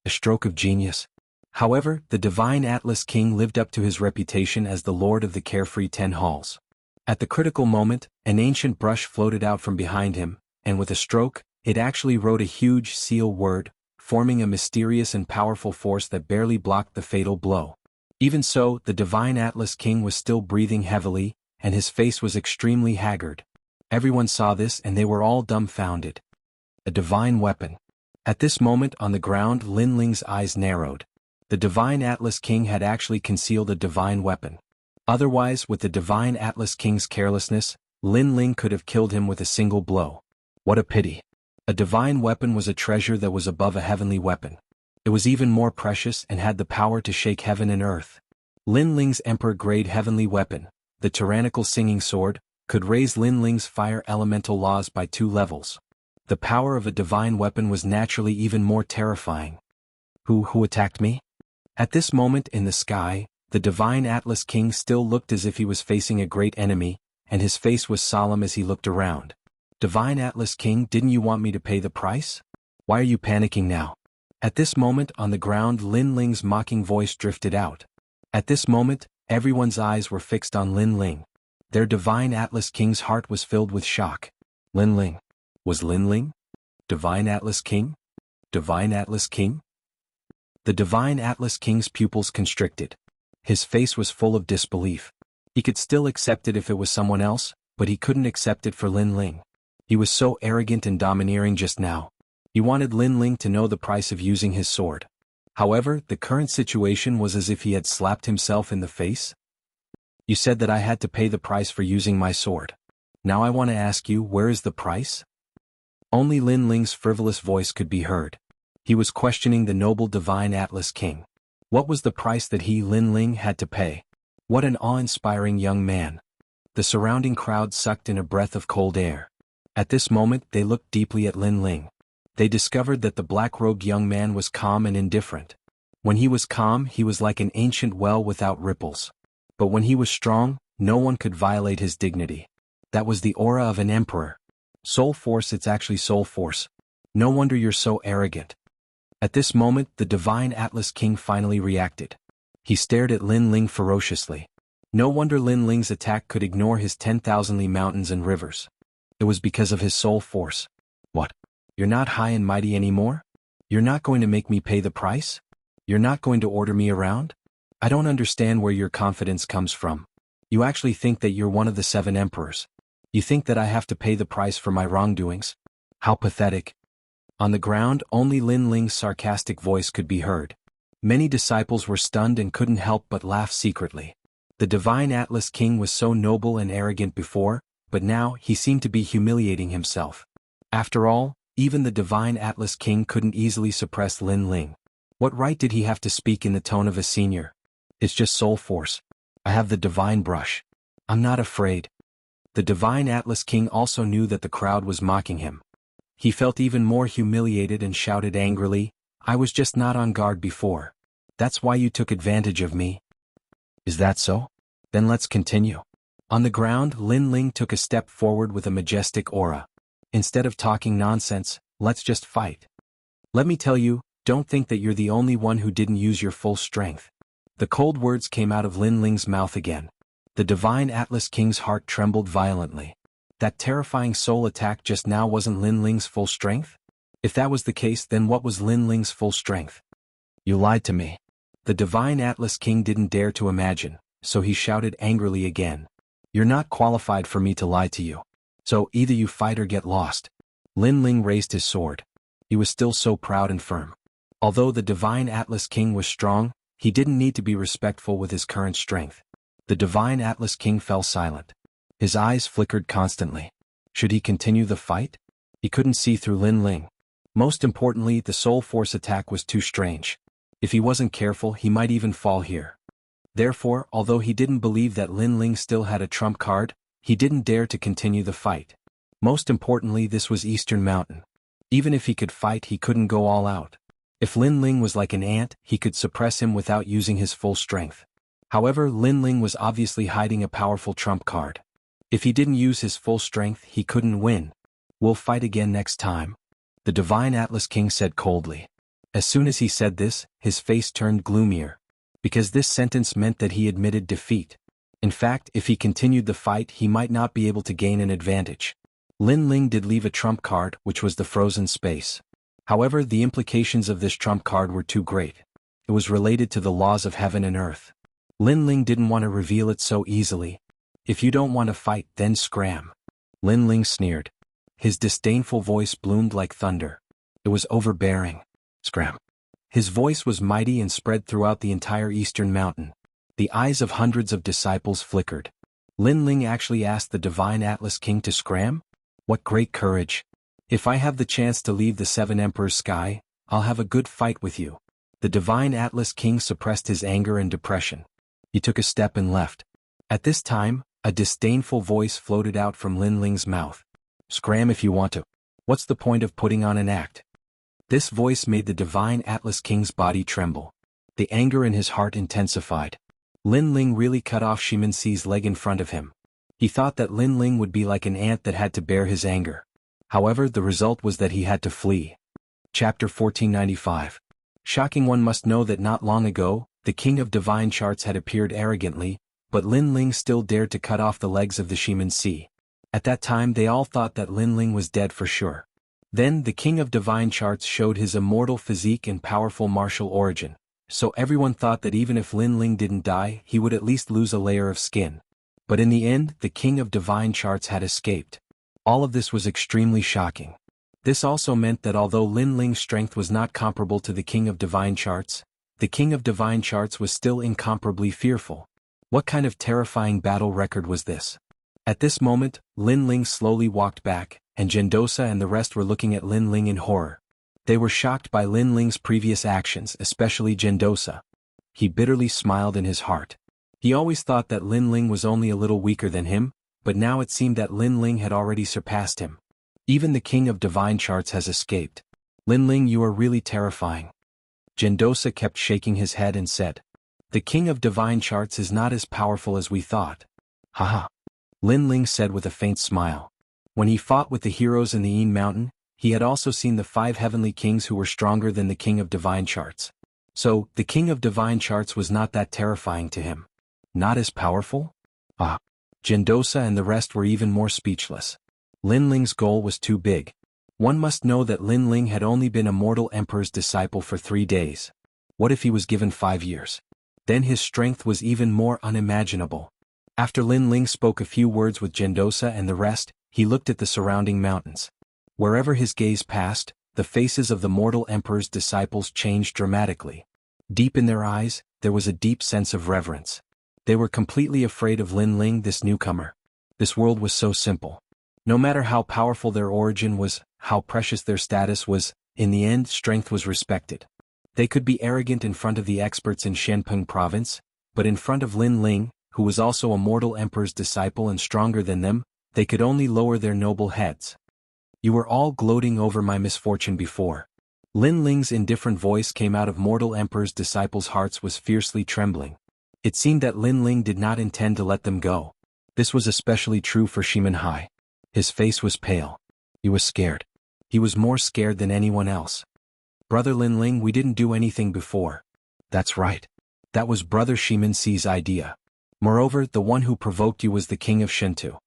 A stroke of genius. However, the Divine Atlas King lived up to his reputation as the Lord of the Carefree 10 Halls. At the critical moment, an ancient brush floated out from behind him, and with a stroke, it actually wrote a huge seal word, forming a mysterious and powerful force that barely blocked the fatal blow. Even so, the Divine Atlas King was still breathing heavily, and his face was extremely haggard. Everyone saw this and they were all dumbfounded. A divine weapon. At this moment on the ground, Lin Ling's eyes narrowed. The Divine Atlas King had actually concealed a divine weapon. Otherwise, with the Divine Atlas King's carelessness, Lin Ling could have killed him with a single blow. What a pity. A divine weapon was a treasure that was above a heavenly weapon. It was even more precious and had the power to shake heaven and earth. Lin Ling's Emperor-grade heavenly weapon, the tyrannical singing sword, could raise Lin Ling's fire elemental laws by 2 levels. The power of a divine weapon was naturally even more terrifying. Who attacked me? At this moment in the sky, the Divine Atlas King still looked as if he was facing a great enemy, and his face was solemn as he looked around. Divine Atlas King, didn't you want me to pay the price? Why are you panicking now? At this moment on the ground, Lin Ling's mocking voice drifted out. At this moment, everyone's eyes were fixed on Lin Ling. Their Divine Atlas King's heart was filled with shock. Lin Ling. Was Lin Ling? Divine Atlas King? Divine Atlas King? The Divine Atlas King's pupils constricted. His face was full of disbelief. He could still accept it if it was someone else, but he couldn't accept it for Lin Ling. He was so arrogant and domineering just now. He wanted Lin Ling to know the price of using his sword. However, the current situation was as if he had slapped himself in the face. You said that I had to pay the price for using my sword. Now I want to ask you, where is the price? Only Lin Ling's frivolous voice could be heard. He was questioning the noble divine Atlas King. What was the price that he, Lin Ling, had to pay? What an awe-inspiring young man. The surrounding crowd sucked in a breath of cold air. At this moment they looked deeply at Lin Ling. They discovered that the black-robed young man was calm and indifferent. When he was calm, he was like an ancient well without ripples. But when he was strong, no one could violate his dignity. That was the aura of an emperor. Soul force, it's actually soul force. No wonder you're so arrogant. At this moment, the divine Atlas King finally reacted. He stared at Lin Ling ferociously. No wonder Lin Ling's attack could ignore his 10,000-li mountains and rivers. It was because of his soul force. What? You're not high and mighty anymore? You're not going to make me pay the price? You're not going to order me around? I don't understand where your confidence comes from. You actually think that you're one of the 7 emperors. You think that I have to pay the price for my wrongdoings? How pathetic. On the ground, only Lin Ling's sarcastic voice could be heard. Many disciples were stunned and couldn't help but laugh secretly. The divine Atlas King was so noble and arrogant before, but now he seemed to be humiliating himself. After all, even the divine Atlas King couldn't easily suppress Lin Ling. What right did he have to speak in the tone of a senior? It's just soul force. I have the divine brush. I'm not afraid. The divine Atlas King also knew that the crowd was mocking him. He felt even more humiliated and shouted angrily, I was just not on guard before. That's why you took advantage of me. Is that so? Then let's continue. On the ground, Lin Ling took a step forward with a majestic aura. Instead of talking nonsense, let's just fight. Let me tell you, don't think that you're the only one who didn't use your full strength. The cold words came out of Lin Ling's mouth again. The divine Atlas King's heart trembled violently. That terrifying soul attack just now wasn't Lin Ling's full strength? If that was the case, then what was Lin Ling's full strength? You lied to me. The divine Atlas King didn't dare to imagine, so he shouted angrily again. You're not qualified for me to lie to you. So either you fight or get lost. Lin Ling raised his sword. He was still so proud and firm. Although the divine Atlas King was strong, he didn't need to be respectful with his current strength. The divine Atlas King fell silent. His eyes flickered constantly. Should he continue the fight? He couldn't see through Lin Ling. Most importantly, the soul force attack was too strange. If he wasn't careful, he might even fall here. Therefore, although he didn't believe that Lin Ling still had a trump card, he didn't dare to continue the fight. Most importantly, this was Eastern Mountain. Even if he could fight, he couldn't go all out. If Lin Ling was like an ant, he could suppress him without using his full strength. However, Lin Ling was obviously hiding a powerful trump card. If he didn't use his full strength, he couldn't win. We'll fight again next time, the divine Atlas King said coldly. As soon as he said this, his face turned gloomier. Because this sentence meant that he admitted defeat. In fact, if he continued the fight, he might not be able to gain an advantage. Lin Ling did leave a trump card, which was the frozen space. However, the implications of this trump card were too great. It was related to the laws of heaven and earth. Lin Ling didn't want to reveal it so easily. If you don't want to fight, then scram. Lin Ling sneered. His disdainful voice boomed like thunder. It was overbearing. Scram. His voice was mighty and spread throughout the entire Eastern Mountain. The eyes of hundreds of disciples flickered. Lin Ling actually asked the divine Atlas King to scram? What great courage. If I have the chance to leave the 7 Emperors' sky, I'll have a good fight with you. The divine Atlas King suppressed his anger and depression. He took a step and left. At this time, a disdainful voice floated out from Lin Ling's mouth. Scram if you want to. What's the point of putting on an act? This voice made the divine Atlas King's body tremble. The anger in his heart intensified. Lin Ling really cut off Xianxia's leg in front of him. He thought that Lin Ling would be like an ant that had to bear his anger. However, the result was that he had to flee. Chapter 1495. Shocking, one must know that not long ago, the king of divine charts had appeared arrogantly, but Lin Ling still dared to cut off the legs of the Xianxia. At that time they all thought that Lin Ling was dead for sure. Then the king of divine charts showed his immortal physique and powerful martial origin, so everyone thought that even if Lin Ling didn't die, he would at least lose a layer of skin. But in the end, the king of divine charts had escaped. All of this was extremely shocking. This also meant that although Lin Ling's strength was not comparable to the king of divine charts, the king of divine charts was still incomparably fearful. What kind of terrifying battle record was this? At this moment, Lin Ling slowly walked back, and Gendosa and the rest were looking at Lin Ling in horror. They were shocked by Lin Ling's previous actions, especially Gendosa. He bitterly smiled in his heart. He always thought that Lin Ling was only a little weaker than him, but now it seemed that Lin Ling had already surpassed him. Even the king of divine charts has escaped. Lin Ling, you are really terrifying. Gendosa kept shaking his head and said, the king of divine charts is not as powerful as we thought. Haha. Lin Ling said with a faint smile. When he fought with the heroes in the Yin Mountain, he had also seen the 5 heavenly kings who were stronger than the king of divine charts. So, the king of divine charts was not that terrifying to him. Not as powerful? Ah. Gendosa and the rest were even more speechless. Lin Ling's goal was too big. One must know that Lin Ling had only been a mortal emperor's disciple for 3 days. What if he was given 5 years? Then his strength was even more unimaginable. After Lin Ling spoke a few words with Gendosa and the rest, he looked at the surrounding mountains. Wherever his gaze passed, the faces of the mortal emperor's disciples changed dramatically. Deep in their eyes, there was a deep sense of reverence. They were completely afraid of Lin Ling, this newcomer. This world was so simple. No matter how powerful their origin was, how precious their status was, in the end strength was respected. They could be arrogant in front of the experts in Shenpeng province, but in front of Lin Ling, who was also a mortal emperor's disciple and stronger than them, they could only lower their noble heads. You were all gloating over my misfortune before. Lin Ling's indifferent voice came out of mortal emperor's disciples' hearts was fiercely trembling. It seemed that Lin Ling did not intend to let them go. This was especially true for Shimenhai. His face was pale. He was scared. He was more scared than anyone else. Brother Lin Ling, we didn't do anything before. That's right. That was Brother Shimenxi's idea. Moreover, the one who provoked you was the king of Shintu.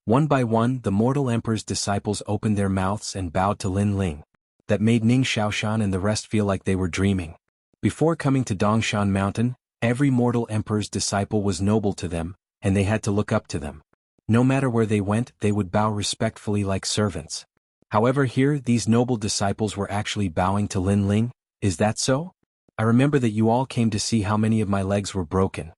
One by one, the mortal emperor's disciples opened their mouths and bowed to Lin Ling. That made Ning Xiaoshan and the rest feel like they were dreaming. Before coming to Dongshan Mountain, every mortal emperor's disciple was noble to them, and they had to look up to them. No matter where they went, they would bow respectfully like servants. However, here, these noble disciples were actually bowing to Lin Ling. Is that so? I remember that you all came to see how many of my legs were broken.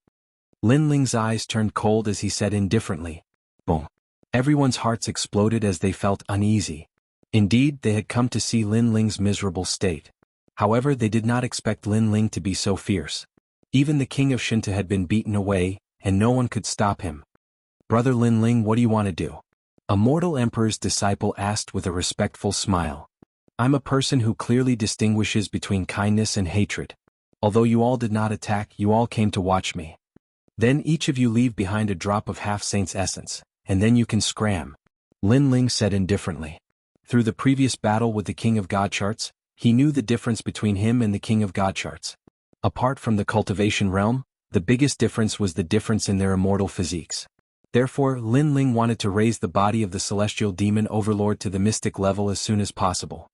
Lin Ling's eyes turned cold as he said indifferently. Boom. Everyone's hearts exploded as they felt uneasy. Indeed, they had come to see Lin Ling's miserable state. However, they did not expect Lin Ling to be so fierce. Even the king of Shinta had been beaten away, and no one could stop him. Brother Lin Ling, what do you want to do? A mortal emperor's disciple asked with a respectful smile. I'm a person who clearly distinguishes between kindness and hatred. Although you all did not attack, you all came to watch me. Then each of you leave behind a drop of half-saint's essence, and then you can scram. Lin Ling said indifferently. Through the previous battle with the king of God charts, he knew the difference between him and the king of God charts. Apart from the cultivation realm, the biggest difference was the difference in their immortal physiques. Therefore, Lin Ling wanted to raise the body of the celestial demon overlord to the mystic level as soon as possible.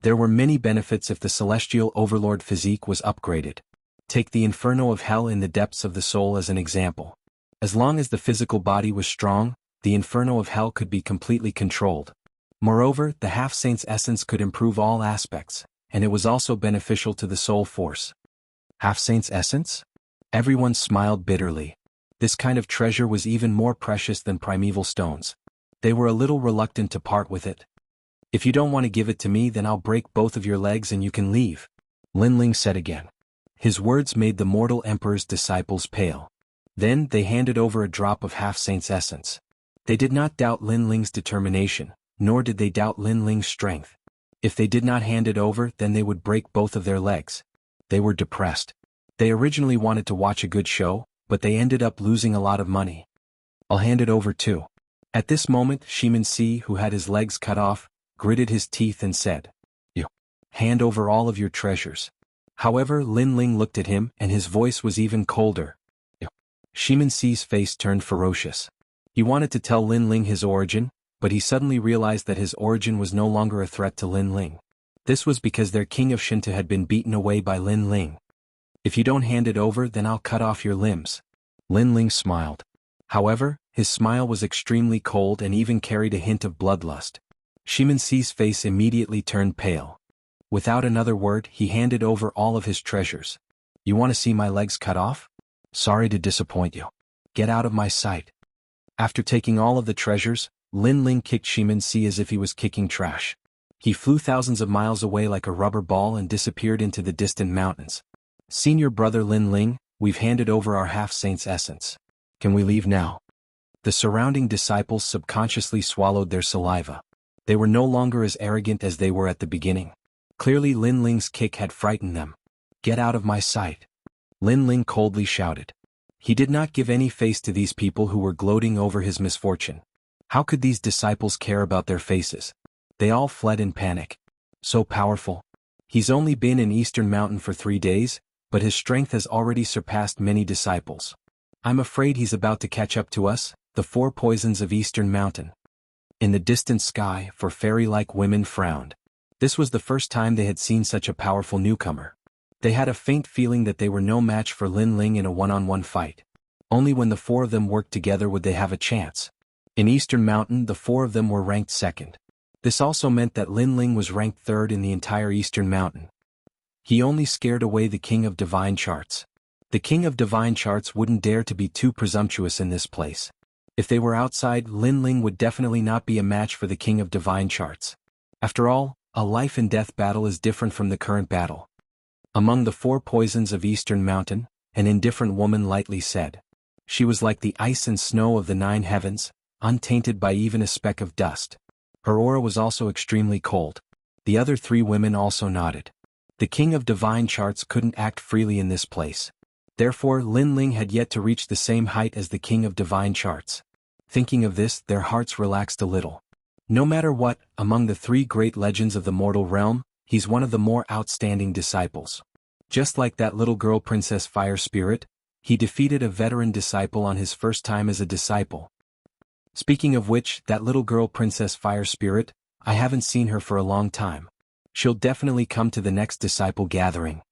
There were many benefits if the celestial overlord physique was upgraded. Take the inferno of hell in the depths of the soul as an example. As long as the physical body was strong, the inferno of hell could be completely controlled. Moreover, the half-saint's essence could improve all aspects, and it was also beneficial to the soul force. Half-saint's essence? Everyone smiled bitterly. This kind of treasure was even more precious than primeval stones. They were a little reluctant to part with it. If you don't want to give it to me, then I'll break both of your legs and you can leave. Lin Ling said again. His words made the mortal emperor's disciples pale. Then they handed over a drop of half-saint's essence. They did not doubt Lin Ling's determination, nor did they doubt Lin Ling's strength. If they did not hand it over, then they would break both of their legs. They were depressed. They originally wanted to watch a good show, but they ended up losing a lot of money. I'll hand it over too. At this moment, Shimenxi, who had his legs cut off, gritted his teeth and said, You hand over all of your treasures. However, Lin Ling looked at him and his voice was even colder. Shimenxi's face turned ferocious. He wanted to tell Lin Ling his origin, but he suddenly realized that his origin was no longer a threat to Lin Ling. This was because their king of Shinta had been beaten away by Lin Ling. If you don't hand it over, then I'll cut off your limbs. Lin Ling smiled. However, his smile was extremely cold and even carried a hint of bloodlust. Shimenxi's face immediately turned pale. Without another word, he handed over all of his treasures. You want to see my legs cut off? Sorry to disappoint you. Get out of my sight. After taking all of the treasures, Lin Ling kicked Xianxia as if he was kicking trash. He flew thousands of miles away like a rubber ball and disappeared into the distant mountains. Senior brother Lin Ling, we've handed over our half-saint's essence. Can we leave now? The surrounding disciples subconsciously swallowed their saliva. They were no longer as arrogant as they were at the beginning. Clearly Lin Ling's kick had frightened them. Get out of my sight! Lin Ling coldly shouted. He did not give any face to these people who were gloating over his misfortune. How could these disciples care about their faces? They all fled in panic. So powerful. He's only been in Eastern Mountain for 3 days, but his strength has already surpassed many disciples. I'm afraid he's about to catch up to us, the 4 poisons of Eastern Mountain. In the distant sky, 4 fairy-like women frowned. This was the first time they had seen such a powerful newcomer. They had a faint feeling that they were no match for Lin Ling in a one-on-one fight. Only when the 4 of them worked together would they have a chance. In Eastern Mountain, the 4 of them were ranked second. This also meant that Lin Ling was ranked third in the entire Eastern Mountain. He only scared away the King of Divine Charts. The King of Divine Charts wouldn't dare to be too presumptuous in this place. If they were outside, Lin Ling would definitely not be a match for the King of Divine Charts. After all, a life-and-death battle is different from the current battle. Among the 4 poisons of Eastern Mountain, an indifferent woman lightly said. She was like the ice and snow of the 9 heavens, untainted by even a speck of dust. Her aura was also extremely cold. The other 3 women also nodded. The King of Divine Charts couldn't act freely in this place. Therefore, Lin Ling had yet to reach the same height as the King of Divine Charts. Thinking of this, their hearts relaxed a little. No matter what, among the 3 great legends of the mortal realm, he's one of the more outstanding disciples. Just like that little girl Princess Fire Spirit, he defeated a veteran disciple on his first time as a disciple. Speaking of which, that little girl Princess Fire Spirit, I haven't seen her for a long time. She'll definitely come to the next disciple gathering.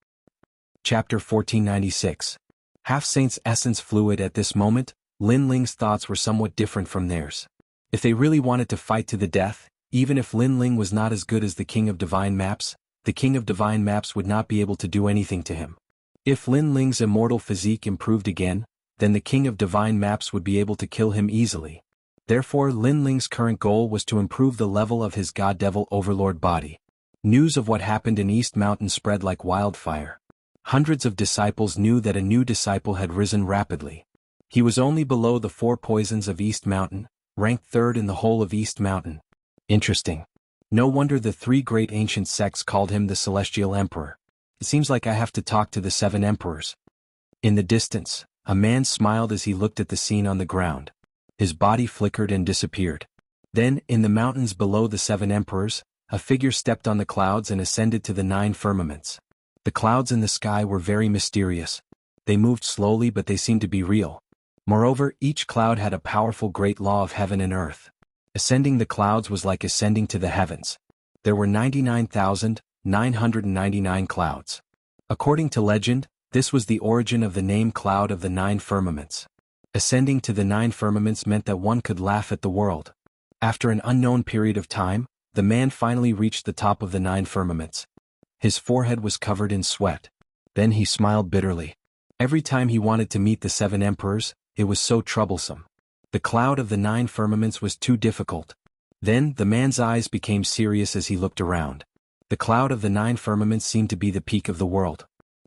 Chapter 1496. Half-Saint's essence fluid. At this moment, Lin Ling's thoughts were somewhat different from theirs. If they really wanted to fight to the death, even if Lin Ling was not as good as the King of Divine Maps, the King of Divine Maps would not be able to do anything to him. If Lin Ling's immortal physique improved again, then the King of Divine Maps would be able to kill him easily. Therefore, Lin Ling's current goal was to improve the level of his God-Devil Overlord body. News of what happened in East Mountain spread like wildfire. Hundreds of disciples knew that a new disciple had risen rapidly. He was only below the 4 poisons of East Mountain, ranked 3rd in the whole of East Mountain. Interesting. No wonder the 3 great ancient sects called him the Celestial Emperor. It seems like I have to talk to the 7 emperors. In the distance, a man smiled as he looked at the scene on the ground. His body flickered and disappeared. Then, in the mountains below the 7 emperors, a figure stepped on the clouds and ascended to the 9 firmaments. The clouds in the sky were very mysterious. They moved slowly, but they seemed to be real. Moreover, each cloud had a powerful great law of heaven and earth. Ascending the clouds was like ascending to the heavens. There were 99,999 clouds. According to legend, this was the origin of the name Cloud of the 9 Firmaments. Ascending to the 9 firmaments meant that one could laugh at the world. After an unknown period of time, the man finally reached the top of the 9 firmaments. His forehead was covered in sweat. Then he smiled bitterly. Every time he wanted to meet the 7 emperors, it was so troublesome. The cloud of the 9 firmaments was too difficult. Then the man's eyes became serious as he looked around. The cloud of the 9 firmaments seemed to be the peak of the world.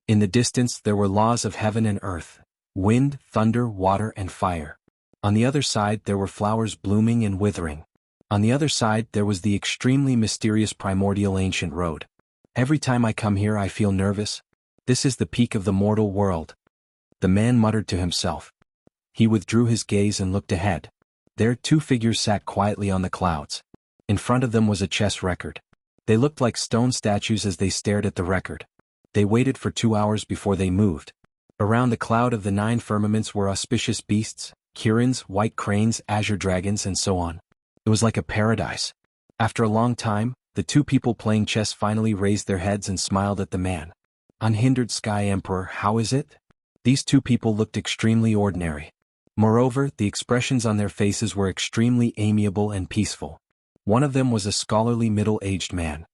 In the distance there were laws of heaven and earth. Wind, thunder, water, and fire. On the other side there were flowers blooming and withering. On the other side there was the extremely mysterious primordial ancient road. Every time I come here I feel nervous. This is the peak of the mortal world. The man muttered to himself. He withdrew his gaze and looked ahead. There 2 figures sat quietly on the clouds. In front of them was a chess record. They looked like stone statues as they stared at the record. They waited for 2 hours before they moved. Around the cloud of the 9 firmaments were auspicious beasts, kirins, white cranes, azure dragons, and so on. It was like a paradise. After a long time, the 2 people playing chess finally raised their heads and smiled at the man. Unhindered Sky Emperor, how is it? These 2 people looked extremely ordinary. Moreover, the expressions on their faces were extremely amiable and peaceful. One of them was a scholarly middle-aged man.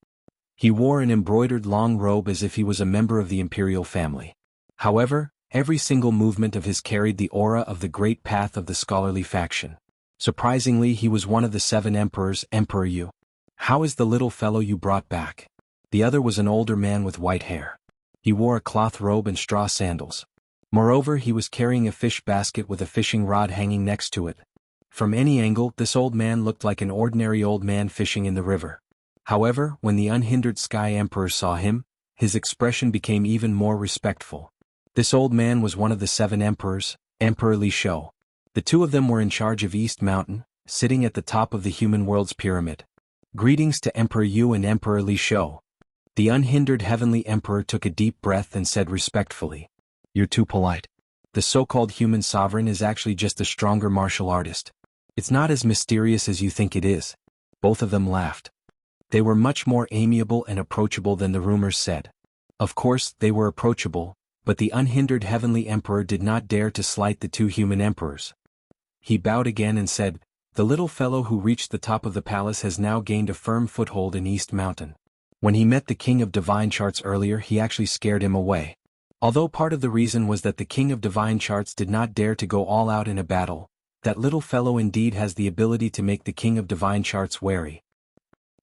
He wore an embroidered long robe as if he was a member of the imperial family. However, every single movement of his carried the aura of the great path of the scholarly faction. Surprisingly, he was one of the 7 emperors. Emperor Yu. How is the little fellow you brought back? The other was an older man with white hair. He wore a cloth robe and straw sandals. Moreover, he was carrying a fish basket with a fishing rod hanging next to it. From any angle, this old man looked like an ordinary old man fishing in the river. However, when the unhindered Sky Emperor saw him, his expression became even more respectful. This old man was one of the 7 emperors, Emperor Li Shou. The 2 of them were in charge of East Mountain, sitting at the top of the human world's pyramid. Greetings to Emperor Yu and Emperor Li Shou. The unhindered Heavenly Emperor took a deep breath and said respectfully, "You're too polite. The so-called human sovereign is actually just a stronger martial artist. It's not as mysterious as you think it is." Both of them laughed. They were much more amiable and approachable than the rumors said. Of course, they were approachable, but the unhindered Heavenly Emperor did not dare to slight the 2 human emperors. He bowed again and said, "The little fellow who reached the top of the palace has now gained a firm foothold in East Mountain. When he met the King of Divine Charts earlier, he actually scared him away. Although part of the reason was that the King of Divine Charts did not dare to go all out in a battle, that little fellow indeed has the ability to make the King of Divine Charts wary."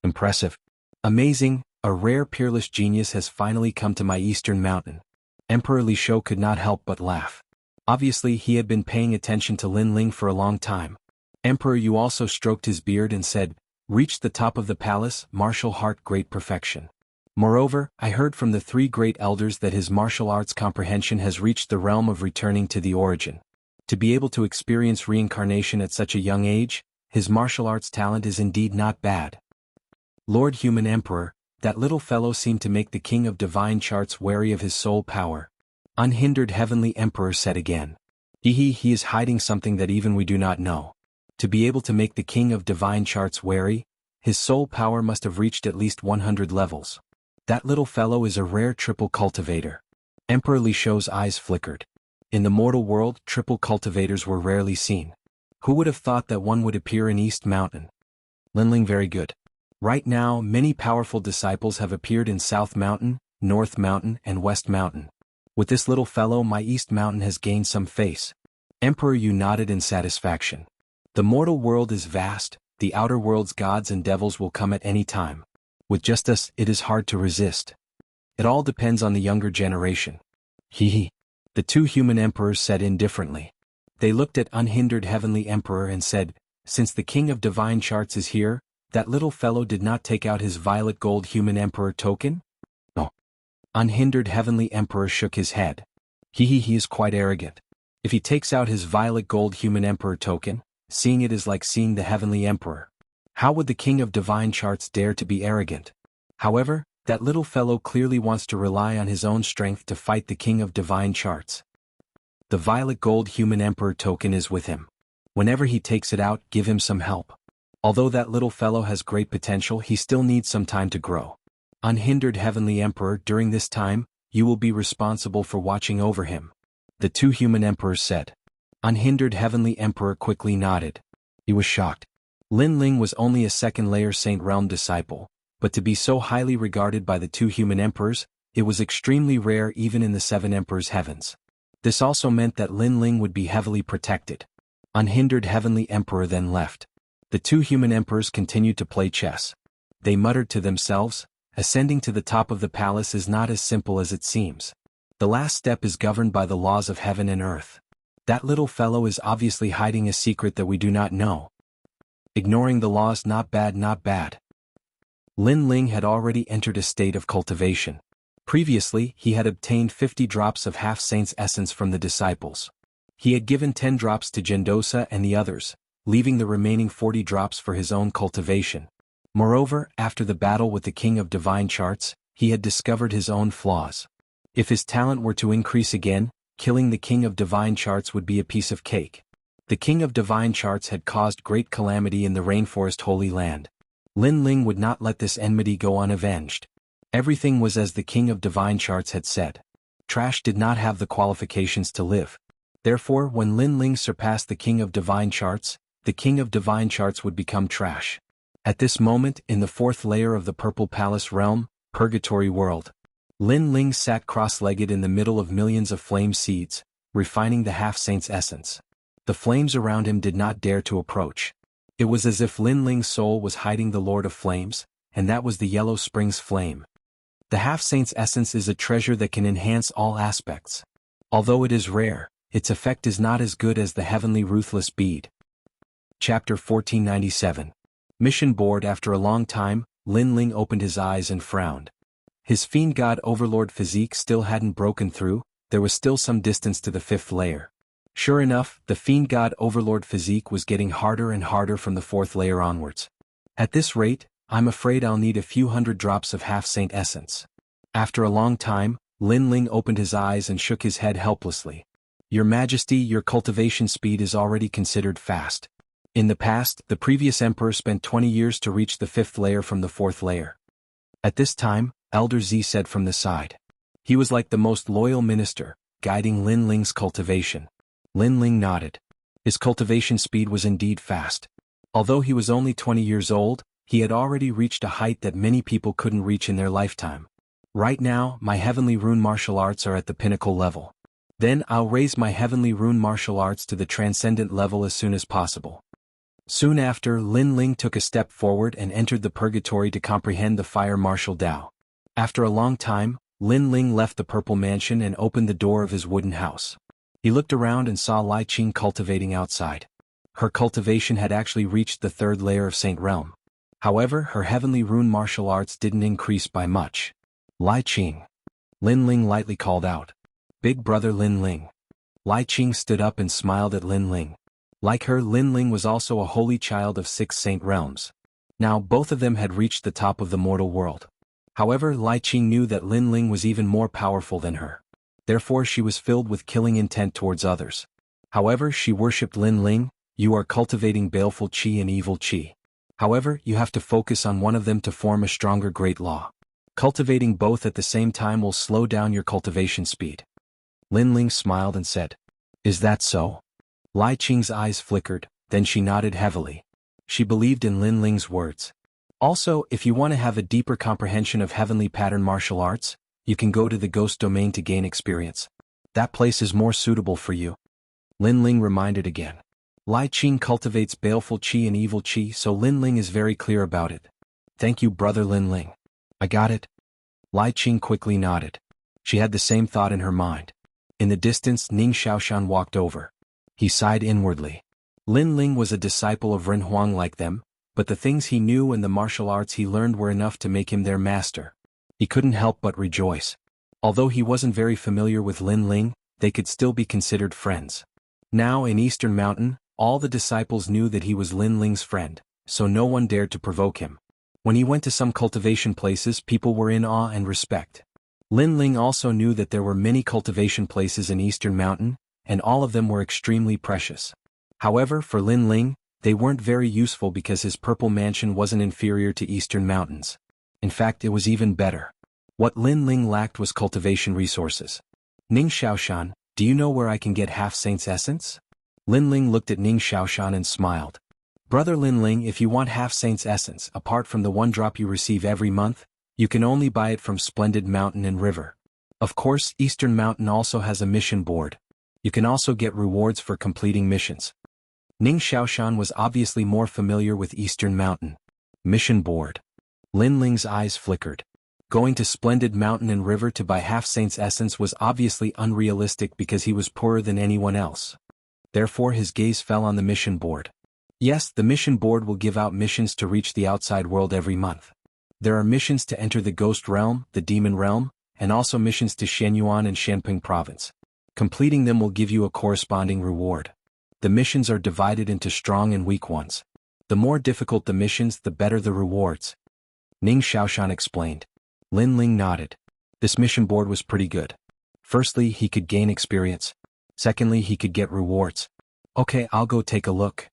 Impressive. Amazing, a rare peerless genius has finally come to my Eastern Mountain. Emperor Li Shou could not help but laugh. Obviously, he had been paying attention to Lin Ling for a long time. Emperor Yu also stroked his beard and said, "Reached the top of the palace, martial heart, great perfection. Moreover, I heard from the 3 great elders that his martial arts comprehension has reached the realm of returning to the origin. To be able to experience reincarnation at such a young age, his martial arts talent is indeed not bad." Lord Human Emperor, that little fellow seemed to make the King of Divine Charts wary of his soul power. Unhindered Heavenly Emperor said again, He is hiding something that even we do not know. To be able to make the King of Divine Charts wary, his soul power must have reached at least 100 levels. That little fellow is a rare triple cultivator." Emperor Li Shou's eyes flickered. In the mortal world, triple cultivators were rarely seen. Who would have thought that one would appear in East Mountain? Linling, very good. Right now, many powerful disciples have appeared in South Mountain, North Mountain, and West Mountain. With this little fellow, my East Mountain has gained some face. Emperor Yu nodded in satisfaction. The mortal world is vast, the outer world's gods and devils will come at any time. With just us, it is hard to resist. It all depends on the younger generation. The 2 human emperors said indifferently. They looked at unhindered Heavenly Emperor and said, "Since the King of Divine Charts is here, that little fellow did not take out his violet gold human emperor token?" No. Unhindered Heavenly Emperor shook his head. He is quite arrogant. If he takes out his violet gold human emperor token, seeing it is like seeing the Heavenly Emperor. How would the King of Divine Charts dare to be arrogant? However, that little fellow clearly wants to rely on his own strength to fight the King of Divine Charts. The violet gold human emperor token is with him. Whenever he takes it out, give him some help. Although that little fellow has great potential, he still needs some time to grow. Unhindered Heavenly Emperor, during this time, you will be responsible for watching over him. The 2 human emperors said. Unhindered Heavenly Emperor quickly nodded. He was shocked. Lin Ling was only a 2nd-layer Saint Realm disciple, but to be so highly regarded by the 2 human emperors, it was extremely rare even in the 7 emperors' heavens. This also meant that Lin Ling would be heavily protected. Unhindered Heavenly Emperor then left. The 2 human emperors continued to play chess. They muttered to themselves, "Ascending to the top of the palace is not as simple as it seems. The last step is governed by the laws of heaven and earth. That little fellow is obviously hiding a secret that we do not know. Ignoring the laws, not bad, not bad." Lin Ling had already entered a state of cultivation. Previously, he had obtained 50 drops of half-saint's essence from the disciples. He had given 10 drops to Gendosa and the others, leaving the remaining 40 drops for his own cultivation. Moreover, after the battle with the King of Divine Charts, he had discovered his own flaws. If his talent were to increase again, killing the King of Divine Charts would be a piece of cake. The King of Divine Charts had caused great calamity in the Rainforest Holy Land. Lin Ling would not let this enmity go unavenged. Everything was as the King of Divine Charts had said. Trash did not have the qualifications to live. Therefore, when Lin Ling surpassed the King of Divine Charts, the King of Divine Charts would become trash. At this moment, in the 4th layer of the Purple Palace realm, Purgatory World, Lin Ling sat cross-legged in the middle of millions of flame seeds, refining the half-saint's essence. The flames around him did not dare to approach. It was as if Lin Ling's soul was hiding the Lord of Flames, and that was the Yellow Springs flame. The half-saint's essence is a treasure that can enhance all aspects. Although it is rare, its effect is not as good as the heavenly ruthless bead. Chapter 1497. Mission board. After a long time, Lin Ling opened his eyes and frowned. His fiend god overlord physique still hadn't broken through, there was still some distance to the 5th layer. Sure enough, the fiend god overlord physique was getting harder and harder from the 4th layer onwards. At this rate, I'm afraid I'll need a few hundred drops of half-saint essence. After a long time, Lin Ling opened his eyes and shook his head helplessly. Your Majesty, your cultivation speed is already considered fast. In the past, the previous emperor spent 20 years to reach the 5th layer from the 4th layer. At this time, Elder Z said from the side. He was like the most loyal minister, guiding Lin Ling's cultivation. Lin Ling nodded. His cultivation speed was indeed fast. Although he was only 20 years old, he had already reached a height that many people couldn't reach in their lifetime. Right now, my heavenly rune martial arts are at the pinnacle level. Then I'll raise my heavenly rune martial arts to the transcendent level as soon as possible. Soon after, Lin Ling took a step forward and entered the purgatory to comprehend the fire martial Tao. After a long time, Lin Ling left the purple mansion and opened the door of his wooden house. He looked around and saw Lai Qing cultivating outside. Her cultivation had actually reached the 3rd layer of Saint Realm. However, her heavenly rune martial arts didn't increase by much. Lai Qing. Lin Ling lightly called out. Big brother Lin Ling. Lai Qing stood up and smiled at Lin Ling. Like her, Lin Ling was also a holy child of 6 Saint Realms. Now both of them had reached the top of the mortal world. However, Lai Qing knew that Lin Ling was even more powerful than her. Therefore she was filled with killing intent towards others. However, she worshipped Lin Ling. You are cultivating baleful qi and evil qi. However, you have to focus on one of them to form a stronger great law. Cultivating both at the same time will slow down your cultivation speed. Lin Ling smiled and said. Is that so? Lai Qing's eyes flickered, then she nodded heavily. She believed in Lin Ling's words. Also, if you want to have a deeper comprehension of heavenly pattern martial arts, you can go to the ghost domain to gain experience. That place is more suitable for you. Lin Ling reminded again. Lai Qing cultivates baleful qi and evil qi, so Lin Ling is very clear about it. Thank you, brother Lin Ling. I got it. Lai Qing quickly nodded. She had the same thought in her mind. In the distance, Ning Xiaoshan walked over. He sighed inwardly. Lin Ling was a disciple of Ren Huang like them, but the things he knew and the martial arts he learned were enough to make him their master. He couldn't help but rejoice. Although he wasn't very familiar with Lin Ling, they could still be considered friends. Now in Eastern Mountain, all the disciples knew that he was Lin Ling's friend, so no one dared to provoke him. When he went to some cultivation places, people were in awe and respect. Lin Ling also knew that there were many cultivation places in Eastern Mountain, and all of them were extremely precious. However, for Lin Ling, they weren't very useful because his purple mansion wasn't inferior to Eastern Mountains. In fact, it was even better. What Lin Ling lacked was cultivation resources. Ning Xiaoshan, do you know where I can get half-saint's essence? Lin Ling looked at Ning Xiaoshan and smiled. Brother Lin Ling, if you want half-saint's essence, apart from the 1 drop you receive every month, you can only buy it from Splendid Mountain and River. Of course, Eastern Mountain also has a mission board. You can also get rewards for completing missions. Ning Xiaoshan was obviously more familiar with Eastern Mountain. Mission board. Lin Ling's eyes flickered. Going to Splendid Mountain and River to buy half-saint's essence was obviously unrealistic because he was poorer than anyone else. Therefore his gaze fell on the mission board. Yes, the mission board will give out missions to reach the outside world every month. There are missions to enter the Ghost Realm, the Demon Realm, and also missions to Shenyuan and Shanping Province. Completing them will give you a corresponding reward. The missions are divided into strong and weak ones. The more difficult the missions, the better the rewards. Ning Xiaoshan explained. Lin Ling nodded. This mission board was pretty good. Firstly, he could gain experience. Secondly, he could get rewards. Okay, I'll go take a look.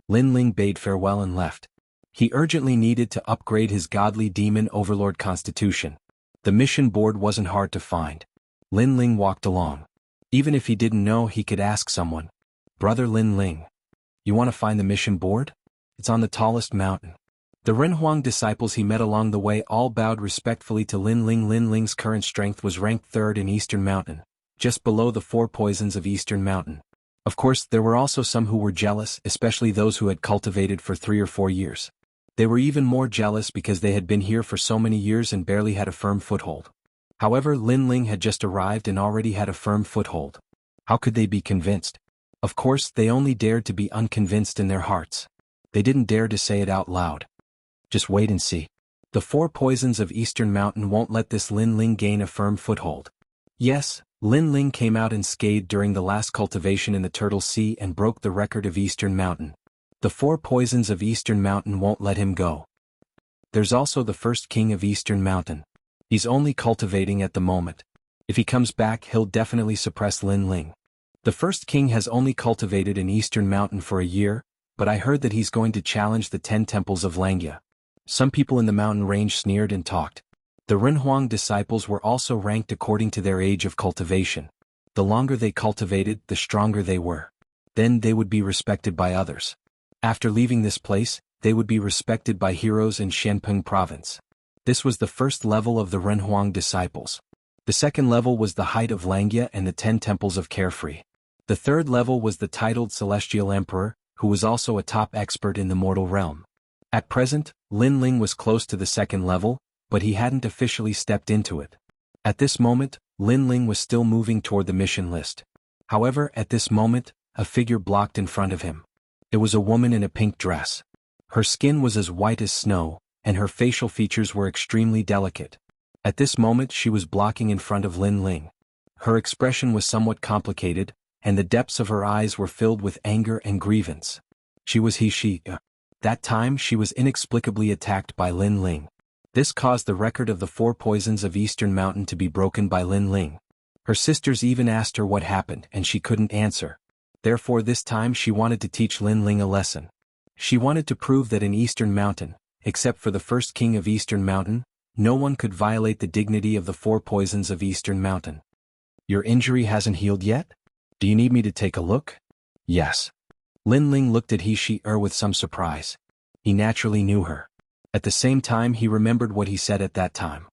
Lin Ling bade farewell and left. He urgently needed to upgrade his godly demon overlord constitution. The mission board wasn't hard to find. Lin Ling walked along. Even if he didn't know, he could ask someone. Brother Lin Ling, you want to find the mission board? It's on the tallest mountain. The Renhuang disciples he met along the way all bowed respectfully to Lin Ling. Lin Ling's current strength was ranked 3rd in Eastern Mountain, just below the 4 poisons of Eastern Mountain. Of course, there were also some who were jealous, especially those who had cultivated for 3 or 4 years. They were even more jealous because they had been here for so many years and barely had a firm foothold. However, Lin Ling had just arrived and already had a firm foothold. How could they be convinced? Of course, they only dared to be unconvinced in their hearts. They didn't dare to say it out loud. Just wait and see. The 4 poisons of Eastern Mountain won't let this Lin Ling gain a firm foothold. Yes, Lin Ling came out unscathed during the last cultivation in the Turtle Sea and broke the record of Eastern Mountain. The 4 poisons of Eastern Mountain won't let him go. There's also the first king of Eastern Mountain. He's only cultivating at the moment. If he comes back, he'll definitely suppress Lin Ling. The first king has only cultivated in Eastern Mountain for a year, but I heard that he's going to challenge the 10 temples of Xianxia. Some people in the mountain range sneered and talked. The Renhuang disciples were also ranked according to their age of cultivation. The longer they cultivated, the stronger they were. Then they would be respected by others. After leaving this place, they would be respected by heroes in Shenpeng province. This was the first level of the Renhuang disciples. The second level was the height of Xianxia and the 10 temples of Carefree. The third level was the titled Celestial Emperor, who was also a top expert in the mortal realm. At present, Lin Ling was close to the second level, but he hadn't officially stepped into it. At this moment, Lin Ling was still moving toward the mission list. However, at this moment, a figure blocked in front of him. It was a woman in a pink dress. Her skin was as white as snow, and her facial features were extremely delicate. At this moment she was blocking in front of Lin Ling. Her expression was somewhat complicated, and the depths of her eyes were filled with anger and grievance. She was Xianxia. That time she was inexplicably attacked by Lin Ling. This caused the record of the 4 poisons of Eastern Mountain to be broken by Lin Ling. Her sisters even asked her what happened and she couldn't answer. Therefore this time she wanted to teach Lin Ling a lesson. She wanted to prove that in Eastern Mountain, except for the first king of Eastern Mountain, no one could violate the dignity of the 4 poisons of Eastern Mountain. Your injury hasn't healed yet? Do you need me to take a look? Yes. Lin Ling looked at Xianxia with some surprise. He naturally knew her. At the same time he remembered what he said at that time.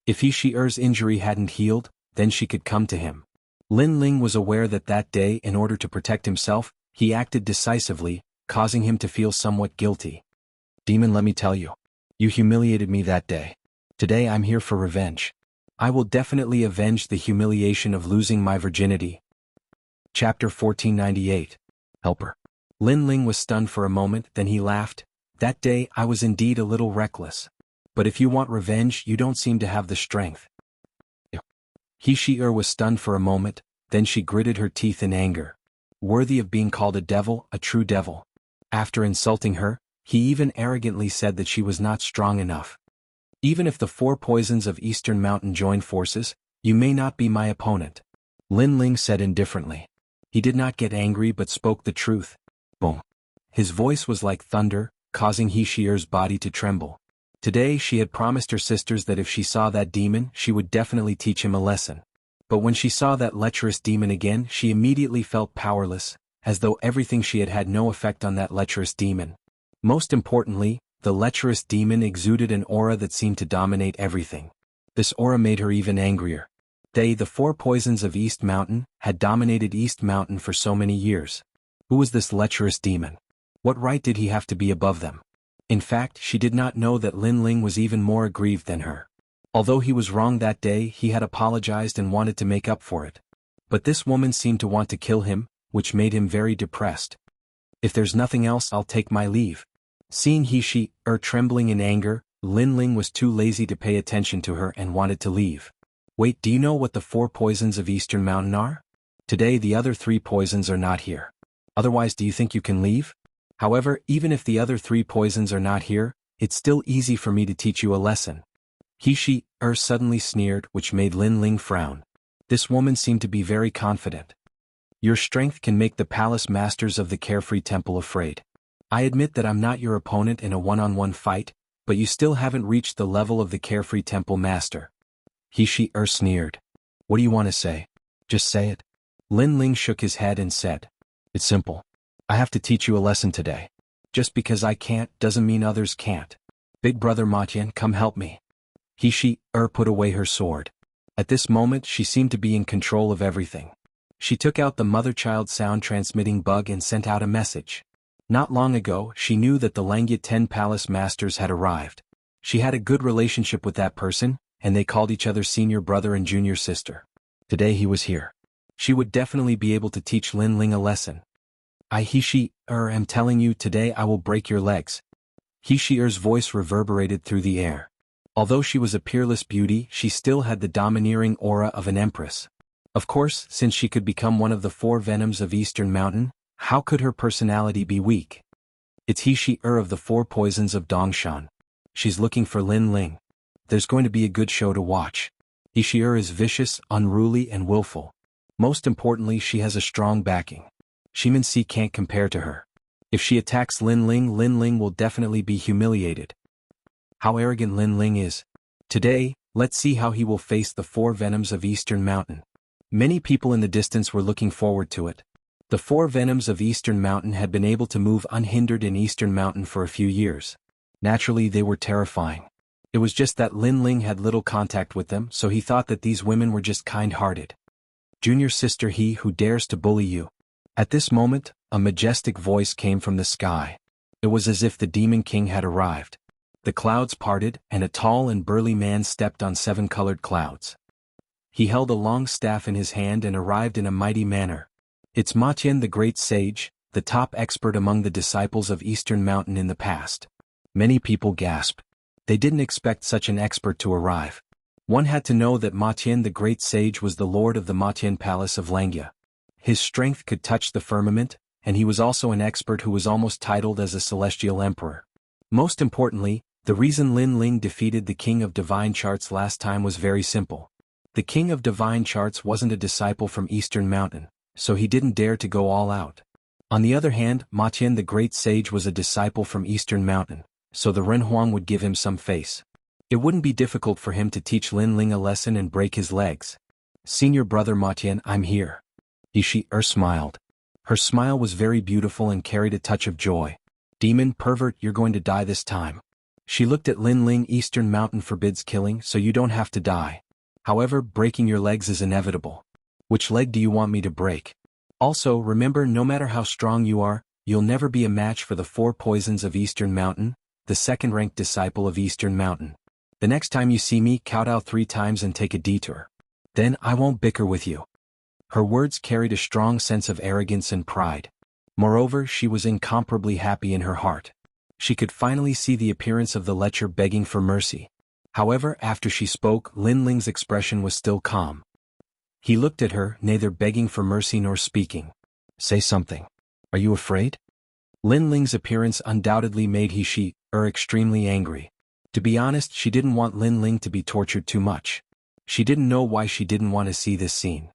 If Xianxia's injury hadn't healed, then she could come to him. Lin Ling was aware that that day, in order to protect himself, he acted decisively, causing him to feel somewhat guilty. Demon, let me tell you. You humiliated me that day. Today I'm here for revenge. I will definitely avenge the humiliation of losing my virginity. Chapter 1498. Helper. Lin Ling was stunned for a moment, then he laughed. That day I was indeed a little reckless. But if you want revenge, you don't seem to have the strength. Xianxia was stunned for a moment, then she gritted her teeth in anger. Worthy of being called a devil, a true devil. After insulting her, he even arrogantly said that she was not strong enough. Even if the 4 poisons of Eastern Mountain join forces, you may not be my opponent. Lin Ling said indifferently. He did not get angry but spoke the truth. Boom. His voice was like thunder, causing Xianxia's body to tremble. Today she had promised her sisters that if she saw that demon, she would definitely teach him a lesson. But when she saw that lecherous demon again, she immediately felt powerless, as though everything she had had no effect on that lecherous demon. Most importantly, the lecherous demon exuded an aura that seemed to dominate everything. This aura made her even angrier. They, the 4 poisons of East Mountain, had dominated East Mountain for so many years. Who was this lecherous demon? What right did he have to be above them? In fact, she did not know that Lin Ling was even more aggrieved than her. Although he was wrong that day, he had apologized and wanted to make up for it. But this woman seemed to want to kill him, which made him very depressed. If there's nothing else, I'll take my leave. Seeing Xianxia trembling in anger, Lin Ling was too lazy to pay attention to her and wanted to leave. Wait, do you know what the 4 poisons of Eastern Mountain are? Today the other 3 poisons are not here. Otherwise, do you think you can leave? However, even if the other 3 poisons are not here, it's still easy for me to teach you a lesson. Xianxia suddenly sneered, which made Lin Ling frown. This woman seemed to be very confident. Your strength can make the palace masters of the Carefree Temple afraid. I admit that I'm not your opponent in a one-on-one fight, but you still haven't reached the level of the Carefree Temple master. Xianxia sneered. What do you want to say? Just say it. Lin Ling shook his head and said. It's simple. I have to teach you a lesson today. Just because I can't doesn't mean others can't. Big brother Matian, come help me. Xianxia put away her sword. At this moment she seemed to be in control of everything. She took out the mother-child sound-transmitting bug and sent out a message. Not long ago, she knew that the Langya 10 Palace Masters had arrived. She had a good relationship with that person, and they called each other senior brother and junior sister. Today he was here. She would definitely be able to teach Lin Ling a lesson. Am telling you, today I will break your legs. He-she-er's voice reverberated through the air. Although she was a peerless beauty, she still had the domineering aura of an empress. Of course, since she could become one of the 4 venoms of Eastern Mountain, how could her personality be weak? It's he-she-er of the 4 poisons of Dongshan. She's looking for Lin Ling. There's going to be a good show to watch. He-she-er is vicious, unruly, and willful. Most importantly, she has a strong backing. Shimin-si can't compare to her. If she attacks Lin Ling will definitely be humiliated. How arrogant Lin Ling is. Today, let's see how he will face the 4 venoms of Eastern Mountain. Many people in the distance were looking forward to it. The 4 venoms of Eastern Mountain had been able to move unhindered in Eastern Mountain for a few years. Naturally, they were terrifying. It was just that Lin Ling had little contact with them, so he thought that these women were just kind-hearted. Junior sister, he who dares to bully you. At this moment, a majestic voice came from the sky. It was as if the Demon King had arrived. The clouds parted, and a tall and burly man stepped on 7-colored clouds. He held a long staff in his hand and arrived in a mighty manner. It's Ma Tian, the great sage, the top expert among the disciples of Eastern Mountain in the past. Many people gasped. They didn't expect such an expert to arrive. One had to know that Ma Tian, the great sage, was the lord of the Ma Tian Palace of Langya. His strength could touch the firmament, and he was also an expert who was almost titled as a celestial emperor. Most importantly, the reason Lin Ling defeated the King of Divine Charts last time was very simple. The King of Divine Charts wasn't a disciple from Eastern Mountain, so he didn't dare to go all out. On the other hand, Ma Tian, the great sage, was a disciple from Eastern Mountain, so the Renhuang would give him some face. It wouldn't be difficult for him to teach Lin Ling a lesson and break his legs. Senior brother Ma Tian, I'm here. He-she-er smiled. Her smile was very beautiful and carried a touch of joy. Demon pervert, you're going to die this time. She looked at Lin Ling. Eastern Mountain forbids killing, so you don't have to die. However, breaking your legs is inevitable. Which leg do you want me to break? Also, remember, no matter how strong you are, you'll never be a match for the 4 poisons of Eastern Mountain, the 2nd-ranked disciple of Eastern Mountain. The next time you see me, kowtow 3 times and take a detour. Then I won't bicker with you. Her words carried a strong sense of arrogance and pride. Moreover, she was incomparably happy in her heart. She could finally see the appearance of the lecher begging for mercy. However, after she spoke, Lin Ling's expression was still calm. He looked at her, neither begging for mercy nor speaking. Say something. Are you afraid? Lin Ling's appearance undoubtedly made he-she-er extremely angry. To be honest, she didn't want Lin Ling to be tortured too much. She didn't know why she didn't want to see this scene.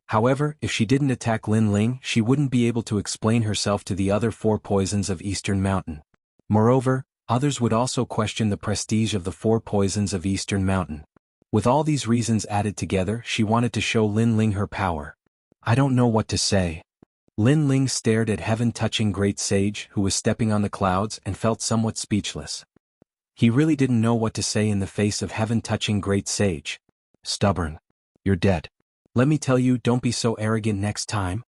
However, if she didn't attack Lin Ling, she wouldn't be able to explain herself to the other 4 poisons of Eastern Mountain. Moreover, others would also question the prestige of the 4 poisons of Eastern Mountain. With all these reasons added together, she wanted to show Lin Ling her power. I don't know what to say. Lin Ling stared at heaven-touching great sage who was stepping on the clouds and felt somewhat speechless. He really didn't know what to say in the face of heaven-touching great sage. Stubborn. You're dead. Let me tell you, don't be so arrogant next time.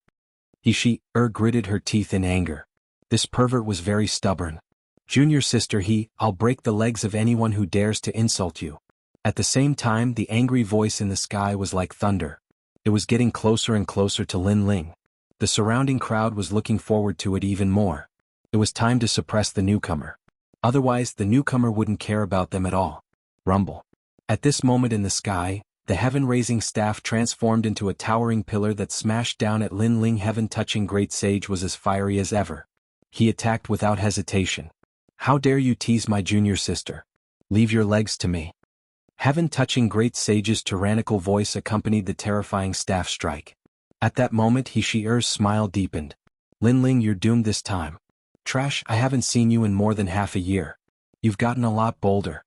He-she-er gritted her teeth in anger. This pervert was very stubborn. Junior sister, I'll break the legs of anyone who dares to insult you. At the same time, the angry voice in the sky was like thunder. It was getting closer and closer to Lin Ling. The surrounding crowd was looking forward to it even more. It was time to suppress the newcomer. Otherwise, the newcomer wouldn't care about them at all. Rumble. At this moment in the sky, the heaven-raising staff transformed into a towering pillar that smashed down at Lin Ling. Heaven-touching great sage was as fiery as ever. He attacked without hesitation. How dare you tease my junior sister? Leave your legs to me. Heaven-touching great sage's tyrannical voice accompanied the terrifying staff strike. At that moment, he-she-er's smile deepened. Lin Ling, you're doomed this time. Trash, I haven't seen you in more than half a year. You've gotten a lot bolder.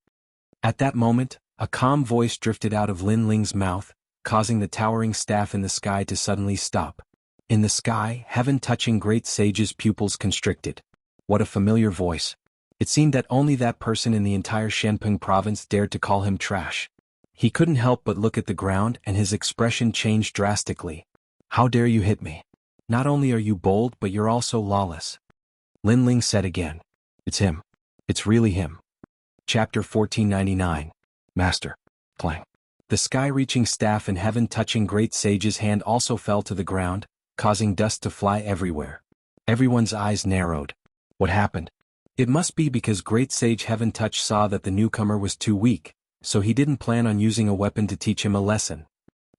At that moment, a calm voice drifted out of Lin Ling's mouth, causing the towering staff in the sky to suddenly stop. In the sky, heaven-touching great sage's pupils constricted. What a familiar voice. It seemed that only that person in the entire Shenping province dared to call him trash. He couldn't help but look at the ground, and his expression changed drastically. How dare you hit me? Not only are you bold but you're also lawless. Lin Ling said again. It's him. It's really him. Chapter 1499. Master. Clang. The sky-reaching staff and heaven-touching great sage's hand also fell to the ground, causing dust to fly everywhere. Everyone's eyes narrowed. What happened? It must be because great sage Heaven Touch saw that the newcomer was too weak, so he didn't plan on using a weapon to teach him a lesson.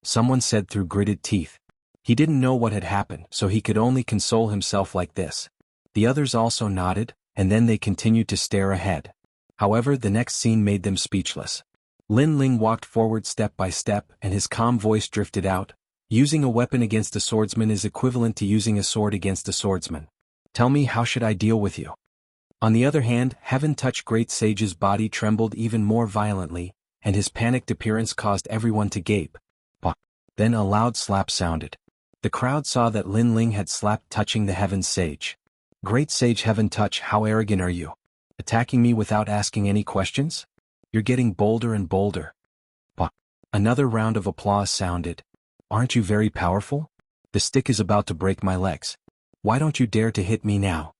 Someone said through gritted teeth. He didn't know what had happened, so he could only console himself like this. The others also nodded, and then they continued to stare ahead. However, the next scene made them speechless. Lin Ling walked forward step by step, and his calm voice drifted out. Using a weapon against a swordsman is equivalent to using a sword against a swordsman. Tell me, how should I deal with you? On the other hand, Heaven Touch Great Sage's body trembled even more violently, and his panicked appearance caused everyone to gape. Then a loud slap sounded. The crowd saw that Lin Ling had slapped touching the Heaven Sage. Great Sage Heaven Touch, how arrogant are you? Attacking me without asking any questions? You're getting bolder and bolder. Another round of applause sounded. Aren't you very powerful? The stick is about to break my legs. Why don't you dare to hit me now?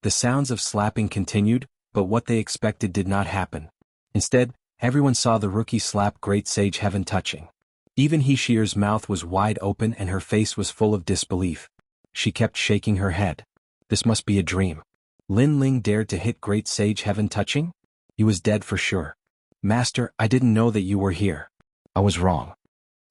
The sounds of slapping continued, but what they expected did not happen. Instead, everyone saw the rookie slap Great Sage Heaven Touching. Even Xianxia's mouth was wide open and her face was full of disbelief. She kept shaking her head. This must be a dream. Lin Ling dared to hit Great Sage Heaven Touching? He was dead for sure. Master, I didn't know that you were here. I was wrong.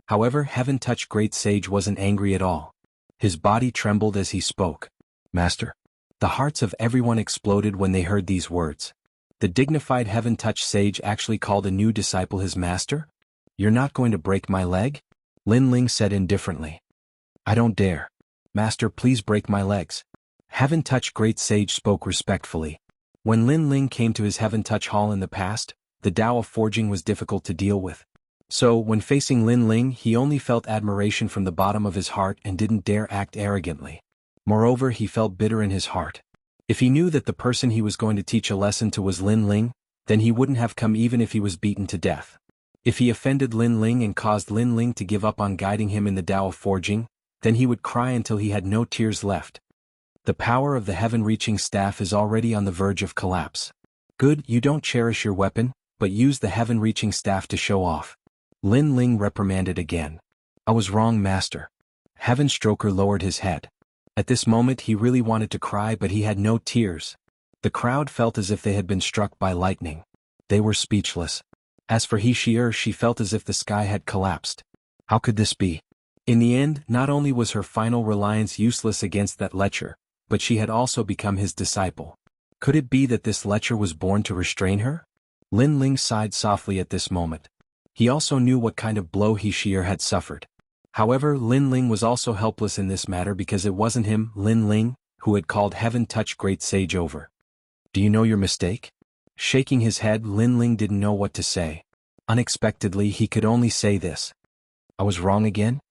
However, Heaven Touch Great Sage wasn't angry at all. His body trembled as he spoke. Master. The hearts of everyone exploded when they heard these words. The dignified Heaven Touch Sage actually called a new disciple his master? You're not going to break my leg? Lin Ling said indifferently. I don't dare. Master, please break my legs. Heaven Touch Great Sage spoke respectfully. When Lin Ling came to his Heaven Touch Hall in the past, the Tao of forging was difficult to deal with. So, when facing Lin Ling, he only felt admiration from the bottom of his heart and didn't dare act arrogantly. Moreover, he felt bitter in his heart. If he knew that the person he was going to teach a lesson to was Lin Ling, then he wouldn't have come even if he was beaten to death. If he offended Lin Ling and caused Lin Ling to give up on guiding him in the Tao of forging, then he would cry until he had no tears left. The power of the heaven-reaching staff is already on the verge of collapse. Good, you don't cherish your weapon, but use the heaven-reaching staff to show off. Lin Ling reprimanded again. I was wrong, master. Heaven Stroker lowered his head. At this moment he really wanted to cry but he had no tears. The crowd felt as if they had been struck by lightning. They were speechless. As for Xianxia, she felt as if the sky had collapsed. How could this be? In the end, not only was her final reliance useless against that lecher, but she had also become his disciple. Could it be that this lecher was born to restrain her? Lin Ling sighed softly at this moment. He also knew what kind of blow Xianxia had suffered. However, Lin Ling was also helpless in this matter because it wasn't him, Lin Ling, who had called Heaven Touch Great Sage over. Do you know your mistake? Shaking his head, Lin Ling didn't know what to say. Unexpectedly, he could only say this. I was wrong again?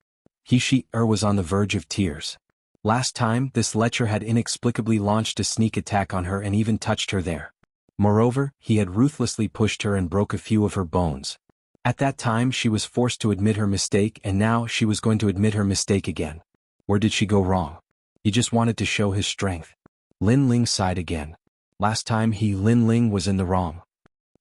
Xianxia was on the verge of tears. Last time, this lecher had inexplicably launched a sneak attack on her and even touched her there. Moreover, he had ruthlessly pushed her and broke a few of her bones. At that time she was forced to admit her mistake and now she was going to admit her mistake again. Where did she go wrong? He just wanted to show his strength. Lin Ling sighed again. Last time Lin Ling was in the wrong.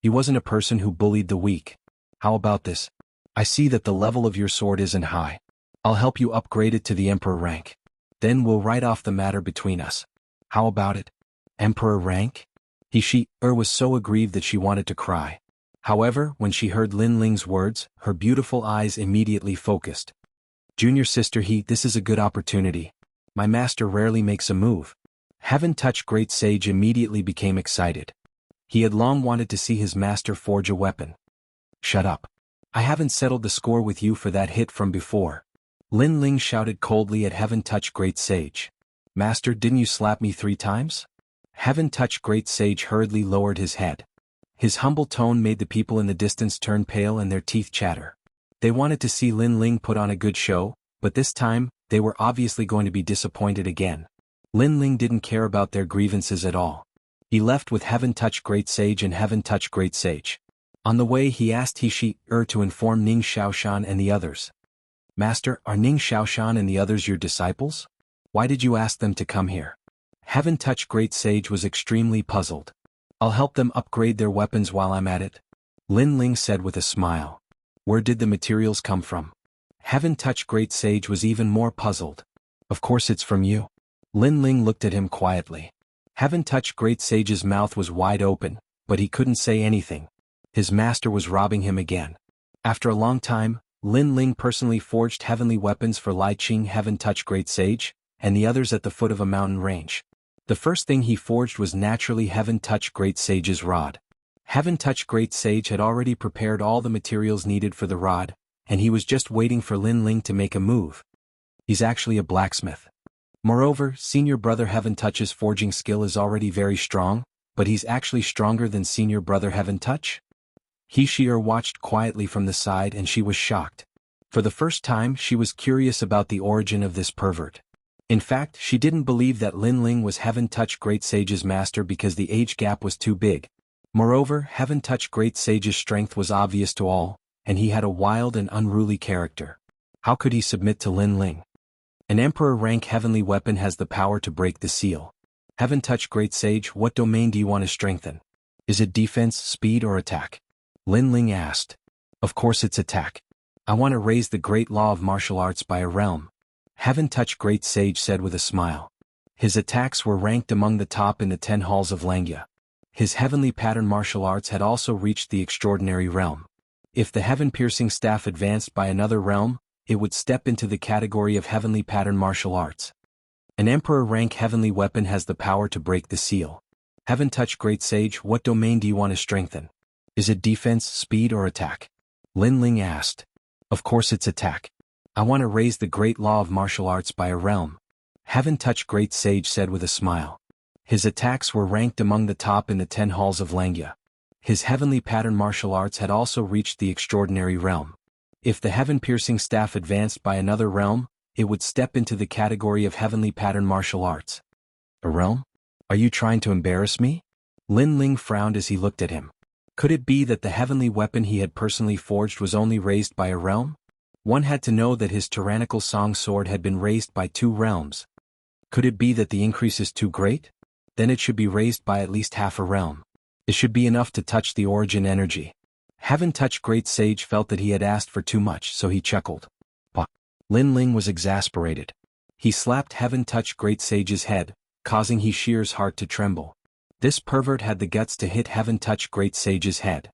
He wasn't a person who bullied the weak. How about this? I see that the level of your sword isn't high. I'll help you upgrade it to the Emperor rank. Then we'll write off the matter between us. How about it? Emperor rank? Xianxia was so aggrieved that she wanted to cry. However, when she heard Lin Ling's words, her beautiful eyes immediately focused. Junior sister this is a good opportunity. My master rarely makes a move. Heaven Touch Great Sage immediately became excited. He had long wanted to see his master forge a weapon. Shut up. I haven't settled the score with you for that hit from before. Lin Ling shouted coldly at Heaven Touch Great Sage. Master, didn't you slap me 3 times? Heaven Touch Great Sage hurriedly lowered his head. His humble tone made the people in the distance turn pale and their teeth chatter. They wanted to see Lin Ling put on a good show, but this time, they were obviously going to be disappointed again. Lin Ling didn't care about their grievances at all. He left with Heaven Touch Great Sage and Heaven Touch Great Sage. On the way he asked Xianxia to inform Ning Shaoshan and the others. Master, are Ning Xiaoshan and the others your disciples? Why did you ask them to come here? Heaven Touch Great Sage was extremely puzzled. I'll help them upgrade their weapons while I'm at it, Lin Ling said with a smile. Where did the materials come from? Heaven Touch Great Sage was even more puzzled. Of course it's from you. Lin Ling looked at him quietly. Heaven Touch Great Sage's mouth was wide open, but he couldn't say anything. His master was robbing him again. After a long time, Lin Ling personally forged heavenly weapons for Lai Qing Heaven Touch Great Sage, and the others at the foot of a mountain range. The first thing he forged was naturally Heaven Touch Great Sage's rod. Heaven Touch Great Sage had already prepared all the materials needed for the rod, and he was just waiting for Lin Ling to make a move. He's actually a blacksmith. Moreover, senior brother Heaven Touch's forging skill is already very strong, but he's actually stronger than senior brother Heaven Touch? Xianxia watched quietly from the side and she was shocked. For the first time she was curious about the origin of this pervert. In fact, she didn't believe that Lin Ling was Heaven Touch Great Sage's master because the age gap was too big. Moreover, Heaven Touch Great Sage's strength was obvious to all, and he had a wild and unruly character. How could he submit to Lin Ling? An emperor-rank heavenly weapon has the power to break the seal. Heaven Touch Great Sage, what domain do you want to strengthen? Is it defense, speed, or attack? Lin Ling asked. Of course it's attack. I want to raise the great law of martial arts by a realm. Heaven Touch Great Sage said with a smile. His attacks were ranked among the top in the 10 halls of Xianxia. His heavenly pattern martial arts had also reached the extraordinary realm. If the heaven-piercing staff advanced by another realm, it would step into the category of heavenly pattern martial arts. An emperor-rank heavenly weapon has the power to break the seal. Heaven Touch Great Sage, what domain do you want to strengthen? Is it defense, speed, or attack? Lin Ling asked. Of course it's attack. I want to raise the great law of martial arts by a realm. Heaven Touch Great Sage said with a smile. His attacks were ranked among the top in the 10 halls of Xianxia. His heavenly pattern martial arts had also reached the extraordinary realm. If the heaven-piercing staff advanced by another realm, it would step into the category of heavenly pattern martial arts. A realm? Are you trying to embarrass me? Lin Ling frowned as he looked at him. Could it be that the heavenly weapon he had personally forged was only raised by a realm? One had to know that his tyrannical song sword had been raised by 2 realms. Could it be that the increase is too great? Then it should be raised by at least half a realm. It should be enough to touch the origin energy. Heaven Touch Great Sage felt that he had asked for too much, so he chuckled. Bah! Lin Ling was exasperated. He slapped Heaven Touch Great Sage's head, causing Xianxia's heart to tremble. This pervert had the guts to hit Heaven Touch Great Sage's head.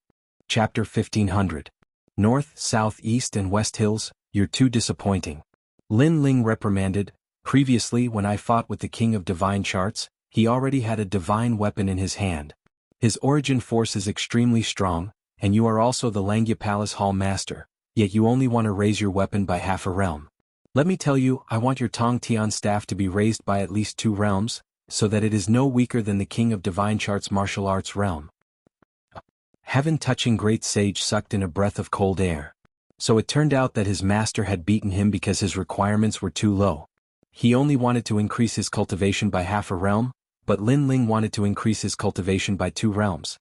Chapter 1500. North, South, East and West Hills, you're too disappointing. Lin Ling reprimanded. Previously when I fought with the King of Divine Charts, he already had a divine weapon in his hand. His origin force is extremely strong, and you are also the Xianxia Palace Hall Master, yet you only want to raise your weapon by half a realm. Let me tell you, I want your Tong Tian staff to be raised by at least 2 realms, so that it is no weaker than the King of Divine Charts martial arts realm. Heaven Touching Great Sage sucked in a breath of cold air. So it turned out that his master had beaten him because his requirements were too low. He only wanted to increase his cultivation by half a realm, but Lin Ling wanted to increase his cultivation by 2 realms.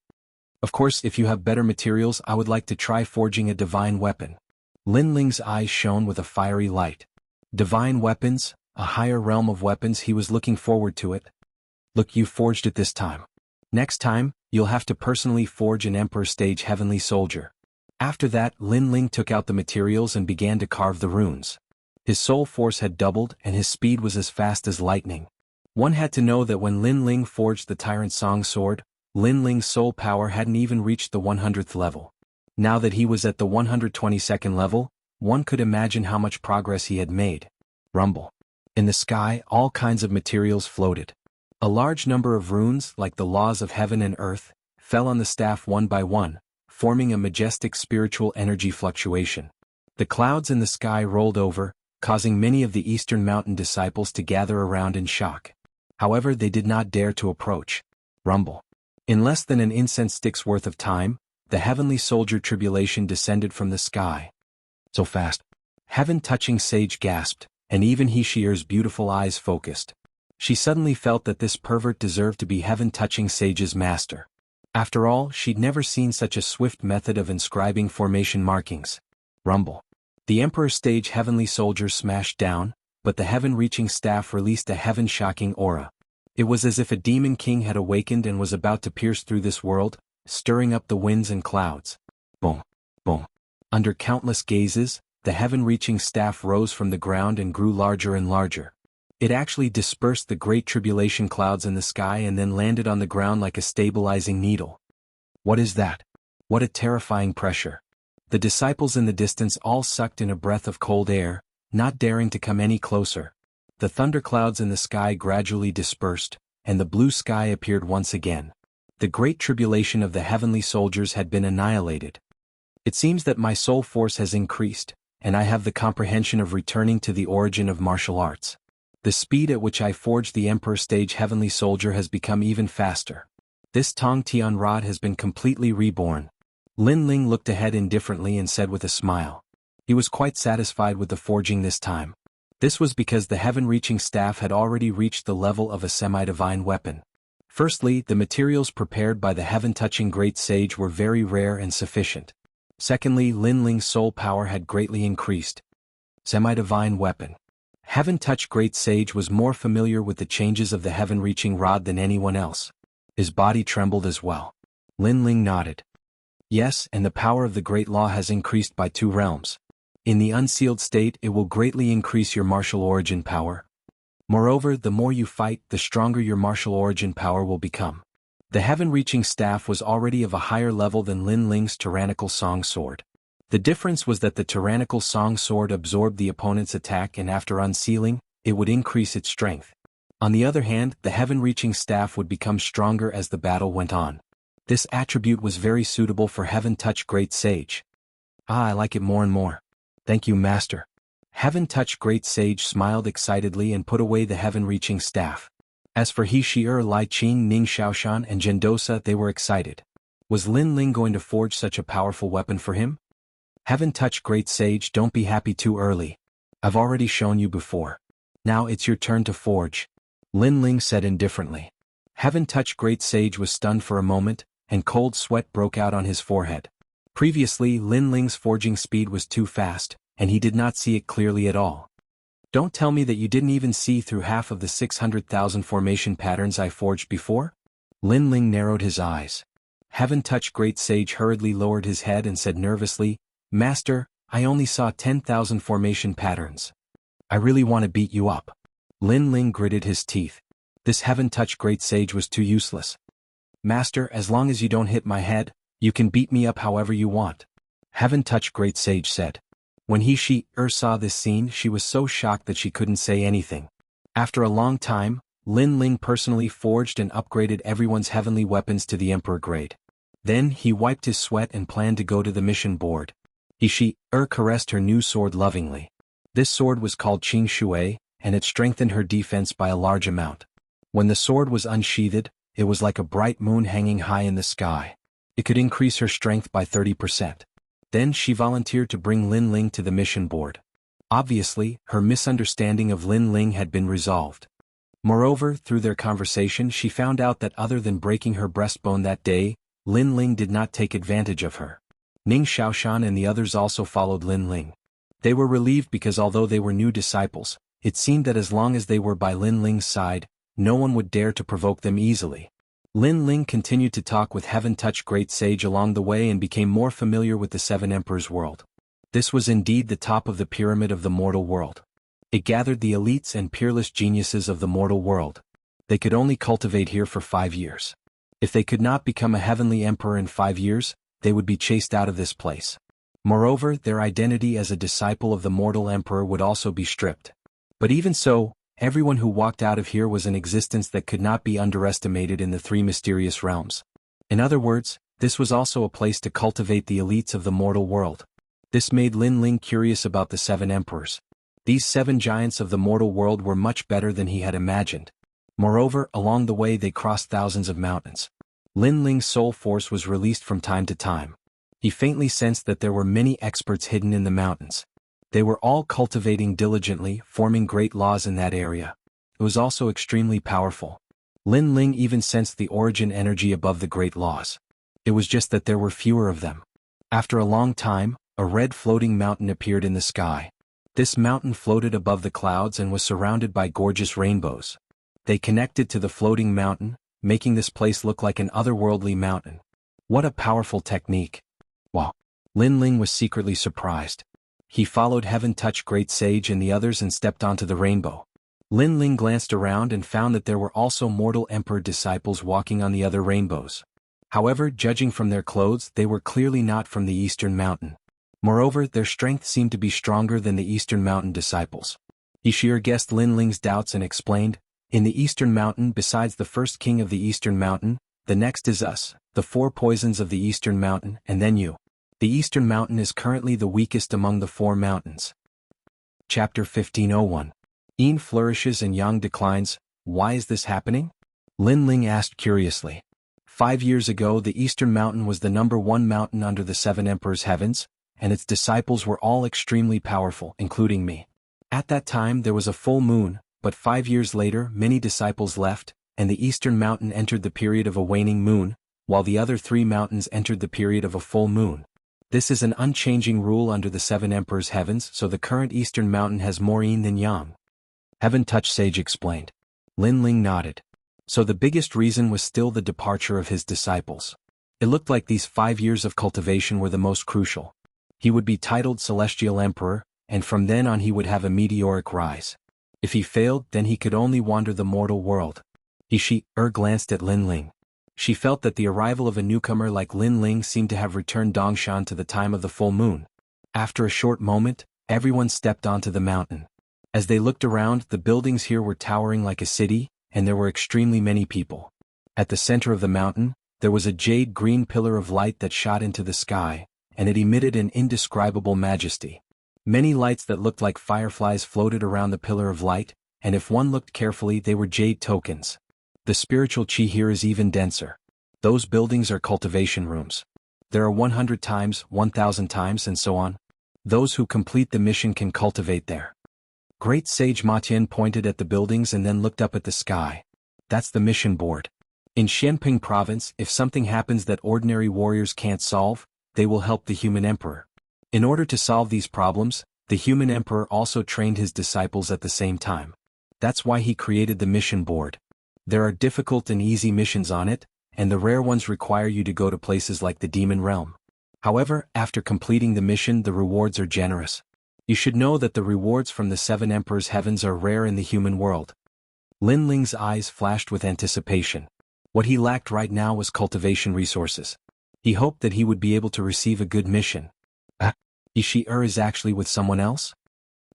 Of course, if you have better materials, I would like to try forging a divine weapon. Lin Ling's eyes shone with a fiery light. Divine weapons, a higher realm of weapons, he was looking forward to it. Look, you forged it this time. Next time, you'll have to personally forge an Emperor Stage Heavenly Soldier. After that, Lin Ling took out the materials and began to carve the runes. His soul force had doubled and his speed was as fast as lightning. One had to know that when Lin Ling forged the Tyrant Song Sword, Lin Ling's soul power hadn't even reached the 100th level. Now that he was at the 122nd level, one could imagine how much progress he had made. Rumble. In the sky, all kinds of materials floated. A large number of runes, like the laws of heaven and earth, fell on the staff one by one, forming a majestic spiritual energy fluctuation. The clouds in the sky rolled over, causing many of the Eastern Mountain disciples to gather around in shock. However, they did not dare to approach. Rumble. In less than an incense stick's worth of time, the heavenly soldier tribulation descended from the sky. So fast. Heaven Touching Sage gasped, and even Xianxia's beautiful eyes focused. She suddenly felt that this pervert deserved to be Heaven Touching Sage's master. After all, she'd never seen such a swift method of inscribing formation markings. Rumble. The Emperor's stage heavenly soldiers smashed down, but the heaven-reaching staff released a heaven-shocking aura. It was as if a demon king had awakened and was about to pierce through this world, stirring up the winds and clouds. Boom, boom. Under countless gazes, the heaven-reaching staff rose from the ground and grew larger and larger. It actually dispersed the great tribulation clouds in the sky and then landed on the ground like a stabilizing needle. What is that? What a terrifying pressure. The disciples in the distance all sucked in a breath of cold air, not daring to come any closer. The thunderclouds in the sky gradually dispersed, and the blue sky appeared once again. The great tribulation of the heavenly soldiers had been annihilated. It seems that my soul force has increased, and I have the comprehension of returning to the origin of martial arts. The speed at which I forged the Emperor stage heavenly soldier has become even faster. This Tong Tian rod has been completely reborn. Lin Ling looked ahead indifferently and said with a smile. He was quite satisfied with the forging this time. This was because the heaven-reaching staff had already reached the level of a semi-divine weapon. Firstly, the materials prepared by the heaven-touching great sage were very rare and sufficient. Secondly, Lin Ling's soul power had greatly increased. Semi-divine weapon. Heaven-touched great sage was more familiar with the changes of the heaven-reaching rod than anyone else. His body trembled as well. Lin Ling nodded. Yes, and the power of the great law has increased by 2 realms. In the unsealed state it will greatly increase your martial origin power. Moreover, the more you fight, the stronger your martial origin power will become. The heaven-reaching staff was already of a higher level than Lin Ling's tyrannical song sword. The difference was that the tyrannical song sword absorbed the opponent's attack and after unsealing, it would increase its strength. On the other hand, the heaven-reaching staff would become stronger as the battle went on. This attribute was very suitable for heaven-touched great sage. I like it more and more. Thank you, Master. Heaven-touched great sage smiled excitedly and put away the heaven-reaching staff. As for He Shi-er, Lai Qing, Ning Xiaoshan and Zhendosa, they were excited. Was Lin Ling going to forge such a powerful weapon for him? Heaven-touched great sage, don't be happy too early. I've already shown you before. Now it's your turn to forge. Lin Ling said indifferently. Heaven-touched great sage was stunned for a moment, and cold sweat broke out on his forehead. Previously, Lin Ling's forging speed was too fast, and he did not see it clearly at all. Don't tell me that you didn't even see through half of the 600,000 formation patterns I forged before? Lin Ling narrowed his eyes. Heaven-touched great sage hurriedly lowered his head and said nervously, Master, I only saw 10,000 formation patterns. I really want to beat you up. Lin Ling gritted his teeth. This heaven-touched great sage was too useless. Master, as long as you don't hit my head, you can beat me up however you want. Heaven-touched great sage said. When He Shi-er saw this scene, she was so shocked that she couldn't say anything. After a long time, Lin Ling personally forged and upgraded everyone's heavenly weapons to the Emperor grade. Then he wiped his sweat and planned to go to the mission board. He Shi-er caressed her new sword lovingly. This sword was called Qing Shui, and it strengthened her defense by a large amount. When the sword was unsheathed, it was like a bright moon hanging high in the sky. It could increase her strength by 30%. Then she volunteered to bring Lin Ling to the mission board. Obviously, her misunderstanding of Lin Ling had been resolved. Moreover, through their conversation she found out that other than breaking her breastbone that day, Lin Ling did not take advantage of her. Ning Xiaoshan and the others also followed Lin Ling. They were relieved because although they were new disciples, it seemed that as long as they were by Lin Ling's side, no one would dare to provoke them easily. Lin Ling continued to talk with heaven-touched great sage along the way and became more familiar with the 7 Emperors' world. This was indeed the top of the pyramid of the mortal world. It gathered the elites and peerless geniuses of the mortal world. They could only cultivate here for 5 years. If they could not become a heavenly emperor in 5 years, they would be chased out of this place. Moreover, their identity as a disciple of the mortal emperor would also be stripped. But even so, everyone who walked out of here was an existence that could not be underestimated in the 3 mysterious realms. In other words, this was also a place to cultivate the elites of the mortal world. This made Lin Ling curious about the 7 emperors. These 7 giants of the mortal world were much better than he had imagined. Moreover, along the way they crossed thousands of mountains. Lin Ling's soul force was released from time to time. He faintly sensed that there were many experts hidden in the mountains. They were all cultivating diligently, forming great laws in that area. It was also extremely powerful. Lin Ling even sensed the origin energy above the great laws. It was just that there were fewer of them. After a long time, a red floating mountain appeared in the sky. This mountain floated above the clouds and was surrounded by gorgeous rainbows. They connected to the floating mountain, making this place look like an otherworldly mountain. What a powerful technique. Wow. Lin Ling was secretly surprised. He followed Heaven Touch Great Sage and the others and stepped onto the rainbow. Lin Ling glanced around and found that there were also mortal emperor disciples walking on the other rainbows. However, judging from their clothes, they were clearly not from the Eastern Mountain. Moreover, their strength seemed to be stronger than the Eastern Mountain disciples. Xianxia guessed Lin Ling's doubts and explained, "In the Eastern Mountain, besides the first king of the Eastern Mountain, the next is us, the 4 poisons of the Eastern Mountain, and then you. The Eastern Mountain is currently the weakest among the 4 mountains." Chapter 1501. Yin flourishes and Yang declines. Why is this happening? Lin Ling asked curiously. 5 years ago, the Eastern Mountain was the number 1 mountain under the 7 Emperors' heavens, and its disciples were all extremely powerful, including me. At that time there was a full moon, but 5 years later many disciples left, and the Eastern Mountain entered the period of a waning moon, while the other 3 mountains entered the period of a full moon. This is an unchanging rule under the 7 Emperors' heavens, so the current Eastern Mountain has more yin than yang. Heaven Touch Sage explained. Lin Ling nodded. So the biggest reason was still the departure of his disciples. It looked like these 5 years of cultivation were the most crucial. He would be titled Celestial Emperor, and from then on he would have a meteoric rise. If he failed, then he could only wander the mortal world. Xianxia glanced at Lin Ling. She felt that the arrival of a newcomer like Lin Ling seemed to have returned Dongshan to the time of the full moon. After a short moment, everyone stepped onto the mountain. As they looked around, the buildings here were towering like a city, and there were extremely many people. At the center of the mountain, there was a jade-green pillar of light that shot into the sky, and it emitted an indescribable majesty. Many lights that looked like fireflies floated around the pillar of light, and if one looked carefully they were jade tokens. The spiritual chi here is even denser. Those buildings are cultivation rooms. There are 100 times, 1,000 times, and so on. Those who complete the mission can cultivate there. Great Sage Ma Tian pointed at the buildings and then looked up at the sky. That's the mission board. In Xianping province, if something happens that ordinary warriors can't solve, they will help the human emperor. In order to solve these problems, the human emperor also trained his disciples at the same time. That's why he created the mission board. There are difficult and easy missions on it, and the rare ones require you to go to places like the demon realm. However, after completing the mission, the rewards are generous. You should know that the rewards from the 7 Emperors' heavens are rare in the human world. Lin Ling's eyes flashed with anticipation. What he lacked right now was cultivation resources. He hoped that he would be able to receive a good mission. Xianxia is actually with someone else?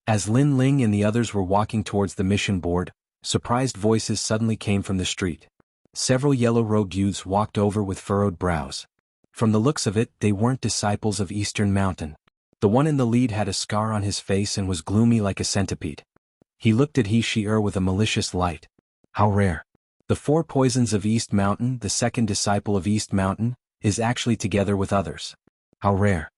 As Lin Ling and the others were walking towards the mission board, surprised voices suddenly came from the street. Several yellow-robed youths walked over with furrowed brows. From the looks of it, they weren't disciples of Eastern Mountain. The one in the lead had a scar on his face and was gloomy like a centipede. He looked at Xianxia with a malicious light. How rare. The 4 poisons of East Mountain, the second disciple of East Mountain, is actually together with others. How rare.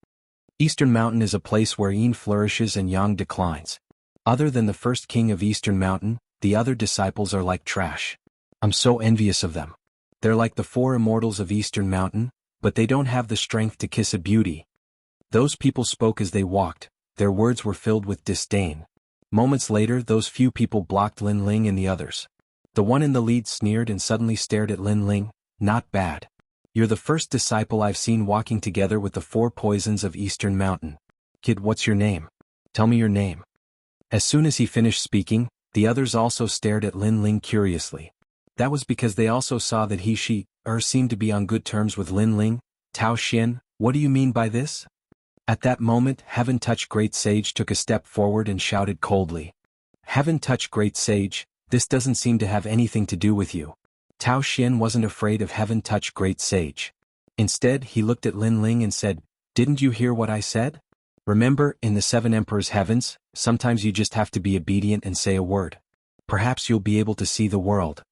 Eastern Mountain is a place where yin flourishes and yang declines. Other than the first king of Eastern Mountain, the other disciples are like trash. I'm so envious of them. They're like the 4 immortals of Eastern Mountain, but they don't have the strength to kiss a beauty. Those people spoke as they walked, their words were filled with disdain. Moments later, those few people blocked Lin Ling and the others. The one in the lead sneered and suddenly stared at Lin Ling. Not bad. You're the first disciple I've seen walking together with the 4 poisons of Eastern Mountain. Kid, what's your name? Tell me your name. As soon as he finished speaking, the others also stared at Lin Ling curiously. That was because they also saw that Xianxia seemed to be on good terms with Lin Ling. Tao Xian, what do you mean by this? At that moment, Heaven Touch Great Sage took a step forward and shouted coldly. Heaven Touch Great Sage, this doesn't seem to have anything to do with you. Tao Xian wasn't afraid of Heaven Touch Great Sage. Instead, he looked at Lin Ling and said, Didn't you hear what I said? Remember, in the 7 Emperors' heavens, sometimes you just have to be obedient and say a word. Perhaps you'll be able to see the world.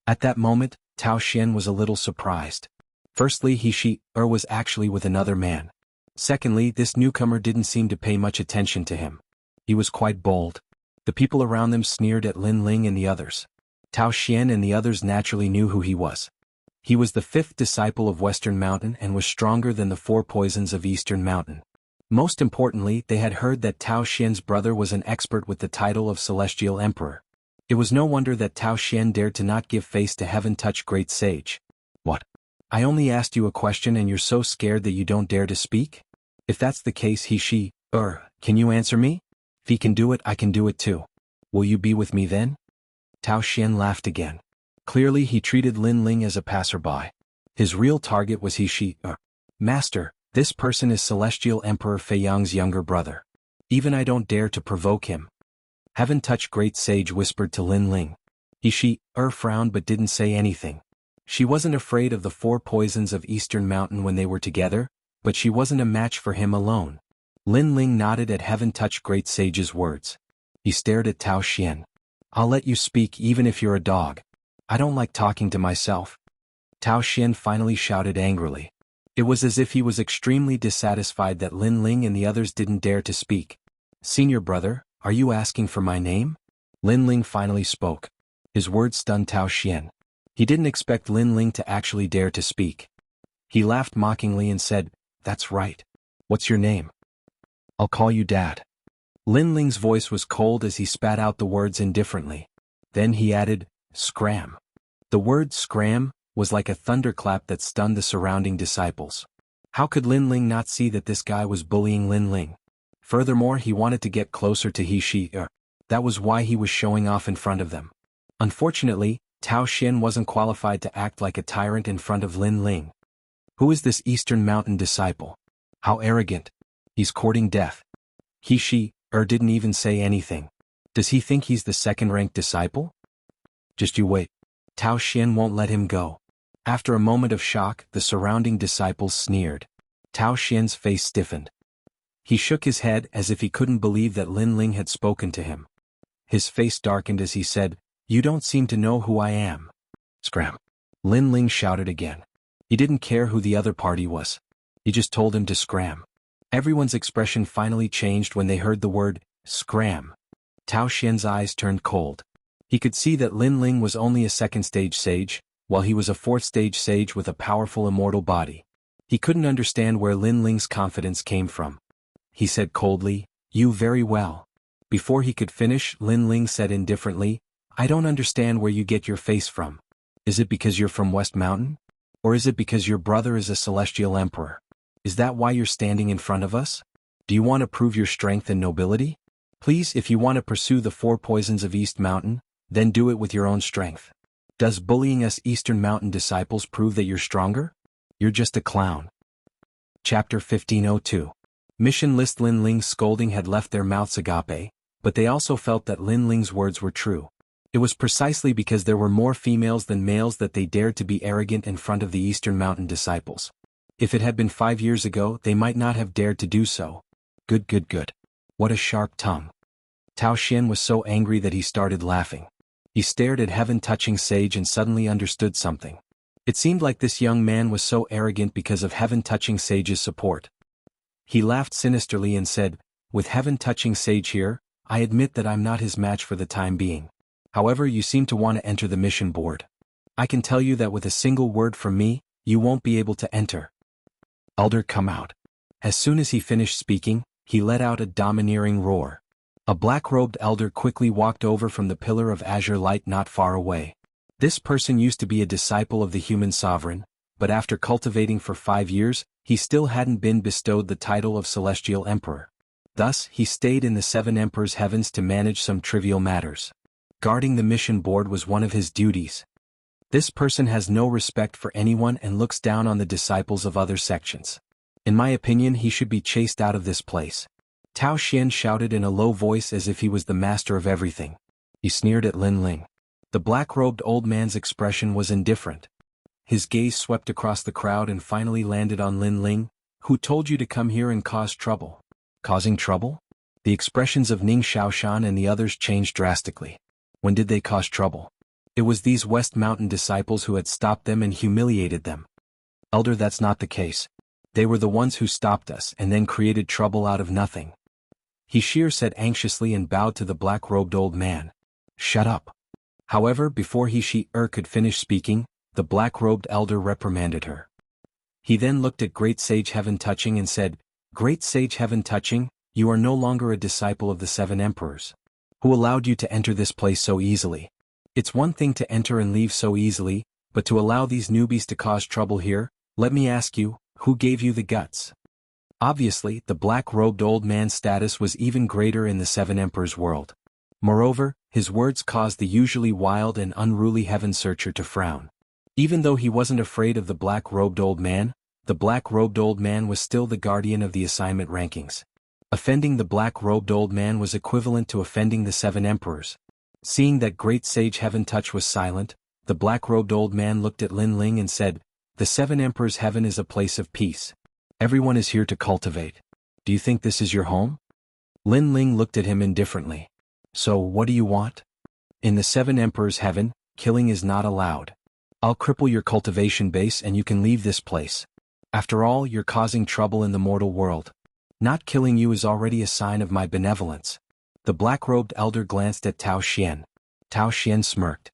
At that moment, Tao Xian was a little surprised. Firstly, Xianxia was actually with another man. Secondly, this newcomer didn't seem to pay much attention to him. He was quite bold. The people around them sneered at Lin Ling and the others. Tao Xian and the others naturally knew who he was. He was the 5th disciple of Western Mountain and was stronger than the 4 poisons of Eastern Mountain. Most importantly, they had heard that Tao Xian's brother was an expert with the title of Celestial Emperor. It was no wonder that Tao Xian dared to not give face to Heaven-touched great sage. What? I only asked you a question and you're so scared that you don't dare to speak? If that's the case, can you answer me? If he can do it, I can do it too. Will you be with me then? Tao Xian laughed again. Clearly he treated Lin Ling as a passerby. His real target was Master, this person is Celestial Emperor Fei Yang's younger brother. Even I don't dare to provoke him. Heaven-touched great sage whispered to Lin Ling. Frowned but didn't say anything. She wasn't afraid of the 4 poisons of Eastern Mountain when they were together, but she wasn't a match for him alone. Lin Ling nodded at Heaven-touched great sage's words. He stared at Tao Xian. I'll let you speak even if you're a dog. I don't like talking to myself. Tao Xian finally shouted angrily. It was as if he was extremely dissatisfied that Lin Ling and the others didn't dare to speak. Senior brother, are you asking for my name? Lin Ling finally spoke. His words stunned Tao Xian. He didn't expect Lin Ling to actually dare to speak. He laughed mockingly and said, That's right. What's your name? I'll call you Dad. Lin Ling's voice was cold as he spat out the words indifferently. Then he added, Scram. The word scram was like a thunderclap that stunned the surrounding disciples. How could Lin Ling not see that this guy was bullying Lin Ling? Furthermore, he wanted to get closer to That was why he was showing off in front of them. Unfortunately, Tao Xian wasn't qualified to act like a tyrant in front of Lin Ling. Who is this Eastern Mountain disciple? How arrogant. He's courting death. Didn't even say anything. Does he think he's the second-ranked disciple? Just you wait. Tao Xian won't let him go. After a moment of shock, the surrounding disciples sneered. Tao Xian's face stiffened. He shook his head as if he couldn't believe that Lin Ling had spoken to him. His face darkened as he said, You don't seem to know who I am. Scram. Lin Ling shouted again. He didn't care who the other party was. He just told him to scram. Everyone's expression finally changed when they heard the word, scram. Tao Xian's eyes turned cold. He could see that Lin Ling was only a second-stage sage, while he was a fourth-stage sage with a powerful immortal body. He couldn't understand where Lin Ling's confidence came from. He said coldly, You very well. Before he could finish, Lin Ling said indifferently, I don't understand where you get your face from. Is it because you're from West Mountain? Or is it because your brother is a celestial emperor? Is that why you're standing in front of us? Do you want to prove your strength and nobility? Please, if you want to pursue the 4 poisons of East Mountain, then do it with your own strength. Does bullying us Eastern Mountain disciples prove that you're stronger? You're just a clown. Chapter 1502. Mission List. Lin Ling's scolding had left their mouths agape, but they also felt that Lin Ling's words were true. It was precisely because there were more females than males that they dared to be arrogant in front of the Eastern Mountain disciples. If it had been 5 years ago, they might not have dared to do so. Good. What a sharp tongue. Tao Xian was so angry that he started laughing. He stared at Heaven-touching sage and suddenly understood something. It seemed like this young man was so arrogant because of Heaven-touching sage's support. He laughed sinisterly and said, With Heaven-touching sage here, I admit that I'm not his match for the time being. However, you seem to want to enter the mission board. I can tell you that with a single word from me, you won't be able to enter. Elder, come out. As soon as he finished speaking, he let out a domineering roar. A black-robed elder quickly walked over from the pillar of azure light not far away. This person used to be a disciple of the human sovereign, but after cultivating for 5 years, he still hadn't been bestowed the title of Celestial Emperor. Thus, he stayed in the 7 Emperors' heavens to manage some trivial matters. Guarding the mission board was one of his duties. This person has no respect for anyone and looks down on the disciples of other sections. In my opinion, he should be chased out of this place. Tao Xian shouted in a low voice as if he was the master of everything. He sneered at Lin Ling. The black-robed old man's expression was indifferent. His gaze swept across the crowd and finally landed on Lin Ling. Who told you to come here and cause trouble? Causing trouble? The expressions of Ning Xiaoshan and the others changed drastically. When did they cause trouble? It was these West Mountain disciples who had stopped them and humiliated them. Elder, that's not the case. They were the ones who stopped us and then created trouble out of nothing. He said anxiously and bowed to the black-robed old man. Shut up. However, before could finish speaking, the black-robed elder reprimanded her. He then looked at Great Sage Heaven-touching and said, Great sage heaven touching, you are no longer a disciple of the seven emperors. Who allowed you to enter this place so easily? It's one thing to enter and leave so easily, but to allow these newbies to cause trouble here, let me ask you, who gave you the guts? Obviously, the black-robed old man's status was even greater in the seven emperors' world. Moreover, his words caused the usually wild and unruly heaven searcher to frown. Even though he wasn't afraid of the black-robed old man, the black-robed old man was still the guardian of the assignment rankings. Offending the black-robed old man was equivalent to offending the seven emperors. Seeing that great sage Heaven Touch was silent, the black-robed old man looked at Lin Ling and said, "The seven emperors' heaven is a place of peace. Everyone is here to cultivate. Do you think this is your home?" Lin Ling looked at him indifferently. "So, what do you want?" "In the seven emperors' heaven, killing is not allowed. I'll cripple your cultivation base and you can leave this place. After all, you're causing trouble in the mortal world. Not killing you is already a sign of my benevolence." The black-robed elder glanced at Tao Xian. Tao Xian smirked.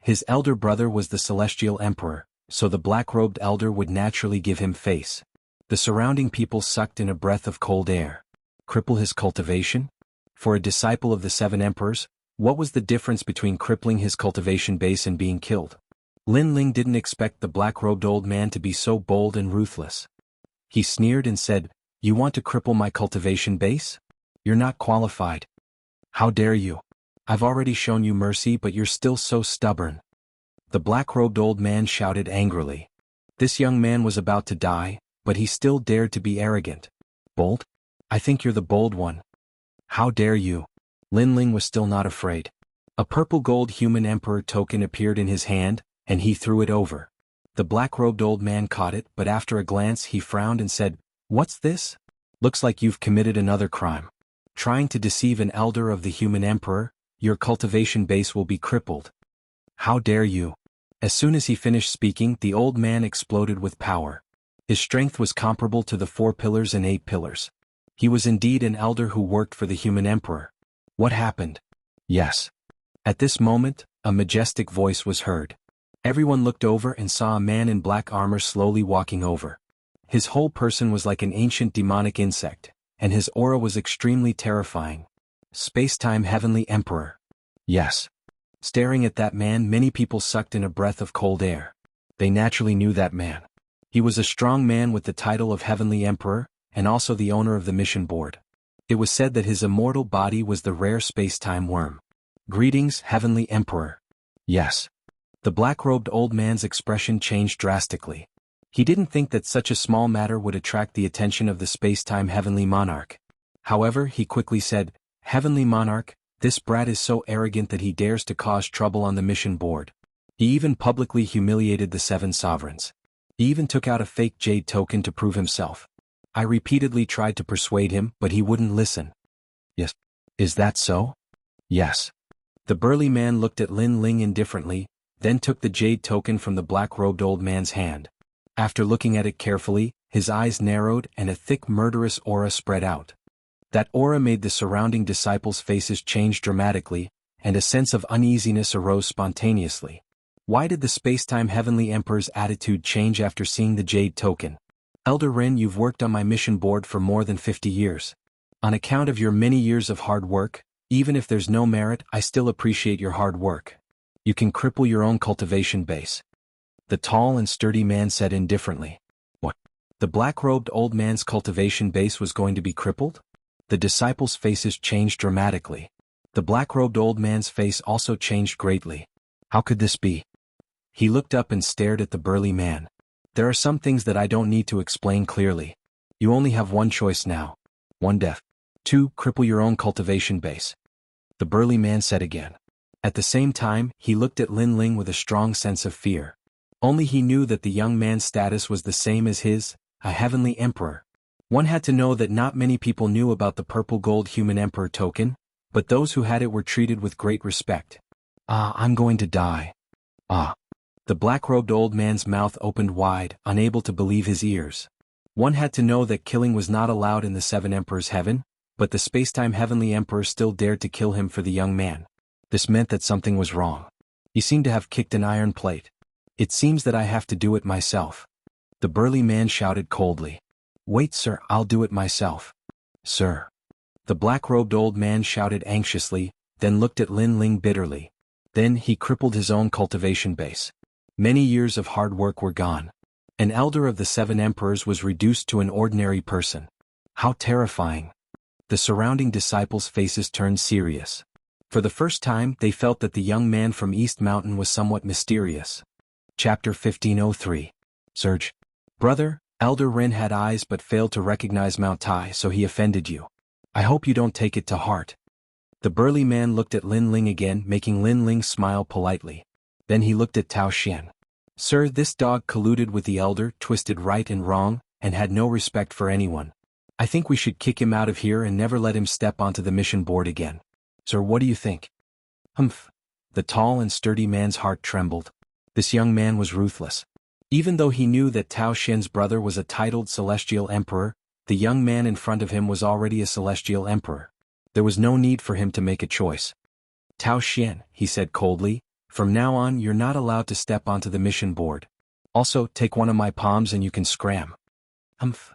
His elder brother was the celestial emperor, so the black-robed elder would naturally give him face. The surrounding people sucked in a breath of cold air. Cripple his cultivation? For a disciple of the seven emperors, what was the difference between crippling his cultivation base and being killed? Lin Ling didn't expect the black-robed old man to be so bold and ruthless. He sneered and said, "You want to cripple my cultivation base? You're not qualified. How dare you? I've already shown you mercy but you're still so stubborn." The black-robed old man shouted angrily. This young man was about to die, but he still dared to be arrogant. "Bold? I think you're the bold one. How dare you?" Lin Ling was still not afraid. A purple gold human emperor token appeared in his hand, and he threw it over. The black-robed old man caught it, but after a glance he frowned and said, "What's this? Looks like you've committed another crime. Trying to deceive an elder of the human emperor, your cultivation base will be crippled. How dare you?" As soon as he finished speaking, the old man exploded with power. His strength was comparable to the 4 pillars and 8 pillars. He was indeed an elder who worked for the human emperor. What happened? Yes. At this moment, a majestic voice was heard. Everyone looked over and saw a man in black armor slowly walking over. His whole person was like an ancient demonic insect, and his aura was extremely terrifying. Space-time Heavenly Emperor. Yes. Staring at that man, many people sucked in a breath of cold air. They naturally knew that man. He was a strong man with the title of Heavenly Emperor, and also the owner of the mission board. It was said that his immortal body was the rare space-time worm. "Greetings, Heavenly Emperor." Yes. The black-robed old man's expression changed drastically. He didn't think that such a small matter would attract the attention of the space-time Heavenly Monarch. However, he quickly said, "Heavenly Monarch, this brat is so arrogant that he dares to cause trouble on the mission board. He even publicly humiliated the 7 sovereigns. He even took out a fake jade token to prove himself. I repeatedly tried to persuade him, but he wouldn't listen." Yes. Is that so? Yes. The burly man looked at Lin Ling indifferently, then took the jade token from the black-robed old man's hand. After looking at it carefully, his eyes narrowed and a thick murderous aura spread out. That aura made the surrounding disciples' faces change dramatically, and a sense of uneasiness arose spontaneously. Why did the space-time Heavenly Emperor's attitude change after seeing the jade token? "Elder Ren, you've worked on my mission board for more than 50 years. On account of your many years of hard work, even if there's no merit, I still appreciate your hard work. You can cripple your own cultivation base." The tall and sturdy man said indifferently. What? The black-robed old man's cultivation base was going to be crippled? The disciples' faces changed dramatically. The black-robed old man's face also changed greatly. How could this be? He looked up and stared at the burly man. "There are some things that I don't need to explain clearly. You only have one choice now. 1. Death. 2. Cripple your own cultivation base," the burly man said again. At the same time, he looked at Lin Ling with a strong sense of fear. Only he knew that the young man's status was the same as his, a heavenly emperor. One had to know that not many people knew about the purple gold human emperor token, but those who had it were treated with great respect. I'm going to die." The black-robed old man's mouth opened wide, unable to believe his ears. One had to know that killing was not allowed in the 7 emperors' heaven, but the space-time Heavenly Emperor still dared to kill him for the young man. This meant that something was wrong. He seemed to have kicked an iron plate. "It seems that I have to do it myself," the burly man shouted coldly. Wait, sir, I'll do it myself. Sir. The black-robed old man shouted anxiously, then looked at Lin Ling bitterly. Then he crippled his own cultivation base. Many years of hard work were gone. An elder of the 7 emperors was reduced to an ordinary person. How terrifying. The surrounding disciples' faces turned serious. For the first time they felt that the young man from East Mountain was somewhat mysterious. Chapter 1503. Surge. Brother, Elder Ren had eyes but failed to recognize Mount Tai, so he offended you. I hope you don't take it to heart. The burly man looked at Lin Ling again, making Lin Ling smile politely. Then he looked at Tao Xian. Sir, this dog colluded with the elder, twisted right and wrong, and had no respect for anyone. I think we should kick him out of here and never let him step onto the mission board again. Sir, what do you think? Humph. The tall and sturdy man's heart trembled. This young man was ruthless. Even though he knew that Tao Xian's brother was a titled celestial emperor, the young man in front of him was already a celestial emperor. There was no need for him to make a choice. Tao Xian, he said coldly, from now on you're not allowed to step onto the mission board. Also, take one of my palms and you can scram. Humph.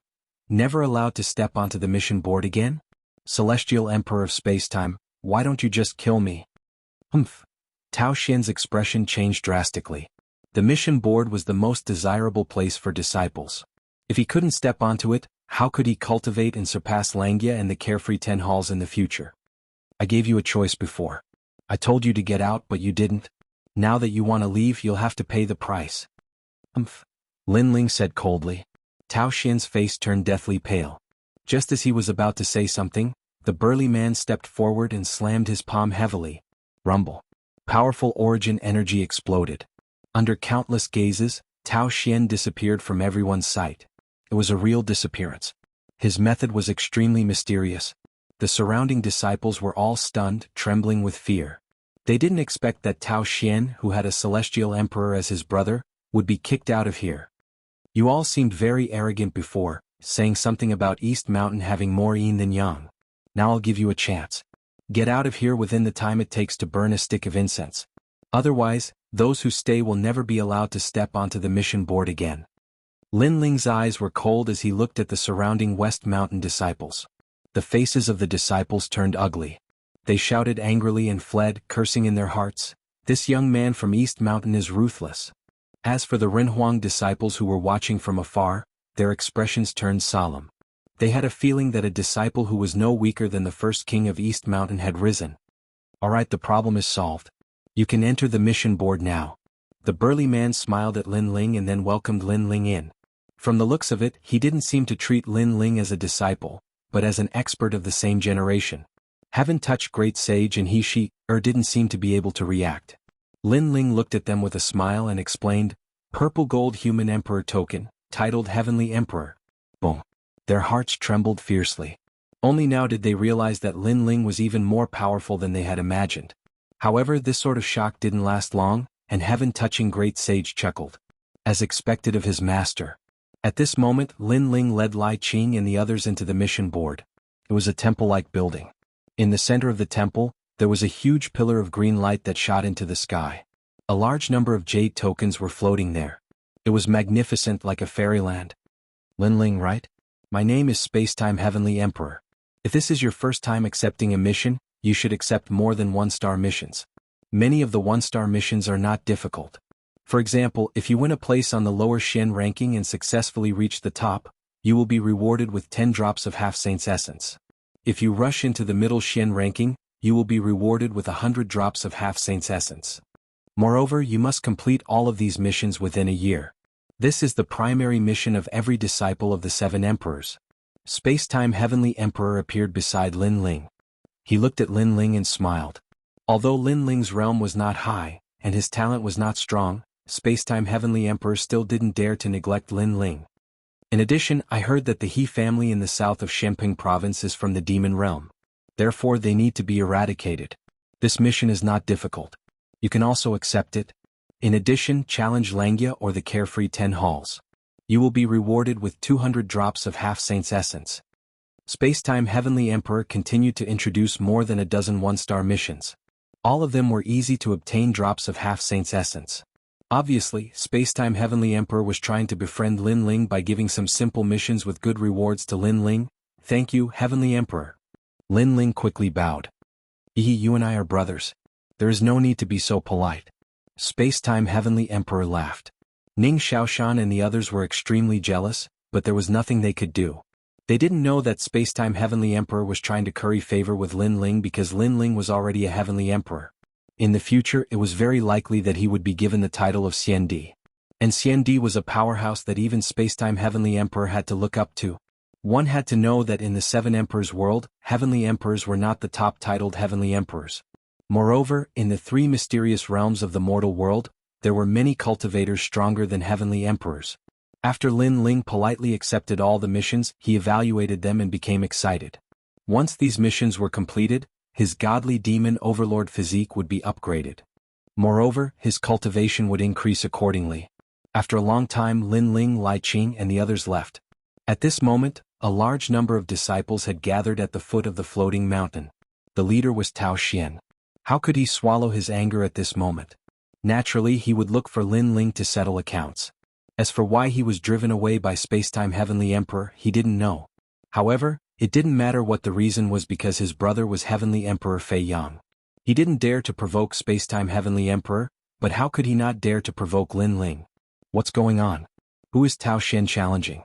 Never allowed to step onto the mission board again? Celestial Emperor of Spacetime, why don't you just kill me? Humph. Tao Xian's expression changed drastically. The mission board was the most desirable place for disciples. If he couldn't step onto it, how could he cultivate and surpass Xianxia and the carefree 10 halls in the future? I gave you a choice before. I told you to get out but you didn't. Now that you want to leave, you'll have to pay the price. Humph. Lin Ling said coldly. Tao Xian's face turned deathly pale. Just as he was about to say something, the burly man stepped forward and slammed his palm heavily. Rumble. Powerful origin energy exploded. Under countless gazes, Tao Xian disappeared from everyone's sight. It was a real disappearance. His method was extremely mysterious. The surrounding disciples were all stunned, trembling with fear. They didn't expect that Tao Xian, who had a celestial emperor as his brother, would be kicked out of here. You all seemed very arrogant before, saying something about East Mountain having more yin than yang. Now I'll give you a chance. Get out of here within the time it takes to burn a stick of incense. Otherwise, those who stay will never be allowed to step onto the mission board again. Lin Ling's eyes were cold as he looked at the surrounding West Mountain disciples. The faces of the disciples turned ugly. They shouted angrily and fled, cursing in their hearts. This young man from East Mountain is ruthless. As for the Renhuang disciples who were watching from afar, their expressions turned solemn. They had a feeling that a disciple who was no weaker than the first king of East Mountain had risen. Alright, the problem is solved. You can enter the mission board now. The burly man smiled at Lin Ling and then welcomed Lin Ling in. From the looks of it, he didn't seem to treat Lin Ling as a disciple, but as an expert of the same generation. Haven't touched great sage and he didn't seem to be able to react. Lin Ling looked at them with a smile and explained, Purple Gold Human Emperor Token, titled Heavenly Emperor. Boom. Their hearts trembled fiercely. Only now did they realize that Lin Ling was even more powerful than they had imagined. However, this sort of shock didn't last long, and heaven-touching great sage chuckled. As expected of his master. At this moment, Lin Ling led Lai Qing and the others into the mission board. It was a temple-like building. In the center of the temple, there was a huge pillar of green light that shot into the sky. A large number of jade tokens were floating there. It was magnificent like a fairyland. Lin Ling, right? My name is Spacetime Heavenly Emperor. If this is your first time accepting a mission, you should accept more than 1-star missions. Many of the 1-star missions are not difficult. For example, if you win a place on the lower Shen ranking and successfully reach the top, you will be rewarded with 10 drops of Half-Saint's Essence. If you rush into the middle Shen ranking, you will be rewarded with 100 drops of Half-Saint's Essence. Moreover, you must complete all of these missions within a year. This is the primary mission of every disciple of the 7 emperors. Spacetime Heavenly Emperor appeared beside Lin Ling. He looked at Lin Ling and smiled. Although Lin Ling's realm was not high, and his talent was not strong, Spacetime Heavenly Emperor still didn't dare to neglect Lin Ling. In addition, I heard that the He family in the south of Shenping province is from the demon realm. Therefore they need to be eradicated. This mission is not difficult. You can also accept it. In addition, challenge Xianxia or the carefree 10 halls. You will be rewarded with 200 drops of Half-Saint's Essence. Spacetime Heavenly Emperor continued to introduce more than a dozen 1-star missions. All of them were easy to obtain drops of Half-Saint's Essence. Obviously, Spacetime Heavenly Emperor was trying to befriend Lin Ling by giving some simple missions with good rewards to Lin Ling. Thank you, Heavenly Emperor. Lin Ling quickly bowed. You and I are brothers. There is no need to be so polite. Spacetime Heavenly Emperor laughed. Ning Xiaoshan and the others were extremely jealous, but there was nothing they could do. They didn't know that Spacetime Heavenly Emperor was trying to curry favor with Lin Ling because Lin Ling was already a Heavenly Emperor. In the future, it was very likely that he would be given the title of Xiandi. And Xiandi was a powerhouse that even Spacetime Heavenly Emperor had to look up to. One had to know that in the Seven Emperors world, Heavenly Emperors were not the top-titled Heavenly Emperors. Moreover, in the three mysterious realms of the mortal world, there were many cultivators stronger than Heavenly Emperors. After Lin Ling politely accepted all the missions, he evaluated them and became excited. Once these missions were completed, his godly demon overlord physique would be upgraded. Moreover, his cultivation would increase accordingly. After a long time, Lin Ling, Lai Qing and the others left. At this moment, a large number of disciples had gathered at the foot of the floating mountain. The leader was Tao Xian. How could he swallow his anger at this moment? Naturally, he would look for Lin Ling to settle accounts. As for why he was driven away by Spacetime Heavenly Emperor, he didn't know. However, it didn't matter what the reason was because his brother was Heavenly Emperor Fei Yang. He didn't dare to provoke Spacetime Heavenly Emperor, but how could he not dare to provoke Lin Ling? What's going on? Who is Tao Xian challenging?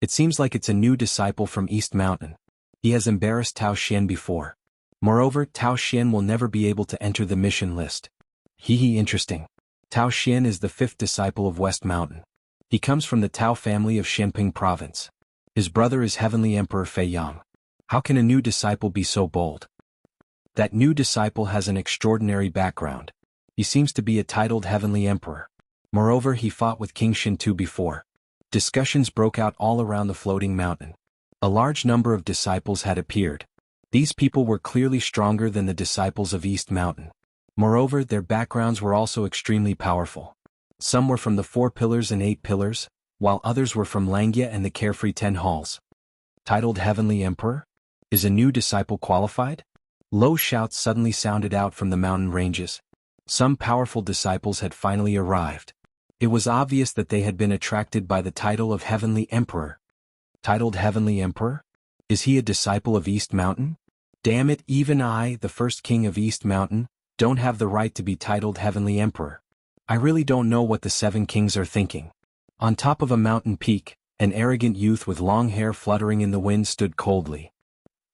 It seems like it's a new disciple from East Mountain. He has embarrassed Tao Xian before. Moreover, Tao Xian will never be able to enter the mission list. Interesting. Tao Xian is the fifth disciple of West Mountain. He comes from the Tao family of Xianping province. His brother is Heavenly Emperor Fei Yang. How can a new disciple be so bold? That new disciple has an extraordinary background. He seems to be a titled Heavenly Emperor. Moreover, he fought with King Shintu before. Discussions broke out all around the floating mountain. A large number of disciples had appeared. These people were clearly stronger than the disciples of East Mountain. Moreover, their backgrounds were also extremely powerful. Some were from the 4 Pillars and 8 Pillars, while others were from Langia and the Carefree 10 Halls. Titled Heavenly Emperor? Is a new disciple qualified? Low shouts suddenly sounded out from the mountain ranges. Some powerful disciples had finally arrived. It was obvious that they had been attracted by the title of Heavenly Emperor. Titled Heavenly Emperor? Is he a disciple of East Mountain? Damn it, even I, the first king of East Mountain, don't have the right to be titled Heavenly Emperor. I really don't know what the 7 kings are thinking. On top of a mountain peak, an arrogant youth with long hair fluttering in the wind stood coldly.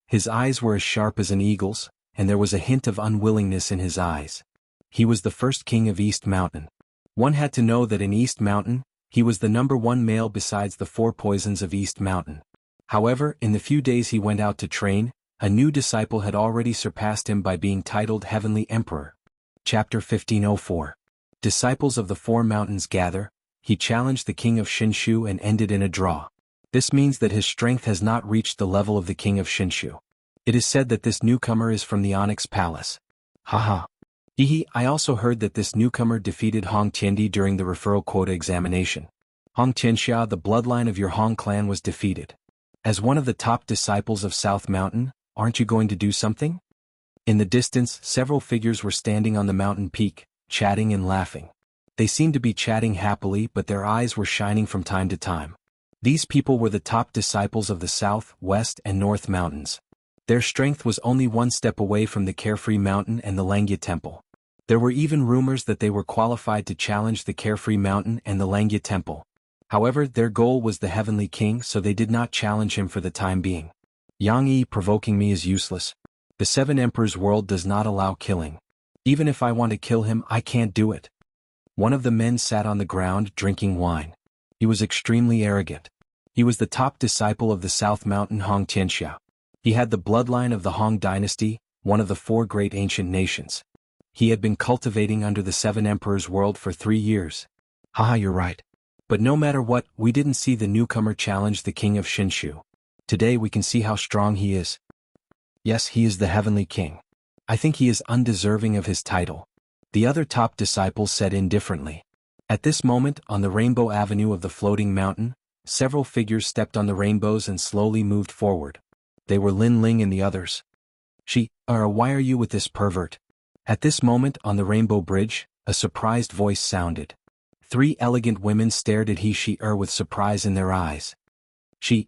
His eyes were as sharp as an eagle's, and there was a hint of unwillingness in his eyes. He was the first king of East Mountain. One had to know that in East Mountain, he was the #1 male besides the 4 poisons of East Mountain. However, in the few days he went out to train, a new disciple had already surpassed him by being titled Heavenly Emperor. Chapter 1504. Disciples of the 4 mountains gather. He challenged the king of Shinshu and ended in a draw. This means that his strength has not reached the level of the king of Shinshu. It is said that this newcomer is from the Onyx Palace. Haha. I also heard that this newcomer defeated Hong Tiendi during the referral quota examination. Hong Xianxia, the bloodline of your Hong clan, was defeated. As one of the top disciples of South Mountain, aren't you going to do something? In the distance, several figures were standing on the mountain peak, chatting and laughing. They seemed to be chatting happily, but their eyes were shining from time to time. These people were the top disciples of the South, West, and North Mountains. Their strength was only one step away from the Carefree Mountain and the Langia Temple. There were even rumors that they were qualified to challenge the Carefree Mountain and the Langia Temple. However, their goal was the Heavenly King, so they did not challenge him for the time being. Yang provoking me is useless. The 7 Emperors world does not allow killing. Even if I want to kill him, I can't do it. One of the men sat on the ground drinking wine. He was extremely arrogant. He was the top disciple of the South Mountain Hong Xianxia. He had the bloodline of the Hong dynasty, one of the 4 great ancient nations. He had been cultivating under the 7 Emperors world for 3 years. Haha, you're right. But no matter what, we didn't see the newcomer challenge the king of Shinshu. Today we can see how strong he is. Yes, he is the Heavenly King. I think he is undeserving of his title. The other top disciples said indifferently. At this moment, on the Rainbow Avenue of the floating mountain, several figures stepped on the rainbows and slowly moved forward. They were Lin Ling and the others. Why are you with this pervert? At this moment, on the Rainbow Bridge, A surprised voice sounded. 3 elegant women stared at He-She-Er with surprise in their eyes. You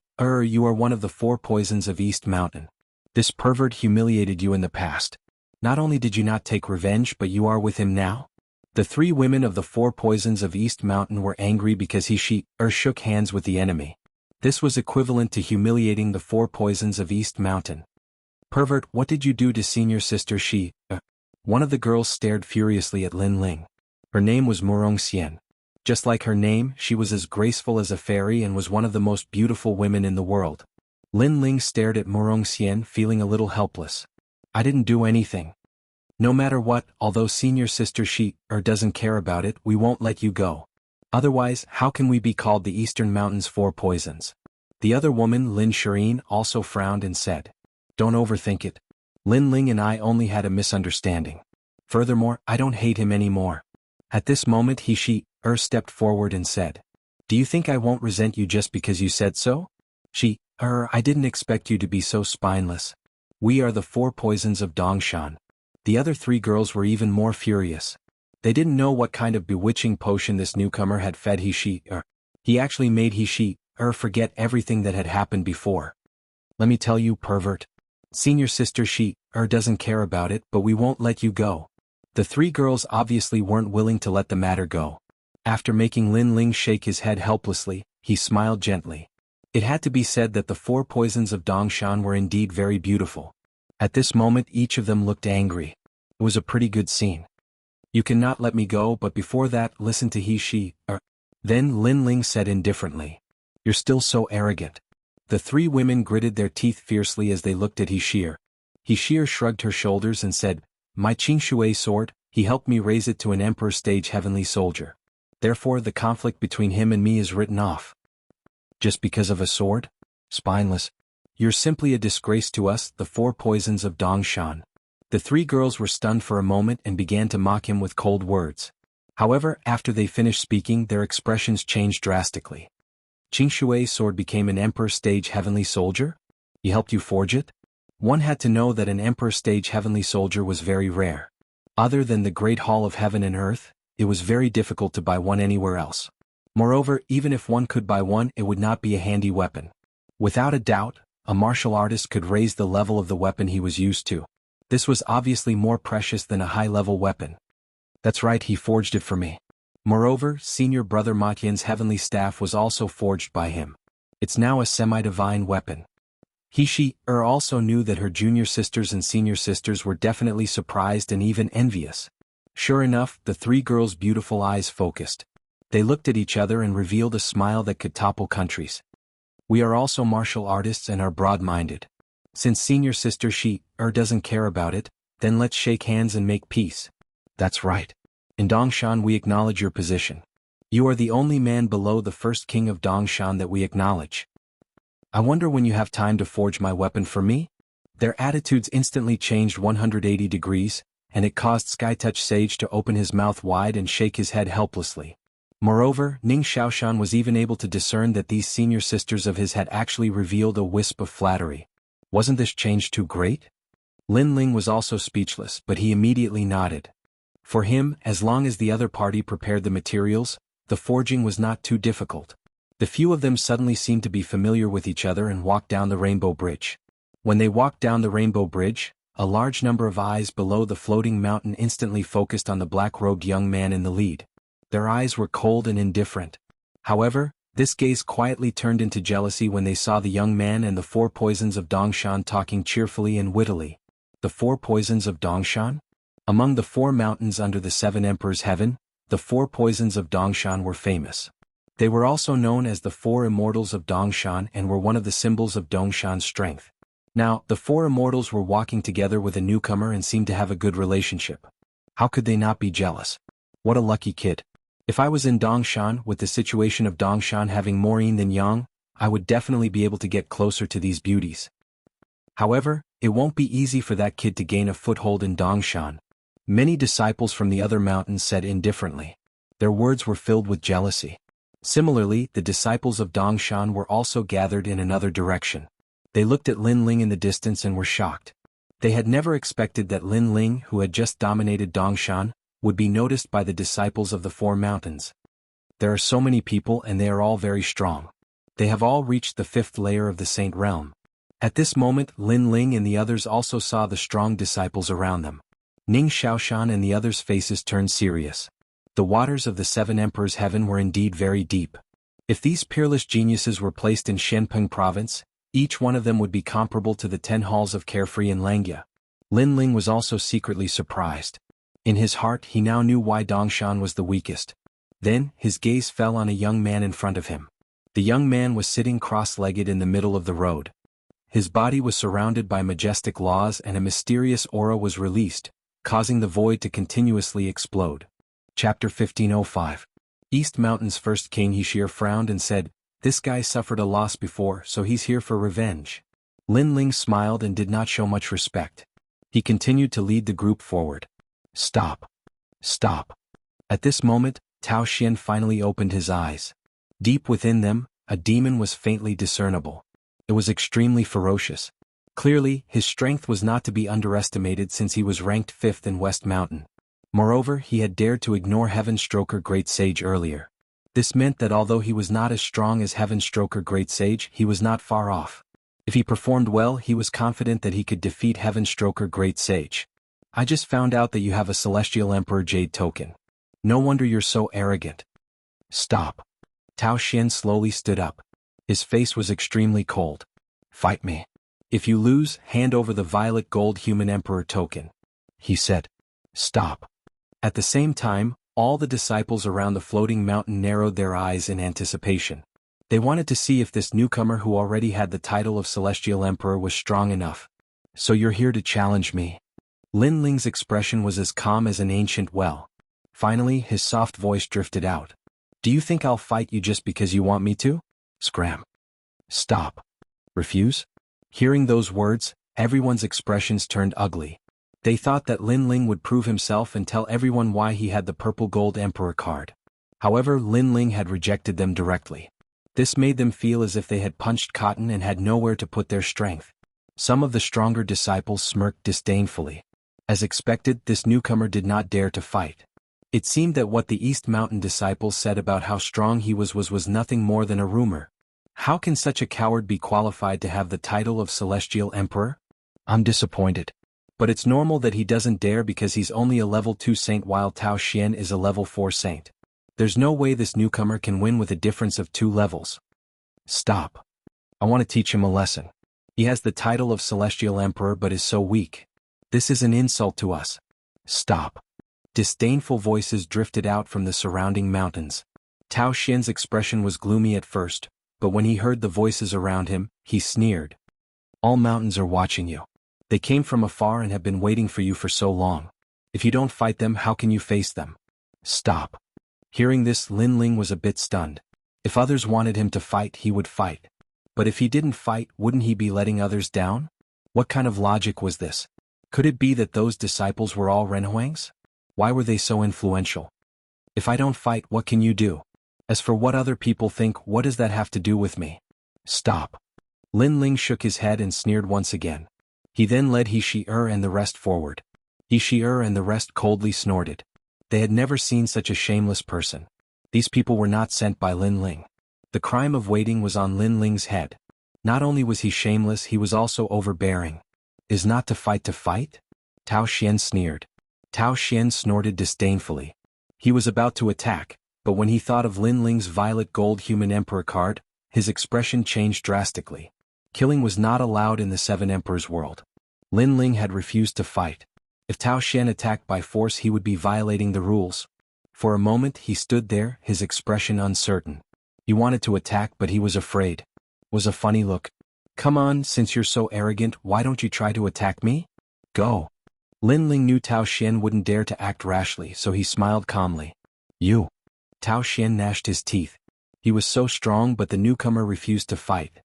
are one of the 4 poisons of East Mountain. This pervert humiliated you in the past. Not only did you not take revenge, but you are with him now? The 3 women of the 4 poisons of East Mountain were angry because He-She-Er shook hands with the enemy. This was equivalent to humiliating the 4 poisons of East Mountain. Pervert, what did you do to senior sister She-Er? One of the girls stared furiously at Lin Ling. Her name was Murongxian. Just like her name, she was as graceful as a fairy and was one of the most beautiful women in the world. Lin Ling stared at Murongxian, feeling a little helpless. I didn't do anything. No matter what, although senior sister She-Er doesn't care about it, we won't let you go. Otherwise, how can we be called the Eastern Mountains 4 poisons? The other woman, Lin Shireen, also frowned and said, Don't overthink it. Lin Ling and I only had a misunderstanding. Furthermore, I don't hate him anymore. At this moment She-Er stepped forward and said, Do you think I won't resent you just because you said so? She-Er, I didn't expect you to be so spineless. We are the 4 poisons of Dongshan. The other 3 girls were even more furious. They didn't know what kind of bewitching potion this newcomer had fed He-She-Er. He actually made He-She-Er forget everything that had happened before. Let me tell you, pervert. Senior sister She-Er doesn't care about it, but we won't let you go. The 3 girls obviously weren't willing to let the matter go. After making Lin Ling shake his head helplessly, he smiled gently. It had to be said that the 4 poisons of Dongshan were indeed very beautiful. At this moment each of them looked angry. It was a pretty good scene. You cannot let me go, but before that, listen to He-She-Er. Then Lin Ling said indifferently. You're still so arrogant. The 3 women gritted their teeth fiercely as they looked at He-She-Er. He-She-Er shrugged her shoulders and said, My Qingshui sword, he helped me raise it to an emperor stage heavenly soldier. Therefore the conflict between him and me is written off. Just because of a sword? Spineless. You're simply a disgrace to us, the 4 poisons of Dongshan. The 3 girls were stunned for a moment and began to mock him with cold words. However, after they finished speaking, their expressions changed drastically. Qingshui sword became an emperor stage heavenly soldier? He helped you forge it? One had to know that an emperor stage heavenly soldier was very rare. Other than the Great Hall of Heaven and Earth, it was very difficult to buy one anywhere else. Moreover, even if one could buy one, it would not be a handy weapon. Without a doubt, a martial artist could raise the level of the weapon he was used to. This was obviously more precious than a high-level weapon. That's right, he forged it for me. Moreover, senior brother Matian's heavenly staff was also forged by him. It's now a semi-divine weapon. He-She-Er also knew that her junior sisters and senior sisters were definitely surprised and even envious. Sure enough, the 3 girls' beautiful eyes focused. They looked at each other and revealed a smile that could topple countries. We are also martial artists and are broad-minded. Since senior sister She-Er doesn't care about it, then let's shake hands and make peace. That's right. In Dongshan we acknowledge your position. You are the only man below the first king of Dongshan that we acknowledge. I wonder when you have time to forge my weapon for me? Their attitudes instantly changed 180 degrees, and it caused Skytouch Sage to open his mouth wide and shake his head helplessly. Moreover, Ning Xiaoshan was even able to discern that these senior sisters of his had actually revealed a wisp of flattery. Wasn't this change too great? Lin Ling was also speechless, but he immediately nodded. For him, as long as the other party prepared the materials, the forging was not too difficult. The few of them suddenly seemed to be familiar with each other and walked down the Rainbow Bridge. When they walked down the Rainbow Bridge, a large number of eyes below the floating mountain instantly focused on the black-robed young man in the lead. Their eyes were cold and indifferent. However, this gaze quietly turned into jealousy when they saw the young man and the 4 poisons of Dongshan talking cheerfully and wittily. The 4 poisons of Dongshan? Among the 4 mountains under the 7 emperors' heaven, the 4 poisons of Dongshan were famous. They were also known as the 4 immortals of Dongshan and were one of the symbols of Dongshan's strength. Now, the 4 immortals were walking together with a newcomer and seemed to have a good relationship. How could they not be jealous? What a lucky kid. If I was in Dongshan, with the situation of Dongshan having more yin than yang, I would definitely be able to get closer to these beauties. However, it won't be easy for that kid to gain a foothold in Dongshan. Many disciples from the other mountains said indifferently. Their words were filled with jealousy. Similarly, the disciples of Dongshan were also gathered in another direction. They looked at Lin Ling in the distance and were shocked. They had never expected that Lin Ling, who had just dominated Dongshan, would be noticed by the disciples of the Four Mountains. There are so many people and they are all very strong. They have all reached the 5th layer of the Saint Realm. At this moment Lin Ling and the others also saw the strong disciples around them. Ning Xiaoshan and the others' faces turned serious. The waters of the 7 Emperors' heaven were indeed very deep. If these peerless geniuses were placed in Shenpeng province, each one of them would be comparable to the 10 halls of Carefree in Langia. Lin Ling was also secretly surprised. In his heart he now knew why Dongshan was the weakest. Then, his gaze fell on a young man in front of him. The young man was sitting cross-legged in the middle of the road. His body was surrounded by majestic laws and a mysterious aura was released, causing the void to continuously explode. Chapter 1505. East Mountain's first king Xianxia frowned and said, "This guy suffered a loss before, so he's here for revenge." Lin Ling smiled and did not show much respect. He continued to lead the group forward. Stop. Stop. At this moment, Tao Xian finally opened his eyes. Deep within them, a demon was faintly discernible. It was extremely ferocious. Clearly, his strength was not to be underestimated since he was ranked 5th in West Mountain. Moreover, he had dared to ignore Heavenstroker Great Sage earlier. This meant that although he was not as strong as Heavenstroker Great Sage, he was not far off. If he performed well, he was confident that he could defeat Heavenstroker Great Sage. I just found out that you have a Celestial Emperor Jade token. No wonder you're so arrogant. Stop. Tao Xian slowly stood up. His face was extremely cold. Fight me. If you lose, hand over the Violet Gold Human Emperor token. He said. Stop. At the same time, all the disciples around the floating mountain narrowed their eyes in anticipation. They wanted to see if this newcomer who already had the title of Celestial Emperor was strong enough. So you're here to challenge me? Lin Ling's expression was as calm as an ancient well. Finally, his soft voice drifted out. Do you think I'll fight you just because you want me to? Scram. Stop. Refuse? Hearing those words, everyone's expressions turned ugly. They thought that Lin Ling would prove himself and tell everyone why he had the purple gold emperor card. However, Lin Ling had rejected them directly. This made them feel as if they had punched cotton and had nowhere to put their strength. Some of the stronger disciples smirked disdainfully. As expected, this newcomer did not dare to fight. It seemed that what the East Mountain disciples said about how strong he was nothing more than a rumor. How can such a coward be qualified to have the title of Celestial Emperor? I'm disappointed. But it's normal that he doesn't dare because he's only a level 2 saint while Tao Xian is a level 4 saint. There's no way this newcomer can win with a difference of 2 levels. Stop. I want to teach him a lesson. He has the title of Celestial Emperor but is so weak. This is an insult to us. Stop. Disdainful voices drifted out from the surrounding mountains. Tao Xian's expression was gloomy at first, but when he heard the voices around him, he sneered. All mountains are watching you. They came from afar and have been waiting for you for so long. If you don't fight them, how can you face them? Stop. Hearing this, Lin Ling was a bit stunned. If others wanted him to fight, he would fight. But if he didn't fight, wouldn't he be letting others down? What kind of logic was this? Could it be that those disciples were all Renhuangs? Why were they so influential? If I don't fight, what can you do? As for what other people think, what does that have to do with me? Stop. Lin Ling shook his head and sneered once again. He then led He-Shi-Er and the rest forward. He-Shi-Er and the rest coldly snorted. They had never seen such a shameless person. These people were not sent by Lin Ling. The crime of waiting was on Lin Ling's head. Not only was he shameless, he was also overbearing. Is not to fight? Tao Xian sneered. Tao Xian snorted disdainfully. He was about to attack, but when he thought of Lin Ling's Violet Gold Human Emperor card, his expression changed drastically. Killing was not allowed in the 7 Emperors world. Lin Ling had refused to fight. If Tao Xian attacked by force, he would be violating the rules. For a moment he stood there, his expression uncertain. He wanted to attack but he was afraid. Was a funny look. Come on, since you're so arrogant, why don't you try to attack me? Go. Lin Ling knew Tao Xian wouldn't dare to act rashly, so he smiled calmly. You. Tao Xian gnashed his teeth. He was so strong but the newcomer refused to fight.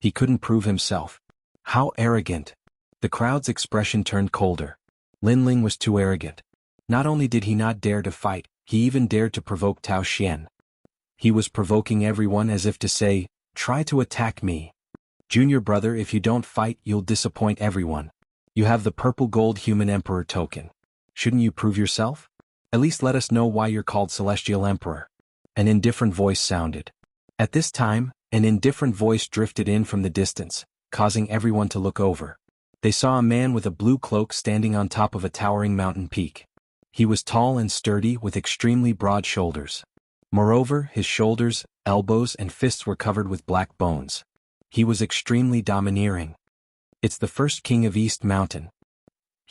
He couldn't prove himself. How arrogant. The crowd's expression turned colder. Lin Ling was too arrogant. Not only did he not dare to fight, he even dared to provoke Tao Xian. He was provoking everyone as if to say, try to attack me. Junior brother, if you don't fight, you'll disappoint everyone. You have the purple gold human emperor token. Shouldn't you prove yourself? At least let us know why you're called Celestial Emperor. An indifferent voice sounded. At this time, an indifferent voice drifted in from the distance, causing everyone to look over. They saw a man with a blue cloak standing on top of a towering mountain peak. He was tall and sturdy with extremely broad shoulders. Moreover, his shoulders, elbows and fists were covered with black bones. He was extremely domineering. It's the first king of East Mountain.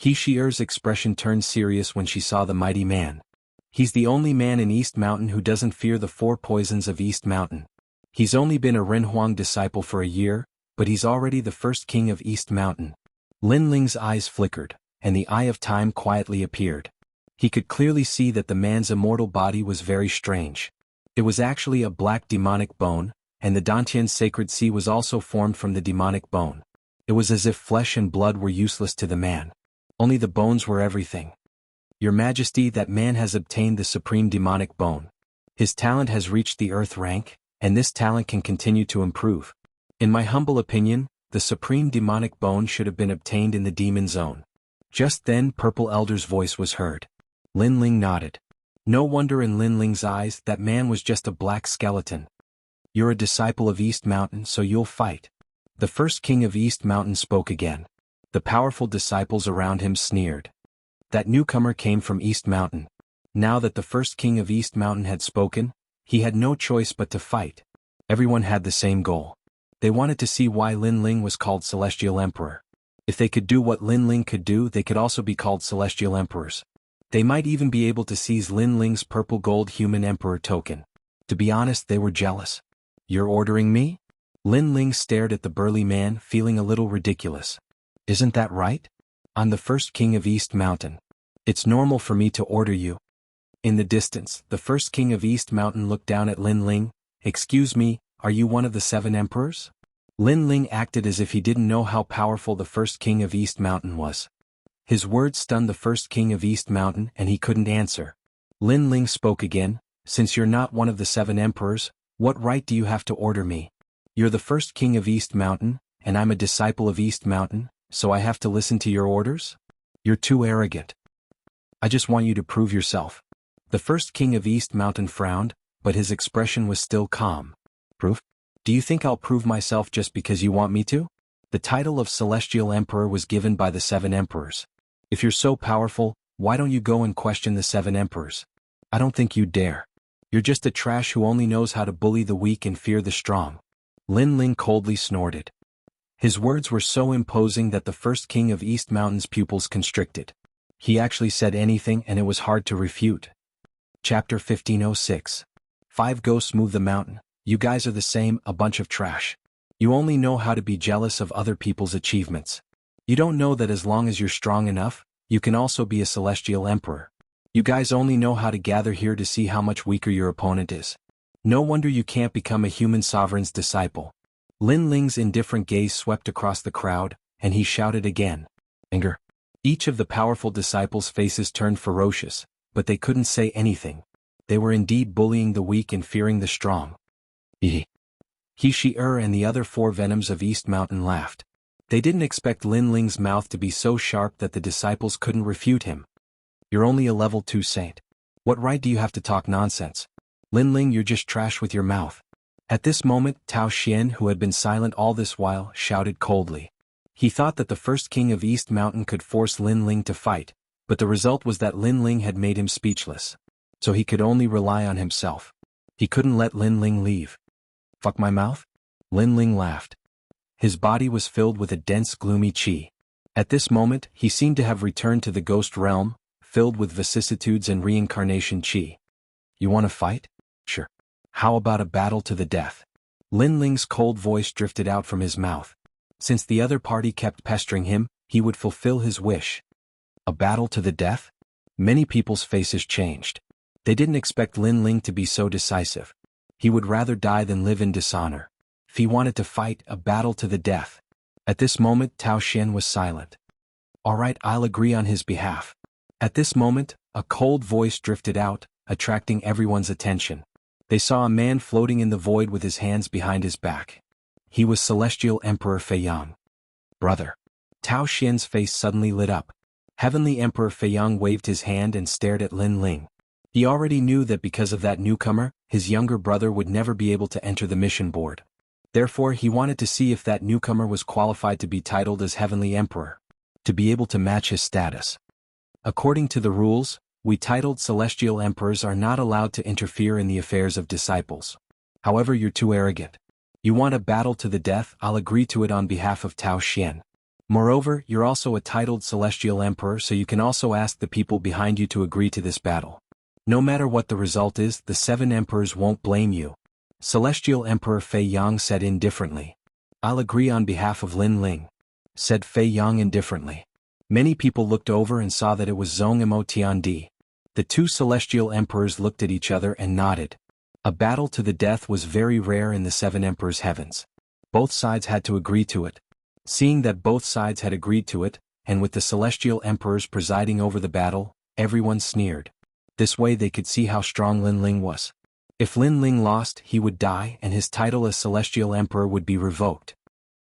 Xianxia's expression turned serious when she saw the mighty man. He's the only man in East Mountain who doesn't fear the 4 poisons of East Mountain. He's only been a Renhuang disciple for a year, but he's already the first king of East Mountain. Lin Ling's eyes flickered, and the Eye of Time quietly appeared. He could clearly see that the man's immortal body was very strange. It was actually a black demonic bone, and the Dantian sacred sea was also formed from the demonic bone. It was as if flesh and blood were useless to the man. Only the bones were everything. Your Majesty, that man has obtained the supreme demonic bone. His talent has reached the earth rank, and this talent can continue to improve. In my humble opinion, the supreme demonic bone should have been obtained in the demon zone. Just then Purple Elder's voice was heard. Lin Ling nodded. No wonder in Lin Ling's eyes that man was just a black skeleton. You're a disciple of East Mountain, so you'll fight. The first king of East Mountain spoke again. The powerful disciples around him sneered. That newcomer came from East Mountain. Now that the first king of East Mountain had spoken, he had no choice but to fight. Everyone had the same goal. They wanted to see why Lin Ling was called Celestial Emperor. If they could do what Lin Ling could do, they could also be called Celestial Emperors. They might even be able to seize Lin Ling's purple gold human emperor token. To be honest, they were jealous. You're ordering me? Lin Ling stared at the burly man, feeling a little ridiculous. Isn't that right? I'm the first king of East Mountain. It's normal for me to order you. In the distance, the first king of East Mountain looked down at Lin Ling. Excuse me, are you one of the 7 emperors? Lin Ling acted as if he didn't know how powerful the first king of East Mountain was. His words stunned the first king of East Mountain and he couldn't answer. Lin Ling spoke again. Since you're not one of the 7 emperors, what right do you have to order me? You're the first king of East Mountain, and I'm a disciple of East Mountain, so I have to listen to your orders? You're too arrogant. I just want you to prove yourself. The first king of East Mountain frowned, but his expression was still calm. Proof? Do you think I'll prove myself just because you want me to? The title of Celestial Emperor was given by the 7 emperors. If you're so powerful, why don't you go and question the 7 emperors? I don't think you'd dare. You're just a trash who only knows how to bully the weak and fear the strong. Lin Ling coldly snorted. His words were so imposing that the first king of East Mountain's pupils constricted. He actually said anything and it was hard to refute. Chapter 1506. 5 Ghosts Move the Mountain. You guys are the same, a bunch of trash. You only know how to be jealous of other people's achievements. You don't know that as long as you're strong enough, you can also be a celestial emperor. You guys only know how to gather here to see how much weaker your opponent is. No wonder you can't become a human sovereign's disciple. Lin Ling's indifferent gaze swept across the crowd, and he shouted again. Anger. Each of the powerful disciples' faces turned ferocious, but they couldn't say anything. They were indeed bullying the weak and fearing the strong. Xianxia and the other 4 venoms of East Mountain laughed. They didn't expect Lin Ling's mouth to be so sharp that the disciples couldn't refute him. You're only a level 2 saint. What right do you have to talk nonsense? Lin Ling, you're just trash with your mouth. At this moment, Tao Xian, who had been silent all this while, shouted coldly. He thought that the first king of East Mountain could force Lin Ling to fight, but the result was that Lin Ling had made him speechless. So he could only rely on himself. He couldn't let Lin Ling leave. Fuck my mouth? Lin Ling laughed. His body was filled with a dense gloomy qi. At this moment, he seemed to have returned to the ghost realm, filled with vicissitudes and reincarnation qi. You want to fight? Sure. How about a battle to the death? Lin Ling's cold voice drifted out from his mouth. Since the other party kept pestering him, he would fulfill his wish. A battle to the death? Many people's faces changed. They didn't expect Lin Ling to be so decisive. He would rather die than live in dishonor. If he wanted to fight, a battle to the death. At this moment, Tao Xian was silent. All right, I'll agree on his behalf. At this moment, a cold voice drifted out, attracting everyone's attention. They saw a man floating in the void with his hands behind his back. He was Celestial Emperor Feiyang. Brother. Tao Xian's face suddenly lit up. Heavenly Emperor Feiyang waved his hand and stared at Lin Ling. He already knew that because of that newcomer, his younger brother would never be able to enter the mission board. Therefore he wanted to see if that newcomer was qualified to be titled as Heavenly Emperor, to be able to match his status. According to the rules, we titled celestial emperors are not allowed to interfere in the affairs of disciples. However, you're too arrogant. You want a battle to the death, I'll agree to it on behalf of Tao Xian. Moreover, you're also a titled celestial emperor, so you can also ask the people behind you to agree to this battle. No matter what the result is, the 7 emperors won't blame you. Celestial Emperor Fei Yang said indifferently. I'll agree on behalf of Lin Ling, said Fei Yang indifferently. Many people looked over and saw that it was Zhong Mo Tiandi. The 2 celestial emperors looked at each other and nodded. A battle to the death was very rare in the 7 emperors' heavens. Both sides had to agree to it. Seeing that both sides had agreed to it, and with the celestial emperors presiding over the battle, everyone sneered. This way they could see how strong Lin Ling was. If Lin Ling lost, he would die and his title as Celestial Emperor would be revoked.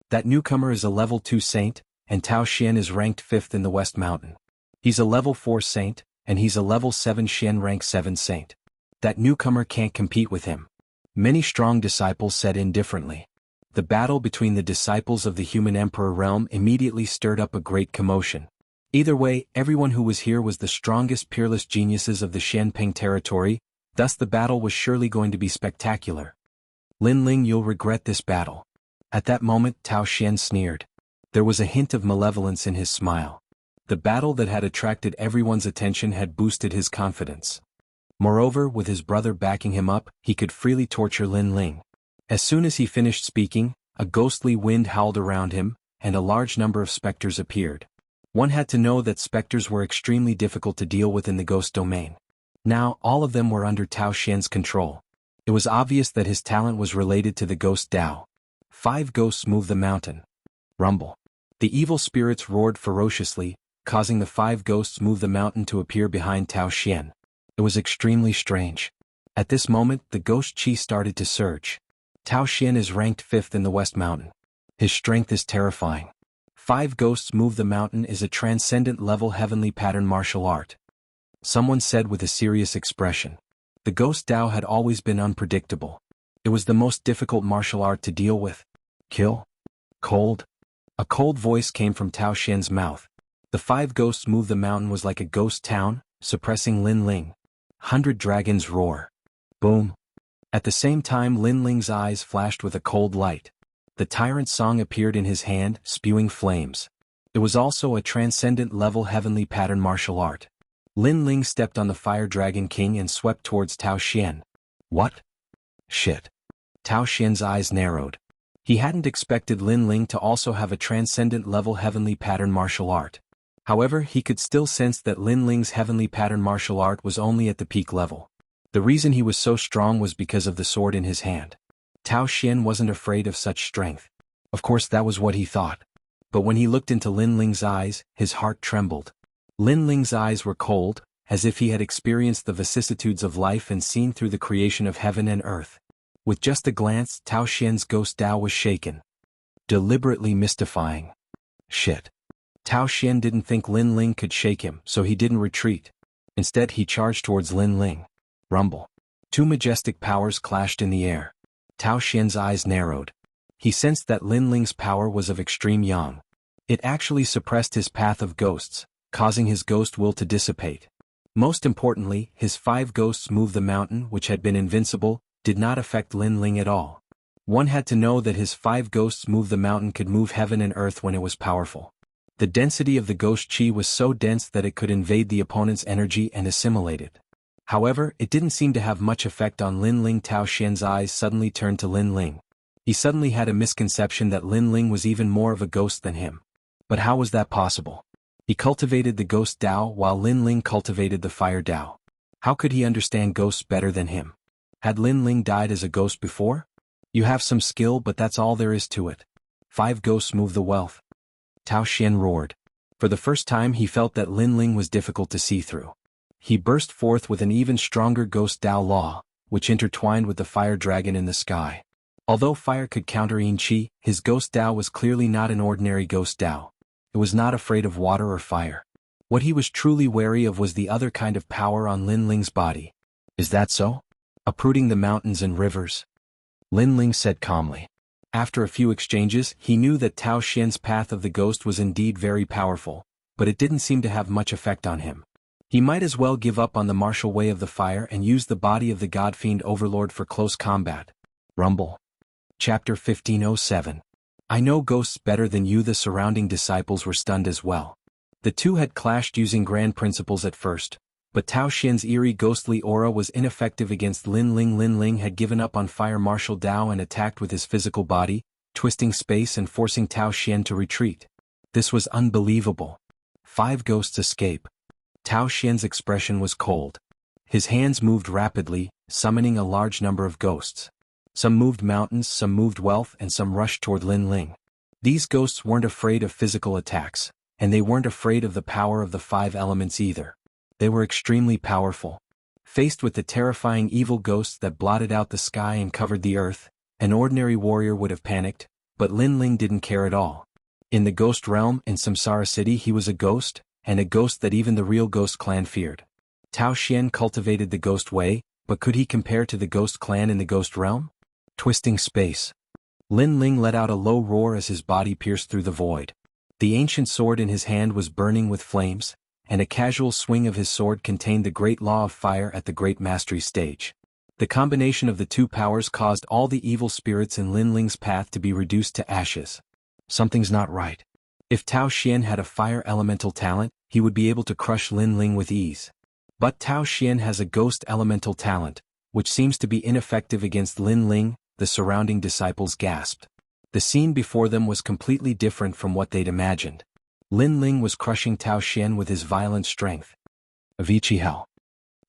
That newcomer is a level 2 saint, and Tao Xian is ranked 5th in the West Mountain. He's a level 4 saint, and he's a level 7 Xian rank 7 saint. That newcomer can't compete with him. Many strong disciples said indifferently. The battle between the disciples of the human emperor realm immediately stirred up a great commotion. Either way, everyone who was here was the strongest peerless geniuses of the Xianping territory, thus the battle was surely going to be spectacular. Lin Ling, you'll regret this battle. At that moment Tao Xian sneered. There was a hint of malevolence in his smile. The battle that had attracted everyone's attention had boosted his confidence. Moreover, with his brother backing him up, he could freely torture Lin Ling. As soon as he finished speaking, a ghostly wind howled around him, and a large number of specters appeared. One had to know that specters were extremely difficult to deal with in the ghost domain. Now, all of them were under Tao Xian's control. It was obvious that his talent was related to the ghost Dao. 5 ghosts moved the mountain. Rumble. The evil spirits roared ferociously, causing the 5 ghosts move the mountain to appear behind Tao Xian. It was extremely strange. At this moment, the ghost chi started to surge. Tao Xian is ranked 5th in the West Mountain. His strength is terrifying. 5 ghosts move the mountain is a transcendent level heavenly pattern martial art. Someone said with a serious expression. The ghost Dao had always been unpredictable. It was the most difficult martial art to deal with. Kill? Cold? A cold voice came from Tao Xian's mouth. The 5 ghosts move the mountain was like a ghost town, suppressing Lin Ling. 100 dragons roar. Boom. At the same time Lin Ling's eyes flashed with a cold light. The tyrant song appeared in his hand, spewing flames. It was also a transcendent level heavenly pattern martial art. Lin Ling stepped on the Fire Dragon King and swept towards Tao Xian. What? Shit. Tao Xian's eyes narrowed. He hadn't expected Lin Ling to also have a transcendent level heavenly pattern martial art. However, he could still sense that Lin Ling's heavenly pattern martial art was only at the peak level. The reason he was so strong was because of the sword in his hand. Tao Xian wasn't afraid of such strength. Of course that was what he thought. But when he looked into Lin Ling's eyes, his heart trembled. Lin Ling's eyes were cold, as if he had experienced the vicissitudes of life and seen through the creation of heaven and earth. With just a glance, Tao Xian's ghost Dao was shaken. Deliberately mystifying. Shit. Tao Xian didn't think Lin Ling could shake him, so he didn't retreat. Instead he charged towards Lin Ling. Rumble. 2 majestic powers clashed in the air. Tao Xian's eyes narrowed. He sensed that Lin Ling's power was of extreme yang. It actually suppressed his path of ghosts, causing his ghost will to dissipate. Most importantly, his 5 ghosts move the mountain, which had been invincible, did not affect Lin Ling at all. One had to know that his 5 ghosts move the mountain could move heaven and earth when it was powerful. The density of the ghost chi was so dense that it could invade the opponent's energy and assimilate it. However, it didn't seem to have much effect on Lin Ling. Tao Xian's eyes suddenly turned to Lin Ling. He suddenly had a misconception that Lin Ling was even more of a ghost than him. But how was that possible? He cultivated the ghost Dao while Lin Ling cultivated the fire Dao. How could he understand ghosts better than him? Had Lin Ling died as a ghost before? You have some skill, but that's all there is to it. 5 ghosts move the wealth. Tao Xian roared. For the first time he felt that Lin Ling was difficult to see through. He burst forth with an even stronger ghost Dao law, which intertwined with the fire dragon in the sky. Although fire could counter Yin Qi, his ghost Dao was clearly not an ordinary ghost Dao. It was not afraid of water or fire. What he was truly wary of was the other kind of power on Lin Ling's body. Is that so? Uprooting the mountains and rivers? Lin Ling said calmly. After a few exchanges, he knew that Tao Xian's path of the ghost was indeed very powerful, but it didn't seem to have much effect on him. He might as well give up on the martial way of the fire and use the body of the God-fiend overlord for close combat. Rumble. Chapter 1507. I know ghosts better than you. The surrounding disciples were stunned as well. The two had clashed using grand principles at first, but Tao Xian's eerie ghostly aura was ineffective against Lin Ling. Lin Ling had given up on fire martial Dao and attacked with his physical body, twisting space and forcing Tao Xian to retreat. This was unbelievable. 5 ghosts escape. Tao Xian's expression was cold. His hands moved rapidly, summoning a large number of ghosts. Some moved mountains, some moved wealth, and some rushed toward Lin Ling. These ghosts weren't afraid of physical attacks, and they weren't afraid of the power of the 5 elements either. They were extremely powerful. Faced with the terrifying evil ghosts that blotted out the sky and covered the earth, an ordinary warrior would have panicked, but Lin Ling didn't care at all. In the ghost realm in Samsara City he was a ghost, and a ghost that even the real ghost clan feared. Tao Xian cultivated the ghost way, but could he compare to the ghost clan in the ghost realm? Twisting space. Lin Ling let out a low roar as his body pierced through the void. The ancient sword in his hand was burning with flames, and a casual swing of his sword contained the great law of fire at the great mastery stage. The combination of the two powers caused all the evil spirits in Lin Ling's path to be reduced to ashes. Something's not right. If Tao Xian had a fire elemental talent, he would be able to crush Lin Ling with ease. But Tao Xian has a ghost elemental talent, which seems to be ineffective against Lin Ling. The surrounding disciples gasped. The scene before them was completely different from what they'd imagined. Lin Ling was crushing Tao Xian with his violent strength. Avicii hell.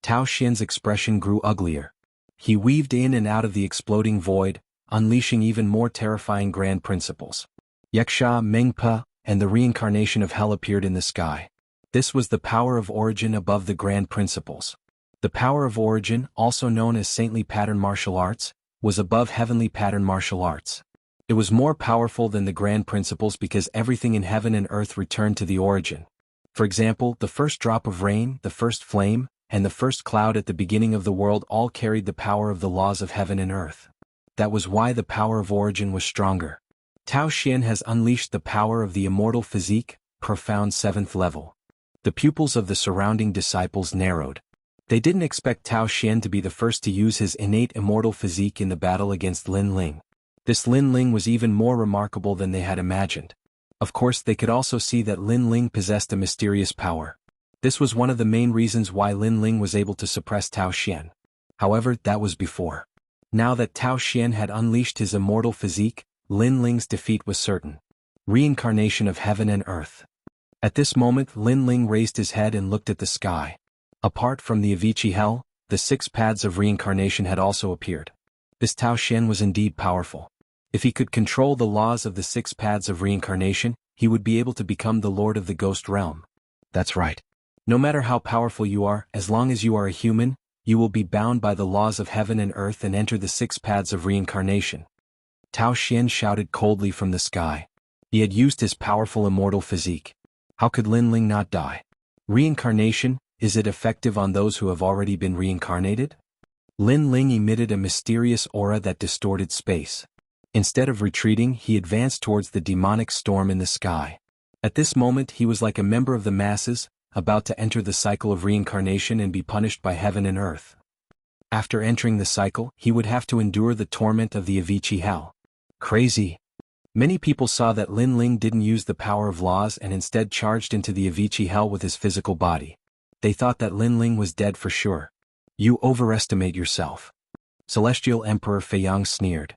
Tao Xian's expression grew uglier. He weaved in and out of the exploding void, unleashing even more terrifying grand principles. Yuxia, Mengpa, and the reincarnation of hell appeared in the sky. This was the power of origin above the grand principles. The power of origin, also known as saintly pattern martial arts, was above heavenly pattern martial arts. It was more powerful than the grand principles because everything in heaven and earth returned to the origin. For example, the first drop of rain, the first flame, and the first cloud at the beginning of the world all carried the power of the laws of heaven and earth. That was why the power of origin was stronger. Tao Xian has unleashed the power of the immortal physique, profound 7th level. The pupils of the surrounding disciples narrowed. They didn't expect Tao Xian to be the first to use his innate immortal physique in the battle against Lin Ling. This Lin Ling was even more remarkable than they had imagined. Of course, they could also see that Lin Ling possessed a mysterious power. This was one of the main reasons why Lin Ling was able to suppress Tao Xian. However, that was before. Now that Tao Xian had unleashed his immortal physique, Lin Ling's defeat was certain. Reincarnation of heaven and earth. At this moment Lin Ling raised his head and looked at the sky. Apart from the Avicii hell, the 6 paths of reincarnation had also appeared. This Tao Xian was indeed powerful. If he could control the laws of the 6 paths of reincarnation, he would be able to become the lord of the ghost realm. That's right. No matter how powerful you are, as long as you are a human, you will be bound by the laws of heaven and earth and enter the 6 paths of reincarnation. Tao Xian shouted coldly from the sky. He had used his powerful immortal physique. How could Lin Ling not die? Reincarnation, is it effective on those who have already been reincarnated? Lin Ling emitted a mysterious aura that distorted space. Instead of retreating, he advanced towards the demonic storm in the sky. At this moment he was like a member of the masses, about to enter the cycle of reincarnation and be punished by heaven and earth. After entering the cycle, he would have to endure the torment of the Avicii hell. Crazy. Many people saw that Lin Ling didn't use the power of laws and instead charged into the Avicii hell with his physical body. They thought that Lin Ling was dead for sure. You overestimate yourself. Celestial Emperor Feiyang sneered.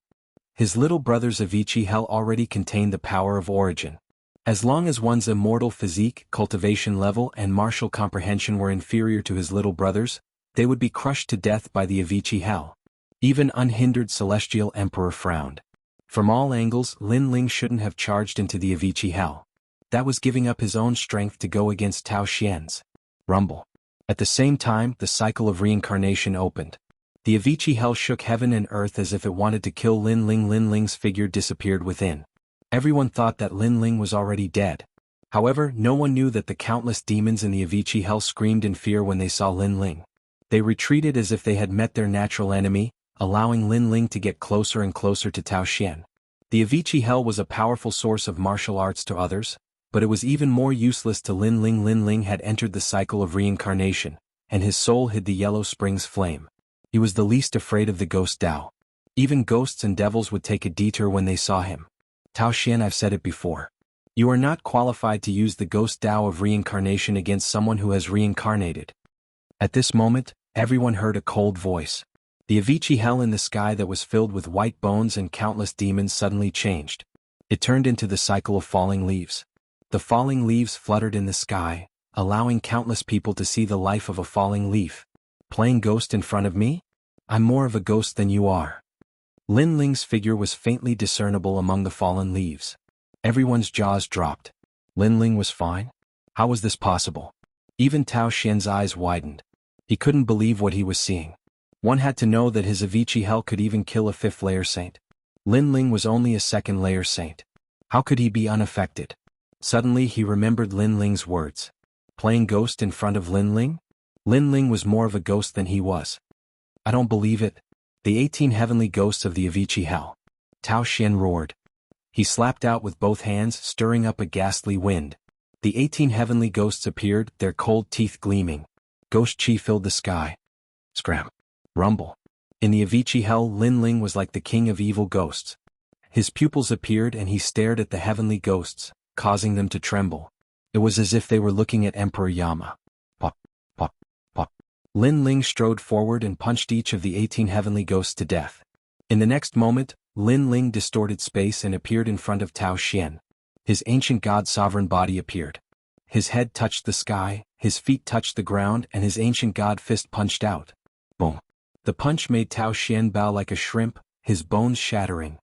His little brother's Avicii hell already contained the power of origin. As long as one's immortal physique, cultivation level, and martial comprehension were inferior to his little brother's, they would be crushed to death by the Avicii hell. Even unhindered Celestial Emperor frowned. From all angles, Lin Ling shouldn't have charged into the Avicii hell. That was giving up his own strength to go against Tao Xian's. Rumble. At the same time, the cycle of reincarnation opened. The Avicii hell shook heaven and earth as if it wanted to kill Lin Ling. Lin Ling's figure disappeared within. Everyone thought that Lin Ling was already dead. However, no one knew that the countless demons in the Avicii hell screamed in fear when they saw Lin Ling. They retreated as if they had met their natural enemy, allowing Lin Ling to get closer and closer to Tao Xian. The Avicii hell was a powerful source of martial arts to others, but it was even more useless to Lin Ling. Lin Ling had entered the cycle of reincarnation, and his soul hid the Yellow Springs flame. He was the least afraid of the ghost Dao. Even ghosts and devils would take a detour when they saw him. Tao Xian, I've said it before. You are not qualified to use the ghost Dao of reincarnation against someone who has reincarnated. At this moment, everyone heard a cold voice. The Avicii hell in the sky that was filled with white bones and countless demons suddenly changed. It turned into the cycle of falling leaves. The falling leaves fluttered in the sky, allowing countless people to see the life of a falling leaf. Playing ghost in front of me? I'm more of a ghost than you are. Lin Ling's figure was faintly discernible among the fallen leaves. Everyone's jaws dropped. Lin Ling was fine? How was this possible? Even Tao Xian's eyes widened. He couldn't believe what he was seeing. One had to know that his Avicii hell could even kill a 5th-layer saint. Lin Ling was only a 2nd-layer saint. How could he be unaffected? Suddenly he remembered Lin Ling's words. Playing ghost in front of Lin Ling? Lin Ling was more of a ghost than he was. I don't believe it. The 18 heavenly ghosts of the Avicii hell. Tao Xian roared. He slapped out with both hands, stirring up a ghastly wind. The 18 heavenly ghosts appeared, their cold teeth gleaming. Ghost chi filled the sky. Scram. Rumble. In the Avicii hell, Lin Ling was like the king of evil ghosts. His pupils appeared and he stared at the heavenly ghosts, causing them to tremble. It was as if they were looking at Emperor Yama. Pop, pop, pop. Lin Ling strode forward and punched each of the 18 heavenly ghosts to death. In the next moment, Lin Ling distorted space and appeared in front of Tao Xian. His ancient god-sovereign body appeared. His head touched the sky, his feet touched the ground, and his ancient god fist punched out. Boom. The punch made Tao Xian bow like a shrimp, his bones shattering.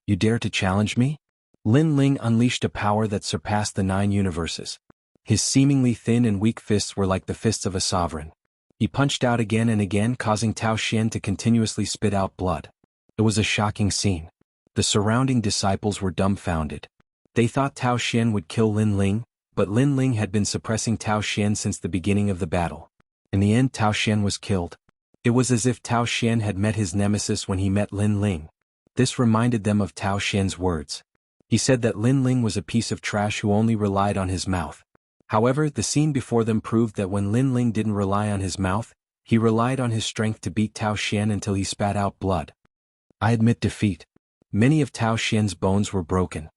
You dare to challenge me? Lin Ling unleashed a power that surpassed the 9 universes. His seemingly thin and weak fists were like the fists of a sovereign. He punched out again and again, causing Tao Xian to continuously spit out blood. It was a shocking scene. The surrounding disciples were dumbfounded. They thought Tao Xian would kill Lin Ling, but Lin Ling had been suppressing Tao Xian since the beginning of the battle. In the end, Tao Xian was killed. It was as if Tao Xian had met his nemesis when he met Lin Ling. This reminded them of Tao Xian's words. He said that Lin Ling was a piece of trash who only relied on his mouth. However, the scene before them proved that when Lin Ling didn't rely on his mouth, he relied on his strength to beat Tao Xian until he spat out blood. I admit defeat. Many of Tao Xian's bones were broken.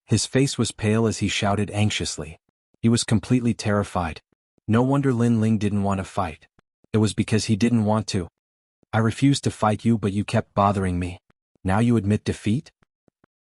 His face was pale as he shouted anxiously. He was completely terrified. No wonder Lin Ling didn't want to fight. It was because he didn't want to. I refused to fight you, but you kept bothering me. Now you admit defeat?